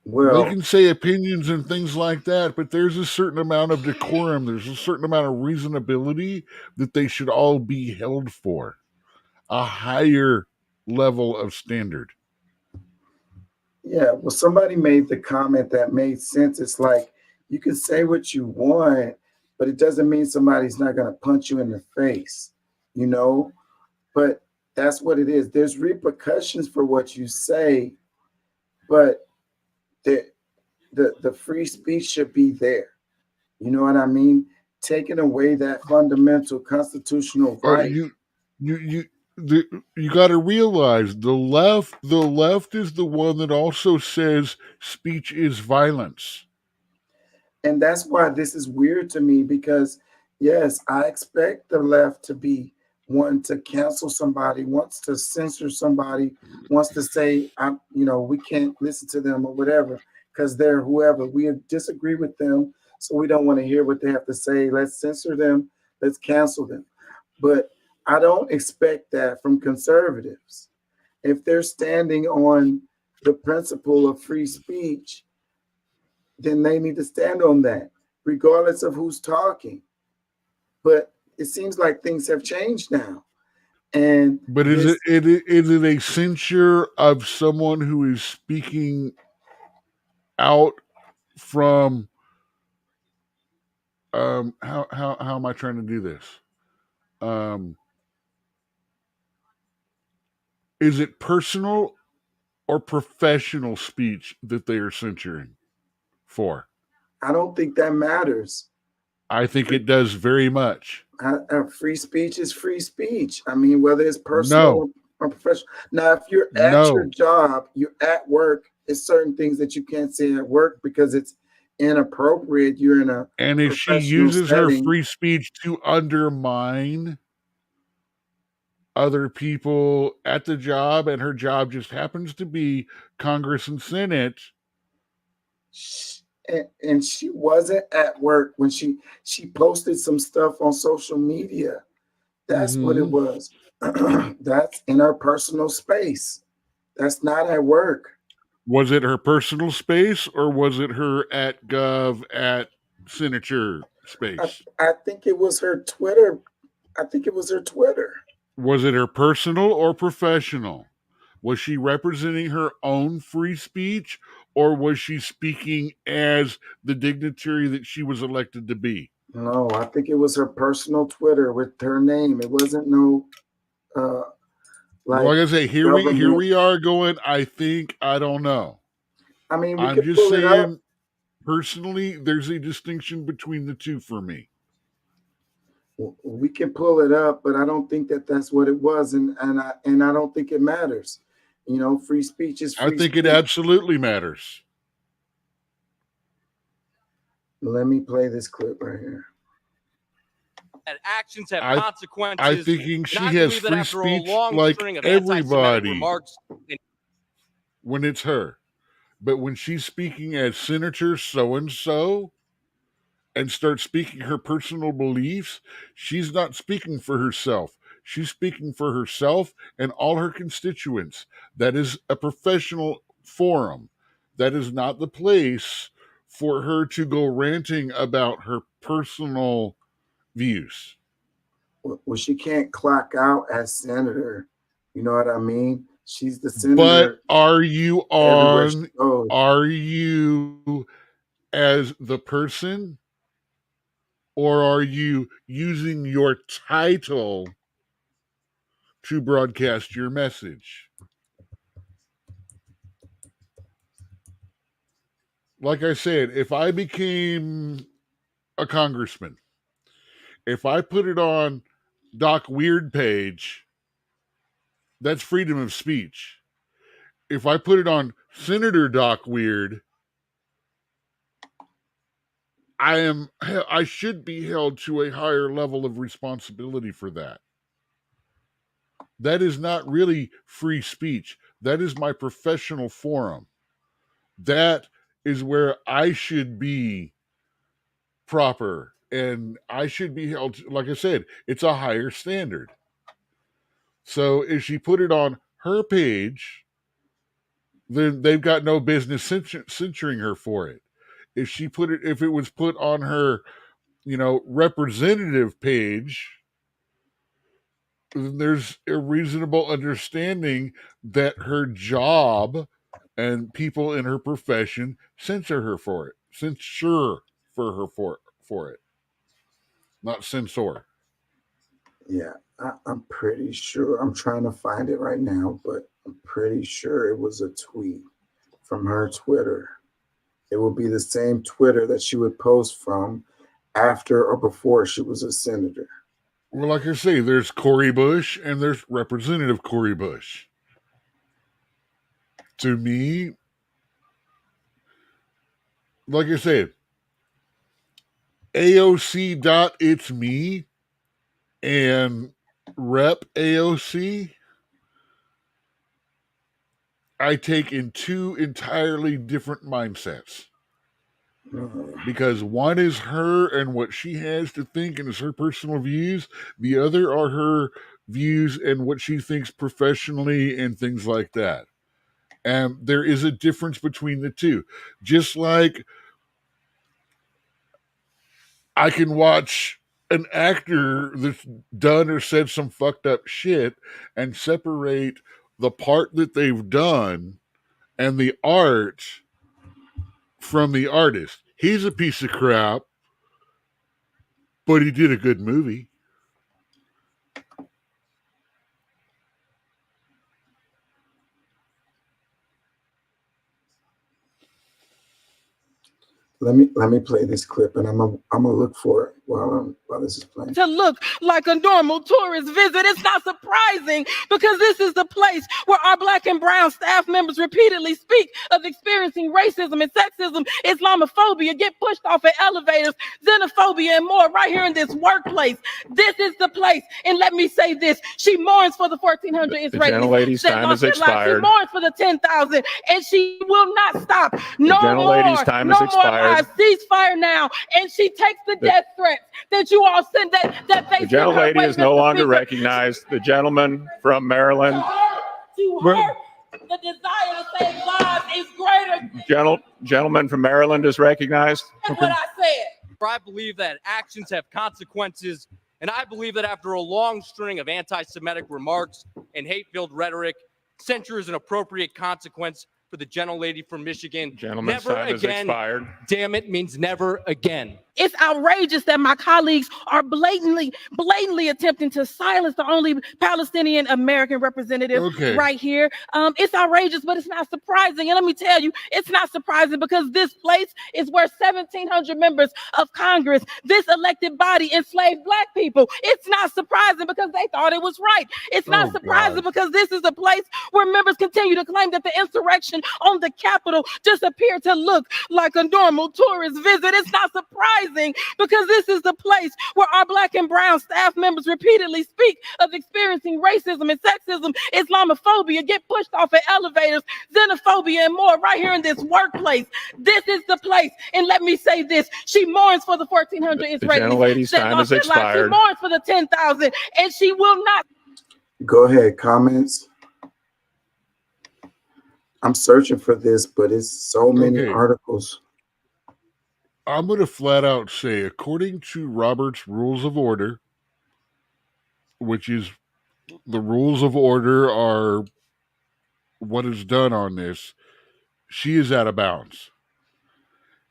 S1: Well,
S2: they can say opinions and things like that, but there's a certain amount of decorum, there's a certain amount of reasonability that they should all be held for. A higher level of standard.
S1: Yeah, well, somebody made the comment that made sense. It's like you can say what you want, but it doesn't mean somebody's not going to punch you in the face, But that's what it is. There's repercussions for what you say, but the free speech should be there. You know what I mean? Taking away that fundamental constitutional right.
S2: You got to realize the left is the one that also says speech is violence.
S1: And that's why this is weird to me, because yes, I expect the left to be one to cancel somebody, wants to censor somebody, wants to say, we can't listen to them or whatever, because they're whoever. We disagree with them, so we don't want to hear what they have to say. Let's censor them. Let's cancel them. But I don't expect that from conservatives. If they're standing on the principle of free speech, then they need to stand on that, regardless of who's talking. But it seems like things have changed now.
S2: But is it a censure of someone who is speaking out from how am I trying to do this? Is it personal or professional speech that they are censuring for?
S1: I don't think that matters.
S2: I think it does very much.
S1: Free speech is free speech. I mean, whether it's personal or professional. Now, if you're at your job, you're at work, it's certain things that you can't say at work because it's inappropriate. You're in a
S2: and if she uses her free speech to undermine other people at the job, and her job just happens to be Congress and Senate.
S1: And she wasn't at work when she posted some stuff on social media. That's what it was. That's in her personal space. That's not at work.
S2: Was it her personal space, or was it her at Gov at Senator space?
S1: I think it was her Twitter.
S2: Was it her personal or professional? Was she representing her own free speech, or was she speaking as the dignitary that she was elected to be?
S1: No, I think it was her personal Twitter with her name. It wasn't no
S2: Like I say, here we are going. I think, I don't know.
S1: I mean,
S2: I'm
S1: could
S2: just
S1: pull it up.
S2: saying. Personally, there's a distinction between the two for me.
S1: We can pull it up, but I don't think that that's what it was, and I don't think it matters. You know, free speech is free.
S2: I think it absolutely matters.
S1: Let me play this clip right here.
S3: That actions have
S2: I
S3: consequences.
S2: thinking she
S3: and I
S2: has
S3: believe that
S2: free
S3: after a
S2: speech
S3: long
S2: like
S3: string of anti-Semitic
S2: everybody
S3: remarks,
S2: when it's her. But when she's speaking as Senator so-and-so and starts speaking her personal beliefs, she's not speaking for herself. She's speaking for herself and all her constituents. That is a professional forum. That is not the place for her to go ranting about her personal views.
S1: Well, she can't clock out as senator. You know what I mean? She's the senator.
S2: But are you
S1: everywhere she
S2: on?
S1: goes.
S2: Are you as the person, or are you using your title to broadcast your message? Like I said, if I became a congressman, if I put it on Doc Weird page, that's freedom of speech. If I put it on Senator Doc Weird, I should be held to a higher level of responsibility for that. That is not really free speech. That is my professional forum. That is where I should be proper, and I should be held to, like I said, it's a higher standard. So if she put it on her page, then they've got no business censoring her for it. If it was put on her, representative page, then there's a reasonable understanding that her job and people in her profession censor her for it. Censure for her for it. Not censor.
S1: Yeah, I'm pretty sure. I'm trying to find it right now, but I'm pretty sure it was a tweet from her Twitter. It will be the same Twitter that she would post from after or before she was a senator.
S2: Well, like I say, there's Cori Bush and there's Representative Cori Bush. To me, like I said, AOC.it's me and Rep AOC, I take in two entirely different mindsets. Because one is her and what she has to think and is her personal views. The other are her views and what she thinks professionally and things like that. And there is a difference between the two. Just like I can watch an actor that's done or said some fucked up shit and separate the part that they've done and the art from the artist. He's a piece of crap, but he did a good movie.
S1: Let me play this clip, and I'm gonna look for it while this is playing.
S4: To look like a normal tourist visit. It's not surprising because this is the place where our Black and brown staff members repeatedly speak of experiencing racism and sexism, Islamophobia, get pushed off at elevators, xenophobia, and more right here in this workplace. This is the place. And let me say this. She mourns for the 1,400 Israelis.
S20: The gentlelady's time has expired.
S4: She mourns for the 10,000, and she will not stop. No
S20: gentlelady's
S4: more.
S20: time
S4: No
S20: has
S4: more
S20: expired.
S4: lies. Ceasefire now. And she takes the death threats that you all send that they
S20: The gentlelady is no longer recognized. The gentleman from Maryland.
S4: To her, the desire to save lives is greater.
S20: Gentleman from Maryland is recognized.
S4: That's what I said.
S3: I believe that actions have consequences, and I believe that after a long string of anti-Semitic remarks and hate-filled rhetoric, censure is an appropriate consequence for the gentlelady from Michigan.
S20: Gentleman's
S3: Never
S20: time has
S3: again.
S20: expired.
S3: Damn it means never again.
S4: It's outrageous that my colleagues are blatantly attempting to silence the only Palestinian American representative right here. It's outrageous, but it's not surprising. And let me tell you, it's not surprising because this place is where 1,700 members of Congress, this elected body, enslaved Black people. It's not surprising because they thought it was right. It's not surprising because this is a place where members continue to claim that the insurrection on the Capitol just appeared to look like a normal tourist visit. It's not surprising because this is the place where our Black and brown staff members repeatedly speak of experiencing racism and sexism, Islamophobia, get pushed off of elevators, xenophobia, and more right here in this workplace. This is the place. And let me say this, she mourns for the 1,400
S20: The gentlelady's time has expired.
S4: She mourns for the 10,000, and she will not.
S1: Go ahead, comments. I'm searching for this, but it's so many articles.
S2: I'm going to flat out say, according to Robert's Rules of Order, which is the rules of order are what is done on this, she is out of bounds.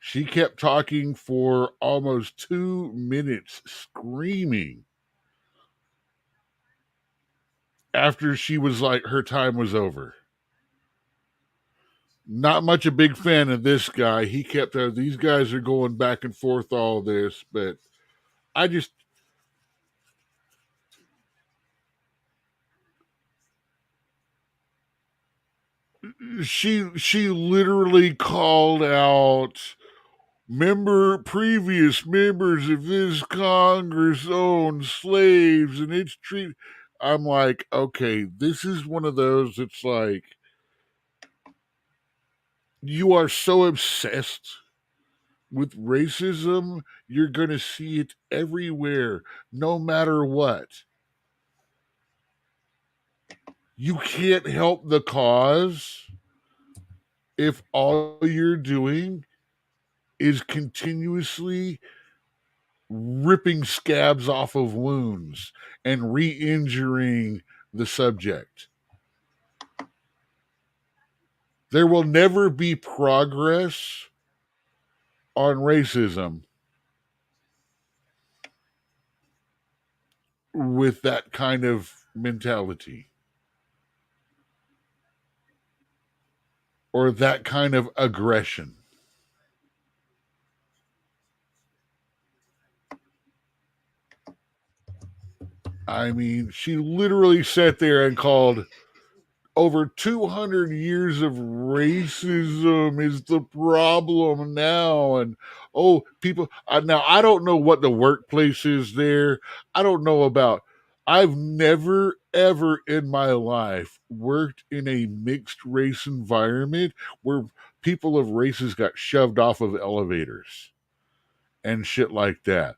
S2: She kept talking for almost 2 minutes, screaming, after she was like, her time was over. Not much a big fan of this guy. He kept these guys are going back and forth all this, but I just she literally called out previous members of this Congress owned slaves and it's treat. I'm like, okay, this is one of those. It's like, you are so obsessed with racism, you're going to see it everywhere, no matter what. You can't help the cause if all you're doing is continuously ripping scabs off of wounds and re-injuring the subject. There will never be progress on racism with that kind of mentality or that kind of aggression. I mean, she literally sat there and called over 200 years of racism is the problem now. And, people, now I don't know what the workplace is there. I don't know I've never, ever in my life worked in a mixed race environment where people of races got shoved off of elevators and shit like that.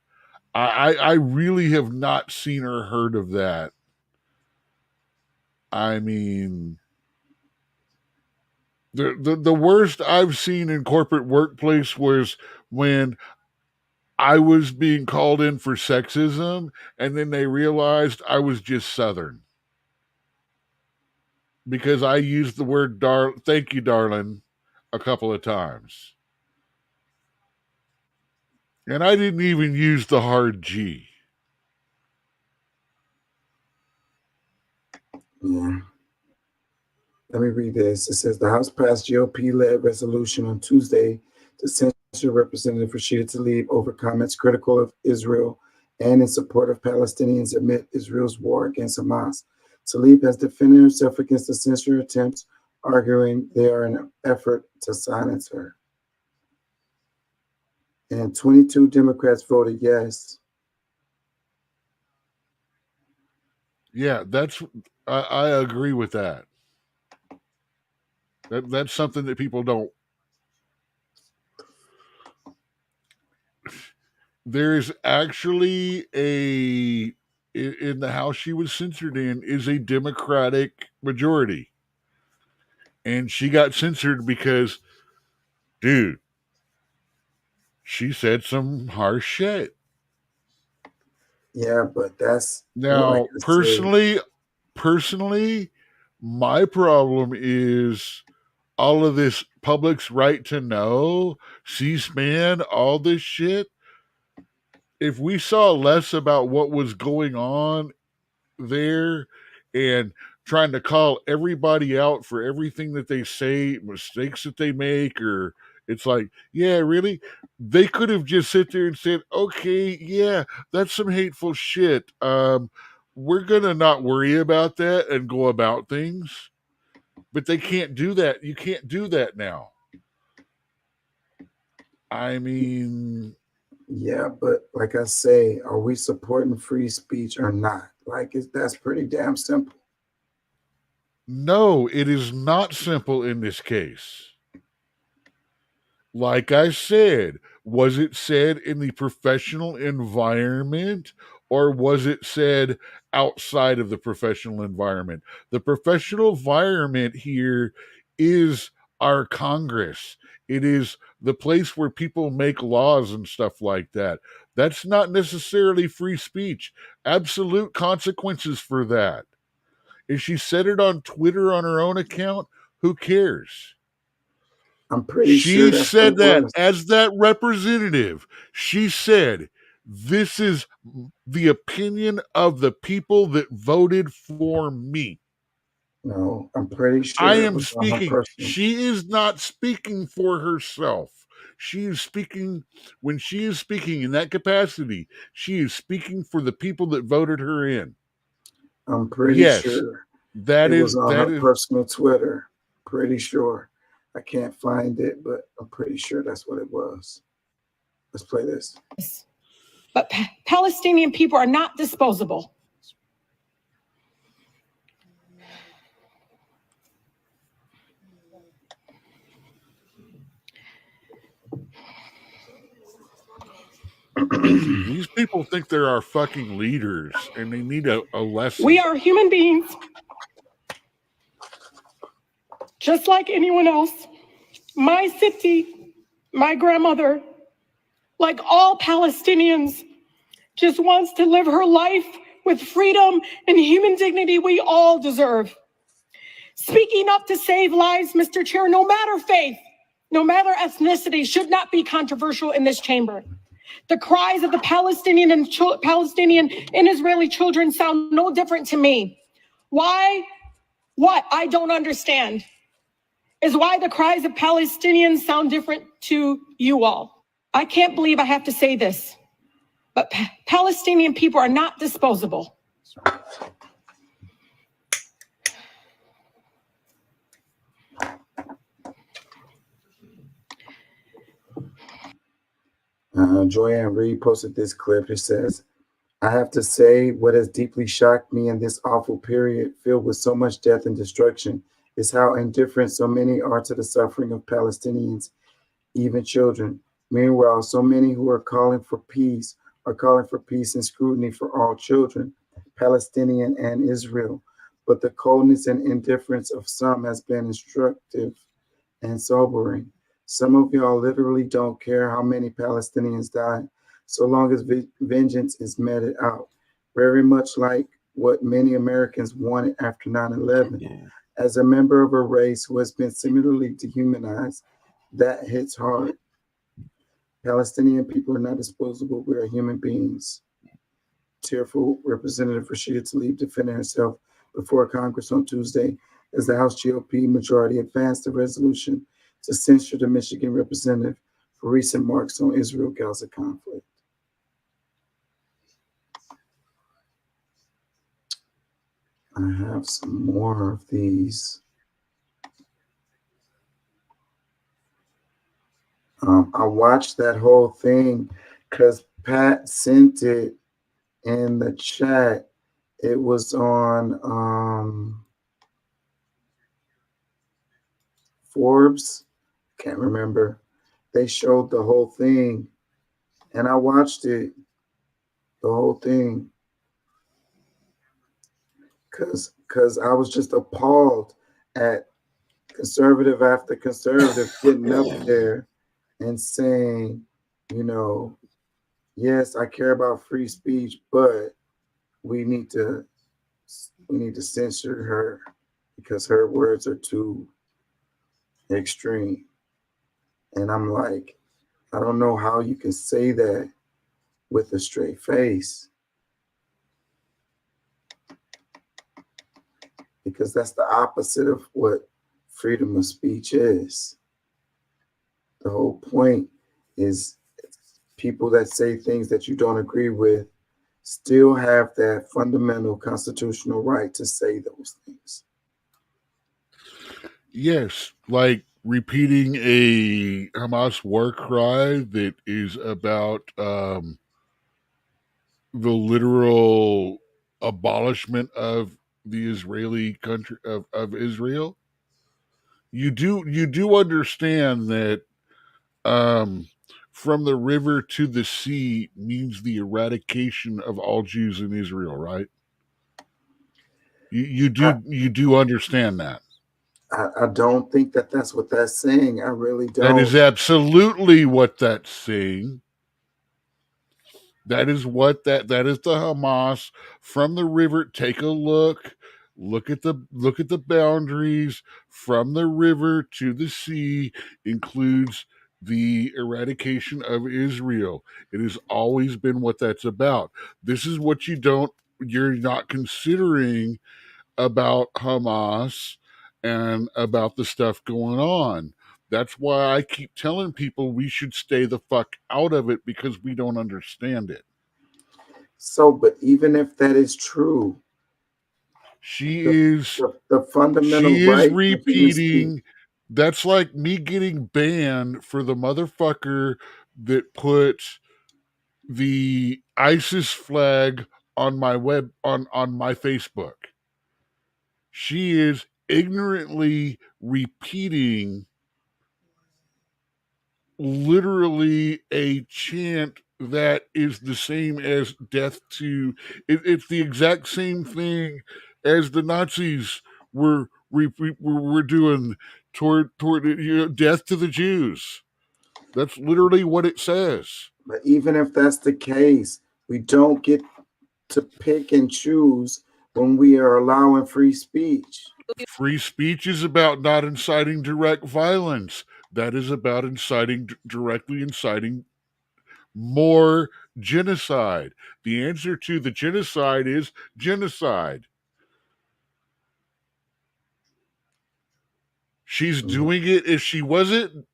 S2: I really have not seen or heard of that. I mean, the worst I've seen in corporate workplace was when I was being called in for sexism, and then they realized I was just Southern. Because I used the word thank you, darling, a couple of times. And I didn't even use the hard G.
S1: Yeah. Let me read this. It says the House passed GOP-led resolution on Tuesday to censure Representative Rashida Tlaib over comments critical of Israel and in support of Palestinians amid Israel's war against Hamas. Tlaib has defended herself against the censure attempts, arguing they are an effort to silence her. And 22 Democrats voted yes.
S2: Yeah, I agree with that. That's something that people don't. There's actually in the House she was censored in is a Democratic majority. And she got censored because, dude, she said some harsh shit.
S1: Yeah, but that's
S2: now personally, my problem is all of this public's right to know, C-SPAN, all this shit, if we saw less about what was going on there and trying to call everybody out for everything that they say, mistakes that they make, or it's like, yeah, really? They could have just sit there and said, okay, yeah, that's some hateful shit. We're going to not worry about that and go about things. But they can't do that. You can't do that now. I mean,
S1: Yeah, but like I say, are we supporting free speech or not? Like, that's pretty damn simple.
S2: no, it is not simple in this case. Like I said, was it said in the professional environment or was it said outside of the professional environment? The professional environment here is our Congress. It is the place where people make laws and stuff like that. That's not necessarily free speech. Absolute consequences for that. If she said it on Twitter on her own account, who cares?
S1: I'm pretty sure
S2: She
S1: that's what
S2: said
S1: it
S2: that
S1: was.
S2: as that representative. She said, this is the opinion of the people that voted for me.
S1: No, I'm pretty sure
S2: I
S1: it
S2: am
S1: was on her
S2: speaking.
S1: personal.
S2: She is not speaking for herself. She is speaking, when she is speaking in that capacity, she is speaking for the people that voted her in.
S1: I'm pretty
S2: Yes,
S1: sure
S2: that
S1: it
S2: is,
S1: was on
S2: that
S1: her
S2: is,
S1: personal Twitter. Pretty sure. I can't find it, but I'm pretty sure that's what it was. Let's play this.
S6: But Palestinian people are not disposable.
S2: these people think they're our fucking leaders and they need a lesson.
S6: We are human beings, just like anyone else. My city, my grandmother, like all Palestinians, just wants to live her life with freedom and human dignity we all deserve. Speaking up to save lives, Mr. Chair, no matter faith, no matter ethnicity, should not be controversial in this chamber. The cries of the Palestinian and Israeli children sound no different to me. Why? What I don't understand is why the cries of Palestinians sound different to you all. I can't believe I have to say this, but Palestinian people are not disposable.
S1: Joanne Reed posted this clip. It says, I have to say what has deeply shocked me in this awful period filled with so much death and destruction is how indifferent so many are to the suffering of Palestinians, even children. Meanwhile, so many who are calling for peace and scrutiny for all children, Palestinian and Israel. But the coldness and indifference of some has been instructive and sobering. Some of y'all literally don't care how many Palestinians die, so long as vengeance is meted out. Very much like what many Americans wanted after 9/11. As a member of a race who has been similarly dehumanized, that hits hard. Palestinian people are not disposable. We are human beings. Tearful Representative Rashida Tlaib defended herself before Congress on Tuesday as the House GOP majority advanced a resolution to censure the Michigan representative for recent remarks on Israel-Gaza conflict. I have some more of these. I watched that whole thing because Pat sent it in the chat. It was on Forbes. Can't remember. They showed the whole thing, and I watched it, the whole thing, because I was just appalled at conservative after conservative getting up there and saying, you know, yes, I care about free speech, but we need to censor her because her words are too extreme. And I'm like, I don't know how you can say that with a straight face, because that's the opposite of what freedom of speech is. The whole point is people that say things that you don't agree with still have that fundamental constitutional right to say those things.
S2: Yes, like repeating a Hamas war cry that is about the literal abolishment of the Israeli country of Israel. You do understand that from the river to the sea means the eradication of all Jews in Israel, right? You do understand that.
S1: I don't think that that's what that's saying. I really don't.
S2: That is absolutely what that's saying. That is what that is the Hamas from the river. Take a look at the boundaries from the river to the sea includes the eradication of Israel. It has always been what that's about. This is what you're not considering about Hamas and about the stuff going on. That's why I keep telling people we should stay the fuck out of it, because we don't understand it.
S1: So, but even if that is true, the fundamental
S2: she
S1: right
S2: is repeating. That's like me getting banned for the motherfucker that put the ISIS flag on my on my Facebook. She is ignorantly repeating literally a chant that is the same as death to it's the exact same thing as the Nazis were doing toward death to the Jews. That's literally what it says.
S1: But even if that's the case, we don't get to pick and choose when we are allowing free speech.
S2: Free speech is about not inciting direct violence. That is about directly inciting more genocide. The answer to the genocide is genocide. She's doing it. If she wasn't,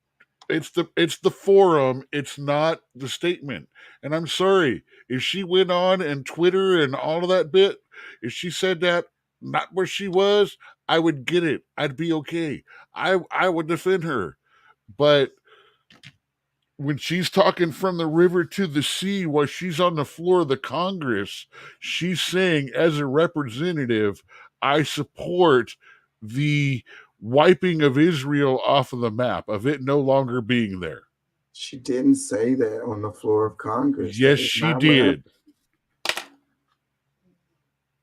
S2: it's the forum. It's not the statement. And I'm sorry if she went on and Twitter and all of that bit. If she said that not where she was, I would get it. I'd be okay. I would defend her. But when she's talking from the river to the sea while she's on the floor of the Congress, she's saying, as a representative, I support the wiping of Israel off of the map, of it no longer being there.
S1: She didn't say that on the floor of Congress.
S2: Yes, she did.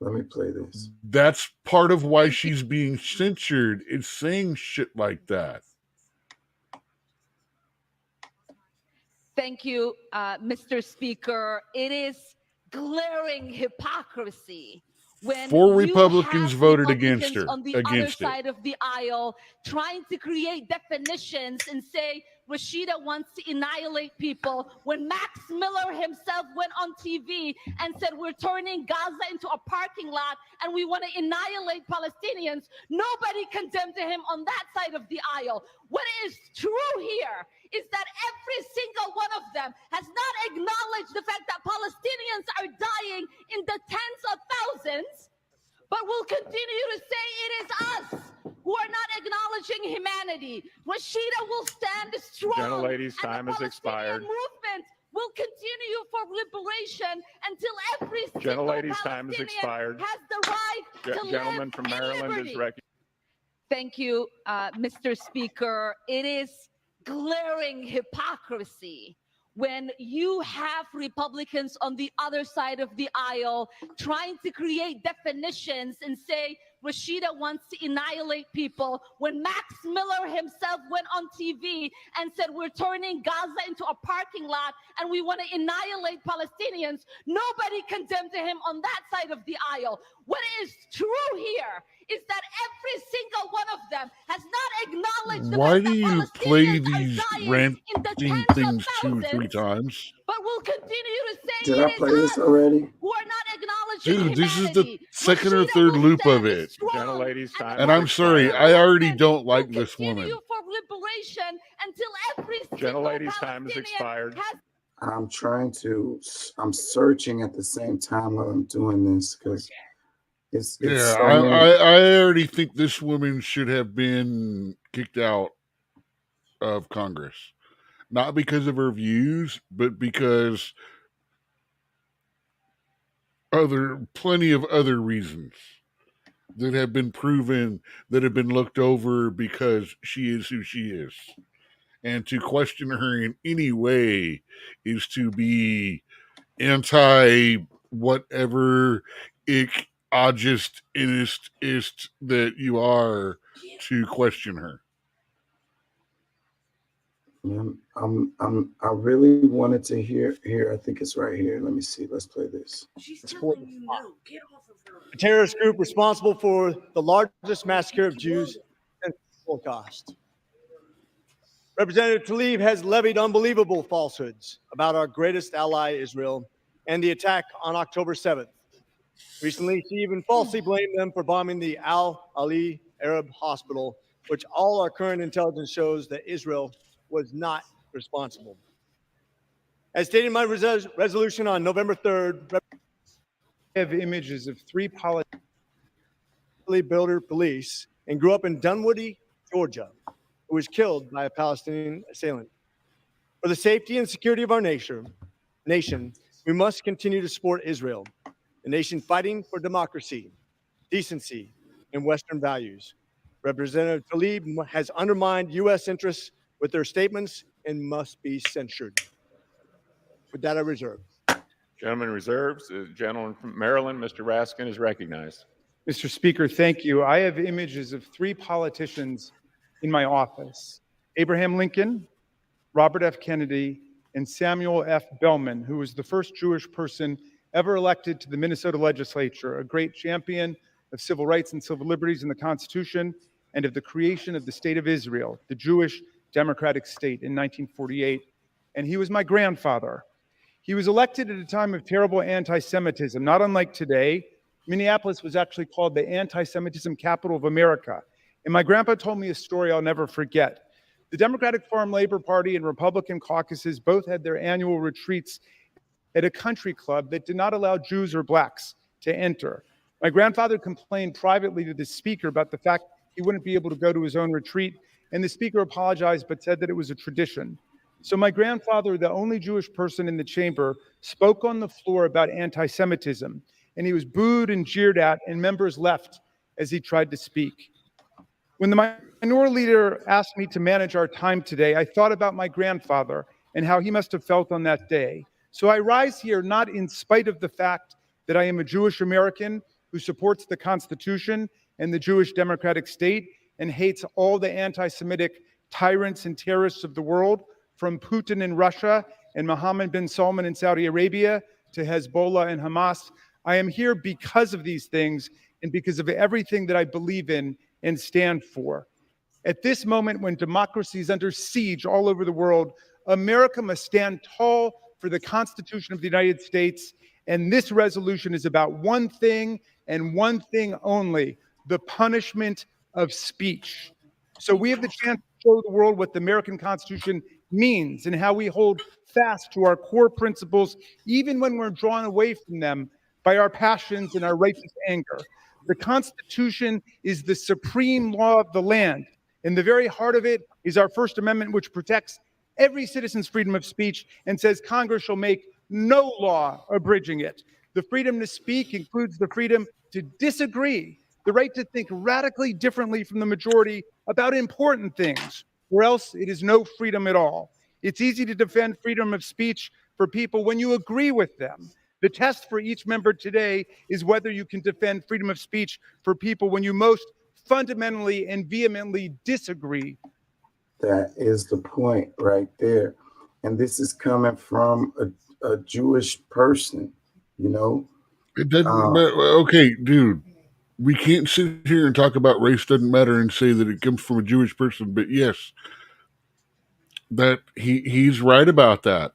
S1: Let me play this.
S2: That's part of why she's being censured, is saying shit like that.
S5: Thank you, Mr. Speaker. It is glaring hypocrisy when
S2: 4 Republicans voted against her.
S5: on the other side of the aisle trying to create definitions and say Rashida wants to annihilate people, when Max Miller himself went on TV and said we're turning Gaza into a parking lot and we want to annihilate Palestinians. Nobody condemned him on that side of the aisle. What is true here is that every single one of them has not acknowledged the fact that Palestinians are dying in the tens of thousands, but will continue to say it is us who are not acknowledging humanity. Rashida will stand strong.
S20: Gentlelady's time has expired.
S5: Movement will continue for liberation until every single
S20: Gentlelady's time has
S5: Palestinian
S20: expired.
S5: has the right to
S20: Gentleman
S5: live
S20: from
S5: in
S20: Maryland
S5: liberty.
S20: is recognized.
S5: Thank you, Mr. Speaker. It is glaring hypocrisy when you have Republicans on the other side of the aisle trying to create definitions and say Rashida wants to annihilate people, when Max Miller himself went on TV and said we're turning Gaza into a parking lot and we want to annihilate Palestinians. Nobody condemned him on that side of the aisle. What is true here is that every single one of them has not acknowledged
S2: Why do you play these ranting things 2 or 3 times?
S5: But we'll continue to say
S1: Did I play this already?
S5: who are not acknowledging
S2: Dude, this is the second or third loop of it.
S20: Gentlelady's time.
S2: And I'm sorry, I already don't like this woman.
S5: for liberation until every
S20: Gentlelady's time is expired.
S1: I'm searching at the same time while I'm doing this because it's
S2: Yeah,
S1: so
S2: I
S1: many-
S2: already think this woman should have been kicked out of Congress. Not because of her views, but because plenty of other reasons that have been proven, that have been looked over because she is who she is. And to question her in any way is to be anti whatever just ist that you are to question her.
S1: I really wanted to hear. I think it's right here. Let me see. Let's play this.
S8: A terrorist group responsible for the largest massacre of Jews since the Holocaust. Representative Tlaib has levied unbelievable falsehoods about our greatest ally, Israel, and the attack on October 7th. Recently, she even falsely blamed them for bombing the Al-Ali Arab Hospital, which all our current intelligence shows that Israel was not responsible. As stated in my resolution on November 3rd, I have images of 3 builder police and grew up in Dunwoody, Georgia, who was killed by a Palestinian assailant. For the safety and security of our nation, we must continue to support Israel, a nation fighting for democracy, decency, and Western values. Representative Tlaib has undermined U.S. interests with their statements and must be censured. With that, I reserve.
S20: Gentleman reserves. The gentleman from Maryland, Mr. Raskin, is recognized.
S10: Mr. Speaker, thank you. I have images of 3 politicians in my office: Abraham Lincoln, Robert F. Kennedy, and Samuel F. Bellman, who was the first Jewish person ever elected to the Minnesota legislature, a great champion of civil rights and civil liberties in the Constitution and of the creation of the State of Israel, the Jewish democratic state, in 1948. And he was my grandfather. He was elected at a time of terrible anti-Semitism, not unlike today. Minneapolis was actually called the anti-Semitism capital of America. And my grandpa told me a story I'll never forget. The Democratic Farm Labor Party and Republican caucuses both had their annual retreats at a country club that did not allow Jews or blacks to enter. My grandfather complained privately to the speaker about the fact he wouldn't be able to go to his own retreat, and the speaker apologized but said that it was a tradition. So my grandfather, the only Jewish person in the chamber, spoke on the floor about anti-Semitism, and he was booed and jeered at, and members left as he tried to speak. When the minority leader asked me to manage our time today, I thought about my grandfather and how he must have felt on that day. So I rise here not in spite of the fact that I am a Jewish American who supports the Constitution and the Jewish democratic state and hates all the anti-Semitic tyrants and terrorists of the world, from Putin in Russia and Mohammed bin Salman in Saudi Arabia to Hezbollah and Hamas. I am here because of these things and because of everything that I believe in and stand for. At this moment, when democracy is under siege all over the world, America must stand tall for the Constitution of the United States. And this resolution is about one thing and one thing only: the punishment of speech. So we have the chance to show the world what the American Constitution means and how we hold fast to our core principles, even when we're drawn away from them by our passions and our righteous anger. The Constitution is the supreme law of the land. In the very heart of it is our First Amendment, which protects every citizen's freedom of speech and says Congress shall make no law abridging it. The freedom to speak includes the freedom to disagree, the right to think radically differently from the majority about important things, or else it is no freedom at all. It's easy to defend freedom of speech for people when you agree with them. The test for each member today is whether you can defend freedom of speech for people when you most fundamentally and vehemently disagree.
S1: That is the point right there. And this is coming from a Jewish person, you know?
S2: It doesn't matter. Okay, dude, we can't sit here and talk about race doesn't matter and say that it comes from a Jewish person, but yes, that he's right about that.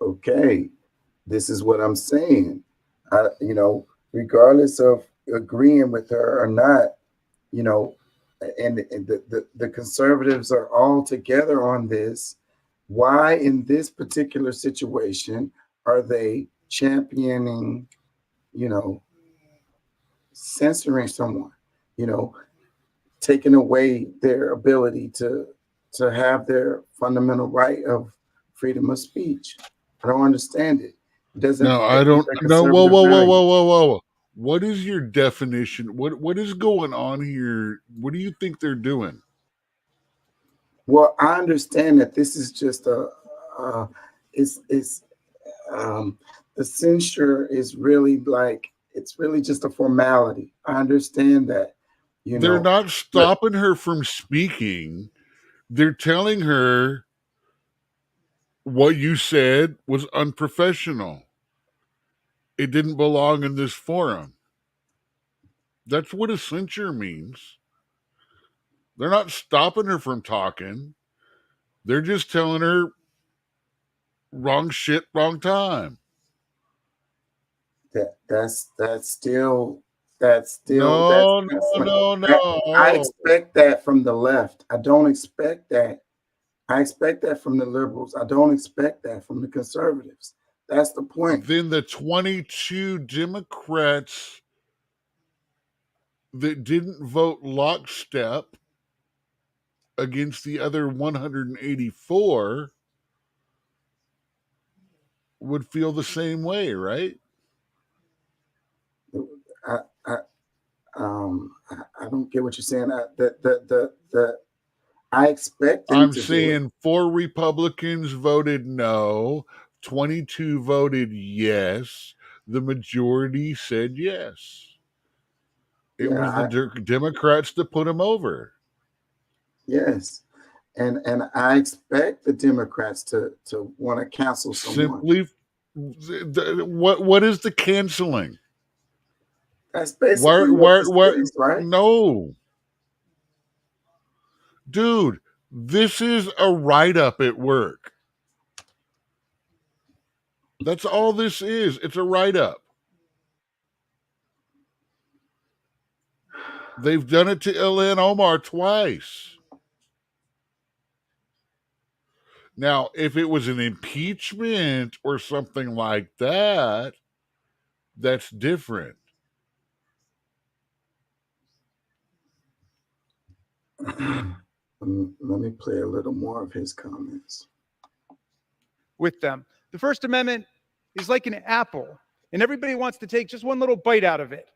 S1: Okay, this is what I'm saying. Regardless of agreeing with her or not, and the conservatives are all together on this. Why in this particular situation are they championing, censoring someone, taking away their ability to have their fundamental right of freedom of speech? I don't understand it. It doesn't.
S2: No, I don't. No, whoa. What is your definition? What is going on here? What do you think they're doing?
S1: Well, I understand that this is just the censure is really it's really just a formality. I understand that.
S2: They're not stopping her from speaking. They're telling her what you said was unprofessional. It didn't belong in this forum. That's what a censure means. They're not stopping her from talking. They're just telling her wrong shit, wrong time.
S1: That's still.
S2: No.
S1: I expect that from the left. I don't expect that. I expect that from the liberals. I don't expect that from the conservatives. That's the point.
S2: Then the 22 Democrats that didn't vote lockstep against the other 184 would feel the same way, right?
S1: I don't get what you're saying. I expect them
S2: I'm
S1: to
S2: saying 4 Republicans voted no, 22 voted yes. The majority said yes. It was the Democrats that put them over.
S1: Yes. And I expect the Democrats to want to cancel someone.
S2: Simply, what is the canceling?
S1: That's basically what this is, right?
S2: No. Dude, this is a write-up at work. That's all this is. It's a write-up. They've done it to Ilhan Omar twice. Now, if it was an impeachment or something like that, that's different.
S1: Let me play a little more of his comments.
S10: With them. The First Amendment is like an apple, and everybody wants to take just one little bite out of it.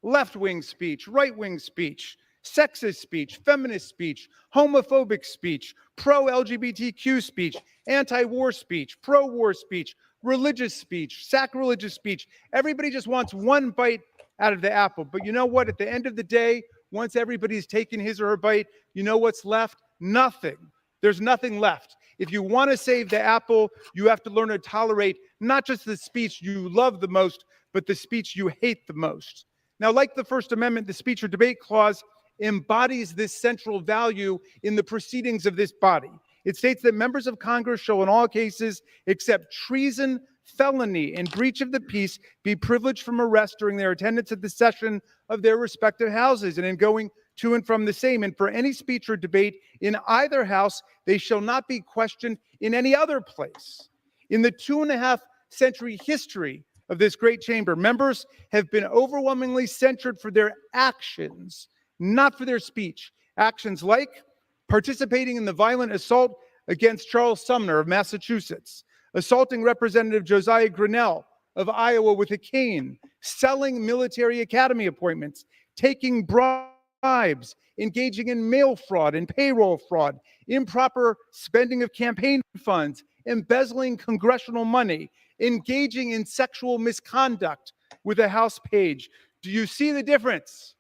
S10: Left-wing speech, right-wing speech, sexist speech, feminist speech, homophobic speech, pro-LGBTQ speech, anti-war speech, pro-war speech, religious speech, sacrilegious speech. Everybody just wants one bite out of the apple. But you know what? At the end of the day, once everybody's taken his or her bite, you know what's left? Nothing. There's nothing left. If you want to save the apple, you have to learn to tolerate not just the speech you love the most, but the speech you hate the most. Now, like the First Amendment, the speech or debate clause embodies this central value in the proceedings of this body. It states that members of Congress shall in all cases except treason, felony, and breach of the peace be privileged from arrest during their attendance at the session of their respective houses and in going to and from the same. And for any speech or debate in either house, they shall not be questioned in any other place. In the 2.5 century history of this great chamber, members have been overwhelmingly censured for their actions, not for their speech. Actions like participating in the violent assault against Charles Sumner of Massachusetts, assaulting Representative Josiah Grinnell of Iowa with a cane, selling military academy appointments, taking bribes, engaging in mail fraud and payroll fraud, improper spending of campaign funds, embezzling congressional money, engaging in sexual misconduct with a House page. Do you see the difference?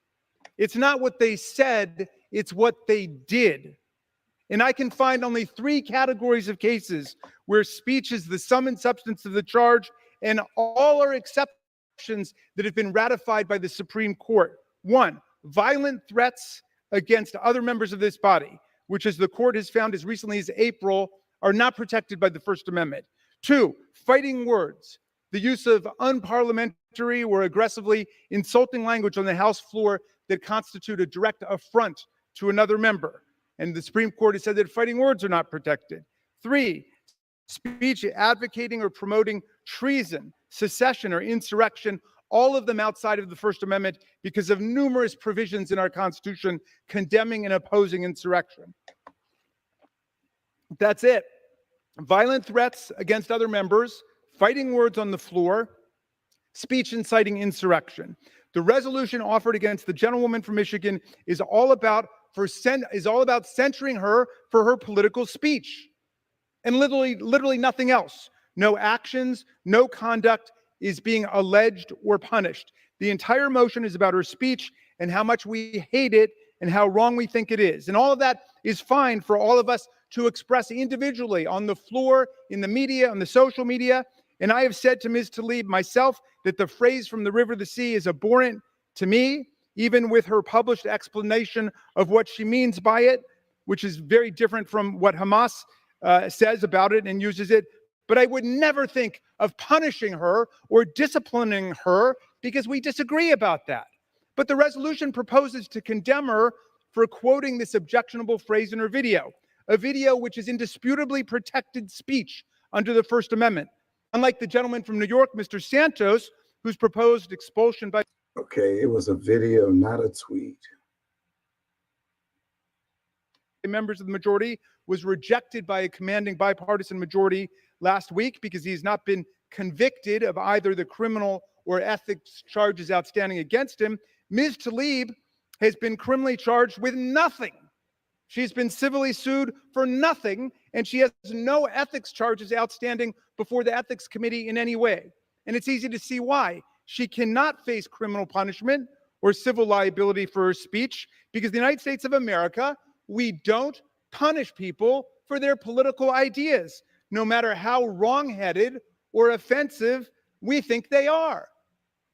S10: It's not what they said, it's what they did. And I can find only 3 categories of cases where speech is the sum and substance of the charge, and all are acceptable that have been ratified by the Supreme Court. One, violent threats against other members of this body, which, as the court has found as recently as April, are not protected by the First Amendment. Two, fighting words, the use of unparliamentary or aggressively insulting language on the House floor that constitute a direct affront to another member. And the Supreme Court has said that fighting words are not protected. Three, speech advocating or promoting treason, secession, or insurrection, all of them outside of the First Amendment because of numerous provisions in our Constitution condemning and opposing insurrection. That's it. Violent threats against other members, fighting words on the floor, speech inciting insurrection. The resolution offered against the gentlewoman from Michigan is all about censuring her for her political speech, and literally nothing else. No actions, no conduct is being alleged or punished. The entire motion is about her speech and how much we hate it and how wrong we think it is. And all of that is fine for all of us to express individually on the floor, in the media, on the social media. And I have said to Ms. Tlaib myself that the phrase "from the river to the sea" is abhorrent to me, even with her published explanation of what she means by it, which is very different from what Hamas says about it and uses it. But I would never think of punishing her or disciplining her because we disagree about that. But the resolution proposes to condemn her for quoting this objectionable phrase in her video, a video which is indisputably protected speech under the First Amendment. Unlike the gentleman from New York, Mr. Santos, who's proposed expulsion by...
S1: Okay, it was a video, not a tweet.
S10: Members of the majority was rejected by a commanding bipartisan majority last week because he has not been convicted of either the criminal or ethics charges outstanding against him. Ms. Tlaib has been criminally charged with nothing. She's been civilly sued for nothing, and she has no ethics charges outstanding before the ethics committee in any way. And it's easy to see why. She cannot face criminal punishment or civil liability for her speech because the United States of America, we don't punish people for their political ideas, no matter how wrong-headed or offensive we think they are.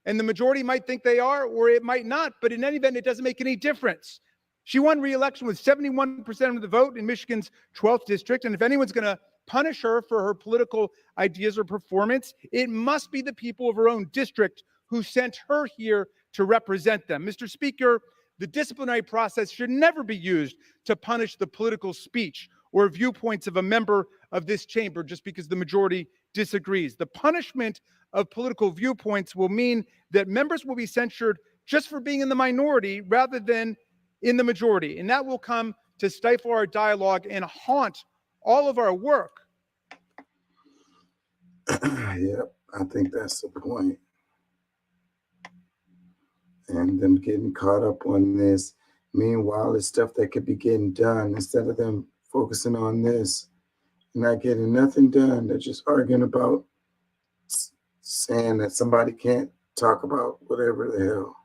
S10: And the majority might think they are, or it might not, but in any event, it doesn't make any difference. She won re-election with 71% of the vote in Michigan's 12th district, and if anyone's going to punish her for her political ideas or performance, it must be the people of her own district who sent her here to represent them. Mr. Speaker, the disciplinary process should never be used to punish the political speech or viewpoints of a member of this chamber just because the majority disagrees. The punishment of political viewpoints will mean that members will be censured just for being in the minority rather than in the majority. And that will come to stifle our dialogue and haunt all of our work.
S1: Yep, I think that's the point. And them getting caught up on this. Meanwhile, it's stuff that could be getting done instead of them focusing on this and not getting nothing done. They're just arguing about saying that somebody can't talk about whatever the hell.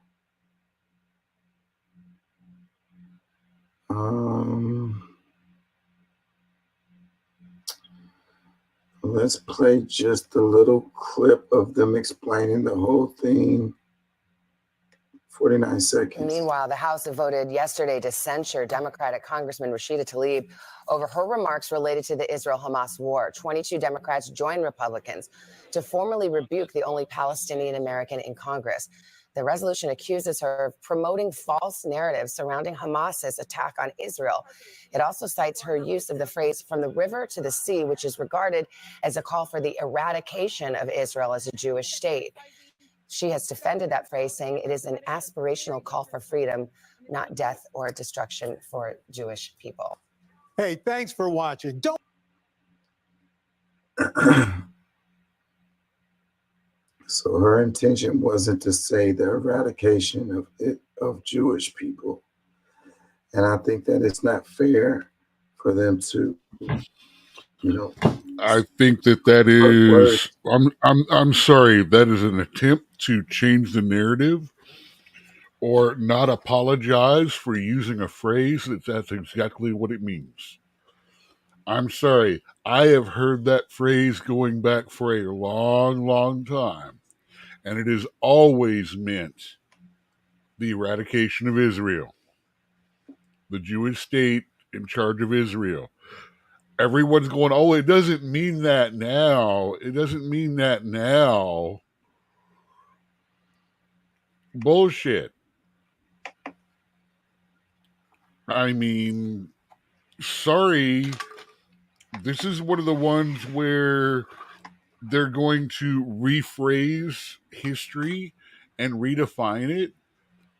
S1: Let's play just a little clip of them explaining the whole thing. 49 seconds.
S9: Meanwhile, the House voted yesterday to censure Democratic Congressman Rashida Tlaib over her remarks related to the Israel-Hamas war. 22 Democrats joined Republicans to formally rebuke the only Palestinian American in Congress. The resolution accuses her of promoting false narratives surrounding Hamas's attack on Israel. It also cites her use of the phrase "from the river to the sea," which is regarded as a call for the eradication of Israel as a Jewish state. She has defended that phrase, saying it is an aspirational call for freedom, not death or destruction for Jewish people.
S11: Hey, thanks for watching. Don't.
S1: So her intention wasn't to say the eradication of Jewish people. And I think that it's not fair for them to,
S2: I think that is, I'm sorry, that is an attempt to change the narrative or not apologize for using a phrase that's exactly what it means. I'm sorry. I have heard that phrase going back for a long, long time. and it has always meant the eradication of Israel, the Jewish state in charge of Israel. Everyone's going, oh, it doesn't mean that now. It doesn't mean that now. Bullshit. I mean, sorry. This is one of the ones where they're going to rephrase history and redefine it,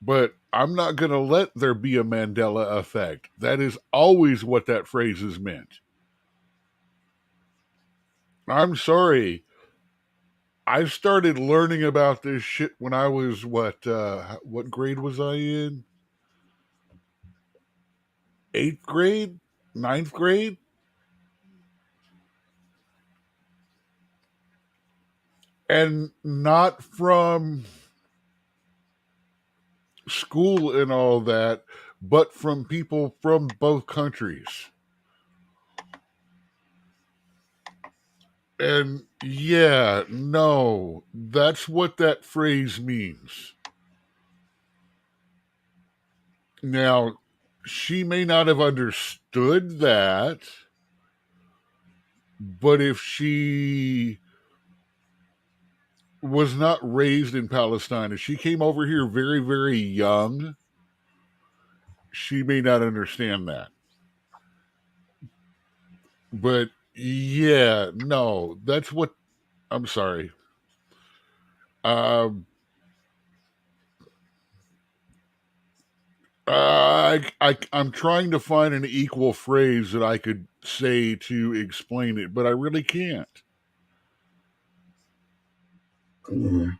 S2: but I'm not going to let there be a Mandela effect. That is always what that phrase has meant. I'm sorry. I started learning about this shit when I was what grade was I in? 8th grade? 9th grade? And not from school and all that, but from people from both countries. And yeah, no, that's what that phrase means. Now, she may not have understood that, but if she was not raised in Palestine, if she came over here very, very young, she may not understand that. But yeah, no, that's what I'm sorry. I'm trying to find an equal phrase that I could say to explain it, but I really can't.
S1: Yeah.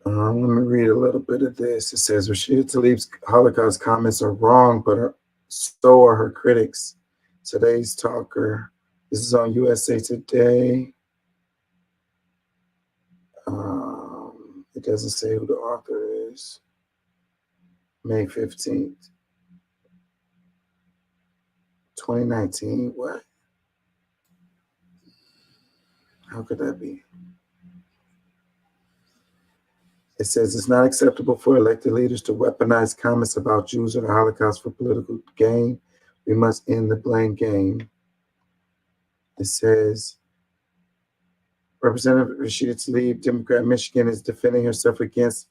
S1: Let me read a little bit of this. It says Rashida Tlaib's Holocaust comments are wrong, but so are her critics. Today's talker. This is on USA Today. It doesn't say who the author is. May 15th, 2019. What? How could that be? It says it's not acceptable for elected leaders to weaponize comments about Jews or the Holocaust for political gain. We must end the blame game. It says Representative Rashida Tlaib, Democrat Michigan, is defending herself against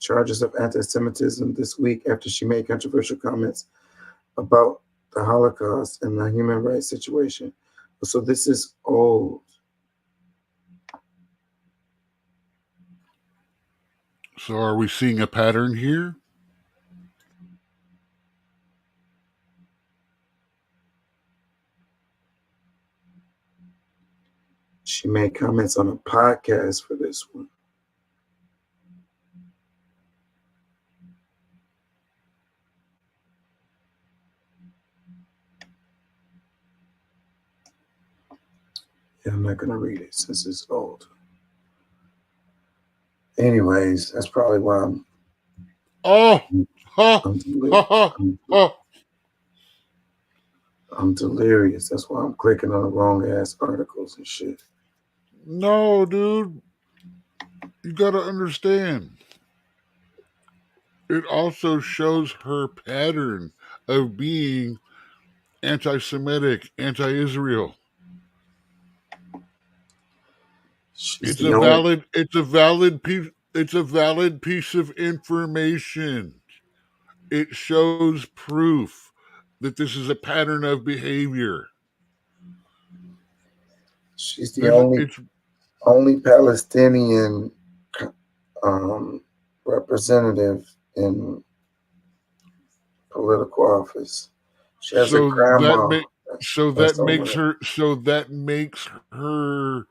S1: charges of anti-Semitism this week after she made controversial comments about the Holocaust and the human rights situation. So this is old.
S2: So are we seeing a pattern here?
S1: She made comments on a podcast for this one. Yeah, I'm not going to read it since it's old. Anyways, that's probably why I'm delirious. That's why I'm clicking on the wrong ass articles and shit.
S2: No, dude. You got to understand. It also shows her pattern of being anti-Semitic, anti-Israel. It's a valid piece of information. It shows proof that this is a pattern of behavior.
S1: She's the only Palestinian representative in political office. She has a grandma.
S2: That makes her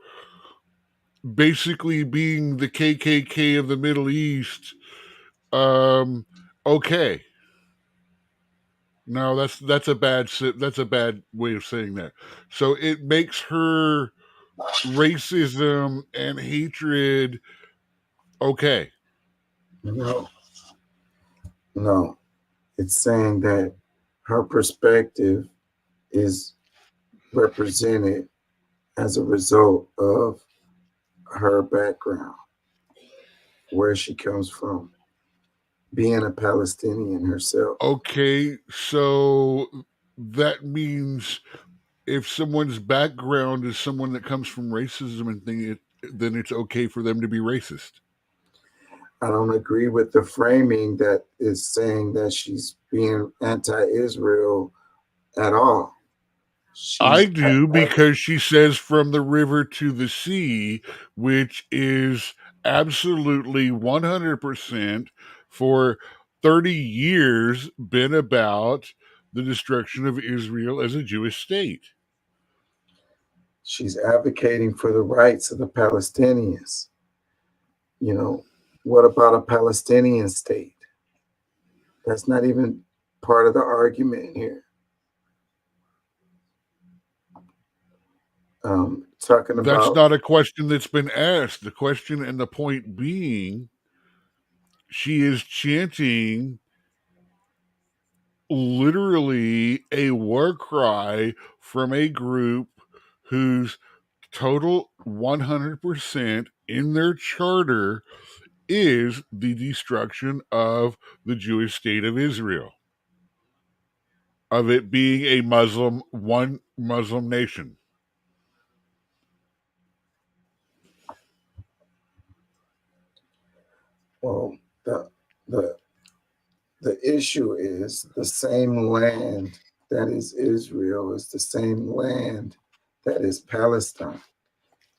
S2: basically being the KKK of the Middle East. Okay. No, that's a bad way of saying that. So it makes her racism and hatred okay.
S1: No. It's saying that her perspective is represented as a result of her background, where she comes from, being a Palestinian herself.
S2: Okay, so that means if someone's background is someone that comes from racism and then it's okay for them to be racist.
S1: I don't agree with the framing that is saying that she's being anti-Israel at all.
S2: I do, because she says from the river to the sea, which is absolutely 100% for 30 years been about the destruction of Israel as a Jewish state.
S1: She's advocating for the rights of the Palestinians. You know, what about a Palestinian state? That's not even part of the argument here. Talking about,
S2: that's not a question that's been asked. The question and the point being, she is chanting literally a war cry from a group whose total 100% in their charter is the destruction of the Jewish state of Israel, of it being a one Muslim nation.
S1: well, the issue is the same land that is Israel is the same land that is Palestine.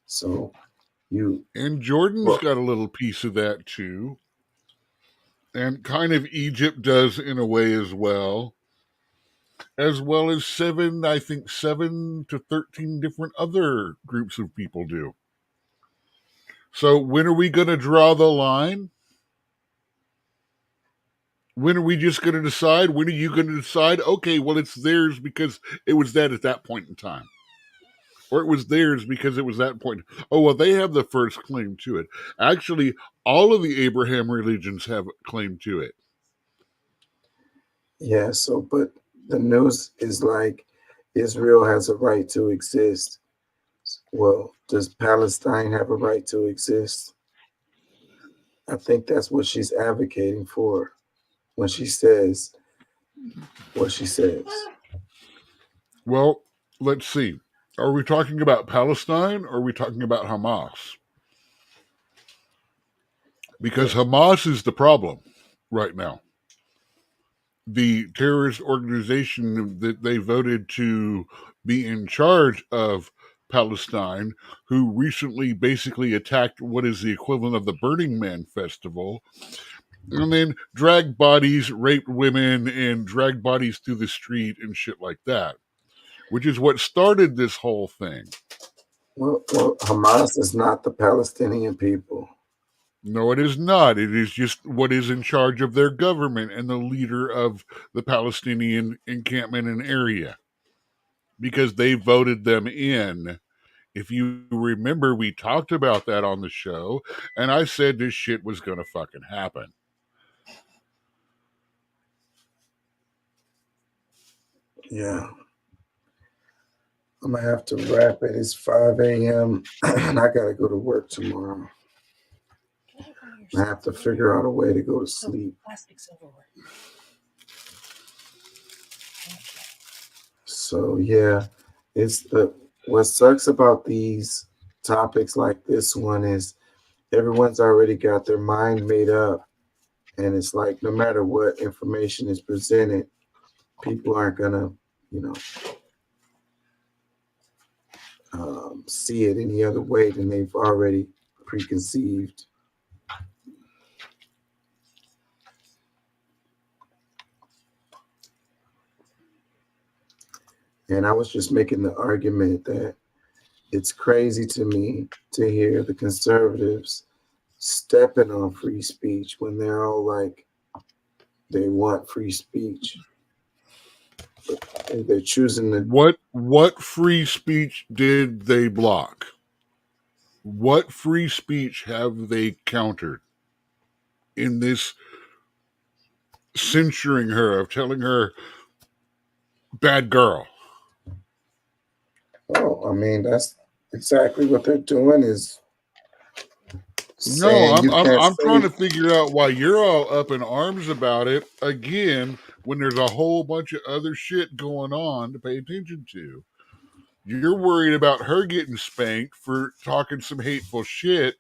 S1: So
S2: and Jordan's got a little piece of that too. And kind of Egypt does in a way as well as 7 to 13 different other groups of people do. So when are we going to draw the line? When are we just going to decide? When are you going to decide? Okay, well, it's theirs because it was that at that point in time. Or it was theirs because it was that point. Oh, well, they have the first claim to it. Actually, all of the Abraham religions have claim to it.
S1: Yeah, so, but the news is like Israel has a right to exist. Well, does Palestine have a right to exist? I think that's what she's advocating for when she says what she says.
S2: Well, let's see. Are we talking about Palestine or are we talking about Hamas? Because Hamas is the problem right now. The terrorist organization that they voted to be in charge of Palestine, who recently basically attacked what is the equivalent of the Burning Man festival, and then dragged bodies, raped women, and dragged bodies through the street and shit like that, which is what started this whole thing.
S1: Well, Hamas is not the Palestinian people.
S2: No, it is not. It is just what is in charge of their government and the leader of the Palestinian encampment and area, because they voted them in. If you remember, we talked about that on the show, and I said this shit was going to fucking happen.
S1: Yeah. I'm going to have to wrap it. It's 5 a.m. and I got to go to work tomorrow. I have to figure out a way to go to sleep. So yeah, what sucks about these topics like this one is everyone's already got their mind made up, and it's like no matter what information is presented, people aren't gonna, see it any other way than they've already preconceived. And I was just making the argument that it's crazy to me to hear the conservatives stepping on free speech when they're all like, they want free speech. But they're choosing to...
S2: What free speech did they block? What free speech have they countered in this censuring her, of telling her bad girl?
S1: Oh, I mean, that's exactly what they're doing, is
S2: No,
S1: saying you can't
S2: I'm trying
S1: say.
S2: to figure out why you're all up in arms about it again when there's a whole bunch of other shit going on to pay attention to. You're worried about her getting spanked for talking some hateful shit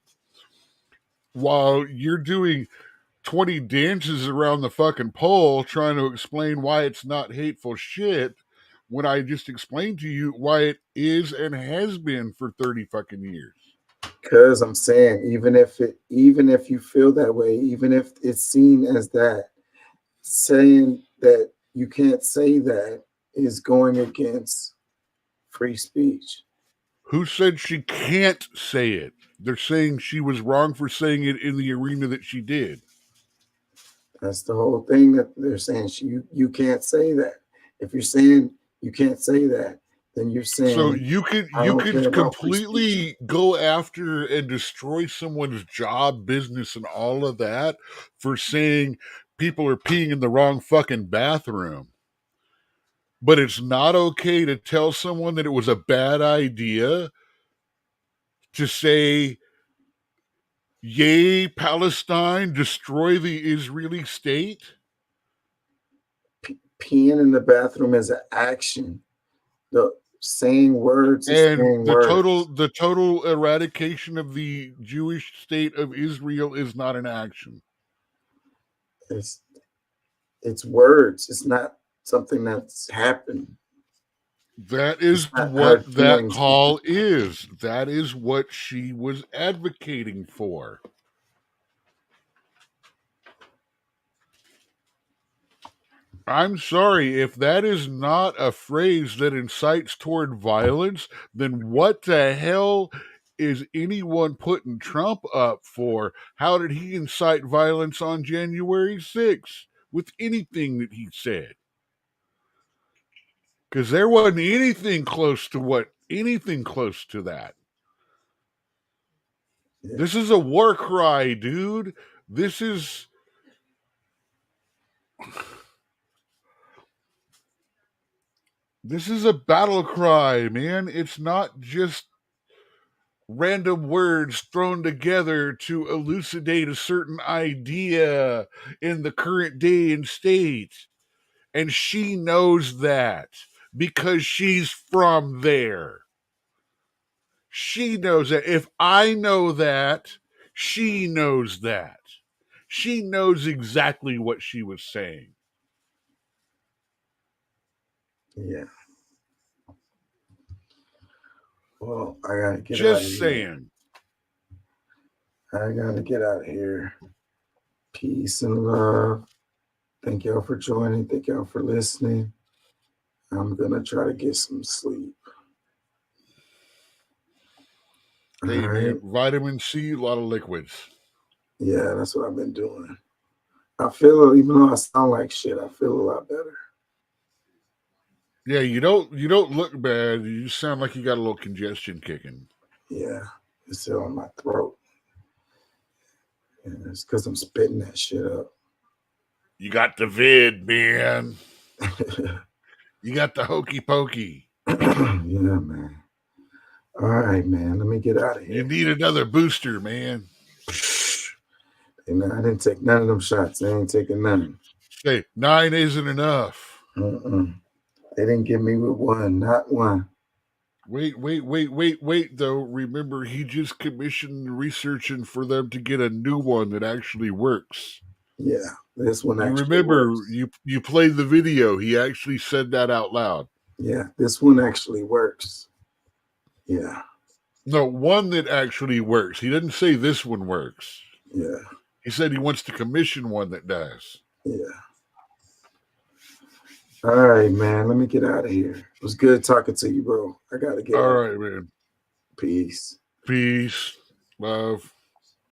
S2: while you're doing 20 dances around the fucking pole trying to explain why it's not hateful shit when I just explained to you why it is and has been for 30 fucking years.
S1: Because I'm saying, even if you feel that way, even if it's seen as that, saying that you can't say that is going against free speech.
S2: Who said she can't say it? They're saying she was wrong for saying it in the arena that she did.
S1: That's the whole thing that they're saying. You can't say that. If you're saying you can't say that, then you're saying
S2: So you could
S1: I don't care about free speech.
S2: completely go after and destroy someone's job, business, and all of that for saying people are peeing in the wrong fucking bathroom. But it's not okay to tell someone that it was a bad idea to say, yay, Palestine, destroy the Israeli state?
S1: Peeing in the bathroom is an action. The saying words is saying
S2: And
S1: words.
S2: the total eradication of the Jewish state of Israel is not an action.
S1: It's words. It's not something that's happened.
S2: That is
S1: It's not
S2: what
S1: hard
S2: that
S1: feelings.
S2: call is. That is what she was advocating for. I'm sorry, if that is not a phrase that incites toward violence, then what the hell is anyone putting Trump up for? How did he incite violence on January 6th with anything that he said? Because there wasn't anything close to that.
S1: Yeah.
S2: This is a war cry, dude. This is a battle cry, man. It's not just random words thrown together to elucidate a certain idea in the current day and state. And she knows that because she's from there. She knows that. If I know that, she knows that. She knows exactly what she was saying.
S1: Yeah. Well, I gotta get out of
S2: Just
S1: here.
S2: saying.
S1: I gotta get out of here. Peace and love. Thank y'all for joining. Thank y'all for listening. I'm gonna try to get some sleep.
S2: Hey,
S1: All right.
S2: man, vitamin C, a lot of liquids.
S1: Yeah, that's what I've been doing. I feel, even though I sound like shit, I feel a lot better.
S2: Yeah, you don't look bad. You sound like you got a little congestion kicking.
S1: Yeah, it's still in my throat. And it's because I'm spitting that shit up.
S2: You got the vid, man. You got the hokey pokey.
S1: Yeah, man. All right, man. Let me get out of here.
S2: You need another booster, man.
S1: Hey, man, I didn't take none of them shots. I ain't taking none.
S2: Say 9 isn't enough.
S1: They didn't give me with one, not one.
S2: Wait, though. Remember, he just commissioned researching for them to get a new one that actually works.
S1: Yeah, this one
S2: You
S1: actually
S2: remember,
S1: works.
S2: you played the video. He actually said that out loud.
S1: Yeah, this one actually works. Yeah.
S2: No, one that actually works. He didn't say this one works.
S1: Yeah.
S2: He said he wants to commission one that does.
S1: Yeah. All right, man. Let me get out of here. It was good talking to you, bro. I gotta get
S2: All
S1: out.
S2: right, man.
S1: Peace.
S2: Peace. Love.